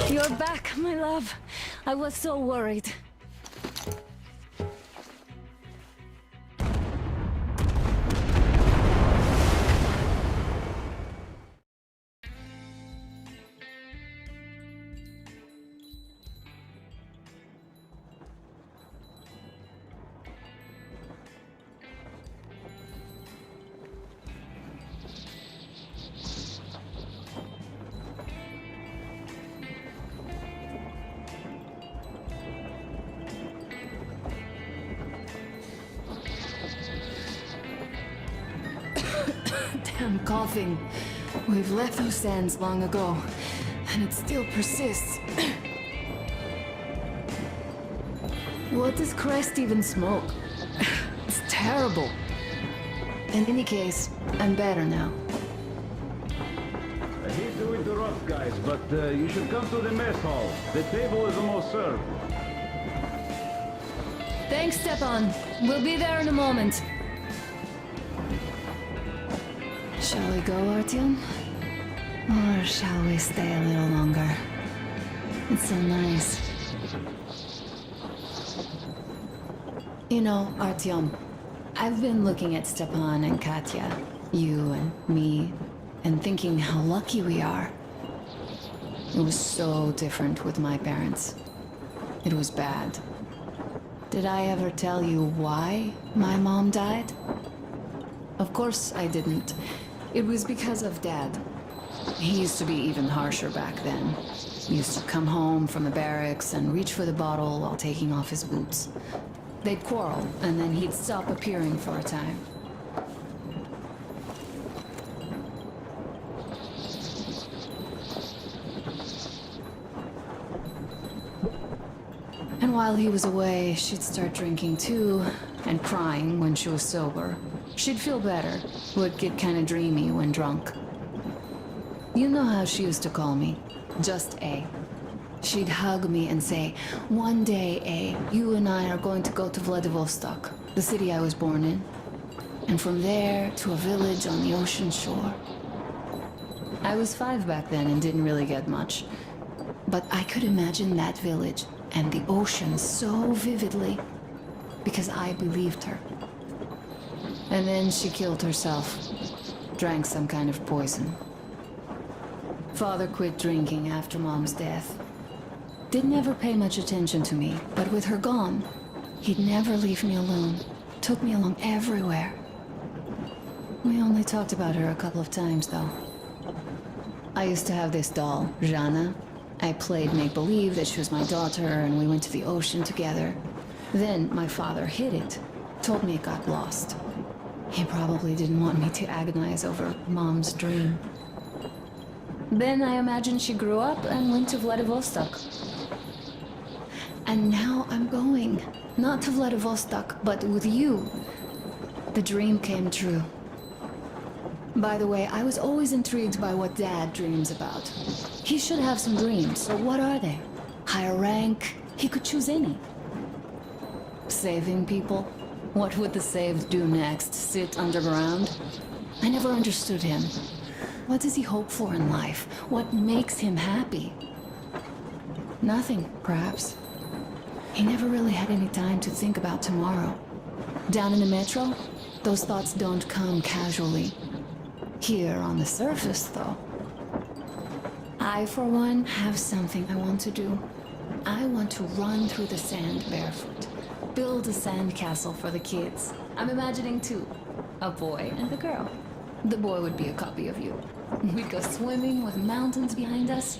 You're back, my love. I was so worried. Damn coughing. We've left those sands long ago, and it still persists. What does Crest even smoke? It's terrible. In any case, I'm better now. I hate to interrupt, guys, but you should come to the mess hall. The table is almost served. Thanks, Stepan. We'll be there in a moment. Shall we go, Artyom? Or shall we stay a little longer? It's so nice. You know, Artyom, I've been looking at Stepan and Katya, you and me, and thinking how lucky we are. It was so different with my parents. It was bad. Did I ever tell you why my mom died? Of course I didn't. It was because of Dad. He used to be even harsher back then. He used to come home from the barracks and reach for the bottle while taking off his boots. They'd quarrel, and then he'd stop appearing for a time. And while he was away, she'd start drinking too, and crying when she was sober. She'd feel better, would get kinda dreamy when drunk. You know how she used to call me? Just A. She'd hug me and say, "One day, A, you and I are going to go to Vladivostok, the city I was born in. And from there to a village on the ocean shore." I was 5 back then and didn't really get much. But I could imagine that village and the ocean so vividly because I believed her. And then she killed herself. Drank some kind of poison. Father quit drinking after Mom's death. Didn't ever pay much attention to me, but with her gone, he'd never leave me alone. Took me along everywhere. We only talked about her a couple of times, though. I used to have this doll, Jana. I played make-believe that she was my daughter, and we went to the ocean together. Then my father hid it. Told me it got lost. He probably didn't want me to agonize over Mom's dream. Then I imagine she grew up and went to Vladivostok. And now I'm going. Not to Vladivostok, but with you. The dream came true. By the way, I was always intrigued by what Dad dreams about. He should have some dreams, so what are they? Higher rank? He could choose any. Saving people? What would the saved do next? Sit underground? I never understood him. What does he hope for in life? What makes him happy? Nothing, perhaps. He never really had any time to think about tomorrow. Down in the metro, those thoughts don't come casually. Here on the surface, though. I, for one, have something I want to do. I want to run through the sand barefoot. Build a sandcastle for the kids. I'm imagining two. A boy and a girl. The boy would be a copy of you. We'd go swimming with mountains behind us.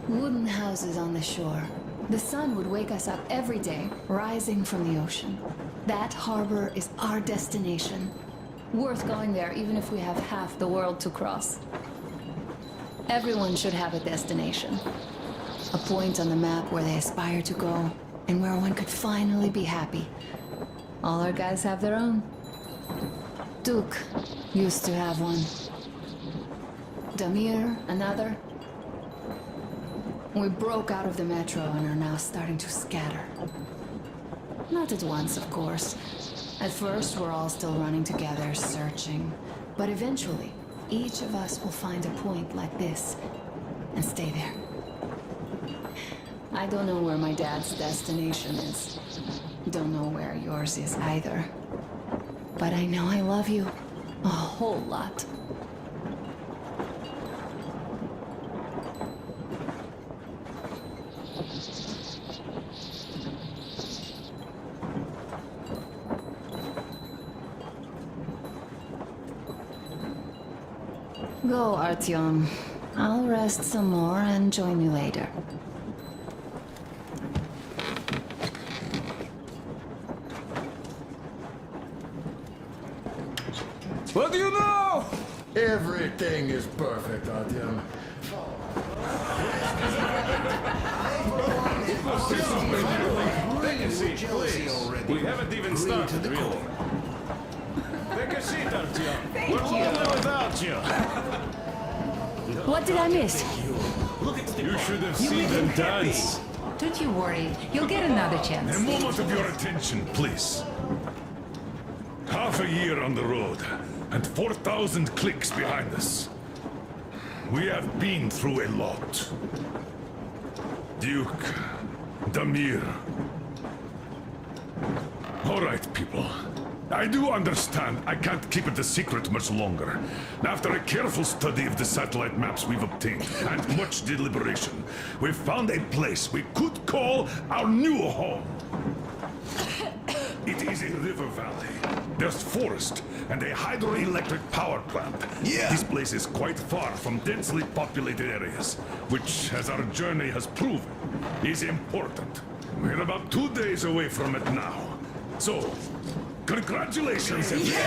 Wooden houses on the shore. The sun would wake us up every day, rising from the ocean. That harbor is our destination. Worth going there, even if we have half the world to cross. Everyone should have a destination. A point on the map where they aspire to go, and where one could finally be happy. All our guys have their own. Duke used to have one. Damir, another. We broke out of the metro and are now starting to scatter. Not at once, of course. At first, we're all still running together, searching. But eventually, each of us will find a point like this, and stay there. I don't know where my dad's destination is. Don't know where yours is either. But I know I love you a whole lot. Go, Artyom. I'll rest some more and join you later. What do you know? Everything is perfect, Artyom. Take a seat, please. We haven't even started, really. Take a seat, Artyom. We're lonely without you. What did I miss? You should have seen them dance. Don't you worry. You'll get another chance. A moment of your attention, please. Half a year on the road, and 4,000 clicks behind us. We have been through a lot. Duke, Damir. All right, people. I do understand I can't keep it a secret much longer. After a careful study of the satellite maps we've obtained, and much deliberation, we've found a place we could call our new home. It is a river valley. There's forest and a hydroelectric power plant. Yeah. This place is quite far from densely populated areas, which, as our journey has proven, is important. We're about 2 days away from it now. So, congratulations, everyone.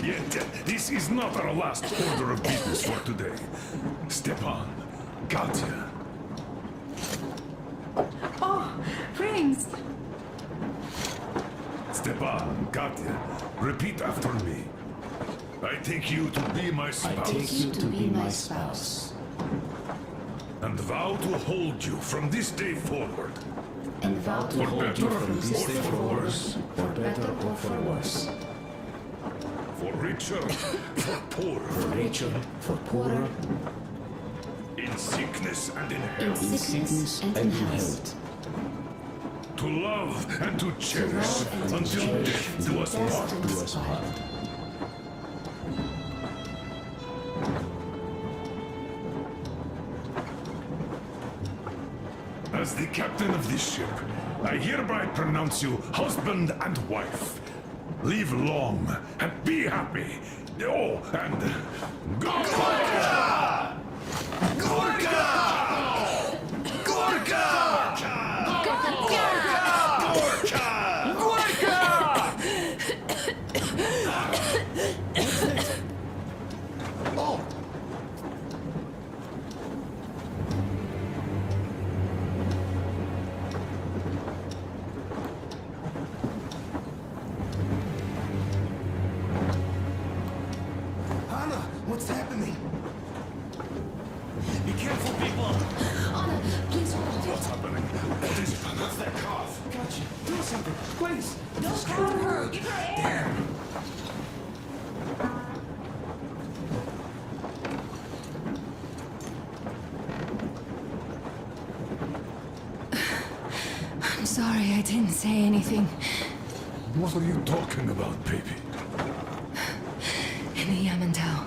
Yet, this is not our last order of business for today. Stepan, Katya. Oh, rings! Stepan, Katya, repeat after me. I take you to be my spouse. I take you to be my spouse. And vow to hold you from this day forward. And vow to hold you from this day forward, for better or for worse. For richer, for poorer. For richer, for poorer. In sickness and in health. In sickness and in health. To love and to cherish until death do us part. As the captain of this ship, I hereby pronounce you husband and wife. Live long and be happy. Oh, and Gorka! Gorka! Gorka! Oh! Guys, don't crowd her! Give her air! I'm sorry I didn't say anything. What are you talking about, baby? In the Yamantau,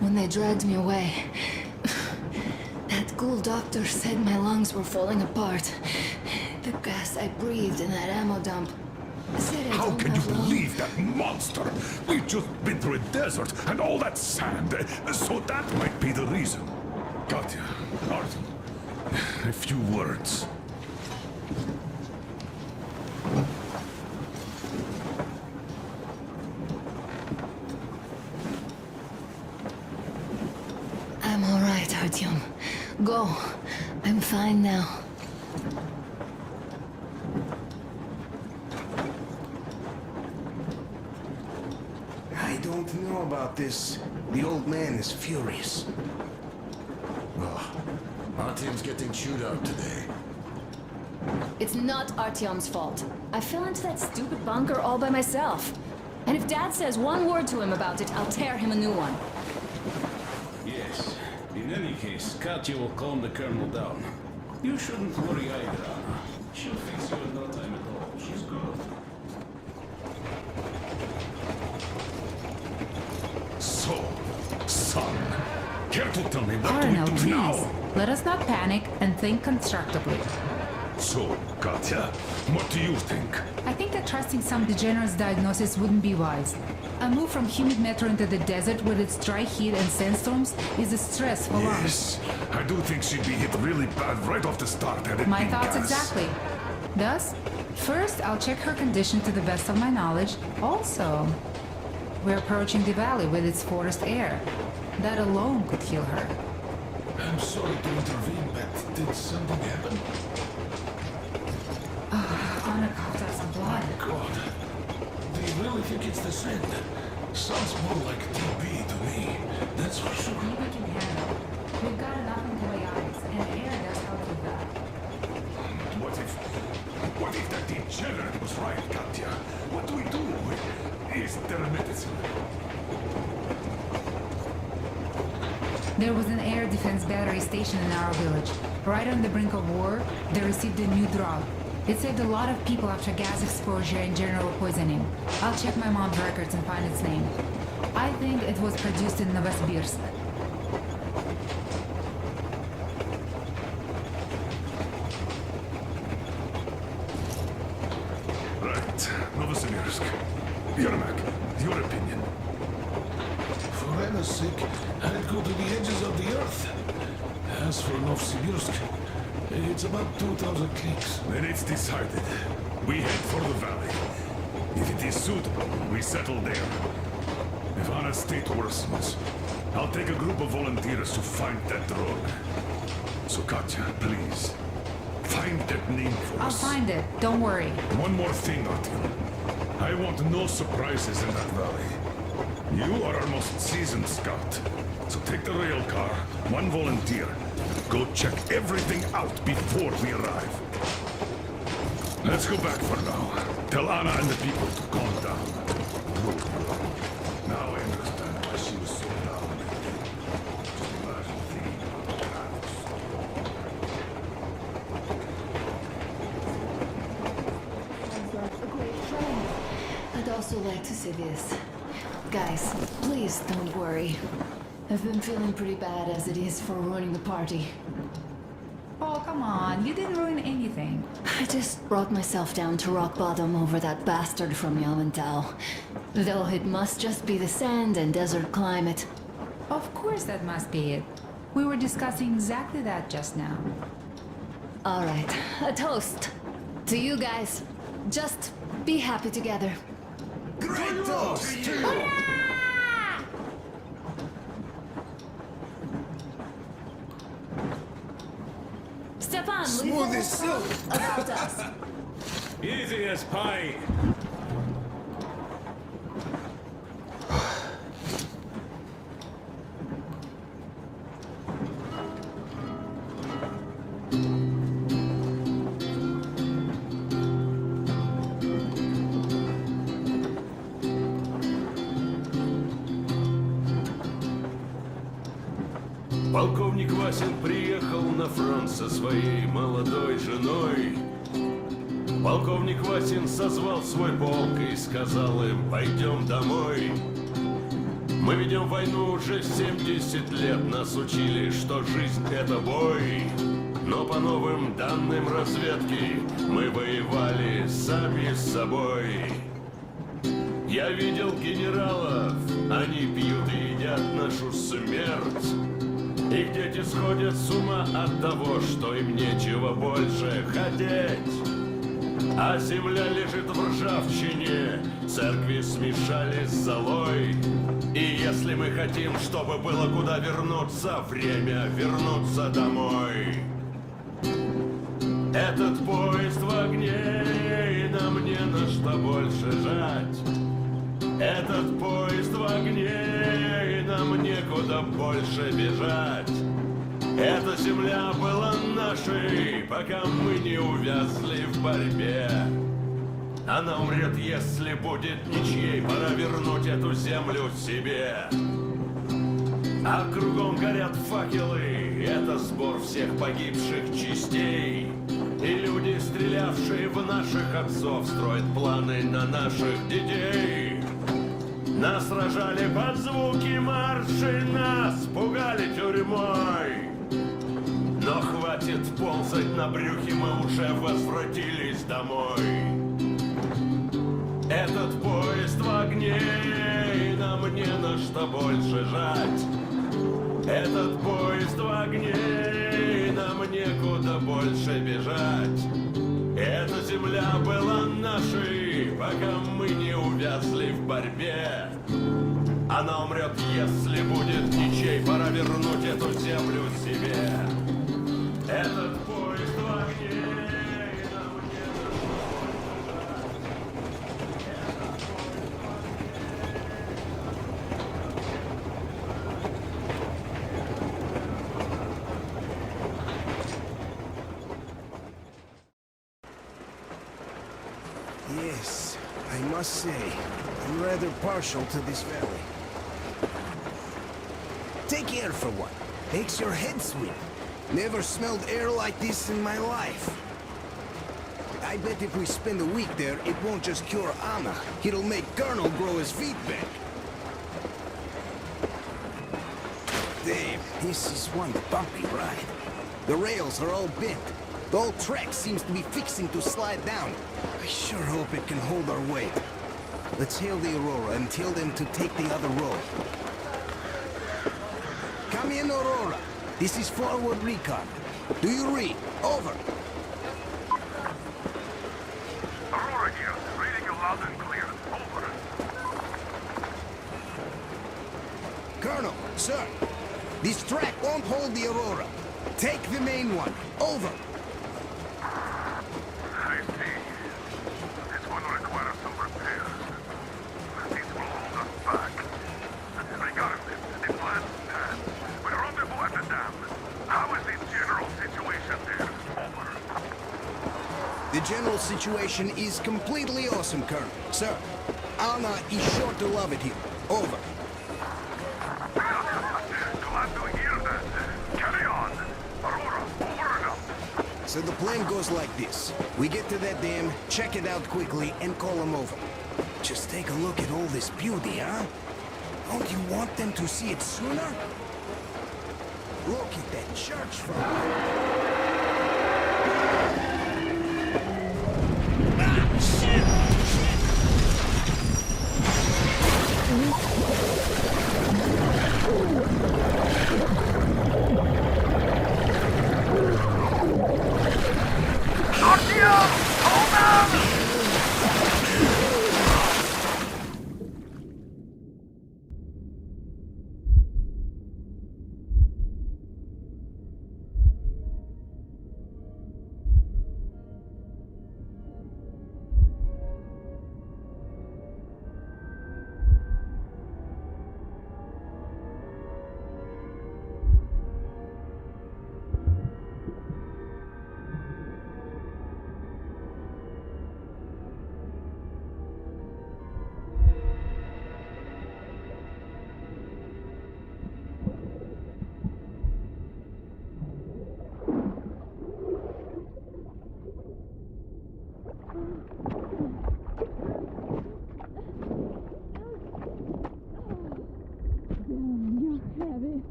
when they dragged me away, that ghoul doctor said my lungs were falling apart. The gas I breathed in that ammo dump said I How don't can you have long. believe that monster? We've just been through a desert and all that sand, so that might be the reason. Katya, Artem, a few words. I'm all right, Artyom. Go. I'm fine now. I don't know about this. The old man is furious. Artyom's getting chewed out today. It's not Artyom's fault. I fell into that stupid bunker all by myself. And if Dad says one word to him about it, I'll tear him a new one. Yes. In any case, Katya will calm the colonel down. You shouldn't worry either, Anna. She'll fix you in no time at all. She's good. So, son, care to tell me what Colonel, we do please. now? Let us not panic and think constructively. So, Katya, what do you think? I think that trusting some degenerate's diagnosis wouldn't be wise. A move from humid metro into the desert with its dry heat and sandstorms is a stress for lungs. Yes, I do think she'd be hit really bad right off the start had it My been thoughts gas. exactly. Thus, first I'll check her condition to the best of my knowledge. Also, we're approaching the valley with its forest air. That alone could heal her. I'm sorry to intervene, but did something happen? Anna coughed out some blood. God. Do you really think it's the sand? Sounds more like TB to me. That's for sure. We can handle. We've got enough antibiotics, and air does help with that. What if that degenerate was right, Katya? What do we do? Is there a medicine? There was an air defense battery stationed in our village. Right on the brink of war, they received a new drug. It saved a lot of people after gas exposure and general poisoning. I'll check my mom's records and find its name. I think it was produced in Novosibirsk. Right, Novosibirsk. Yermak, your opinion. For Anna's sake, I'd go to the edges of the earth. As for Novosibirsk, it's about 2,000 clicks. Then it's decided. We head for the valley. If it is suitable, we settle there. If Anna's state worsens, I'll take a group of volunteers to find that drug. So Katya, please, find that name for I'll us. find it. Don't worry. One more thing, Artyom. I want no surprises in that valley. You are our most seasoned scout. So take the rail car, one volunteer. Go check everything out before we arrive. Let's go back for now. Tell Anna and the people to calm down. Good girl. Now I understand why she was so down. Just imagine thinking about that. I'd also like to say this. Guys, please don't worry. I've been feeling pretty bad as it is for ruining the party. Oh, come on. You didn't ruin anything. I just brought myself down to rock bottom over that bastard from Yamantau. Though it must just be the sand and desert climate. Of course that must be it. We were discussing exactly that just now. All right, a toast. To you guys. Just be happy together. Great toast to you! Stepan, Smooth as silk. about us. Easy as pie. Полковник Васин приехал на фронт со своей молодой женой. Полковник Васин созвал свой полк и сказал им: пойдем домой. Мы ведем войну уже 70 лет, нас учили, что жизнь это бой. Но по новым данным разведки мы воевали сами с собой. Я видел генералов, они пьют и едят нашу смерть. Их дети сходят с ума от того, что им нечего больше хотеть. А земля лежит в ржавчине, церкви смешались с золой. И если мы хотим, чтобы было куда вернуться, время вернуться домой. Этот поезд в огне, и нам не на что больше жать. Этот поезд в огне, и нам некуда больше бежать. Эта земля была нашей, пока мы не увязли в борьбе. Она умрет, если будет ничьей, пора вернуть эту землю себе. А кругом горят факелы, это сбор всех погибших частей. И люди, стрелявшие в наших отцов, строят планы на наших детей. Нас сражали под звуки маршей, нас пугали тюрьмой. Но хватит ползать на брюхе, мы уже возвратились домой. Этот поезд в огне, и нам не на что больше жать. Этот поезд в огне, и нам некуда больше бежать. Эта земля была нашей, пока мы не увязли в борьбе. Она умрет, если будет ничей, пора вернуть эту землю себе. Этот поезд в огне, и нам не на что Yes, I must say, I'm rather partial to this valley. Take air for one. Makes your head swim. Never smelled air like this in my life. I bet if we spend a week there, it won't just cure Anna. It'll make Colonel grow his feet back. Damn, this is one bumpy ride. The rails are all bent. The whole track seems to be fixing to slide down. I sure hope it can hold our weight. Let's hail the Aurora and tell them to take the other road. Come in, Aurora. This is forward recon. Do you read? Over. Aurora here, reading you loud and clear. Over. Colonel, sir. This track won't hold the Aurora. Take the main one. Over. I see. This one requires some repairs. These will hold us back. Regardless, the plan stands. We rendezvous at the dam. How is the general situation there? Over. The general situation is completely awesome, Colonel. Sir, Anna is sure to love it here. Over. Glad to hear that. Carry on. Aurora, over and out. So the plan goes like this. We get to that dam, check it out quickly, and call them over. Just take a look at all this beauty, huh? Don't you want them to see it sooner? Look at that church from...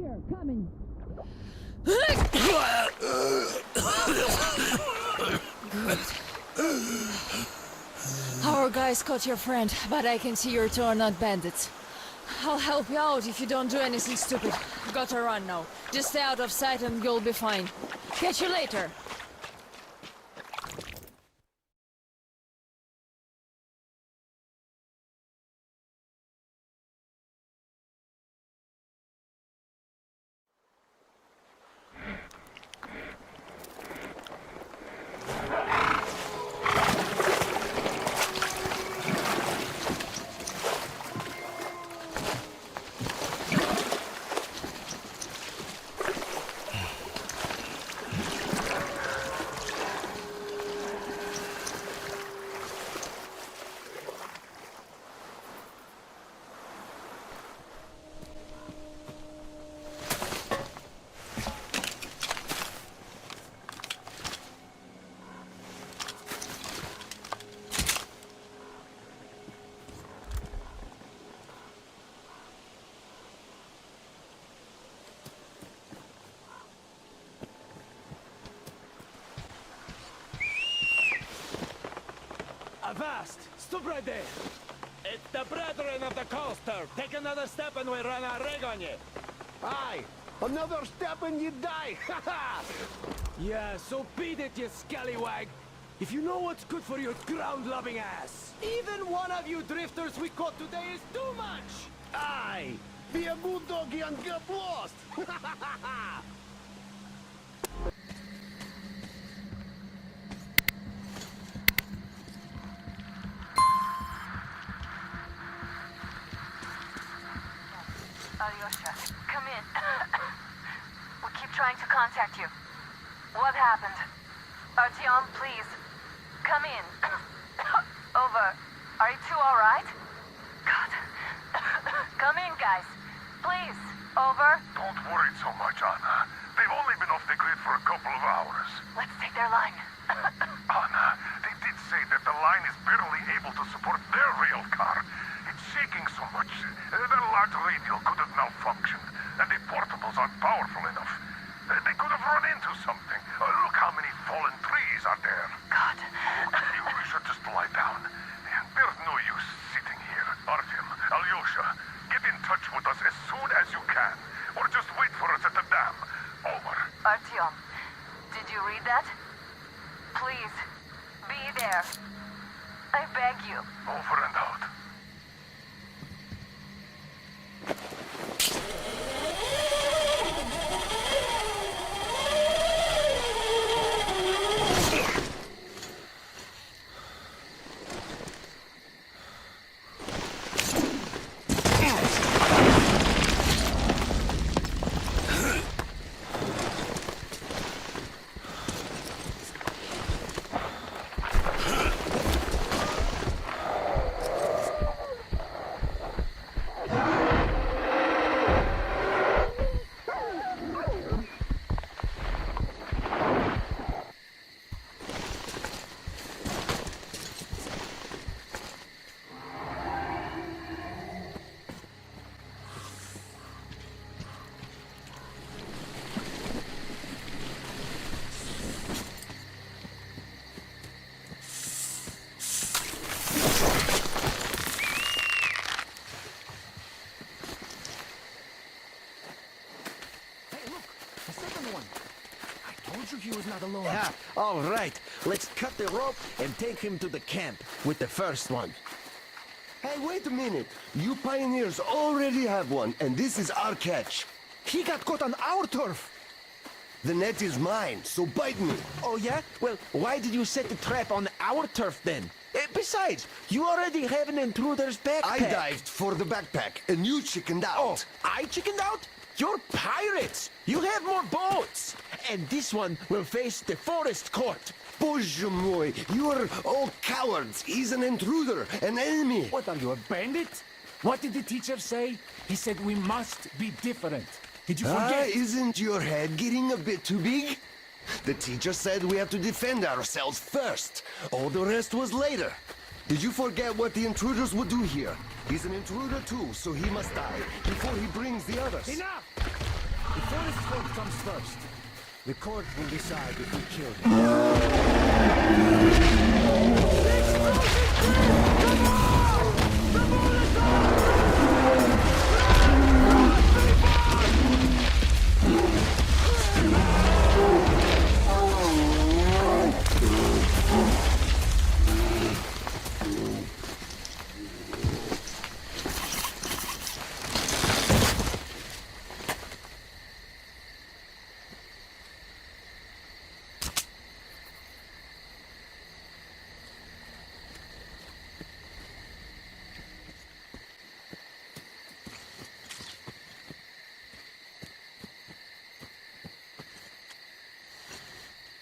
here, coming. Our guys caught your friend, but I can see your two are not bandits. I'll help you out if you don't do anything stupid. Gotta run now. Just stay out of sight and you'll be fine. Catch you later. Avast! Stop right there! It's the brethren of the coaster! Take another step and we run our rig on you! Aye! Another step and you die! Ha ha! Yeah, so beat it, you scallywag! If you know what's good for your ground-loving ass! Even one of you drifters we caught today is too much! Aye! Be a good doggy and get lost! Ha ha ha ha! Alyosha, come in. We keep trying to contact you. What happened? Artyom, please. Come in. Over. Are you two alright? God. Come in, guys. Please. Over. Don't worry so much, Anna. They've only been off the grid for a couple of hours. Let's take their line. Anna, they did say that the line is barely able to support their rail car. It's shaking so much. Their large radio could have malfunctioned, and the portables aren't powerful enough. They could have run into something. Look how many fallen trees are there. God. You should just lie down. There's no use sitting here. Artyom, Alyosha, get in touch with us as soon as you can. Or just wait for us at the dam. Over. Artyom, did you read that? Please, be there. I beg you. Over and out. He was not alone. Yeah, all right. Let's cut the rope and take him to the camp with the first one. Hey, wait a minute. You pioneers already have one, and this is our catch. He got caught on our turf. The net is mine, so bite me. Oh, yeah? Well, why did you set the trap on our turf then? Besides, you already have an intruder's backpack. I dived for the backpack, and you chickened out. Oh, I chickened out? You're pirates! You have more boats! And this one will face the forest court. Bоже mой, you are all cowards. He's an intruder, an enemy. What are you, a bandit? What did the teacher say? He said we must be different. Did you forget? Isn't your head getting a bit too big? The teacher said we have to defend ourselves first. All the rest was later. Did you forget what the intruders would do here? He's an intruder too, so he must die before he brings the others. Enough! The forest court comes first. The court will decide if we kill him.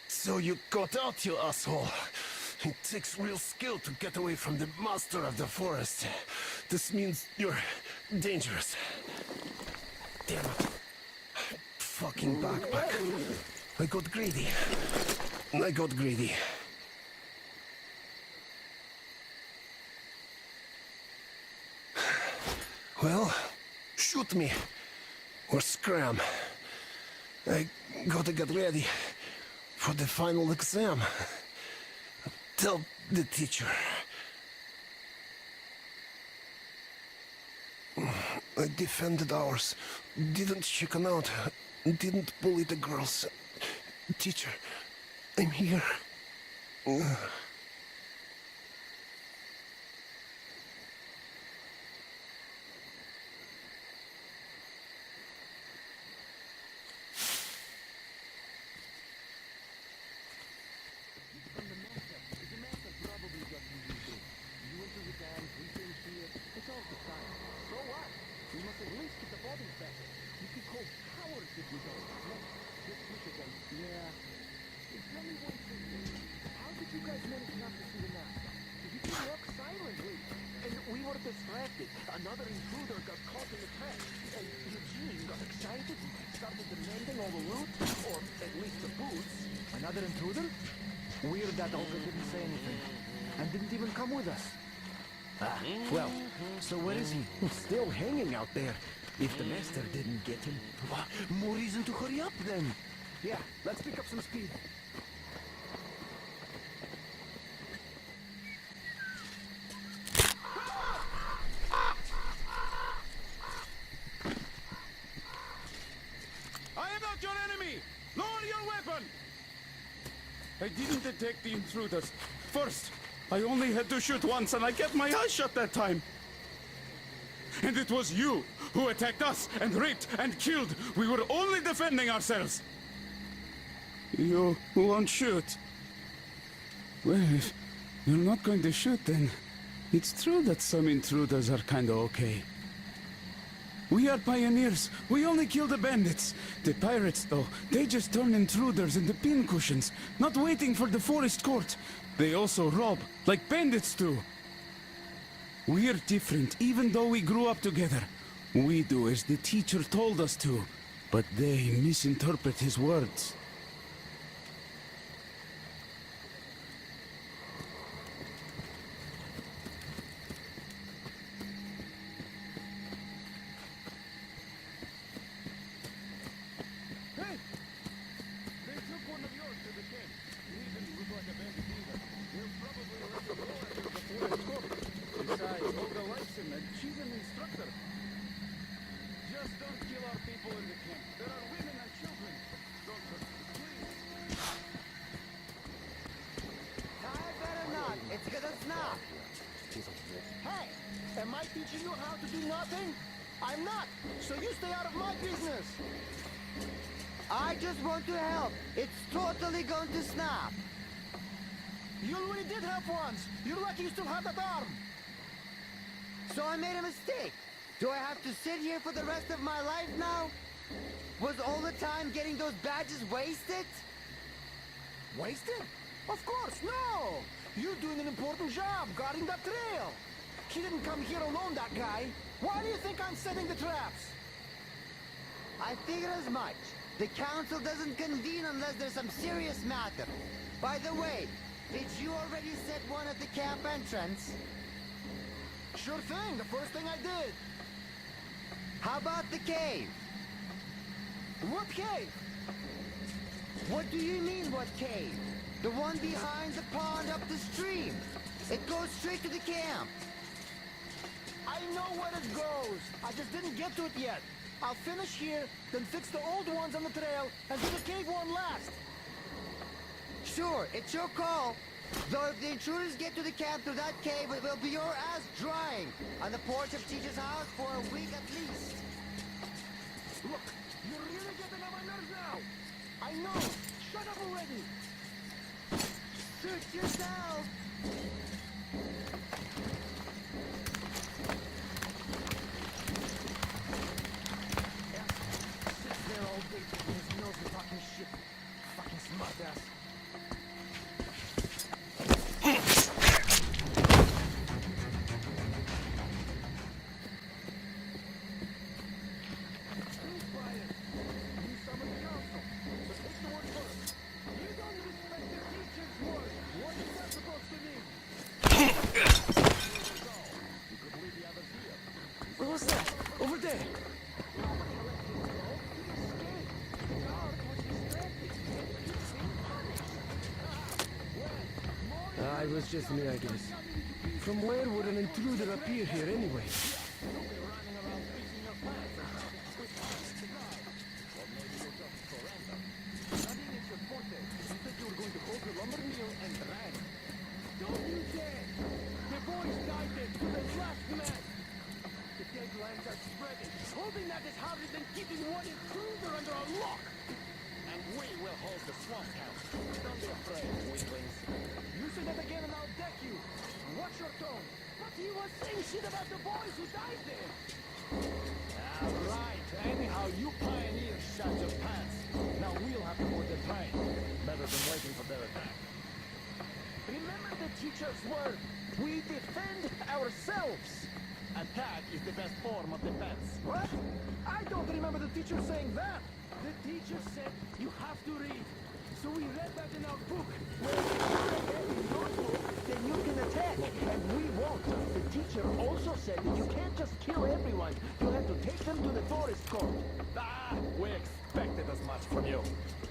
So you got out, you asshole. It takes real skill to get away from the master of the forest. This means you're dangerous. Damn it. Fucking backpack. I got greedy. Well, shoot me. Or scram. I gotta get ready for the final exam. Tell the teacher. I defended ours. Didn't chicken out. Didn't bully the girls. Teacher, I'm here. Another intruder got caught in the trap, and Eugene got excited, started demanding all the loot, or at least the boots. Another intruder? Weird that Olga didn't say anything. And didn't even come with us. Ah, well, so where is he? Still hanging out there. If the master didn't get him, more reason to hurry up then. Yeah, let's pick up some speed. I didn't detect the intruders. First, I only had to shoot once and I kept my eyes shut that time. And it was you who attacked us and raped and killed. We were only defending ourselves. You won't shoot. Well, if you're not going to shoot, then it's true that some intruders are kinda okay. We are pioneers. We only kill the bandits. The pirates, though, they just turn intruders into pincushions, not waiting for the forest court. They also rob, like bandits do. We're different, even though we grew up together. We do as the teacher told us to, but they misinterpret his words. Hey, am I teaching you how to do nothing? I'm not, so you stay out of my business. I just want to help. It's totally going to snap. You already did help once. You're lucky you still have that arm. So I made a mistake. Do I have to sit here for the rest of my life now? Was all the time getting those badges wasted? Wasted? Of course, no! You're doing an important job guarding that trail. He didn't come here alone, that guy. Why do you think I'm setting the traps? I figured as much. The council doesn't convene unless there's some serious matter. By the way, did you already set one at the camp entrance? Sure thing, the first thing I did. How about the cave? What cave? What do you mean, what cave? The one behind the pond up the stream. It goes straight to the camp. I know where it goes. I just didn't get to it yet. I'll finish here, then fix the old ones on the trail, and do the cave one last. Sure, it's your call. Though if the intruders get to the camp through that cave, it will be your ass drying on the porch of Teacher's house for a week at least. Look, you're really getting on my nerves now. I know. Shut up already. Suit yourself. Sits there all day taking his nose and talking shit. Fucking smartass. What was that? Over there! It was just me, I guess. From where would an intruder appear here anyway? Don't you dare! The boys died there to the last man! The deadlines are spreading. Holding that is harder than keeping one intruder under a lock! And we will hold the swamp house. Don't be afraid, weaklings. You say that again and I'll deck you. Watch your tone. But he was saying shit about the boys who died there. Alright, anyhow, you pioneers shot your pants. Now we'll have to board the train. Better than waiting for their attack. Remember the teacher's word. We defend ourselves. Attack is the best form of defense. What? I don't remember the teacher saying that. The teacher said you have to read. So we read that in our book. Well, if you read in your book, then you can attack. And we won't. The teacher also said that you can't just kill everyone. You have to take them to the forest court. Ah, we expected as much from you.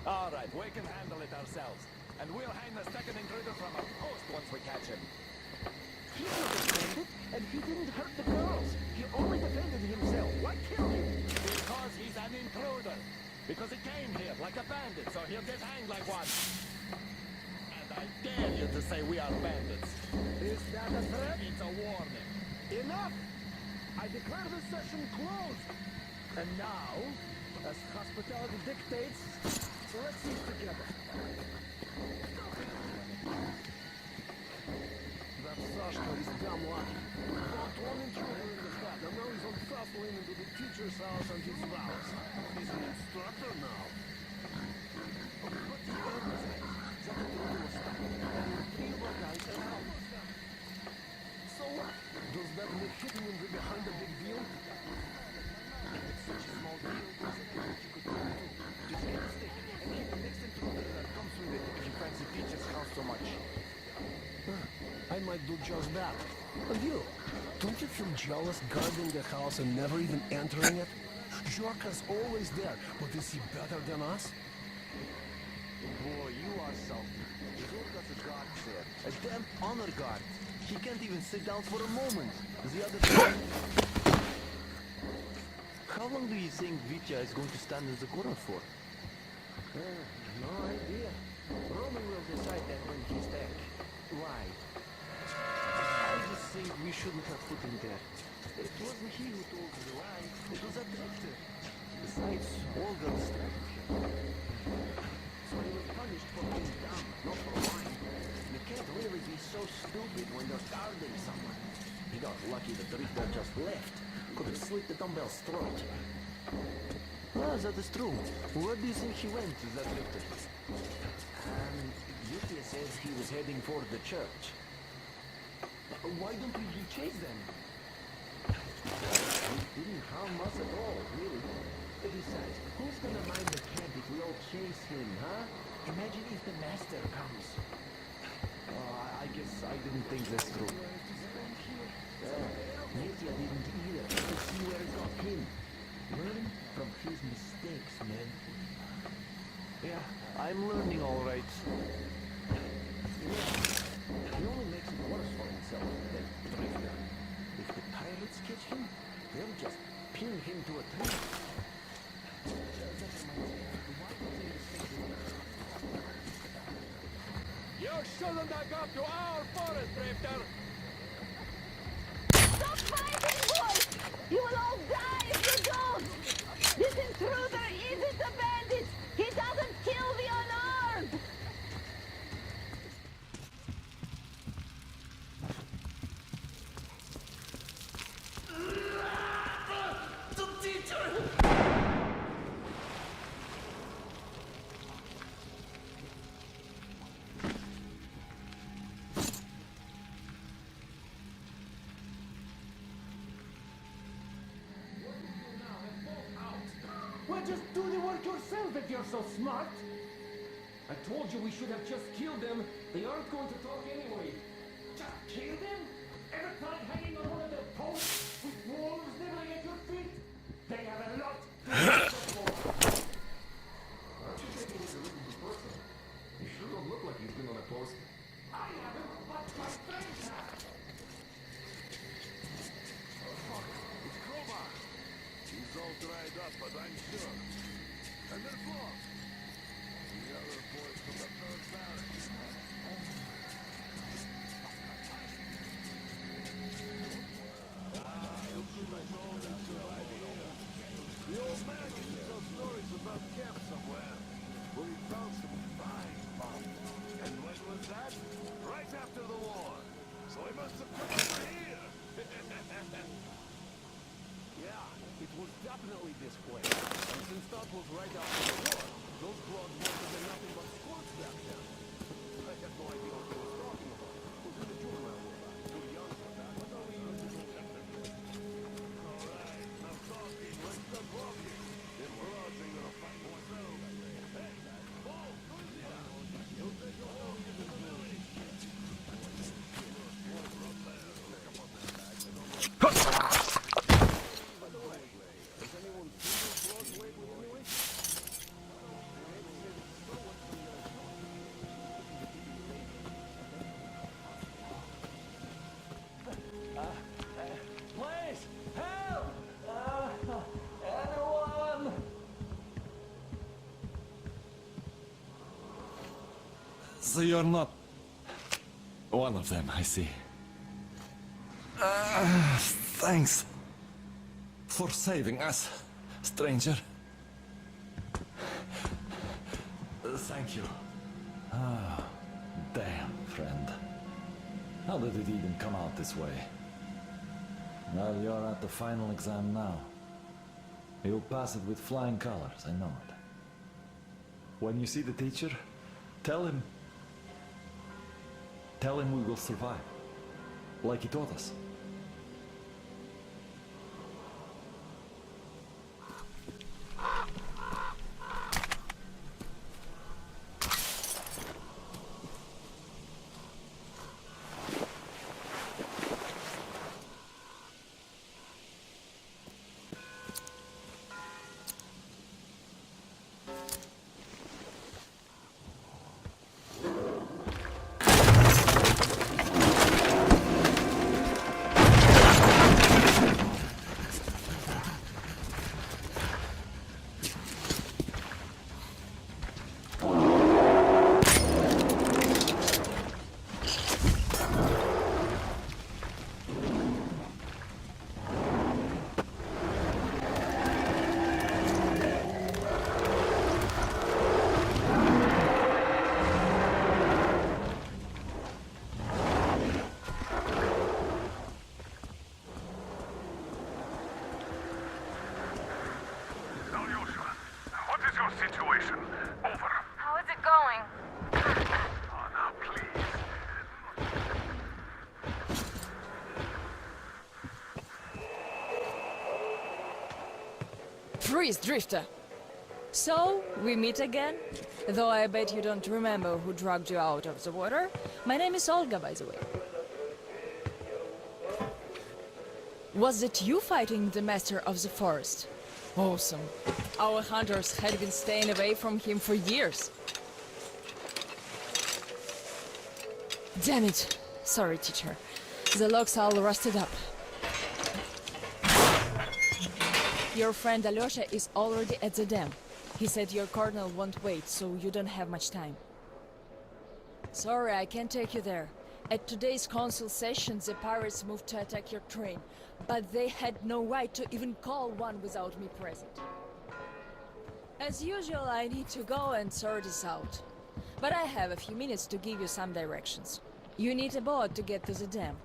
All right, we can handle it ourselves. And we'll hang the second intruder from our post once we catch him. He was defended, and he didn't hurt the girls. He only defended himself. Why kill him? Because he's an intruder. Because he came here like a bandit, so he'll get hanged like one. And I dare you to say we are bandits. Is that a threat? It's a warning. Enough! I declare this session closed. And now, as hospitality dictates, let's eat together. That Sashka is damn lucky. Got one intruder in the flat, and now he's on fast lane into the teacher's house and his vows. He's an instructor now. What's the other side? That intruder was stuck. And three more guys and out. So what? Does that make hitting him behind a big deal? It's such a small deal. There's nothing that you could do. Just get a stick and hit the next intruder that comes with it if you fancy teacher's house so much. I might do just that. And you, don't you feel jealous guarding the house and never even entering it? Jorka's always there, but is he better than us? Boy, you are salty. Jorka's a guard, sir. A damn honor guard. He can't even sit down for a moment. The other time... How long do you think Vitya is going to stand in the corner for? No idea. Roman will decide that when he's back. Why? I just think we shouldn't have put him there. It wasn't he who told the lie. It was that director. Besides, Olga distracted him. So he was punished for being dumb, not for lying. You can't really be so stupid when you're guarding someone. He got lucky that the Richter just left. Could have slit the dumbbell's throat. Ah, that is true. Where do you think he went, that Richter? Vitya says he was heading for the church. Why don't we chase them? It didn't harm us at all, really. Besides, who's gonna mind the camp if we all chase him, huh? Imagine if the master comes. I guess I didn't think this through. Vitya didn't either. Let's see where it got him. Learn from his mistakes, man. I'm learning all right. He only makes it worse for himself, that drifter. If the pirates catch him, they'll just pin him to a tree. You shouldn't have got to our forest, drifter! Stop fighting, boys! You will all die if you don't! This intruder isn't a bandit! He doesn't kill the unarmed! The teacher! Well, just do the work yourself if you're so smart. I told you we should have just killed them. They aren't going to talk anyway. Just kill them? Ever tried hanging on one of their posts with wolves nibbling at your feet? They have a lot to answer for. Aren't you taking this a little too personal? You sure don't look like you've been on a post. I haven't, but my friends have. It's Crowbar. He's all dried up, but I'm sure. And there's more. The other boys from the third barracks. The old man used to tell stories about camp somewhere, where he found some fine bombs. And when was that? Right after the war. So he must have come over here. Yeah, it was definitely this way. And since that was right after the war, those broads must have been nothing but squirts back then. I had no idea what they were talking about. Was in the juvenile war back. Too young for that. But no, we used to know that. Alright, now talking, let's start walking. Them broads ain't gonna fight themselves. Hey, Boon, who's here? You take your own in the village. Please, help! Anyone? So you're not one of them, I see. Thanks for saving us, stranger. Thank you. Ah, damn, friend. How did it even come out this way? Well, you're at the final exam now. You'll pass it with flying colors, I know it. When you see the teacher, tell him we will survive, like he taught us. Situation. Over. How is it going? Oh, now, please. Freeze, Drifter! So, we meet again? Though I bet you don't remember who dragged you out of the water. My name is Olga, by the way. Was it you fighting the Master of the Forest? Awesome. Our hunters had been staying away from him for years. Damn it. Sorry, teacher. The locks all rusted up. Your friend Alyosha is already at the dam. He said your colonel won't wait, so you don't have much time. Sorry, I can't take you there. At today's council session, the pirates moved to attack your train, but they had no right to even call one without me present. As usual, I need to go and sort this out. But I have a few minutes to give you some directions. You need a boat to get to the dam.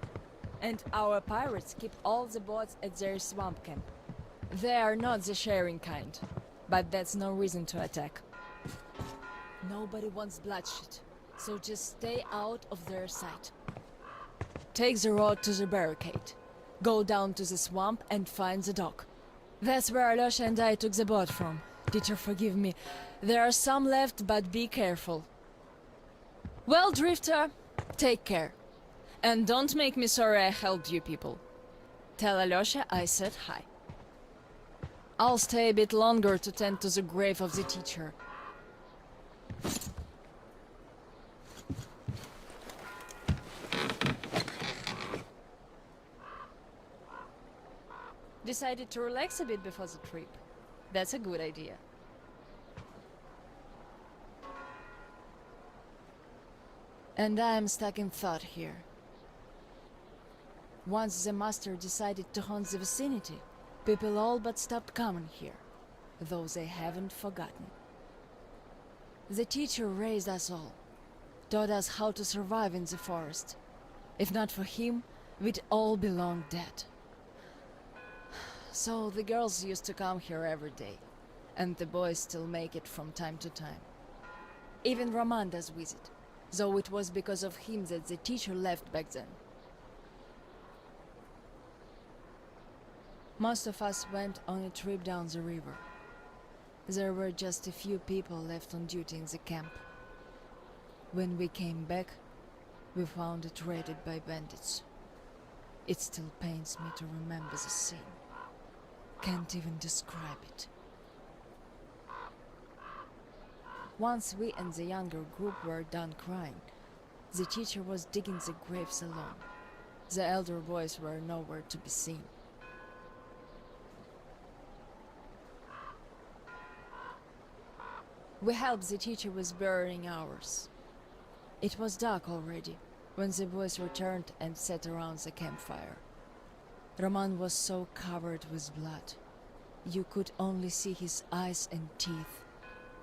And our pirates keep all the boats at their swamp camp. They are not the sharing kind, but that's no reason to attack. Nobody wants bloodshed, so just stay out of their sight. Take the road to the barricade. Go down to the swamp and find the dock. That's where Alyosha and I took the boat from. Teacher, forgive me. There are some left, but be careful. Well, Drifter, take care. And don't make me sorry I helped you people. Tell Alyosha I said hi. I'll stay a bit longer to tend to the grave of the teacher. Decided to relax a bit before the trip. That's a good idea. And I'm stuck in thought here. Once the master decided to haunt the vicinity, people all but stopped coming here, though they haven't forgotten. The teacher raised us all, taught us how to survive in the forest. If not for him, we'd all be long dead. So the girls used to come here every day, and the boys still make it from time to time. Even Roman does visit, though it was because of him that the teacher left back then. Most of us went on a trip down the river. There were just a few people left on duty in the camp. When we came back, we found it raided by bandits. It still pains me to remember the scene. Can't even describe it. Once we and the younger group were done crying, the teacher was digging the graves alone. The elder boys were nowhere to be seen. We helped the teacher with burying ours. It was dark already when the boys returned and sat around the campfire. Roman was so covered with blood. You could only see his eyes and teeth.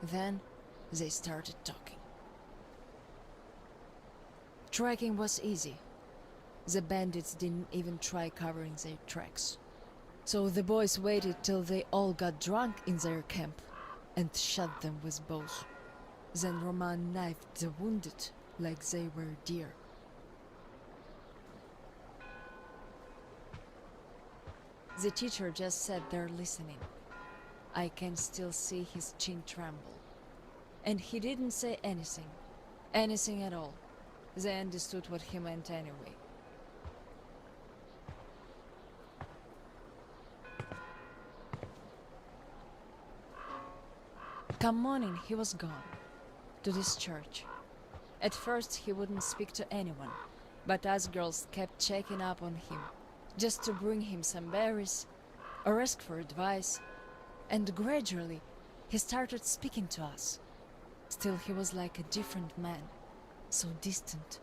Then they started talking. Tracking was easy. The bandits didn't even try covering their tracks. So the boys waited till they all got drunk in their camp and shot them with bows. Then Roman knifed the wounded like they were deer. The teacher just sat there listening. I can still see his chin tremble. And he didn't say anything. Anything at all. They understood what he meant anyway. Come morning, he was gone. To this church. At first he wouldn't speak to anyone, but us girls kept checking up on him, just to bring him some berries, or ask for advice, and gradually he started speaking to us. Still he was like a different man, so distant.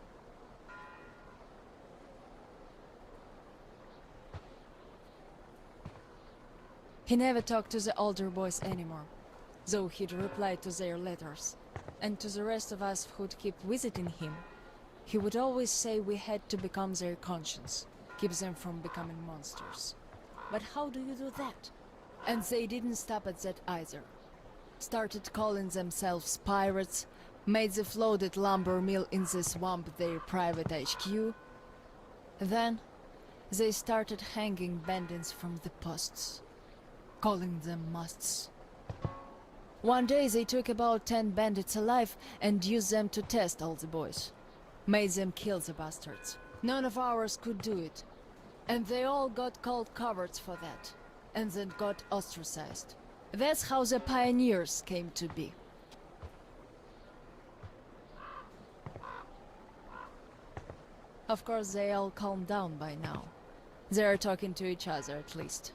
He never talked to the older boys anymore, though he'd reply to their letters. And to the rest of us who'd keep visiting him, he would always say we had to become their conscience, keep them from becoming monsters. But how do you do that? And they didn't stop at that either. Started calling themselves pirates, made the floated lumber mill in the swamp their private HQ. Then, they started hanging bandits from the posts, calling them musts. One day they took about 10 bandits alive and used them to test all the boys. Made them kill the bastards. None of ours could do it. And they all got called cowards for that. And then got ostracized. That's how the pioneers came to be. Of course, they all calmed down by now. They are talking to each other, at least.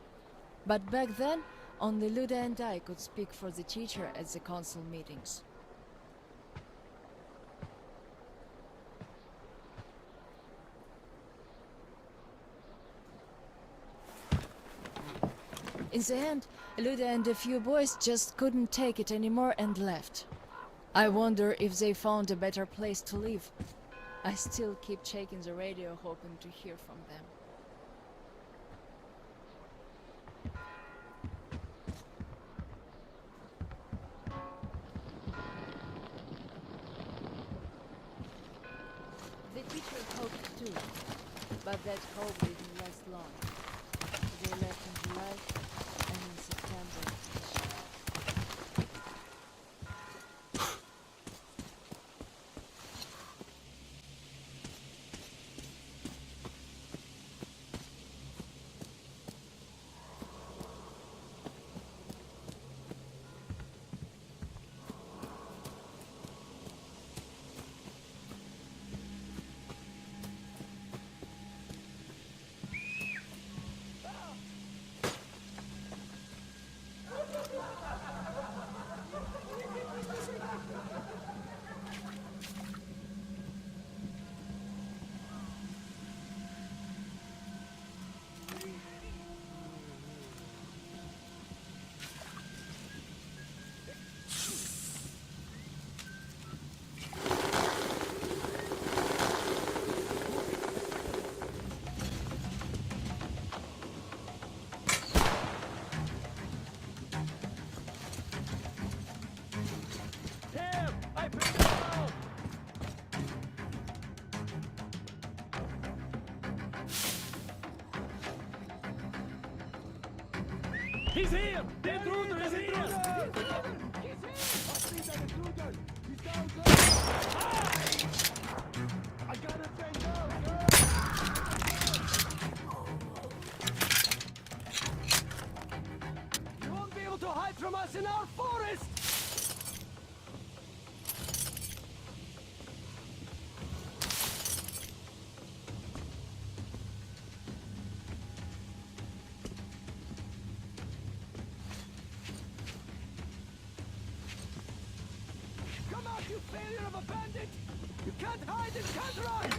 But back then, only Luda and I could speak for the teacher at the council meetings. In the end, Luda and a few boys just couldn't take it anymore and left. I wonder if they found a better place to live. I still keep checking the radio, hoping to hear from them. The teacher hoped too, but that hope didn't last long. They left in July, and in September. He's here! The intruder is here! I got it, You won't be able to hide from us in our forest! Come out, you failure of a bandit! You can't hide and can't run!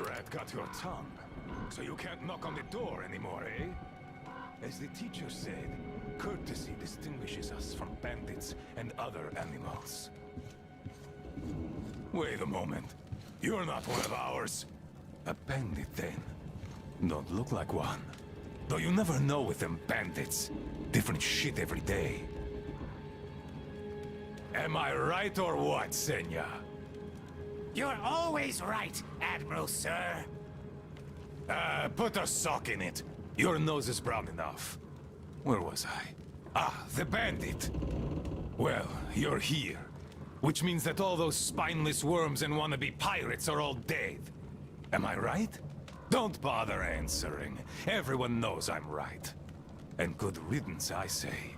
Rat got your tongue, so you can't knock on the door anymore, eh? As the teacher said, courtesy distinguishes us from bandits and other animals. Wait a moment. You're not one of ours. A bandit, then. Don't look like one. Though you never know with them bandits. Different shit every day. Am I right or what, Senya? You're always right, Admiral, sir. Put a sock in it. Your nose is brown enough. Where was I? Ah, the bandit. Well, you're here. Which means that all those spineless worms and wannabe pirates are all dead. Am I right? Don't bother answering. Everyone knows I'm right. And good riddance, I say.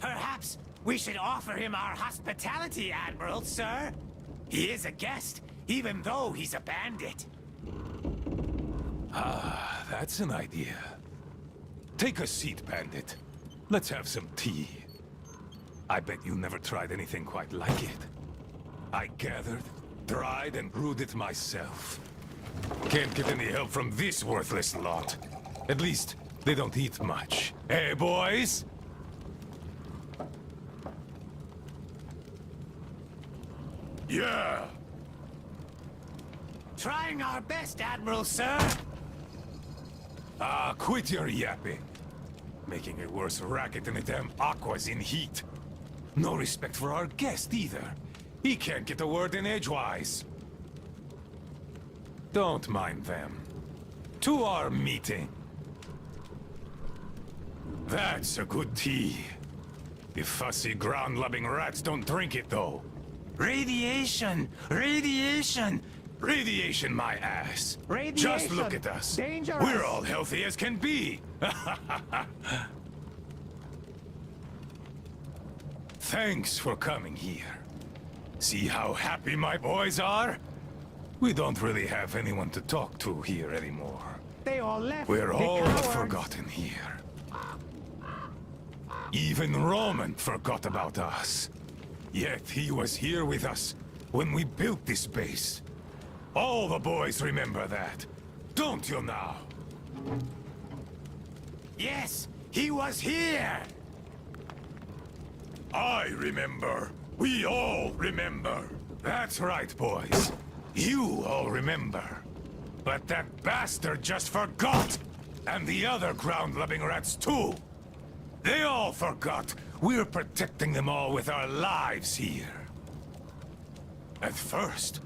Perhaps we should offer him our hospitality, Admiral, sir. He is a guest, even though he's a bandit. Ah, that's an idea. Take a seat, bandit. Let's have some tea. I bet you never tried anything quite like it. I gathered, dried, and brewed it myself. Can't get any help from this worthless lot. At least, they don't eat much. Hey, boys? Yeah! Trying our best, Admiral, sir. Ah, quit your yapping. Making a worse racket than the damn Aqua's in heat. No respect for our guest, either. He can't get a word in edgewise. Don't mind them. To our meeting. That's a good tea. If fussy ground-loving rats don't drink it, though. Radiation! Radiation! Radiation, my ass. Radiation! Just look at us. Dangerous! We're all healthy as can be. Thanks for coming here. See how happy my boys are? We don't really have anyone to talk to here anymore. They all left. We're the all cowards. forgotten here. Even Roman forgot about us. Yet he was here with us when we built this base. All the boys remember that, don't you now? Yes, he was here. I remember. We all remember. That's right, boys. You all remember. But that bastard just forgot! And the other ground-loving rats, too! They all forgot we're protecting them all with our lives here. At first,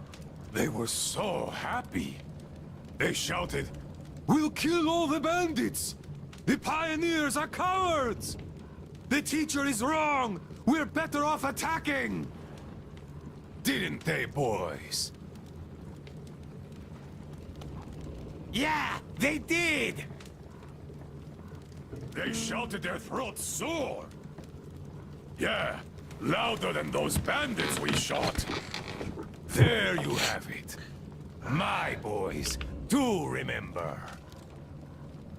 they were so happy. They shouted, "We'll kill all the bandits! The pioneers are cowards! The teacher is wrong! We're better off attacking!" Didn't they, boys? Yeah, they did! They shouted their throats sore. Yeah, louder than those bandits we shot. There you have it. My boys do remember.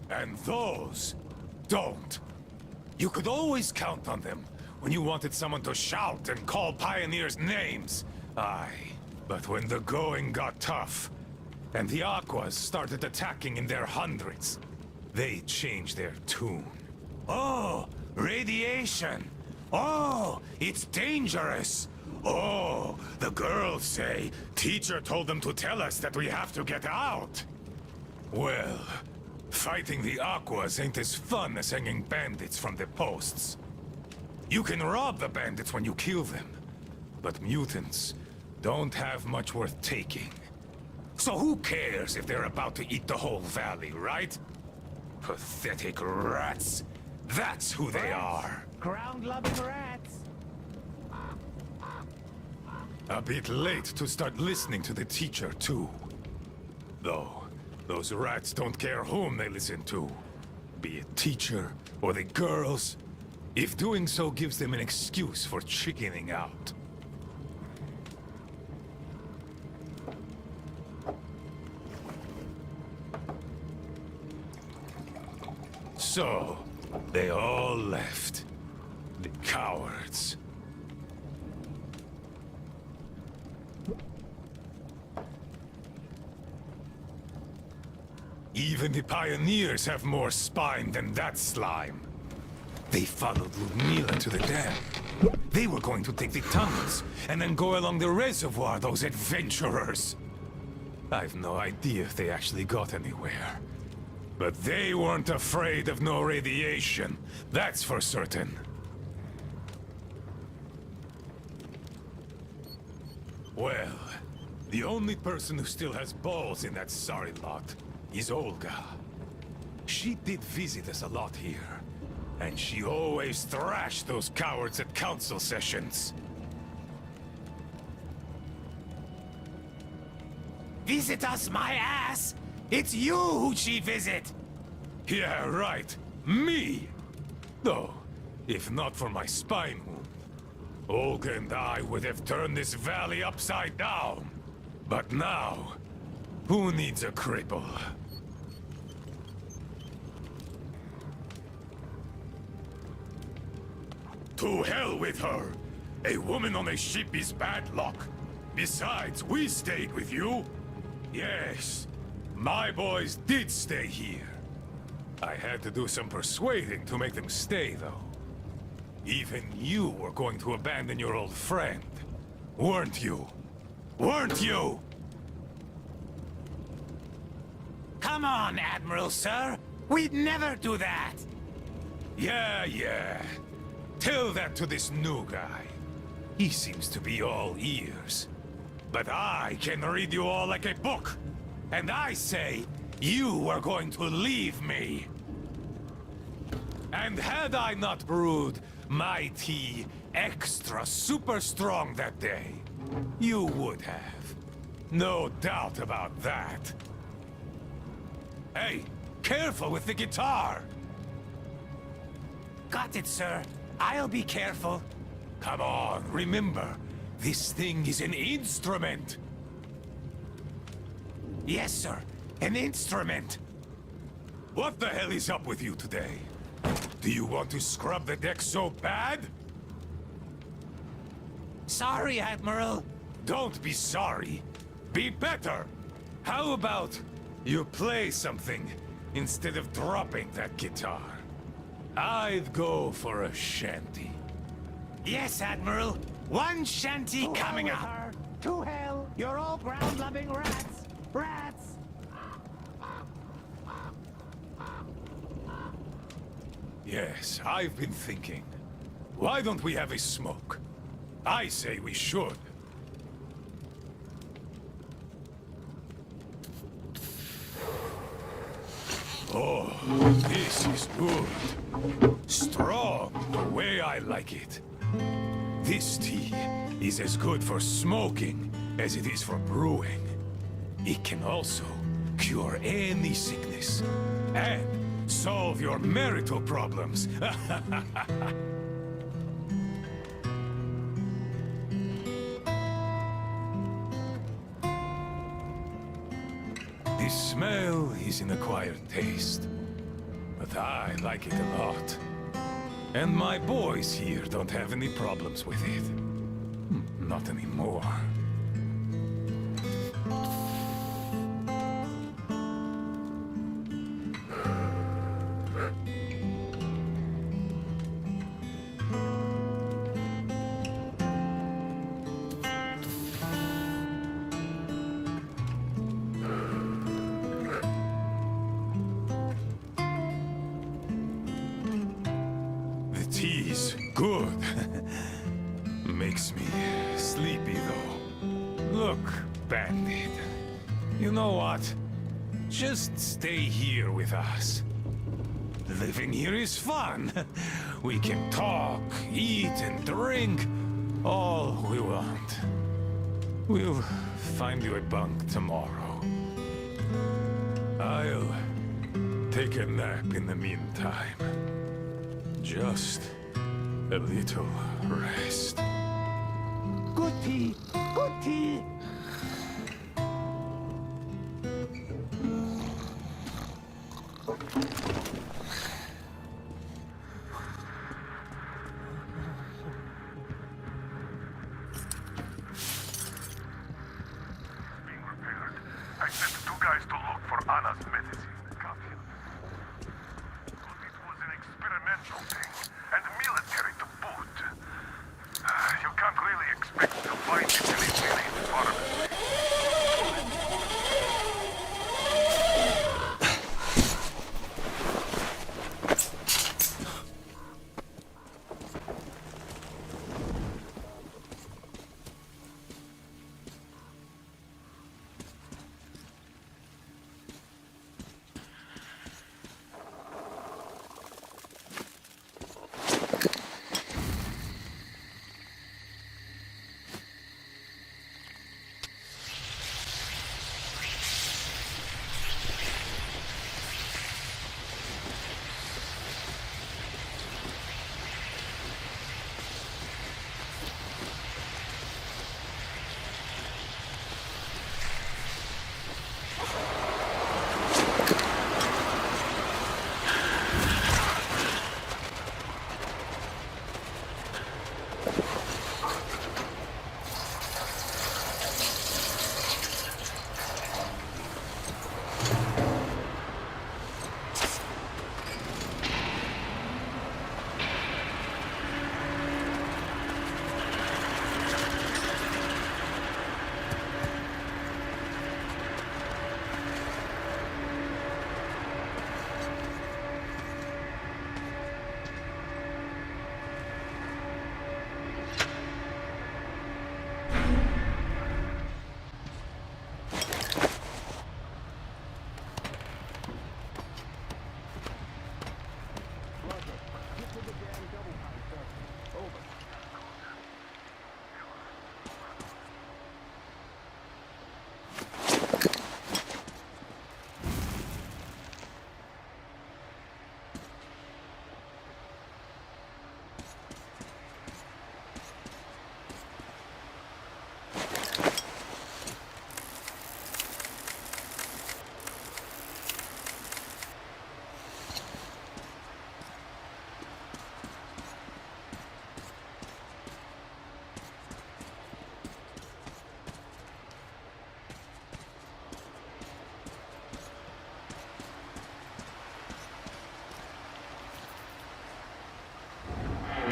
And those don't. You could always count on them when you wanted someone to shout and call pioneers names. Aye, but when the going got tough, and the Aquas started attacking in their hundreds, they changed their tune. Oh, radiation! Oh, it's dangerous! Oh, the girls say teacher told them to tell us that we have to get out. Well, fighting the Aquas ain't as fun as hanging bandits from the posts. You can rob the bandits when you kill them, but mutants don't have much worth taking. So who cares if they're about to eat the whole valley, right? Pathetic rats. That's who they are. Ground-loving rats. A bit late to start listening to the teacher, too. Though, those rats don't care whom they listen to. Be it teacher or the girls, if doing so gives them an excuse for chickening out. So, they all left. The cowards. Even Even the pioneers have more spine than that slime. They followed Ludmila to the dam. They were going to take the tunnels, and then go along the reservoir, those adventurers. I've no idea if they actually got anywhere. But they weren't afraid of no radiation, that's for certain. Well, the only person who still has balls in that sorry lot is Olga. She did visit us a lot here, and she always thrashed those cowards at council sessions. Visit us, my ass! It's you who she visit! Yeah, right. Me! Though, if not for my spine wound, Olga and I would have turned this valley upside down. But now, who needs a cripple? To hell with her! A woman on a ship is bad luck. Besides, we stayed with you. Yes, my boys did stay here. I had to do some persuading to make them stay, though. Even you were going to abandon your old friend, weren't you? Weren't you? Come on, Admiral, sir! We'd never do that! Yeah. Tell that to this new guy. He seems to be all ears. But I can read you all like a book. And I say, you were going to leave me. And had I not brewed my tea extra super strong that day, you would have. No doubt about that. Hey, careful with the guitar! Got it, sir. I'll be careful. Come on, remember, this thing is an instrument. Yes, sir. An instrument. What the hell is up with you today? Do you want to scrub the deck so bad? Sorry, Admiral. Don't be sorry. Be better. How about you play something instead of dropping that guitar? I'd go for a shanty. Yes, Admiral. One shanty coming up. Her. To hell! You're all ground-loving rats! Rats! Yes, I've been thinking. Why don't we have a smoke? I say we should. Oh, this is good. Strong, the way I like it. This tea is as good for smoking as it is for brewing. It can also cure any sickness and solve your marital problems. The smell is an acquired taste, but I like it a lot. And my boys here don't have any problems with it. Not anymore. Tea's good. Makes me sleepy, though. Look, Bandit. You know what? Just stay here with us. Living here is fun. We can talk, eat, and drink all we want. We'll find you a bunk tomorrow. I'll take a nap in the meantime. Just a little rest. Good tea! Good tea! I sent 2 guys to look for Anna's medicine.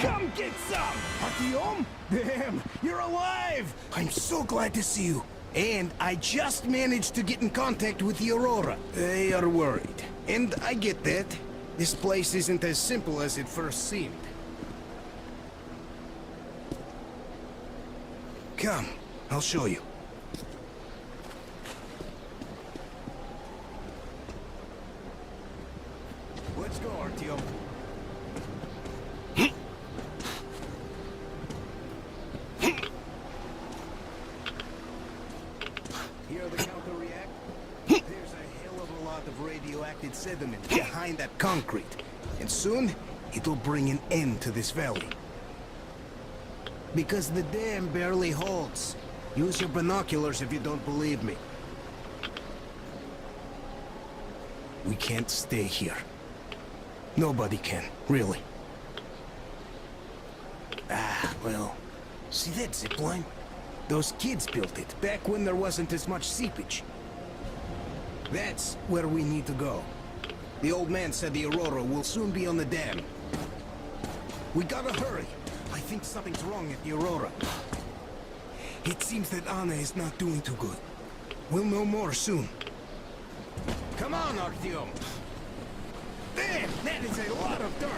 Come get some! Artyom? Damn, you're alive! I'm so glad to see you. And I just managed to get in contact with the Aurora. They are worried. And I get that. This place isn't as simple as it first seemed. Come, I'll show you. Let's go, Artyom. Hear the counter-react? There's a hell of a lot of radioactive sediment behind that concrete. And soon, it'll bring an end to this valley. Because the dam barely holds. Use your binoculars if you don't believe me. We can't stay here. Nobody can, really. Ah, well... See that zipline? Those kids built it, back when there wasn't as much seepage. That's where we need to go. The old man said the Aurora will soon be on the dam. We gotta hurry. I think something's wrong at the Aurora. It seems that Anna is not doing too good. We'll know more soon. Come on, Artyom! Damn, that is a lot of dirt!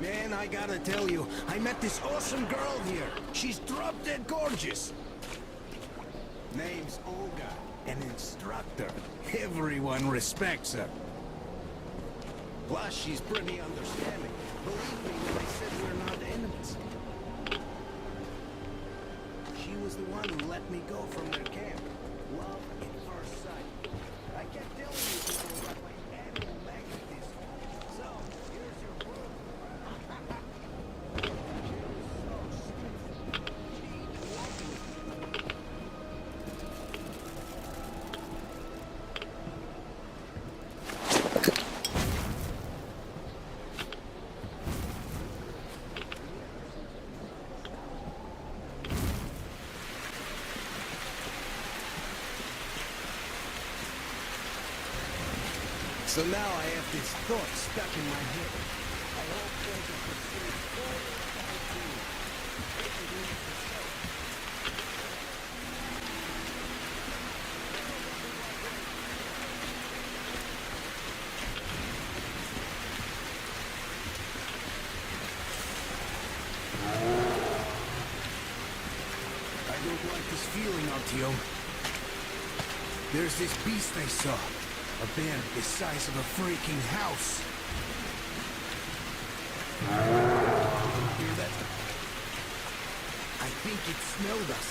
Man, I gotta tell you, I met this awesome girl here. She's drop-dead gorgeous. Name's Olga, an instructor. Everyone respects her. Plus, she's pretty understanding. Believe me when I said we're not enemies. She was the one who let me go from their camp. Love at first sight. I kept telling you people about my animal magnetism. So, here's your proof. So now I have this thought stuck in my head. I hope they can pursue all I do. They can do it themselves. I don't like this feeling, Artyom. There's this beast I saw. A bear the size of a freaking house. Hear that? I think it smelled us.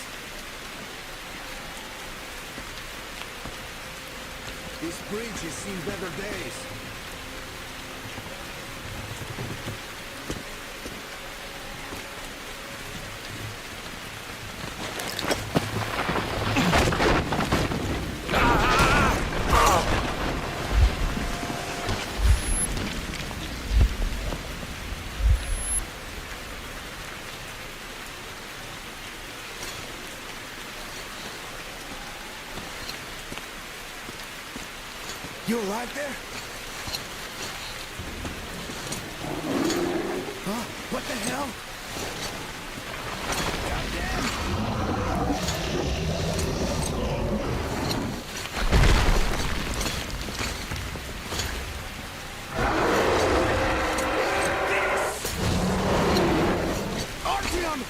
This bridge has seen better days. You alive there? Huh? What the hell? Artyom,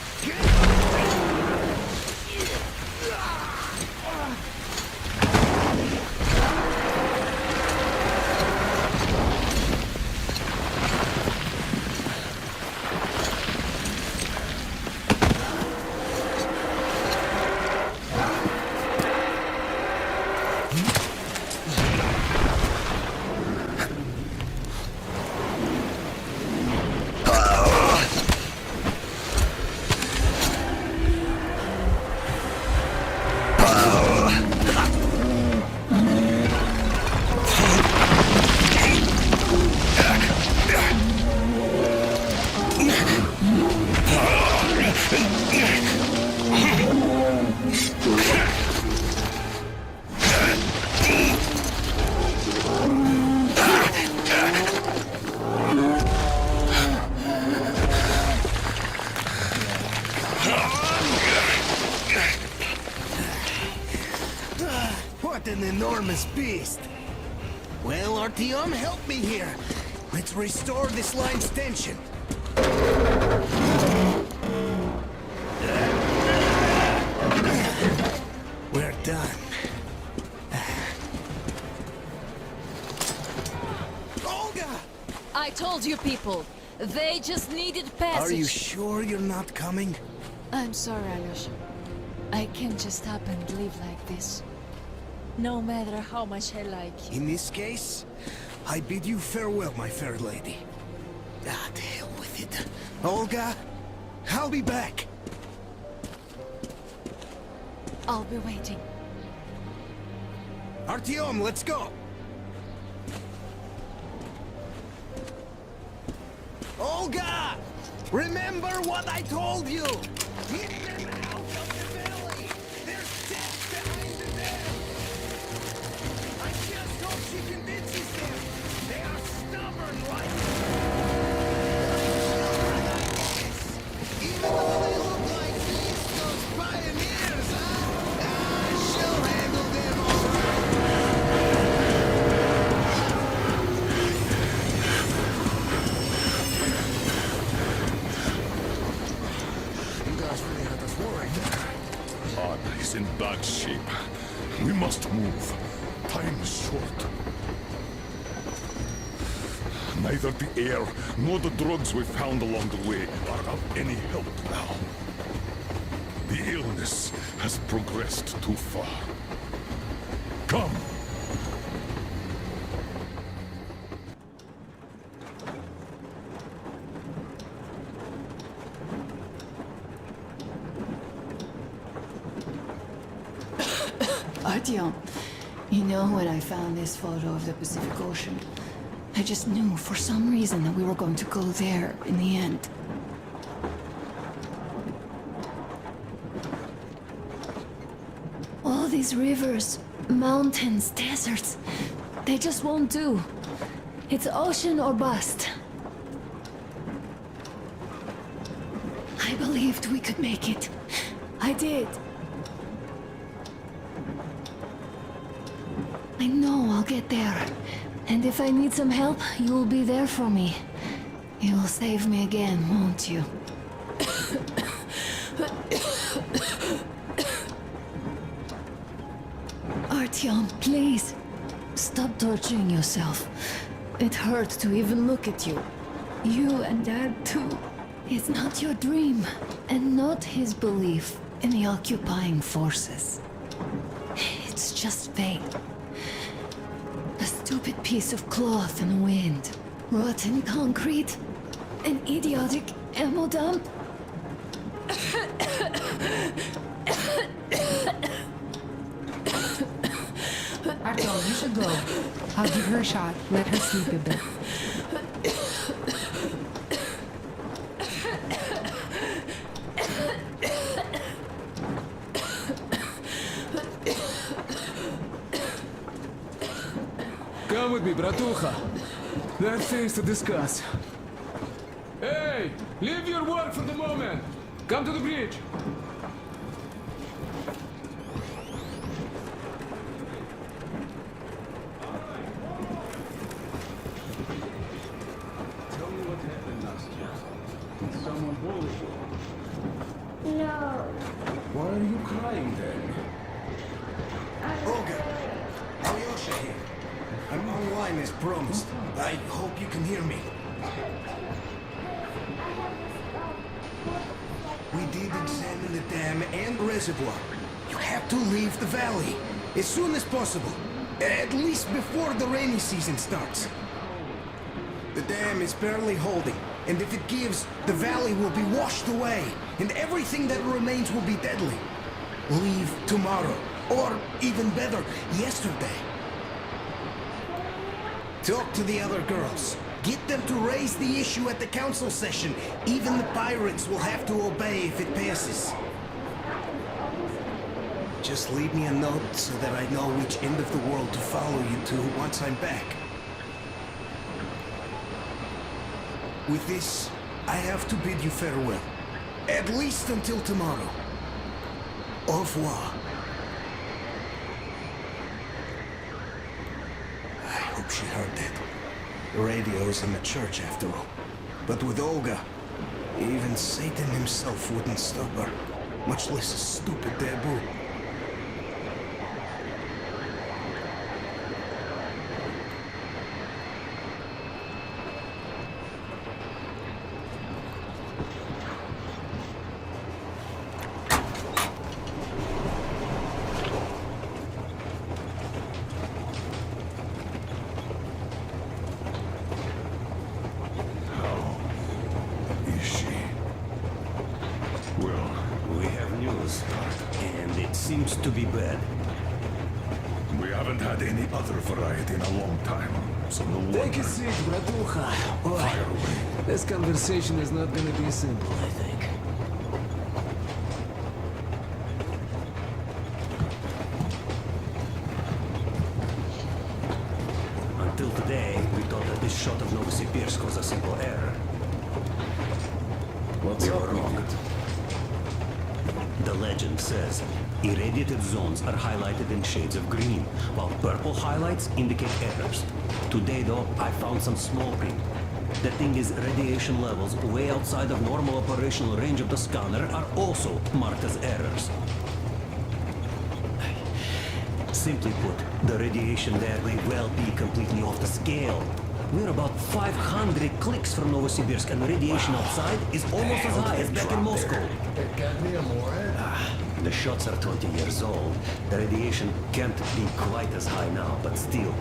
an enormous beast. Well, Artyom, help me here. Let's restore this line's tension. We're done. Olga! I told you people, they just needed passage. Are you sure you're not coming? I'm sorry, Alyosha. I can't just up and live like this. No matter how much I like you. In this case, I bid you farewell, my fair lady. Ah, the hell with it. Olga, I'll be back. I'll be waiting. Artyom, let's go! Olga! Remember what I told you! Get them out of the valley! There's death behind the dam! I just hope she convinces them! They are stubborn like... Even though they look like these, those pioneers, huh? Ah, she'll handle them all right! Anna is in bad shape. We must move. Time is short. Neither the air nor the drugs we found along the way are of any help now. The illness has progressed too far. Come! Artyom, you know when I found this photo of the Pacific Ocean, I just knew for some reason that we were going to go there in the end. All these rivers, mountains, deserts, they just won't do. It's ocean or bust. I believed we could make it. I did. I know I'll get there. And if I need some help, you'll be there for me. You'll save me again, won't you? Artyom, please. Stop torturing yourself. It hurts to even look at you. You and Dad, too. It's not your dream, and not his belief in the occupying forces. It's just fate. A stupid piece of cloth in the wind. Rotten concrete. An idiotic ammo dump. Artyom, you should go. I'll give her a shot. Let her sleep a bit. Come with me, bratucha. There are things to discuss. Hey! Leave your work for the moment! Come to the bridge! Tell me what happened, Nastya. Did someone bully you? No. Why are you crying then? Olga! Alyosha here. I'm online as promised. I hope you can hear me. We did examine the dam and reservoir. You have to leave the valley as soon as possible. At least before the rainy season starts. The dam is barely holding, and if it gives, the valley will be washed away, and everything that remains will be deadly. Leave tomorrow, or even better, yesterday. Talk to the other girls. Get them to raise the issue at the council session. Even the pirates will have to obey if it passes. Just leave me a note so that I know which end of the world to follow you to once I'm back. With this, I have to bid you farewell. At least until tomorrow. Au revoir. hope she heard that. The radio's in the church, after all. But with Olga, even Satan himself wouldn't stop her, much less a stupid taboo. Seems to be bad. We haven't had any other variety in a long time, so no wonder. Take a seat, bratucha. Boy, this conversation is not gonna be simple, I think. Until today, we thought that this shot of Novosibirsk was a simple error. What's we up were wrong. The legend says irradiated zones are highlighted in shades of green, while purple highlights indicate errors. Today, though, I found some small print. The thing is, radiation levels way outside of normal operational range of the scanner are also marked as errors. Simply put, the radiation there may well be completely off the scale. We're about 500 clicks from Novosibirsk, and the radiation outside is almost as high as back in Moscow. The shots are 20 years old. The radiation can't be quite as high now, but still,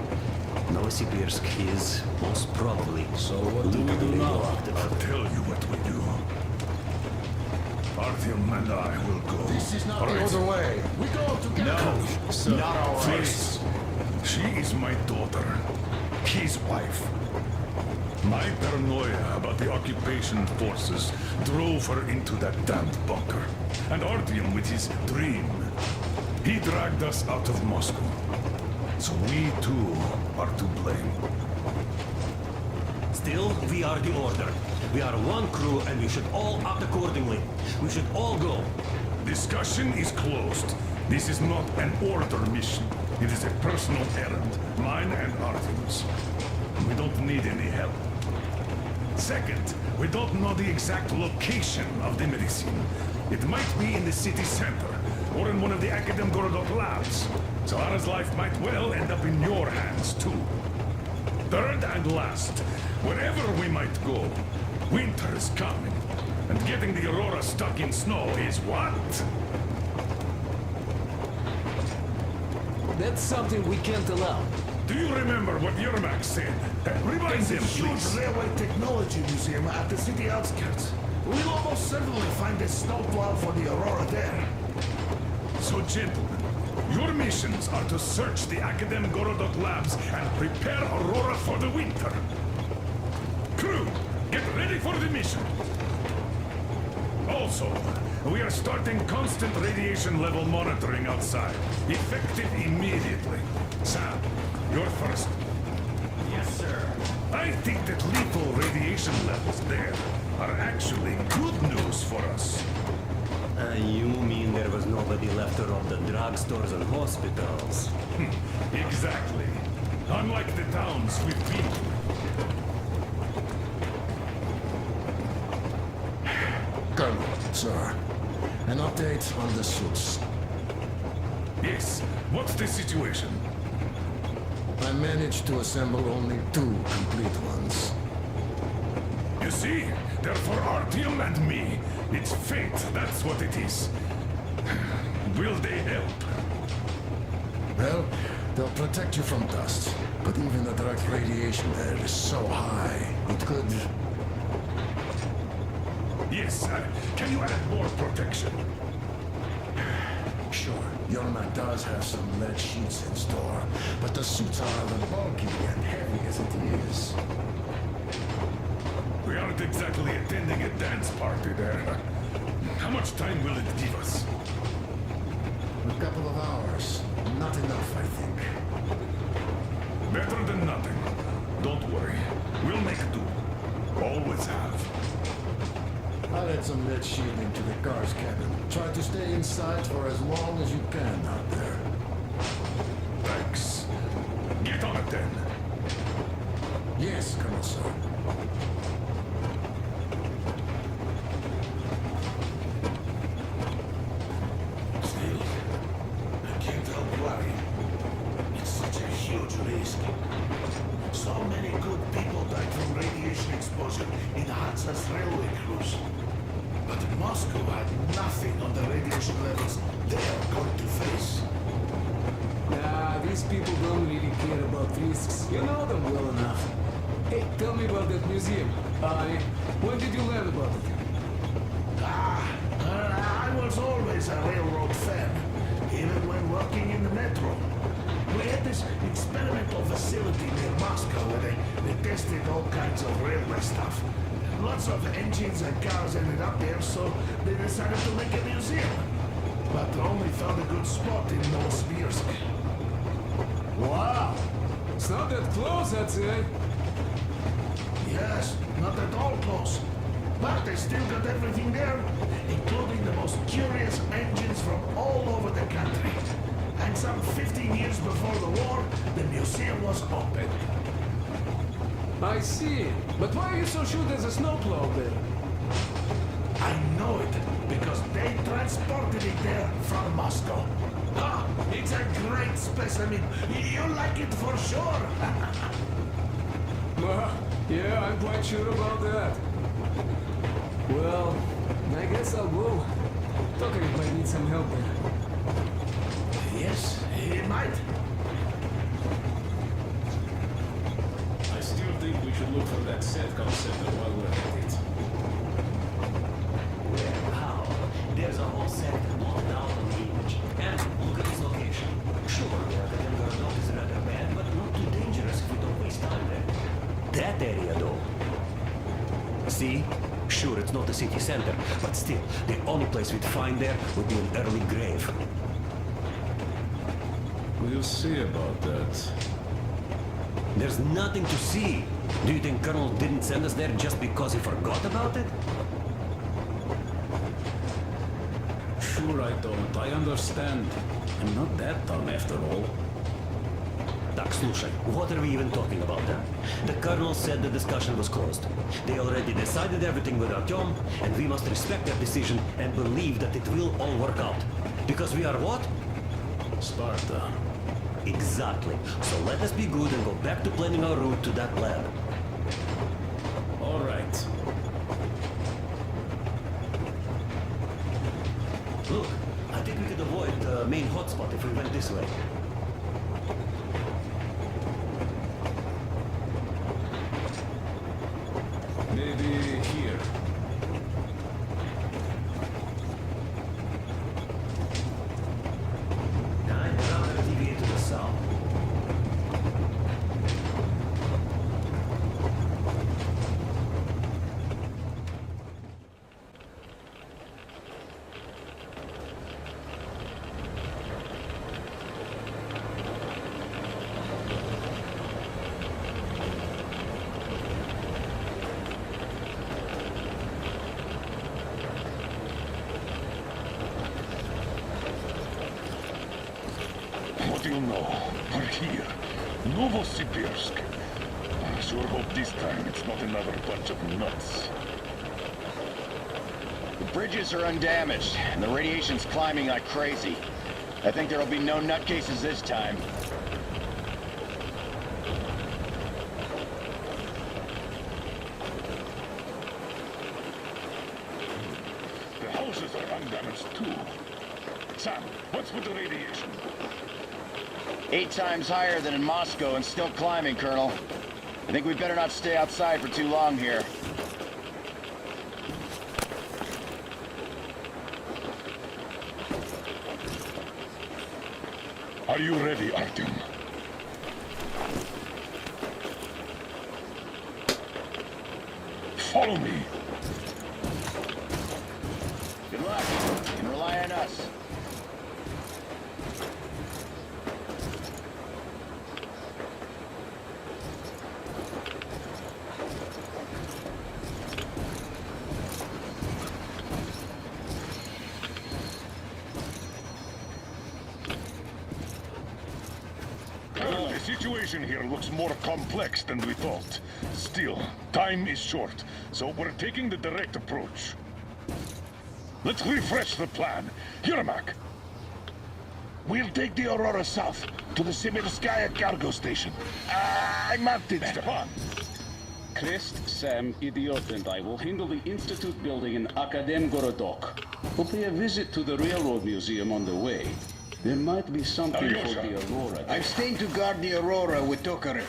Novosibirsk is most probably literally radioactive. I'll tell you what we do. Artyom and I will go. This is not the other way. We go together. No, sir. Not all right. Please. She is my daughter. His wife. My paranoia about the occupation forces drove her into that damned bunker. And Artyom with his dream. He dragged us out of Moscow. So we too are to blame. Still, we are the order. We are one crew and we should all act accordingly. We should all go. Discussion is closed. This is not an order mission. It is a personal errand, mine and Artyom's. We don't need any help. Second, we don't know the exact location of the medicine. It might be in the city center, or in one of the Academ Gorodok labs. Zara's life might well end up in your hands, too. Third and last, wherever we might go, winter is coming. And getting the Aurora stuck in snow is what? That's something we can't allow. Do you remember what Yermak said? Remind There's a him, huge please. railway technology museum at the city outskirts. We'll almost certainly find a snowplow for the Aurora there. So, gentlemen, your missions are to search the Academ Gorodok labs and prepare Aurora for the winter. Crew, get ready for the mission. Also, we are starting constant radiation level monitoring outside. Effective immediately. Sam, you're first. Yes, sir. I think that lethal radiation levels there are actually good news for us. You mean there was nobody left to rob the drugstores and hospitals? Exactly. Unlike the towns we've been to. Colonel, sir. An update on the suits. Yes, what's the situation? I managed to assemble only 2 complete ones. You see, they're for Artyom and me. It's fate, that's what it is. Will they help? Well, they'll protect you from dust. But even the direct radiation there is so high, it could... Yes, can you add more protection? Sure, Yermak does have some lead sheets in store, but the suits are rather bulky and heavy as it is. We aren't exactly attending a dance party there. How much time will it give us? A couple of hours. Not enough, I think. Better than nothing. Don't worry. We'll make do. Always have. I'll add some lead shielding to the car's cabin. Try to stay inside for as long as you can out there. Thanks. Get on it then. Yes, Colonel Sir. Still, I can't help worrying. It's such a huge risk. So many good people died from radiation exposure in Hansas railway crews. But Moscow had nothing on the radiation levels they are going to face. Nah, these people don't really care about risks. You know them well enough. Hey, tell me about that museum. When did you learn about it? I was always a railroad fan, even when working in the metro. We had this experimental facility near Moscow where they tested all kinds of railway stuff. Lots of engines and cars ended up there, so they decided to make a museum. But only found a good spot in Novosibirsk. Wow! It's not that close, I'd say. Yes, not at all close. But they still got everything there, including the most curious engines from all over the country. And some 15 years before the war, the museum was opened. I see. But why are you so sure there's a snowplow there? I know it, because they transported it there from Moscow. Ah, it's a great specimen. You'll like it for sure. Well, yeah, I'm quite sure about that. Well, I guess I'll go. Tokarev might need some help there. Yes, he might. I still think we should look for that SATCOM center while we're at it. Where? How? There's a whole sector blocked out on the image. And look at this location. Sure, the academic adult is rather bad, but not too dangerous if we don't waste time there. That area, though. See? Sure, it's not the city center, but still, the only place we'd find there would be an early grave. We'll see about that. There's nothing to see. Do you think Colonel didn't send us there just because he forgot about it? Sure I don't. I understand. I'm not that dumb after all. Так, слушай, what are we even talking about, huh? The Colonel said the discussion was closed. They already decided everything with Artyom, and we must respect their decision and believe that it will all work out. Because we are what? Sparta. Exactly. So let us be good and go back to planning our route to that lab. All right. Look, I think we could avoid the main hotspot if we went this way. Maybe here. Now I'm gonna deviate to the south. What do you know? We're here. Novosibirsk. I sure hope this time it's not another bunch of nuts. The bridges are undamaged, and the radiation's climbing like crazy. I think there'll be no nutcases this time. The houses are undamaged too. Sam, what's with the radiation? 8 times higher than in Moscow and still climbing, Colonel. I think we better not stay outside for too long here. Are you ready, Artyom? Follow me. Good luck. You can rely on us. Colonel, the situation situation here looks more complex than we thought. Still, time is short, so we're taking the direct approach. Let's refresh the plan. Yermak, we'll take the Aurora south to the Simirskaya cargo station. I marked it, Stepan. Crest, Sam, Idiot, and I will handle the Institute building in Akadem Gorodok. We'll pay a visit to the Railroad Museum on the way. There might be something for the Aurora. I've stayed to guard the Aurora with Tokarev.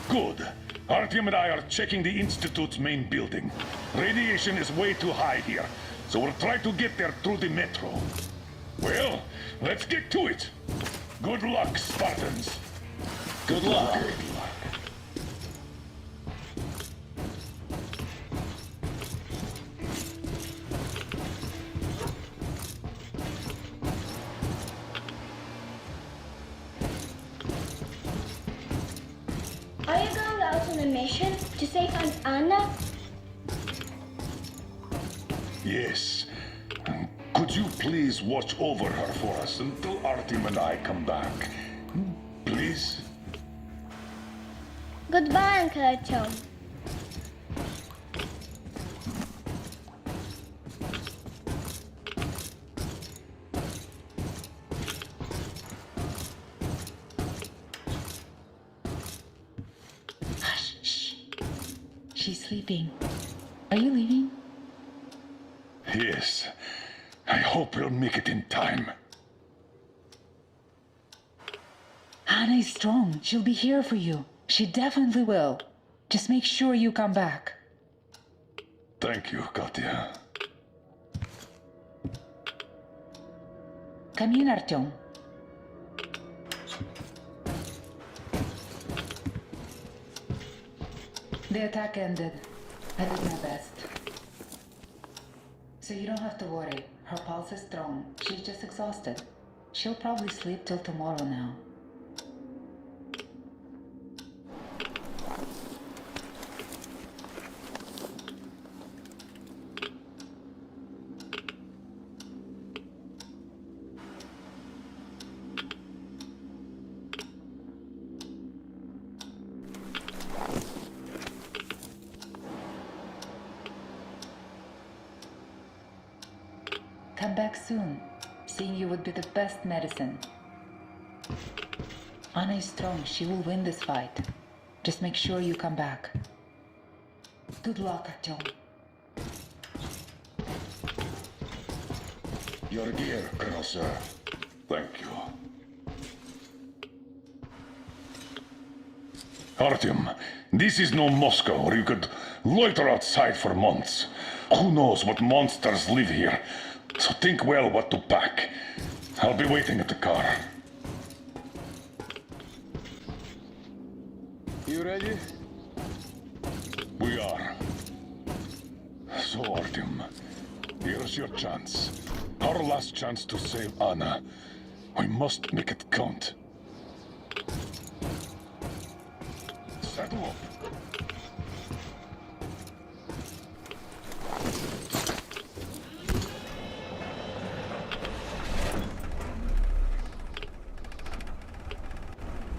Good. Artyom and I are checking the Institute's main building. Radiation is way too high here, so we'll try to get there through the metro. Well, let's get to it. Good luck, Spartans. Good luck. Are you going out on a mission to save Aunt Anna? Yes. Could you please watch over her for us until Artyom and I come back? Please? Goodbye, Uncle Artyom. She's sleeping. Are you leaving? Yes. I hope we'll make it in time. Anna is strong. She'll be here for you. She definitely will. Just make sure you come back. Thank you, Katya. Come in, Artyom. The attack ended. I did my best. So you don't have to worry. Her pulse is strong. She's just exhausted. She'll probably sleep till tomorrow now. Come back soon. Seeing you would be the best medicine. Anna is strong. She will win this fight. Just make sure you come back. Good luck, Artyom. Your gear, Colonel Sir. Thank you. Artyom, this is no Moscow where you could loiter outside for months. Who knows what monsters live here? So think well what to pack. I'll be waiting at the car. You ready? We are. So, Artyom, here's your chance. Our last chance to save Anna. We must make it count. Saddle up.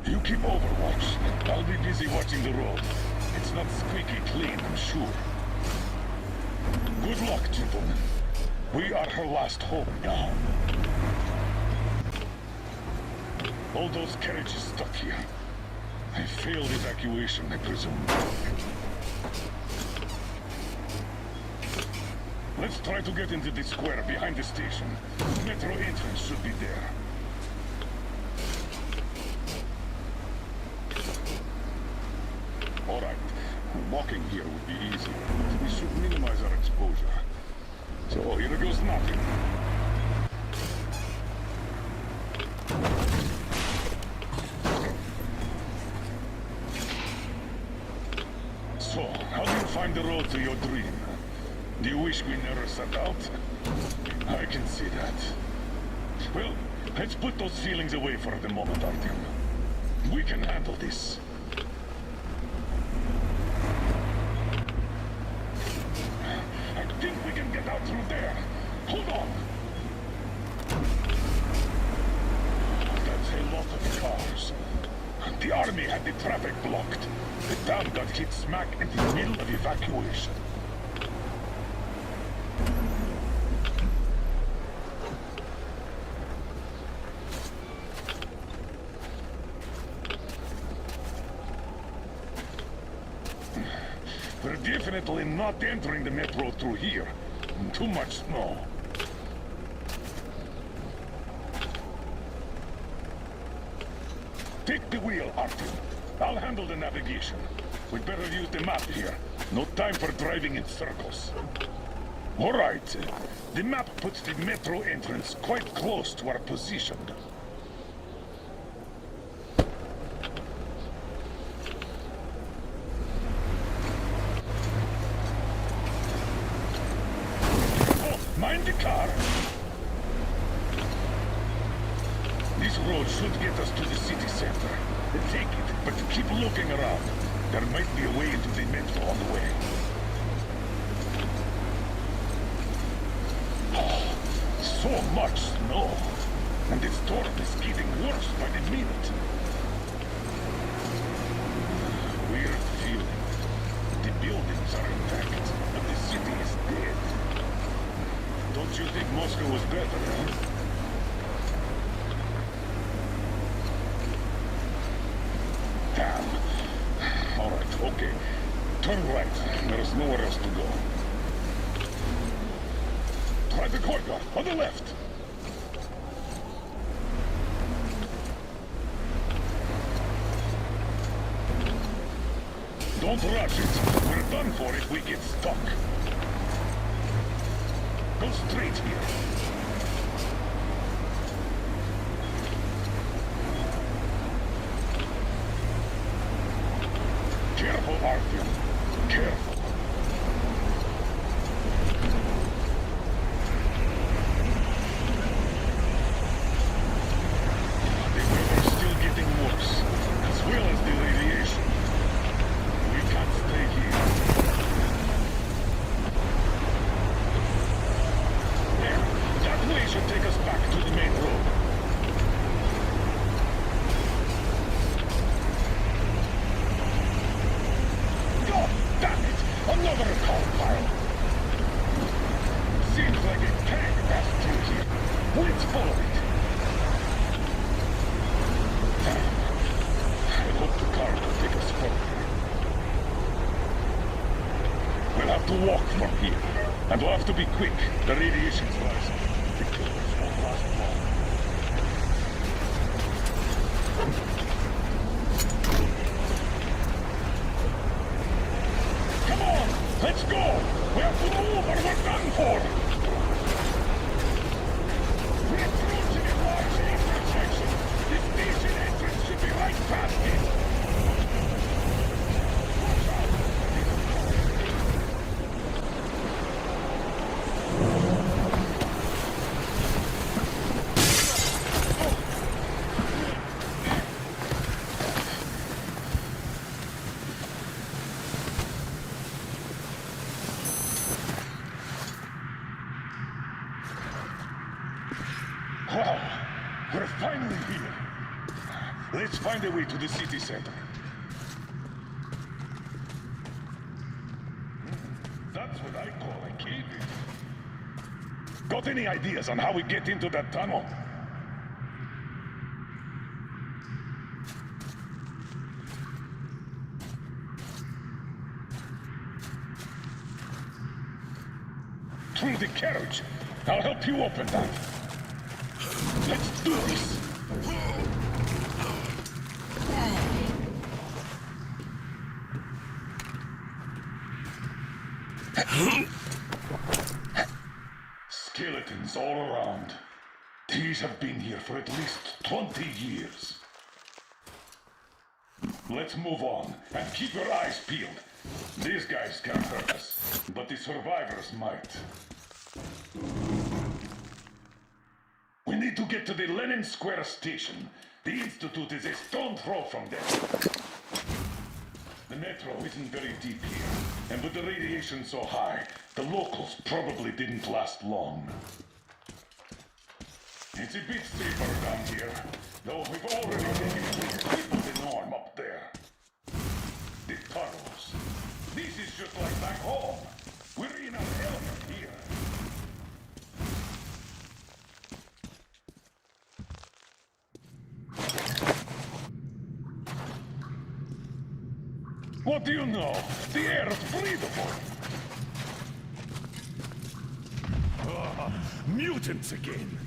You keep overwatch. I'll be busy watching the road. It's not squeaky clean, I'm sure. Good luck, gentlemen. We are her last hope now. All those carriages stuck here. A failed evacuation, I presume. Let's try to get into the square behind the station. Metro entrance should be there. All right. Walking here would be easy. We should minimize our exposure. So here goes nothing. So, how do you find the road to your dream? Do you wish we never set out? I can see that. Well, let's put those feelings away for the moment, Artyom. We can handle this. I think we can get out through there. Hold on. That's a lot of cars. enemy had the traffic blocked. The town got hit smack in the middle of evacuation. We're definitely not entering the metro through here. Too much snow. Take the wheel, Artyom. I'll handle the navigation. We'd better use the map here. No time for driving in circles. All right. The map puts the metro entrance quite close to our position. Oh, mind the car. This road should get us to the city center. Take it, but keep looking around. There might be a way into the metro on the way. Oh, so much snow. And the storm is getting worse by the minute. Weird feeling. The buildings are intact, but the city is dead. Don't you think Moscow was better, huh? Damn. All right, okay. Turn right. There's nowhere else to go. Try the courtyard on the left. Don't rush it. We're done for if we get stuck. Go straight here. Careful, Artyom. Careful. The weather's still getting worse, as well as the radiation. We can't stay here. There. That way should take us back to the main road. Damn it! Another car pile! Seems like a tank passed through here. Let's follow it. Damn. I hope the car will take us further. We'll have to walk from here. And we'll have to be quick. The radiation's rising. The killers won't last long. Come on! Let's go! We have to move or we're done for! We're approaching a large intersection. The station entrance should be right past it. Watch out! Wow, we're finally here. Let's find a way to the city center. That's what I call a cave-in. Got any ideas on how we get into that tunnel? Through the carriage. I'll help you open that. Let's do this! Skeletons all around. These have been here for at least 20 years. Let's move on, and keep your eyes peeled. These guys can't hurt us, but the survivors might. We need to get to the Lenin Square station. The Institute is a stone's throw from there. The metro isn't very deep here, and with the radiation so high, the locals probably didn't last long. It's a bit safer down here, though we've already taken a big leap of the norm up there. Carlos. This is just like back home. We're in our element here. What do you know? The air is breathable. Mutants again.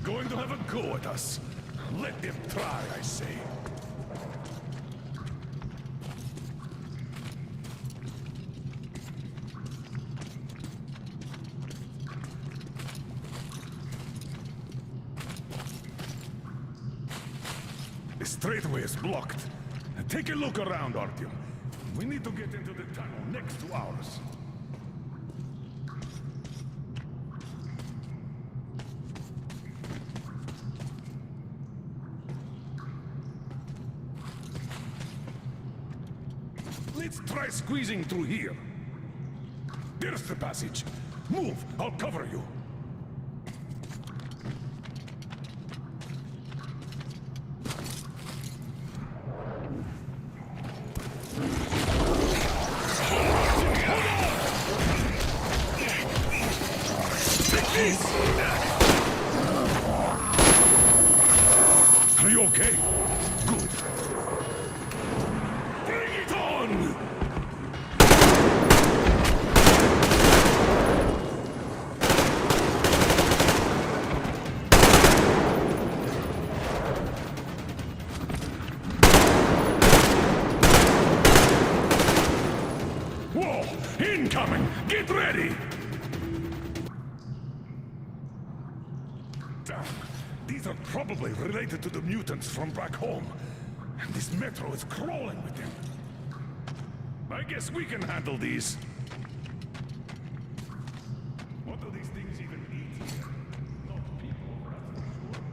Going to have a go at us. Let them try, I say. The straightway is blocked. Take a look around, Artyom. We need to get into the tunnel next to ours. Let's try squeezing through here. There's the passage. Move, I'll cover you. Are you okay? Good. Bring it on! Whoa! Incoming! Get ready! Damn. These are probably related to the mutants from back home. And this metro is crawling with them. I guess we can handle these. What do these things even eat here? Not people, that's for sure.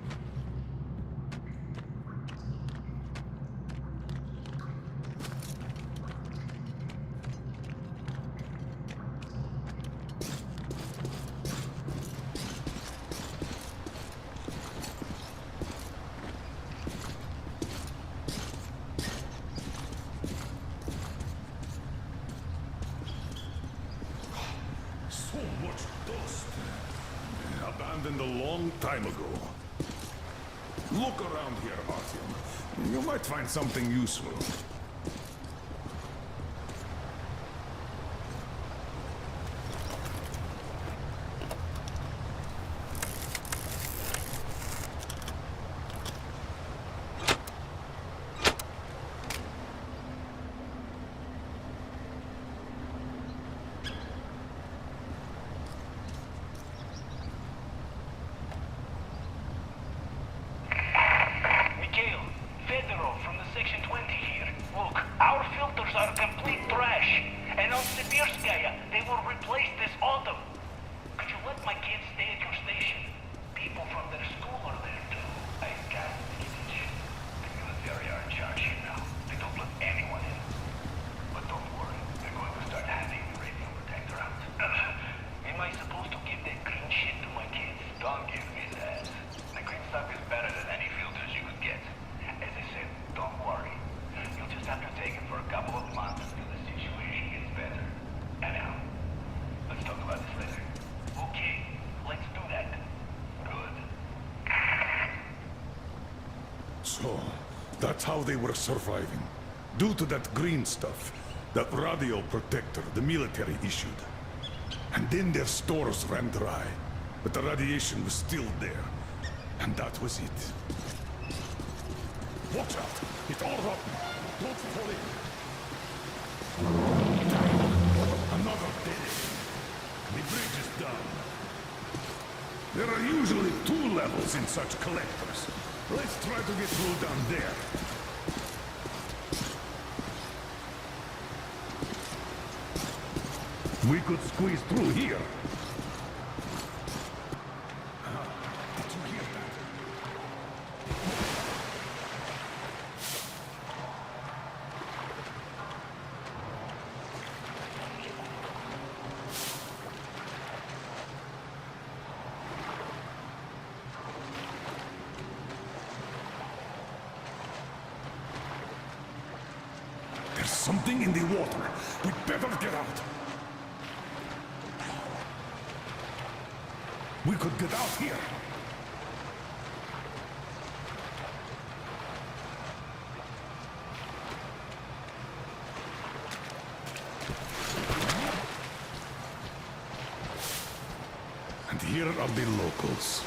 So much dust. Abandoned a long time ago. Look around here, Artyom. You might find something useful. So, that's how they were surviving. Due to that green stuff, that radio protector the military issued. And then their stores ran dry, but the radiation was still there. And that was it. Watch out! It's all rotten! Don't fall in! Another dead end. The bridge is down. There are usually 2 levels in such collectors. Let's try to get through down there. We could squeeze through here. Did you hear that? There's something in the water. We better get out. We could get out here. And here are the locals.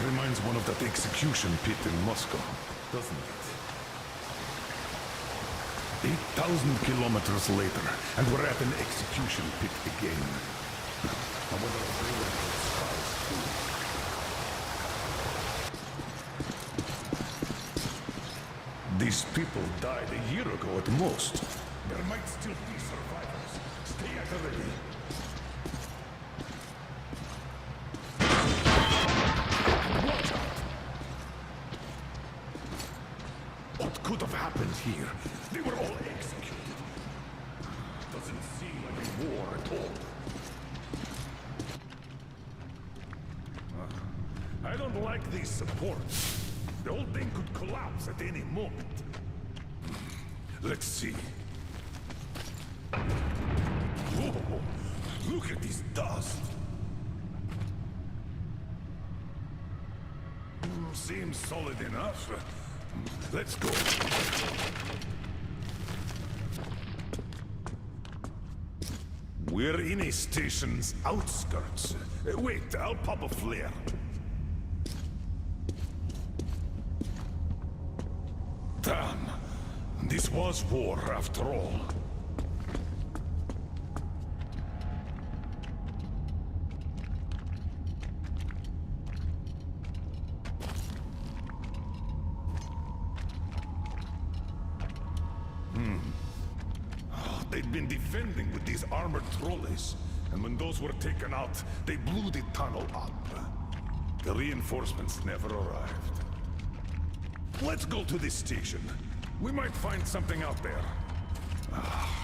Reminds one of that execution pit in Moscow, doesn't it? 8,000 kilometers later, and we're at an execution pit again. I wonder if they were those scars too. These people died a year ago at most. There might still be survivors. Stay at the ready. Watch out! What could have happened here? They were all executed. Doesn't seem like a war at all. I don't like these supports. The whole thing could collapse at any moment. Let's see. Whoa! Look at this dust. Seems solid enough. Let's go. We're in a station's outskirts. Wait, I'll pop a flare. Damn. This was war after all. They'd been defending with these armored trolleys, and when those were taken out, they blew the tunnel up. The reinforcements never arrived. Let's go to this station. We might find something out there.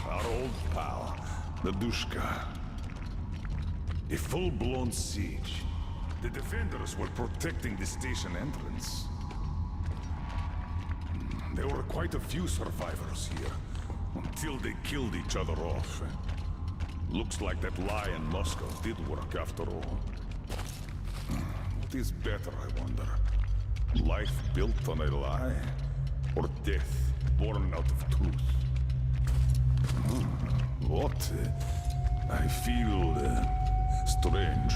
Our old pal, the Dushka. A full-blown siege. The defenders were protecting the station entrance. There were quite a few survivors here, until they killed each other off. Looks like that lie in Moscow did work after all. What is better, I wonder? Life built on a lie? Or death born out of truth? What? I feel strange.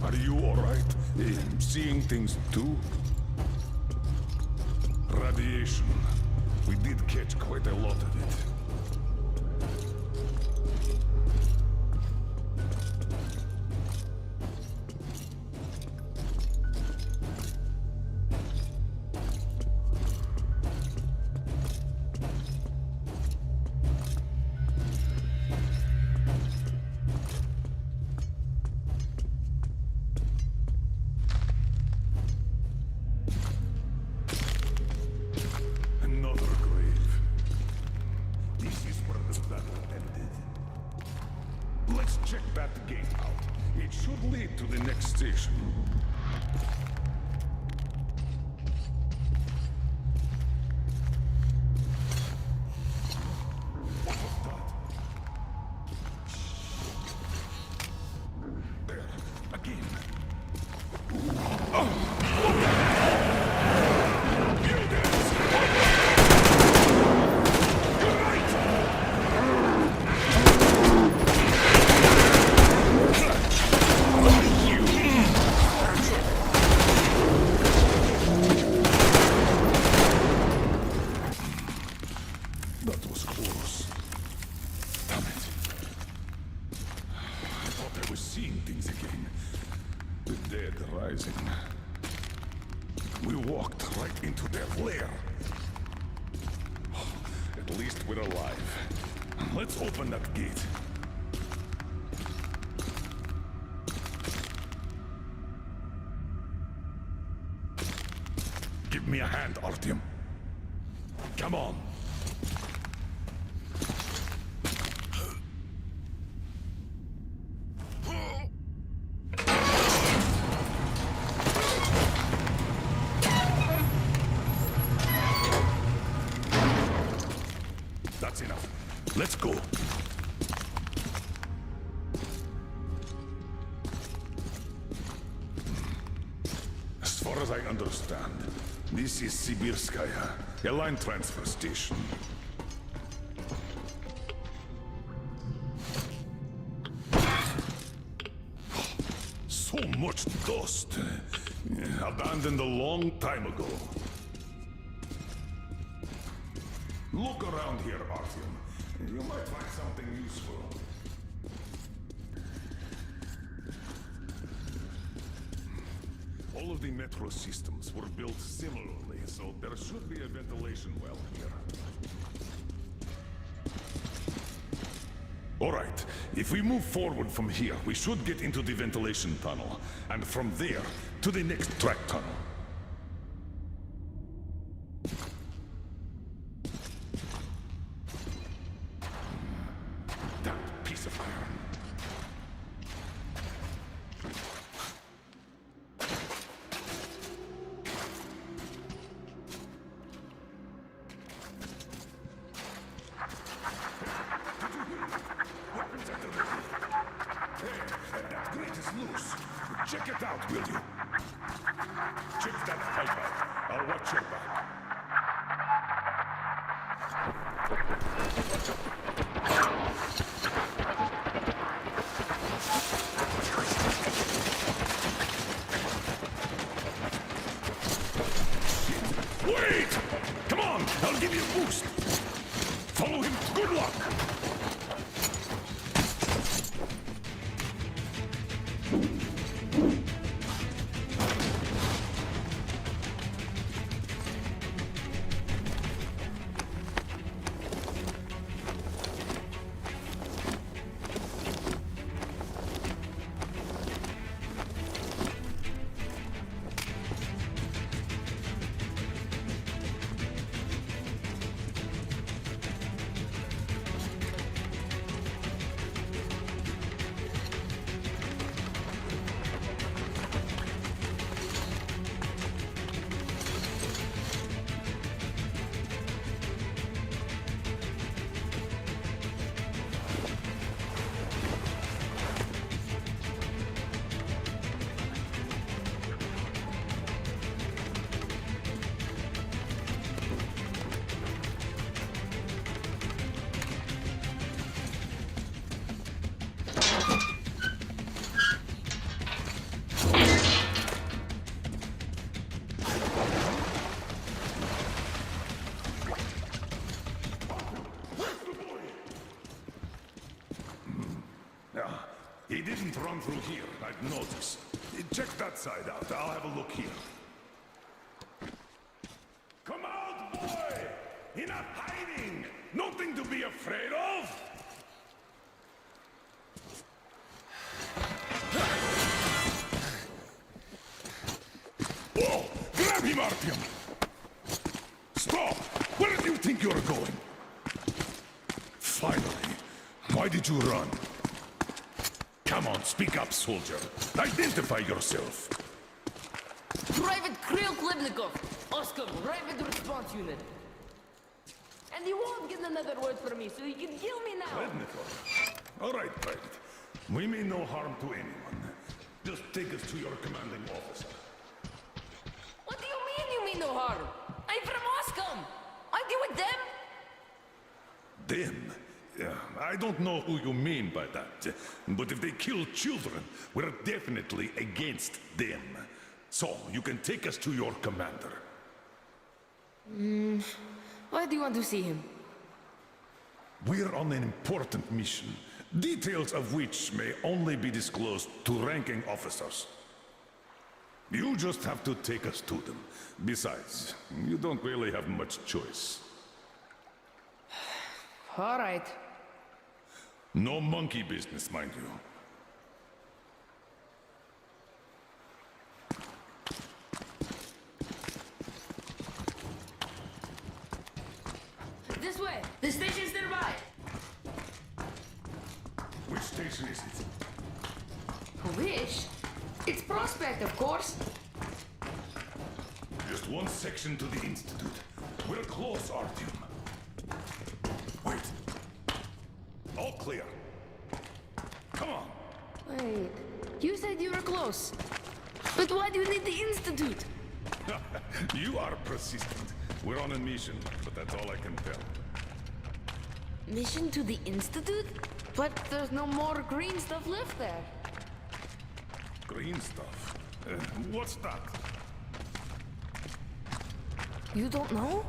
Are you alright? Seeing things too? Radiation. We did catch quite a lot of it. Check that gate out. It should lead to the next station. What was that? There, again. We walked right into their lair. At least we're alive. Let's open that gate. Give me a hand, Artyom. Come on. That's enough. Let's go. As far as I understand, this is Sibirskaya, a line transfer station. So much dust. Abandoned a long time ago. Look around here, Artyom. You might find something useful. All of the metro systems were built similarly, so there should be a ventilation well here. Alright, if we move forward from here, we should get into the ventilation tunnel, and from there, to the next track tunnel. That piece of iron. That grate is loose. Check it out, will you? Check that pipe out. I'll watch your back. Wait! Come on! I'll give you a boost! Follow him. Good luck! He didn't run through here, I'd noticed. Check that side out. I'll have a look here. Come out, boy! Enough hiding! Nothing to be afraid of! Whoa! Grab him, Artyom! Stop! Where do you think you're going? Finally. Why did you run? Come on, speak up, soldier. Identify yourself. Private Kirill Klebnikov, Oscar, Rapid Response Unit. And you won't get another word from me, so you can kill me now. Klebnikov. All right, Private. We mean no harm to anyone. Just take us to your commanding officer. What do you mean you mean no harm? I'm from Moscow. Aren't you with them? Them? Yeah, I don't know who you mean by that. But if they kill children, we're definitely against them. So, you can take us to your commander. Why do you want to see him? We're on an important mission, details of which may only be disclosed to ranking officers. You just have to take us to them. Besides, you don't really have much choice. All right. No monkey business, mind you. location is it? Which? It's Prospect, of course. Just one section to the Institute. We're close, Artyom. Wait. All clear. Come on. Wait, you said you were close. But why do you need the Institute? You are persistent. We're on a mission, but that's all I can tell. Mission to the Institute? But there's no more green stuff left there. Green stuff? What's that? You don't know?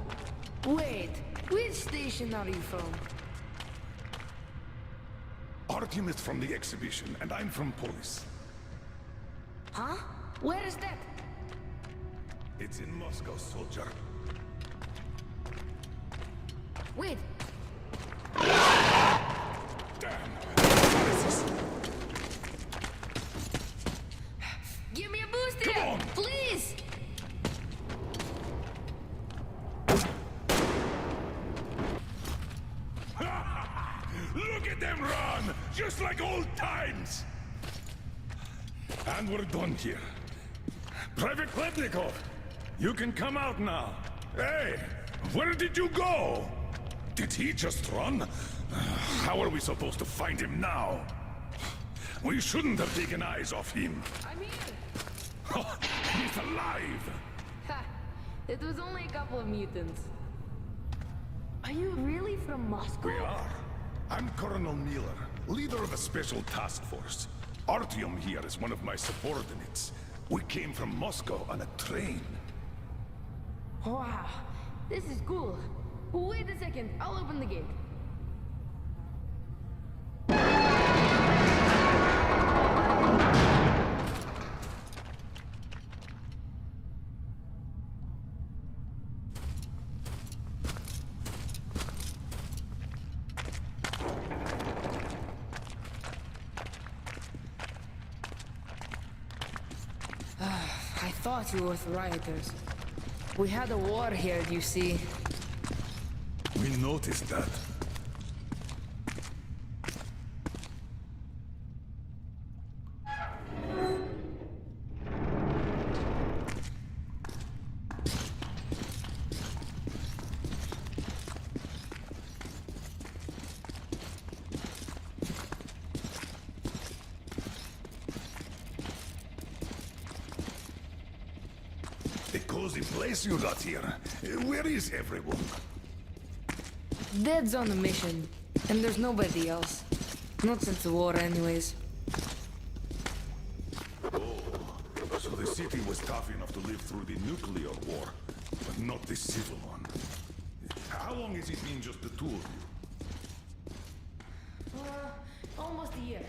Wait, which station are you from? Artyom is from the exhibition, and I'm from police. Huh? Where is that? It's in Moscow, soldier. Wait. Damn. Give me a boost here, please! Look at them run! Just like old times! And we're done here. Private Klepnikov, you can come out now. Hey, where did you go? Did he just run? How are we supposed to find him now? We shouldn't have taken eyes off him. I'm here! Oh, he's alive! Ha! It was only a couple of mutants. Are you really from Moscow? We are. I'm Colonel Miller, leader of a special task force. Artyom here is one of my subordinates. We came from Moscow on a train. Wow, this is cool. Wait a second, I'll open the gate. I thought you were with rioters. We had a war here, you see. We noticed that. A cozy place you got here. Where is everyone? Dead's on a mission, and there's nobody else. Not since the war, anyways. Oh, so the city was tough enough to live through the nuclear war, but not the civil one. How long has it been just the two of you? Almost a year.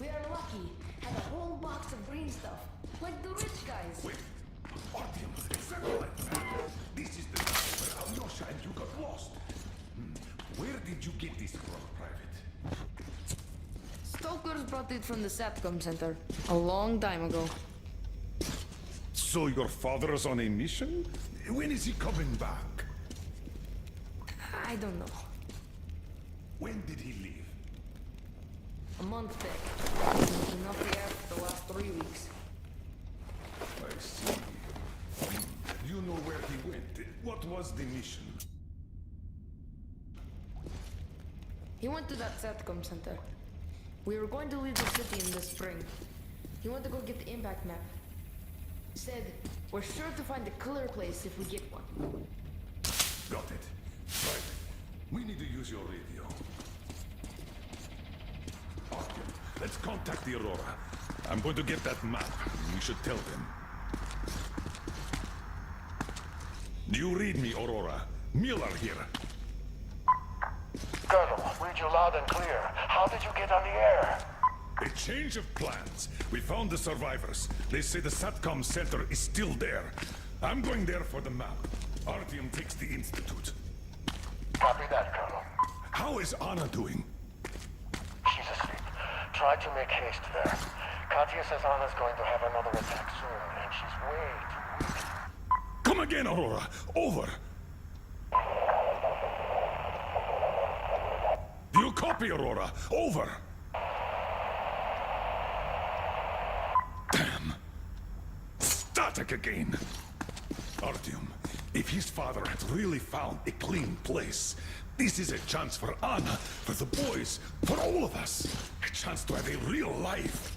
We are lucky. Had a whole box of green stuff, like the rich guys. Wait, Artyom, exactly like that. This is the night where Alyosha and you got lost. Where did you get this from, Private? Stokers brought it from the SATCOM center a long time ago. So your father's on a mission? When is he coming back? I don't know. When did he leave? A month back. Been off the air for the last 3 weeks. I see. You know where he went. What was the mission? He went to that SATCOM center. We were going to leave the city in the spring. He went to go get the impact map. Said, we're sure to find a clear place if we get one. Got it. Right. We need to use your radio. Artyom, let's contact the Aurora. I'm going to get that map. We should tell them. Do you read me, Aurora? Miller here. Colonel, read you loud and clear. How did you get on the air? A change of plans. We found the survivors. They say the SATCOM center is still there. I'm going there for the map. Artyom takes the Institute. Copy that, Colonel. How is Anna doing? She's asleep. Try to make haste there. Katya says Anna's going to have another attack soon, and she's way too weak. Come again, Aurora. Over. Do you copy, Aurora? Over. Copy. We'll use the map to find Anna. We'll get her out of here. Quickly. Copy. Over. Do you copy, Aurora? Over. Do you copy, Aurora? Over. Over. Do you copy, Aurora? Over. Over. Do you copy, Aurora? Over. static again. Artyom, if his father had really found a clean place, this is a chance for Anna, for the boys, for all of us. A chance to have a real life.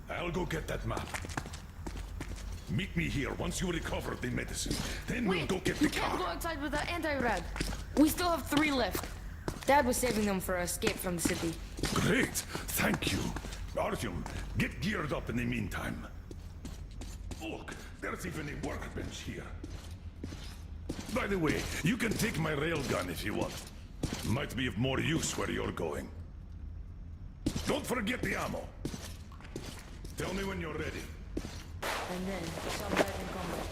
I'll go get that map. Meet me here once you recover the medicine. Then we'll go get the You can't car. go outside with the anti-rad. We still have 3 left. Dad was saving them for escape from the city. Great, thank you. Artyom, get geared up in the meantime. Look, there's even a workbench here. By the way, you can take my railgun if you want. Might be of more use where you're going. Don't forget the ammo. Tell me when you're ready. And then, some died in combat.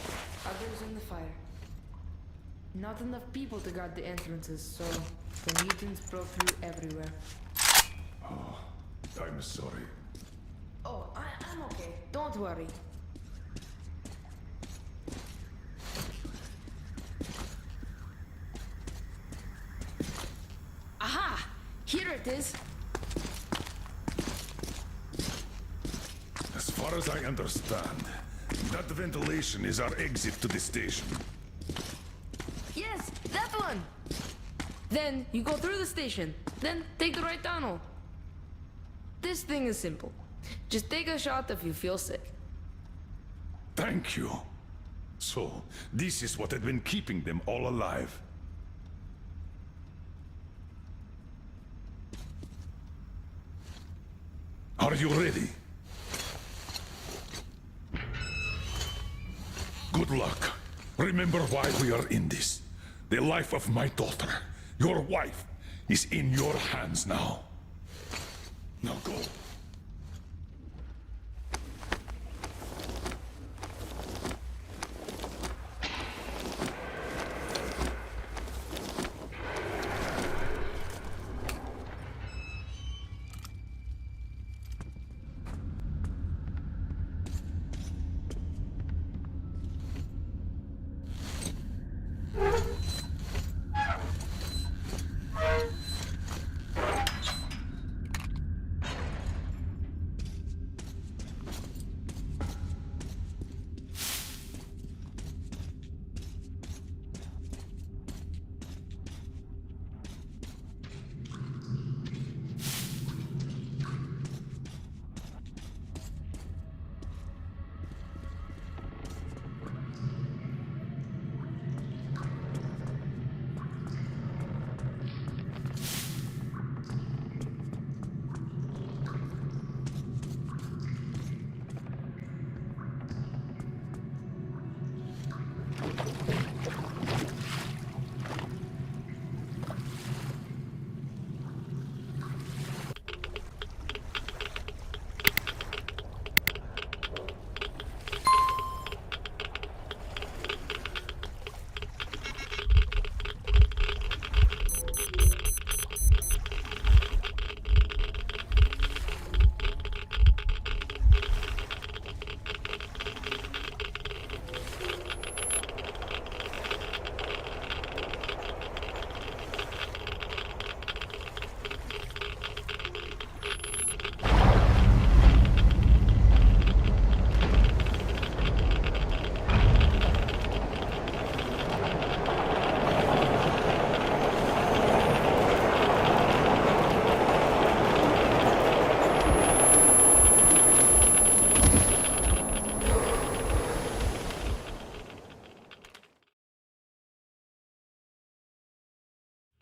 Others in the fire. Not enough people to guard the entrances, so the mutants broke through everywhere. Oh, I'm sorry. Oh, I'm okay. Don't worry. Aha! Here it is. As far as I understand, that ventilation is our exit to the station. Yes, that one! Then you go through the station, then take the right tunnel. This thing is simple. Just take a shot if you feel sick. Thank you. So, this is what had been keeping them all alive. Are you ready? Good luck. Remember why we are in this. The life of my daughter, your wife, is in your hands now. Now go.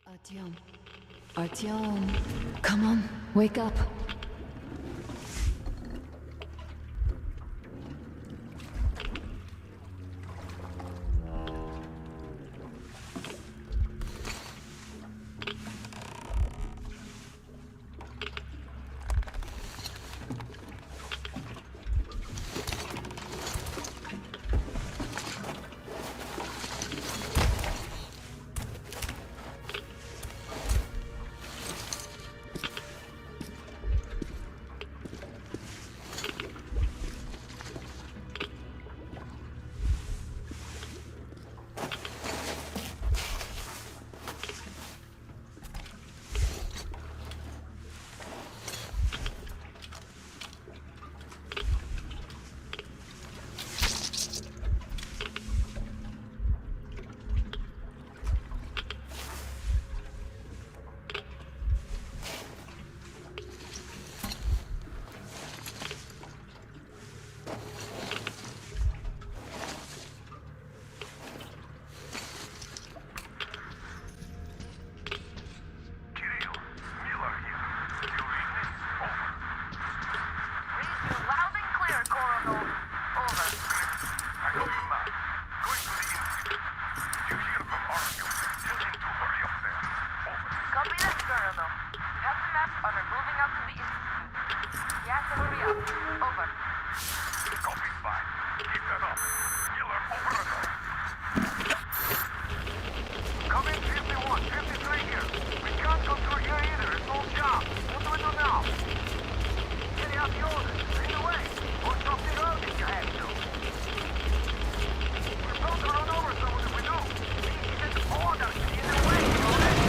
Artyom. Artyom. Come on, wake up. Moving up to the institute. You have to hurry up. Over. Copy's fine. Keep that up. Miller, over and out. Come in 51, 53 here. We can't come through here either. It's all jammed. What do we do now? Getting out the orders. In the way. Or something else if you have to. We're about to run over someone if we do. These get orders in the way, you know that?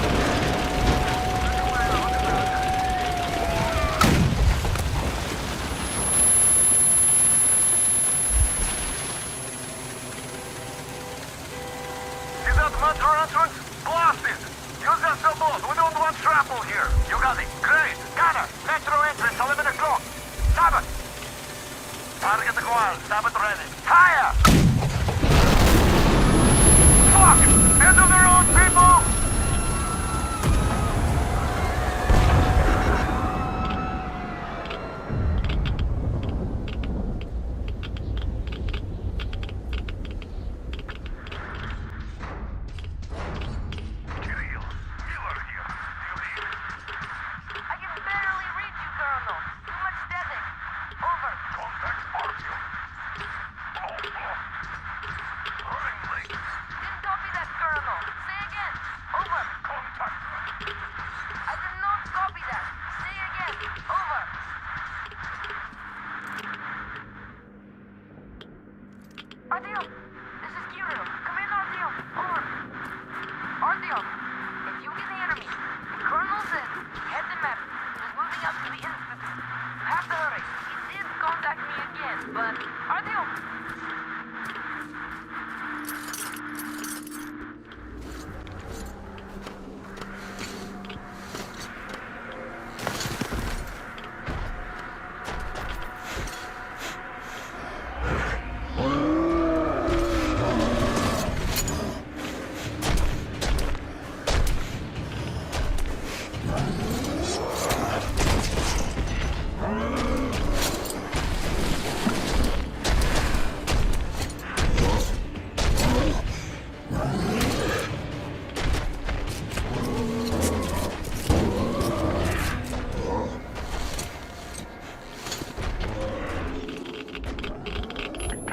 See that metro entrance? Blast it! Use that sabotage. We don't want trample here. You got it. Great. Gunner, metro entrance, 11 o'clock. Stop it! Target acquired. Stop it ready. Fire! Fuck! End of the road, people! I can barely reach you, Colonel. Too much static. Over. Contact Artyom. Running late. Didn't copy that, Colonel. Say again. Over. Contact. I did not copy that. Say again. Over. Artyom, this is Kirill. Come in, Artyom. Over. Artyom, if you can hear me, the Colonel said head the map is moving up to the institute. You have to hurry. He did contact me again, but Artyom.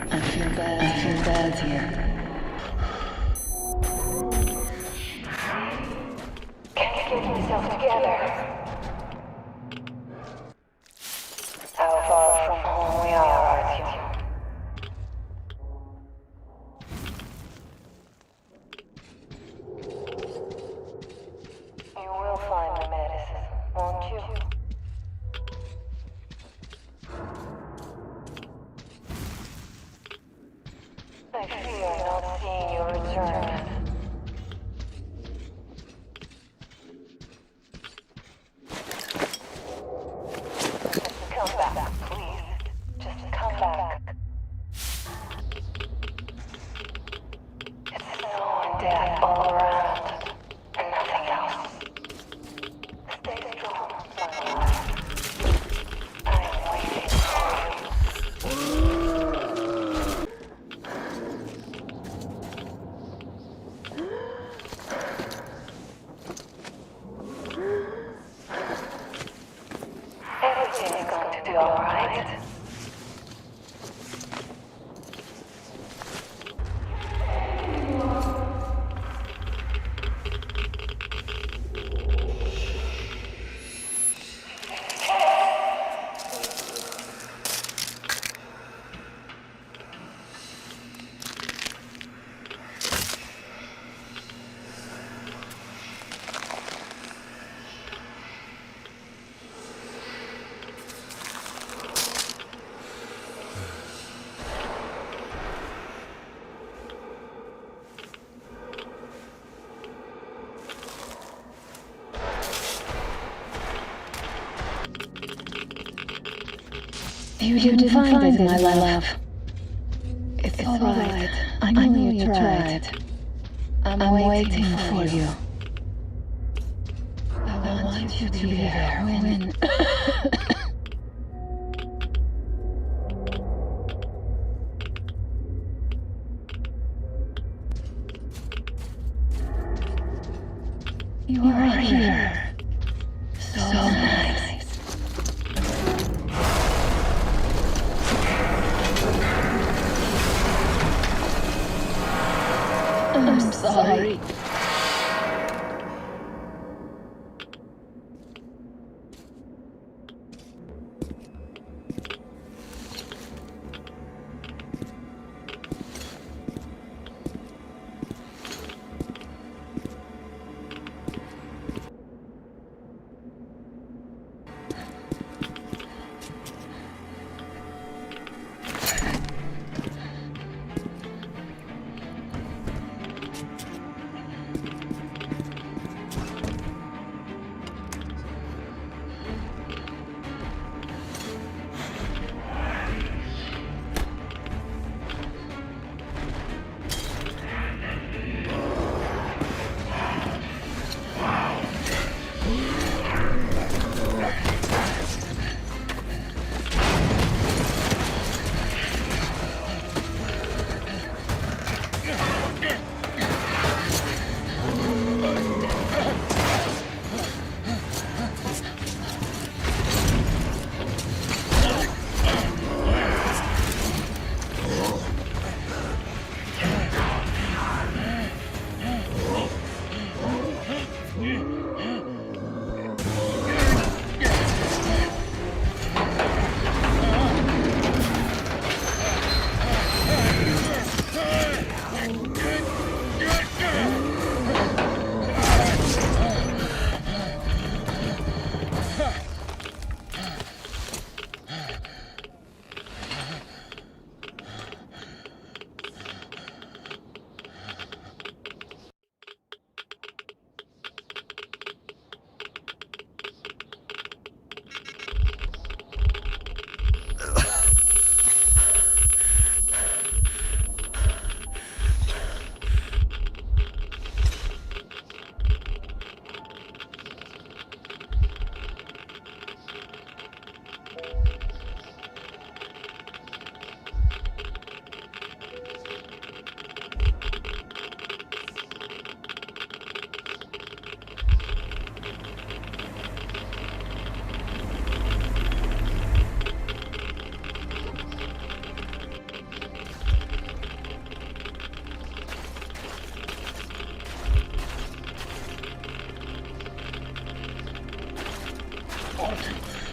I feel bad here. Can you get yourself together? How far from home we are, Artyom? You will find the medicine, won't you? I fear not seeing you return. Come back, please. Just come back. It's snow and death all around, and nothing else. Stay strong, my life. I am waiting for you. Everything is going to be all right. You didn't find it, my love. It's all right. I know you tried. I'm waiting for you. I want you to be there when... You are here. So nice.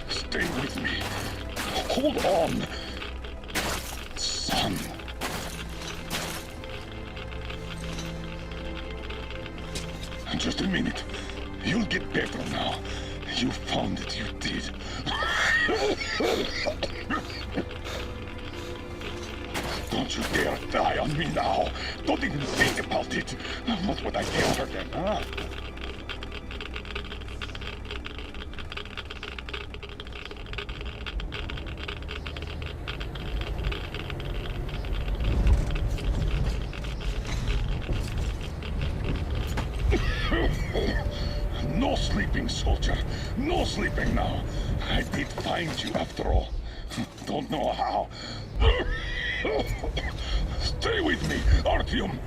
Stay with me. Hold on. Son. Just a minute. You'll get better now. You found it, you did. Don't you dare die on me now. Don't even think about it. What would I tell her then, huh? No sleeping, soldier. No sleeping now. I did find you after all. Don't know how. Stay with me, Artyom.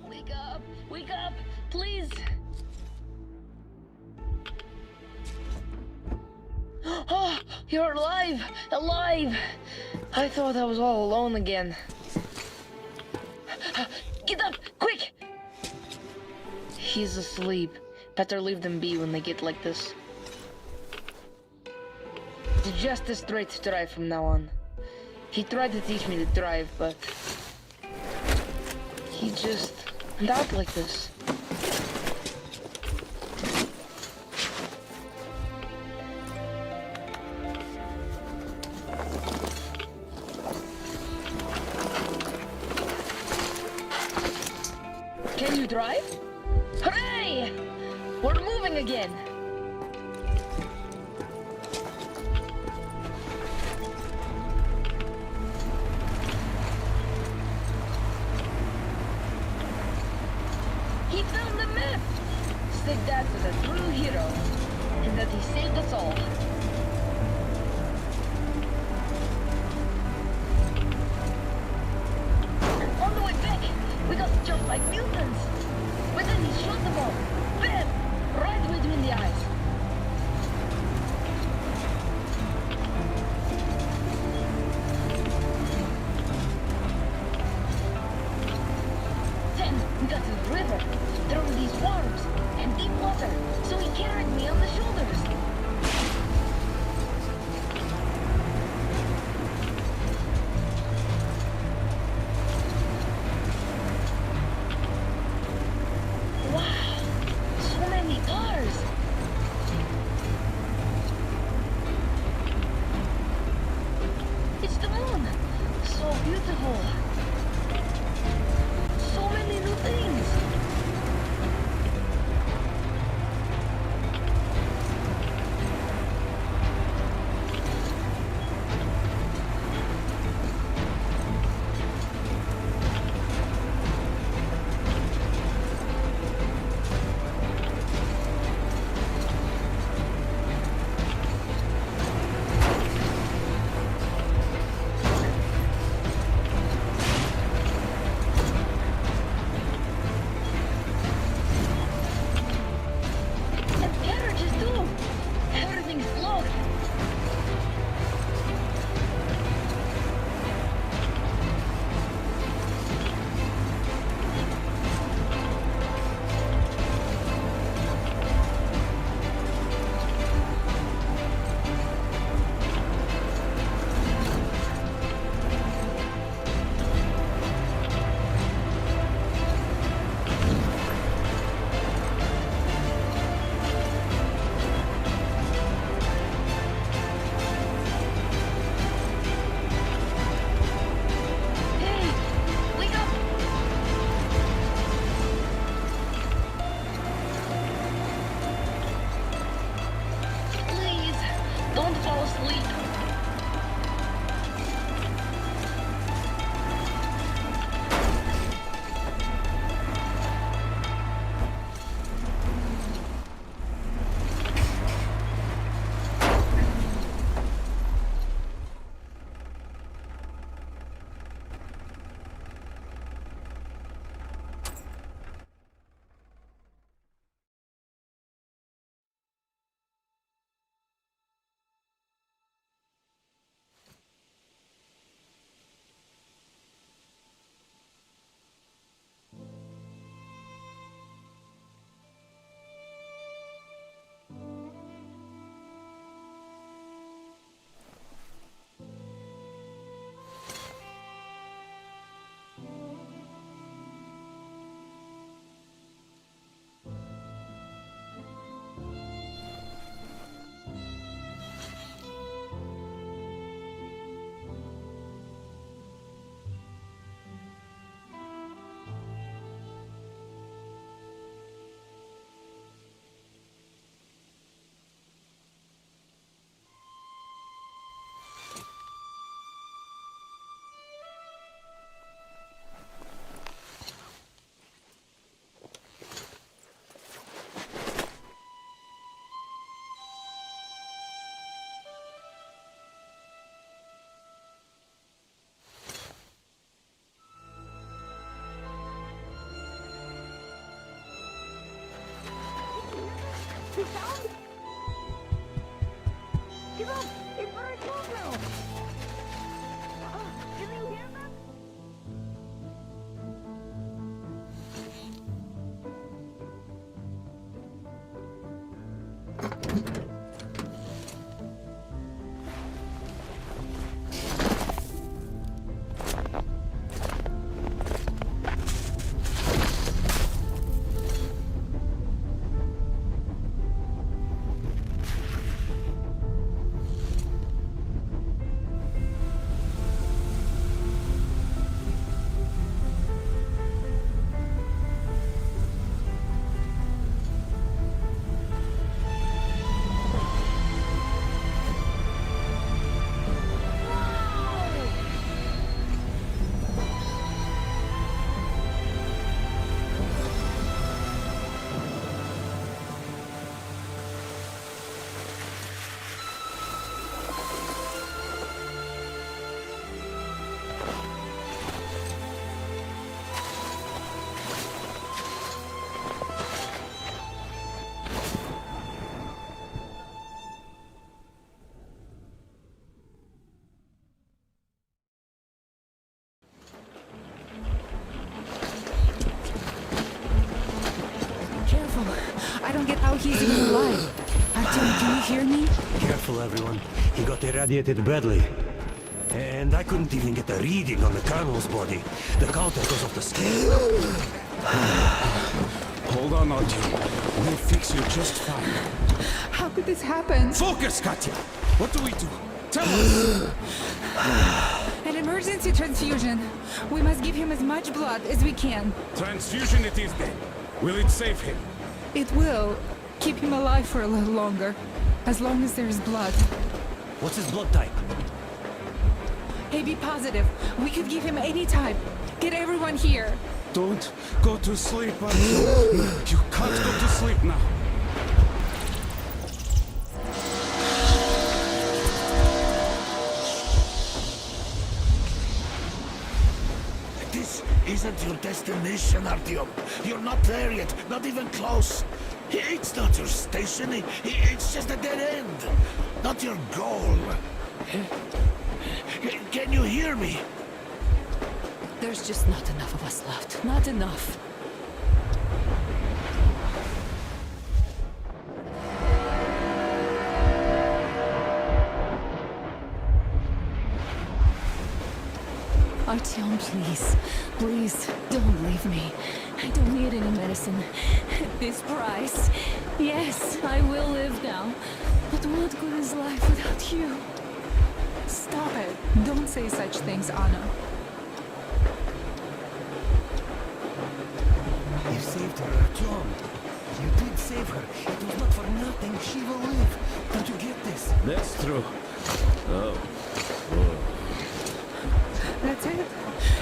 Wake up! Wake up! Please! Oh, you're alive! Alive! I thought I was all alone again. Get up! Quick! He's asleep. Better leave them be when they get like this. It's just a straight drive from now on. He tried to teach me to drive, but he just went out like this. Can you drive? Hooray! We're moving again! He found the map! Said that was a true hero, and that he saved us all. On the way back, we got jumped by mutants! But then he shot them all! Bam! Right between the eyes! Then we got to the river, through these worms, and deep water, so he carried me on the shoulders. Wow, so many cars! It's the moon! So beautiful! So many new things! you sound? Give up! It's very close now! Can you hear that? I don't get how he's even alive. Artyom, can you hear me? Careful, everyone. He got irradiated badly. And I couldn't even get a reading on the Colonel's body. The counter goes off the scale. Hold on, Artyom. We'll fix you just fine. How could this happen? Focus, Katya! What do we do? Tell us! An emergency transfusion. We must give him as much blood as we can. Transfusion it is then. Will it save him? It will keep him alive for a little longer. As long as there is blood. What's his blood type? AB positive. We could give him any type. Get everyone here. Don't go to sleep, Artyom. You can't go to sleep now. This isn't your destination, Artyom. You're not there yet, not even close. It's not your station, it's just a dead end. Not your goal. Can you hear me? There's just not enough of us left. Not enough. Artyom, please. Please, don't leave me. I don't need any medicine. At this price. Yes, I will live now. But what good is life without you? Stop it. Don't say such things, Anna. You saved her, Artyom. You did save her. It was not for nothing. She will live. Don't you get this? That's true. Oh. That's it.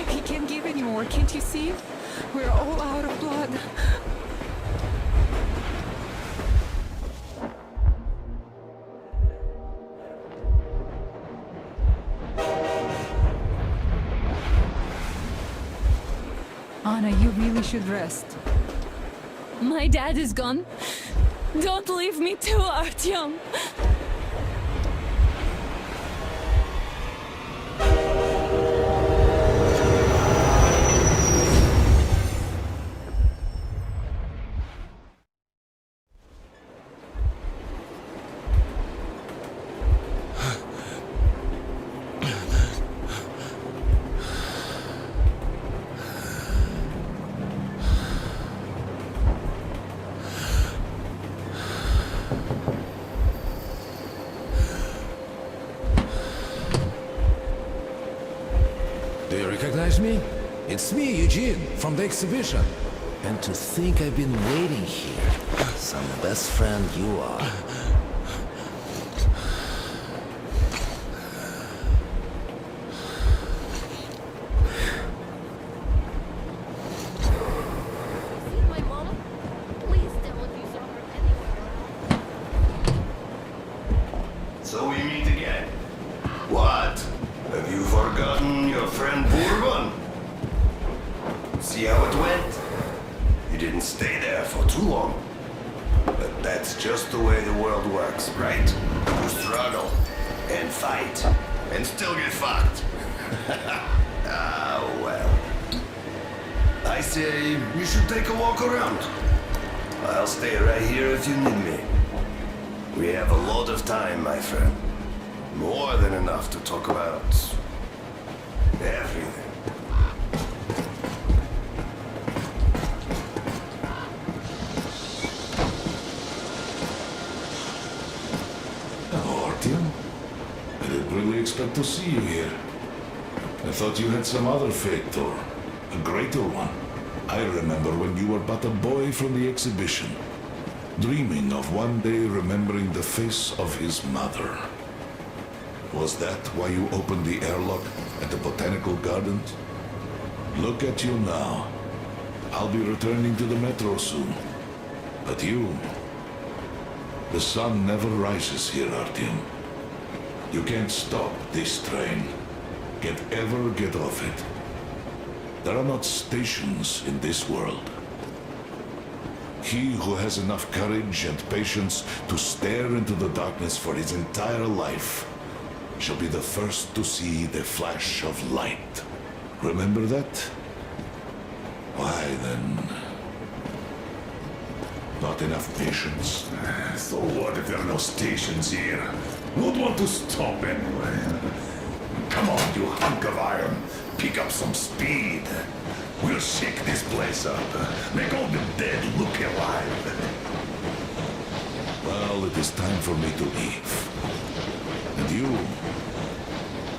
He can't give anymore. Can't you see? We're all out of blood. Anna, you really should rest. My dad is gone. Don't leave me too, Artyom. Do you recognize me? It's me, Eugene, from the exhibition. And to think I've been waiting here. Some best friend you are. My mama? Please tell if you saw her anywhere. So we meet again. What? Have you forgotten your friend Bourbon? See how it went? You didn't stay there for too long. But that's just the way the world works, right? You struggle, and fight, and still get fucked. Ah, well. I say you should take a walk around. I'll stay right here if you need me. We have a lot of time, my friend. More than enough to talk about everything. Artyom? I didn't really expect to see you here. I thought you had some other fate, or a greater one. I remember when you were but a boy from the exhibition, dreaming of one day remembering the face of his mother. Was that why you opened the airlock at the Botanical Gardens? Look at you now. I'll be returning to the metro soon. But you... The sun never rises here, Artyom. You can't stop this train. Can't ever get off it. There are not stations in this world. He who has enough courage and patience to stare into the darkness for his entire life shall be the first to see the flash of light. Remember that? Why then... Not enough patience? So what if there are no stations here? Who'd want to stop anyway? Come on, you hunk of iron. Pick up some speed. We'll shake this place up. Make all the dead look alive. Well, it is time for me to leave. And you...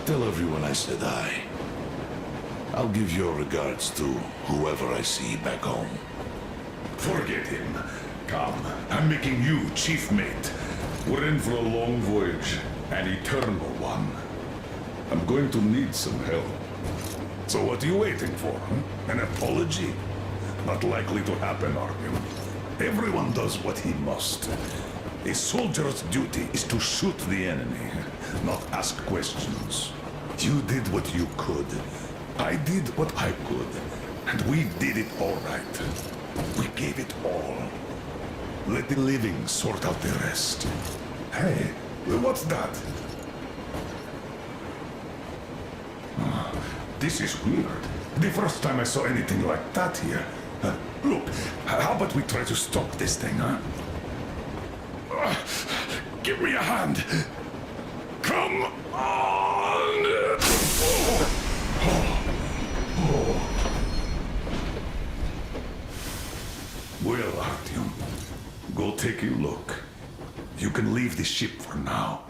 Tell everyone I said hi. I'll give your regards to whoever I see back home. Forget him. Come, I'm making you chief mate. We're in for a long voyage, an eternal one. I'm going to need some help. So what are you waiting for? An apology? Not likely to happen, Artyom. Everyone does what he must. A soldier's duty is to shoot the enemy, not ask questions. You did what you could. I did what I could. And we did it all right. We gave it all. Let the living sort out the rest. Hey, what's that? This is weird. The first time I saw anything like that here. Look, how about we try to stop this thing, huh? Give me a hand. Come on! Well, Artyom, go take a look. You can leave the ship for now.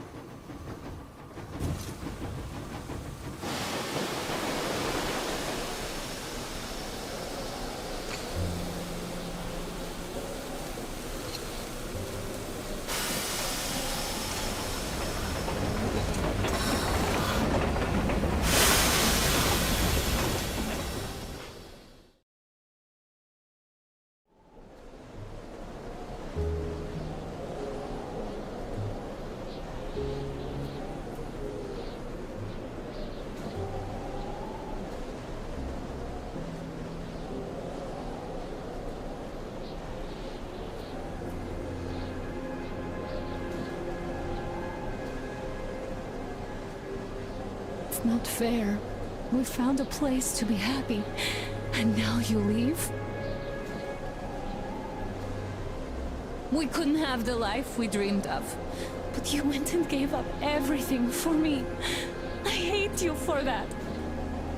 It's not fair. We found a place to be happy, and now you leave? We couldn't have the life we dreamed of, but you went and gave up everything for me. I hate you for that.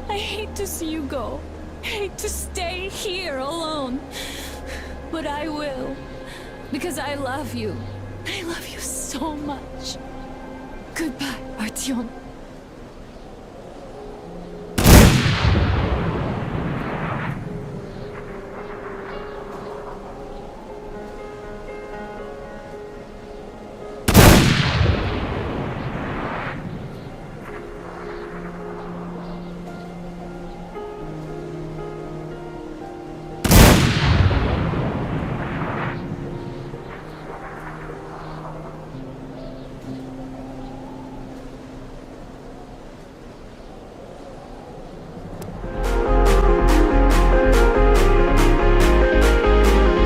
I hate to see you go. I hate to stay here alone. But I will, because I love you. I love you so much. Goodbye, Artyom.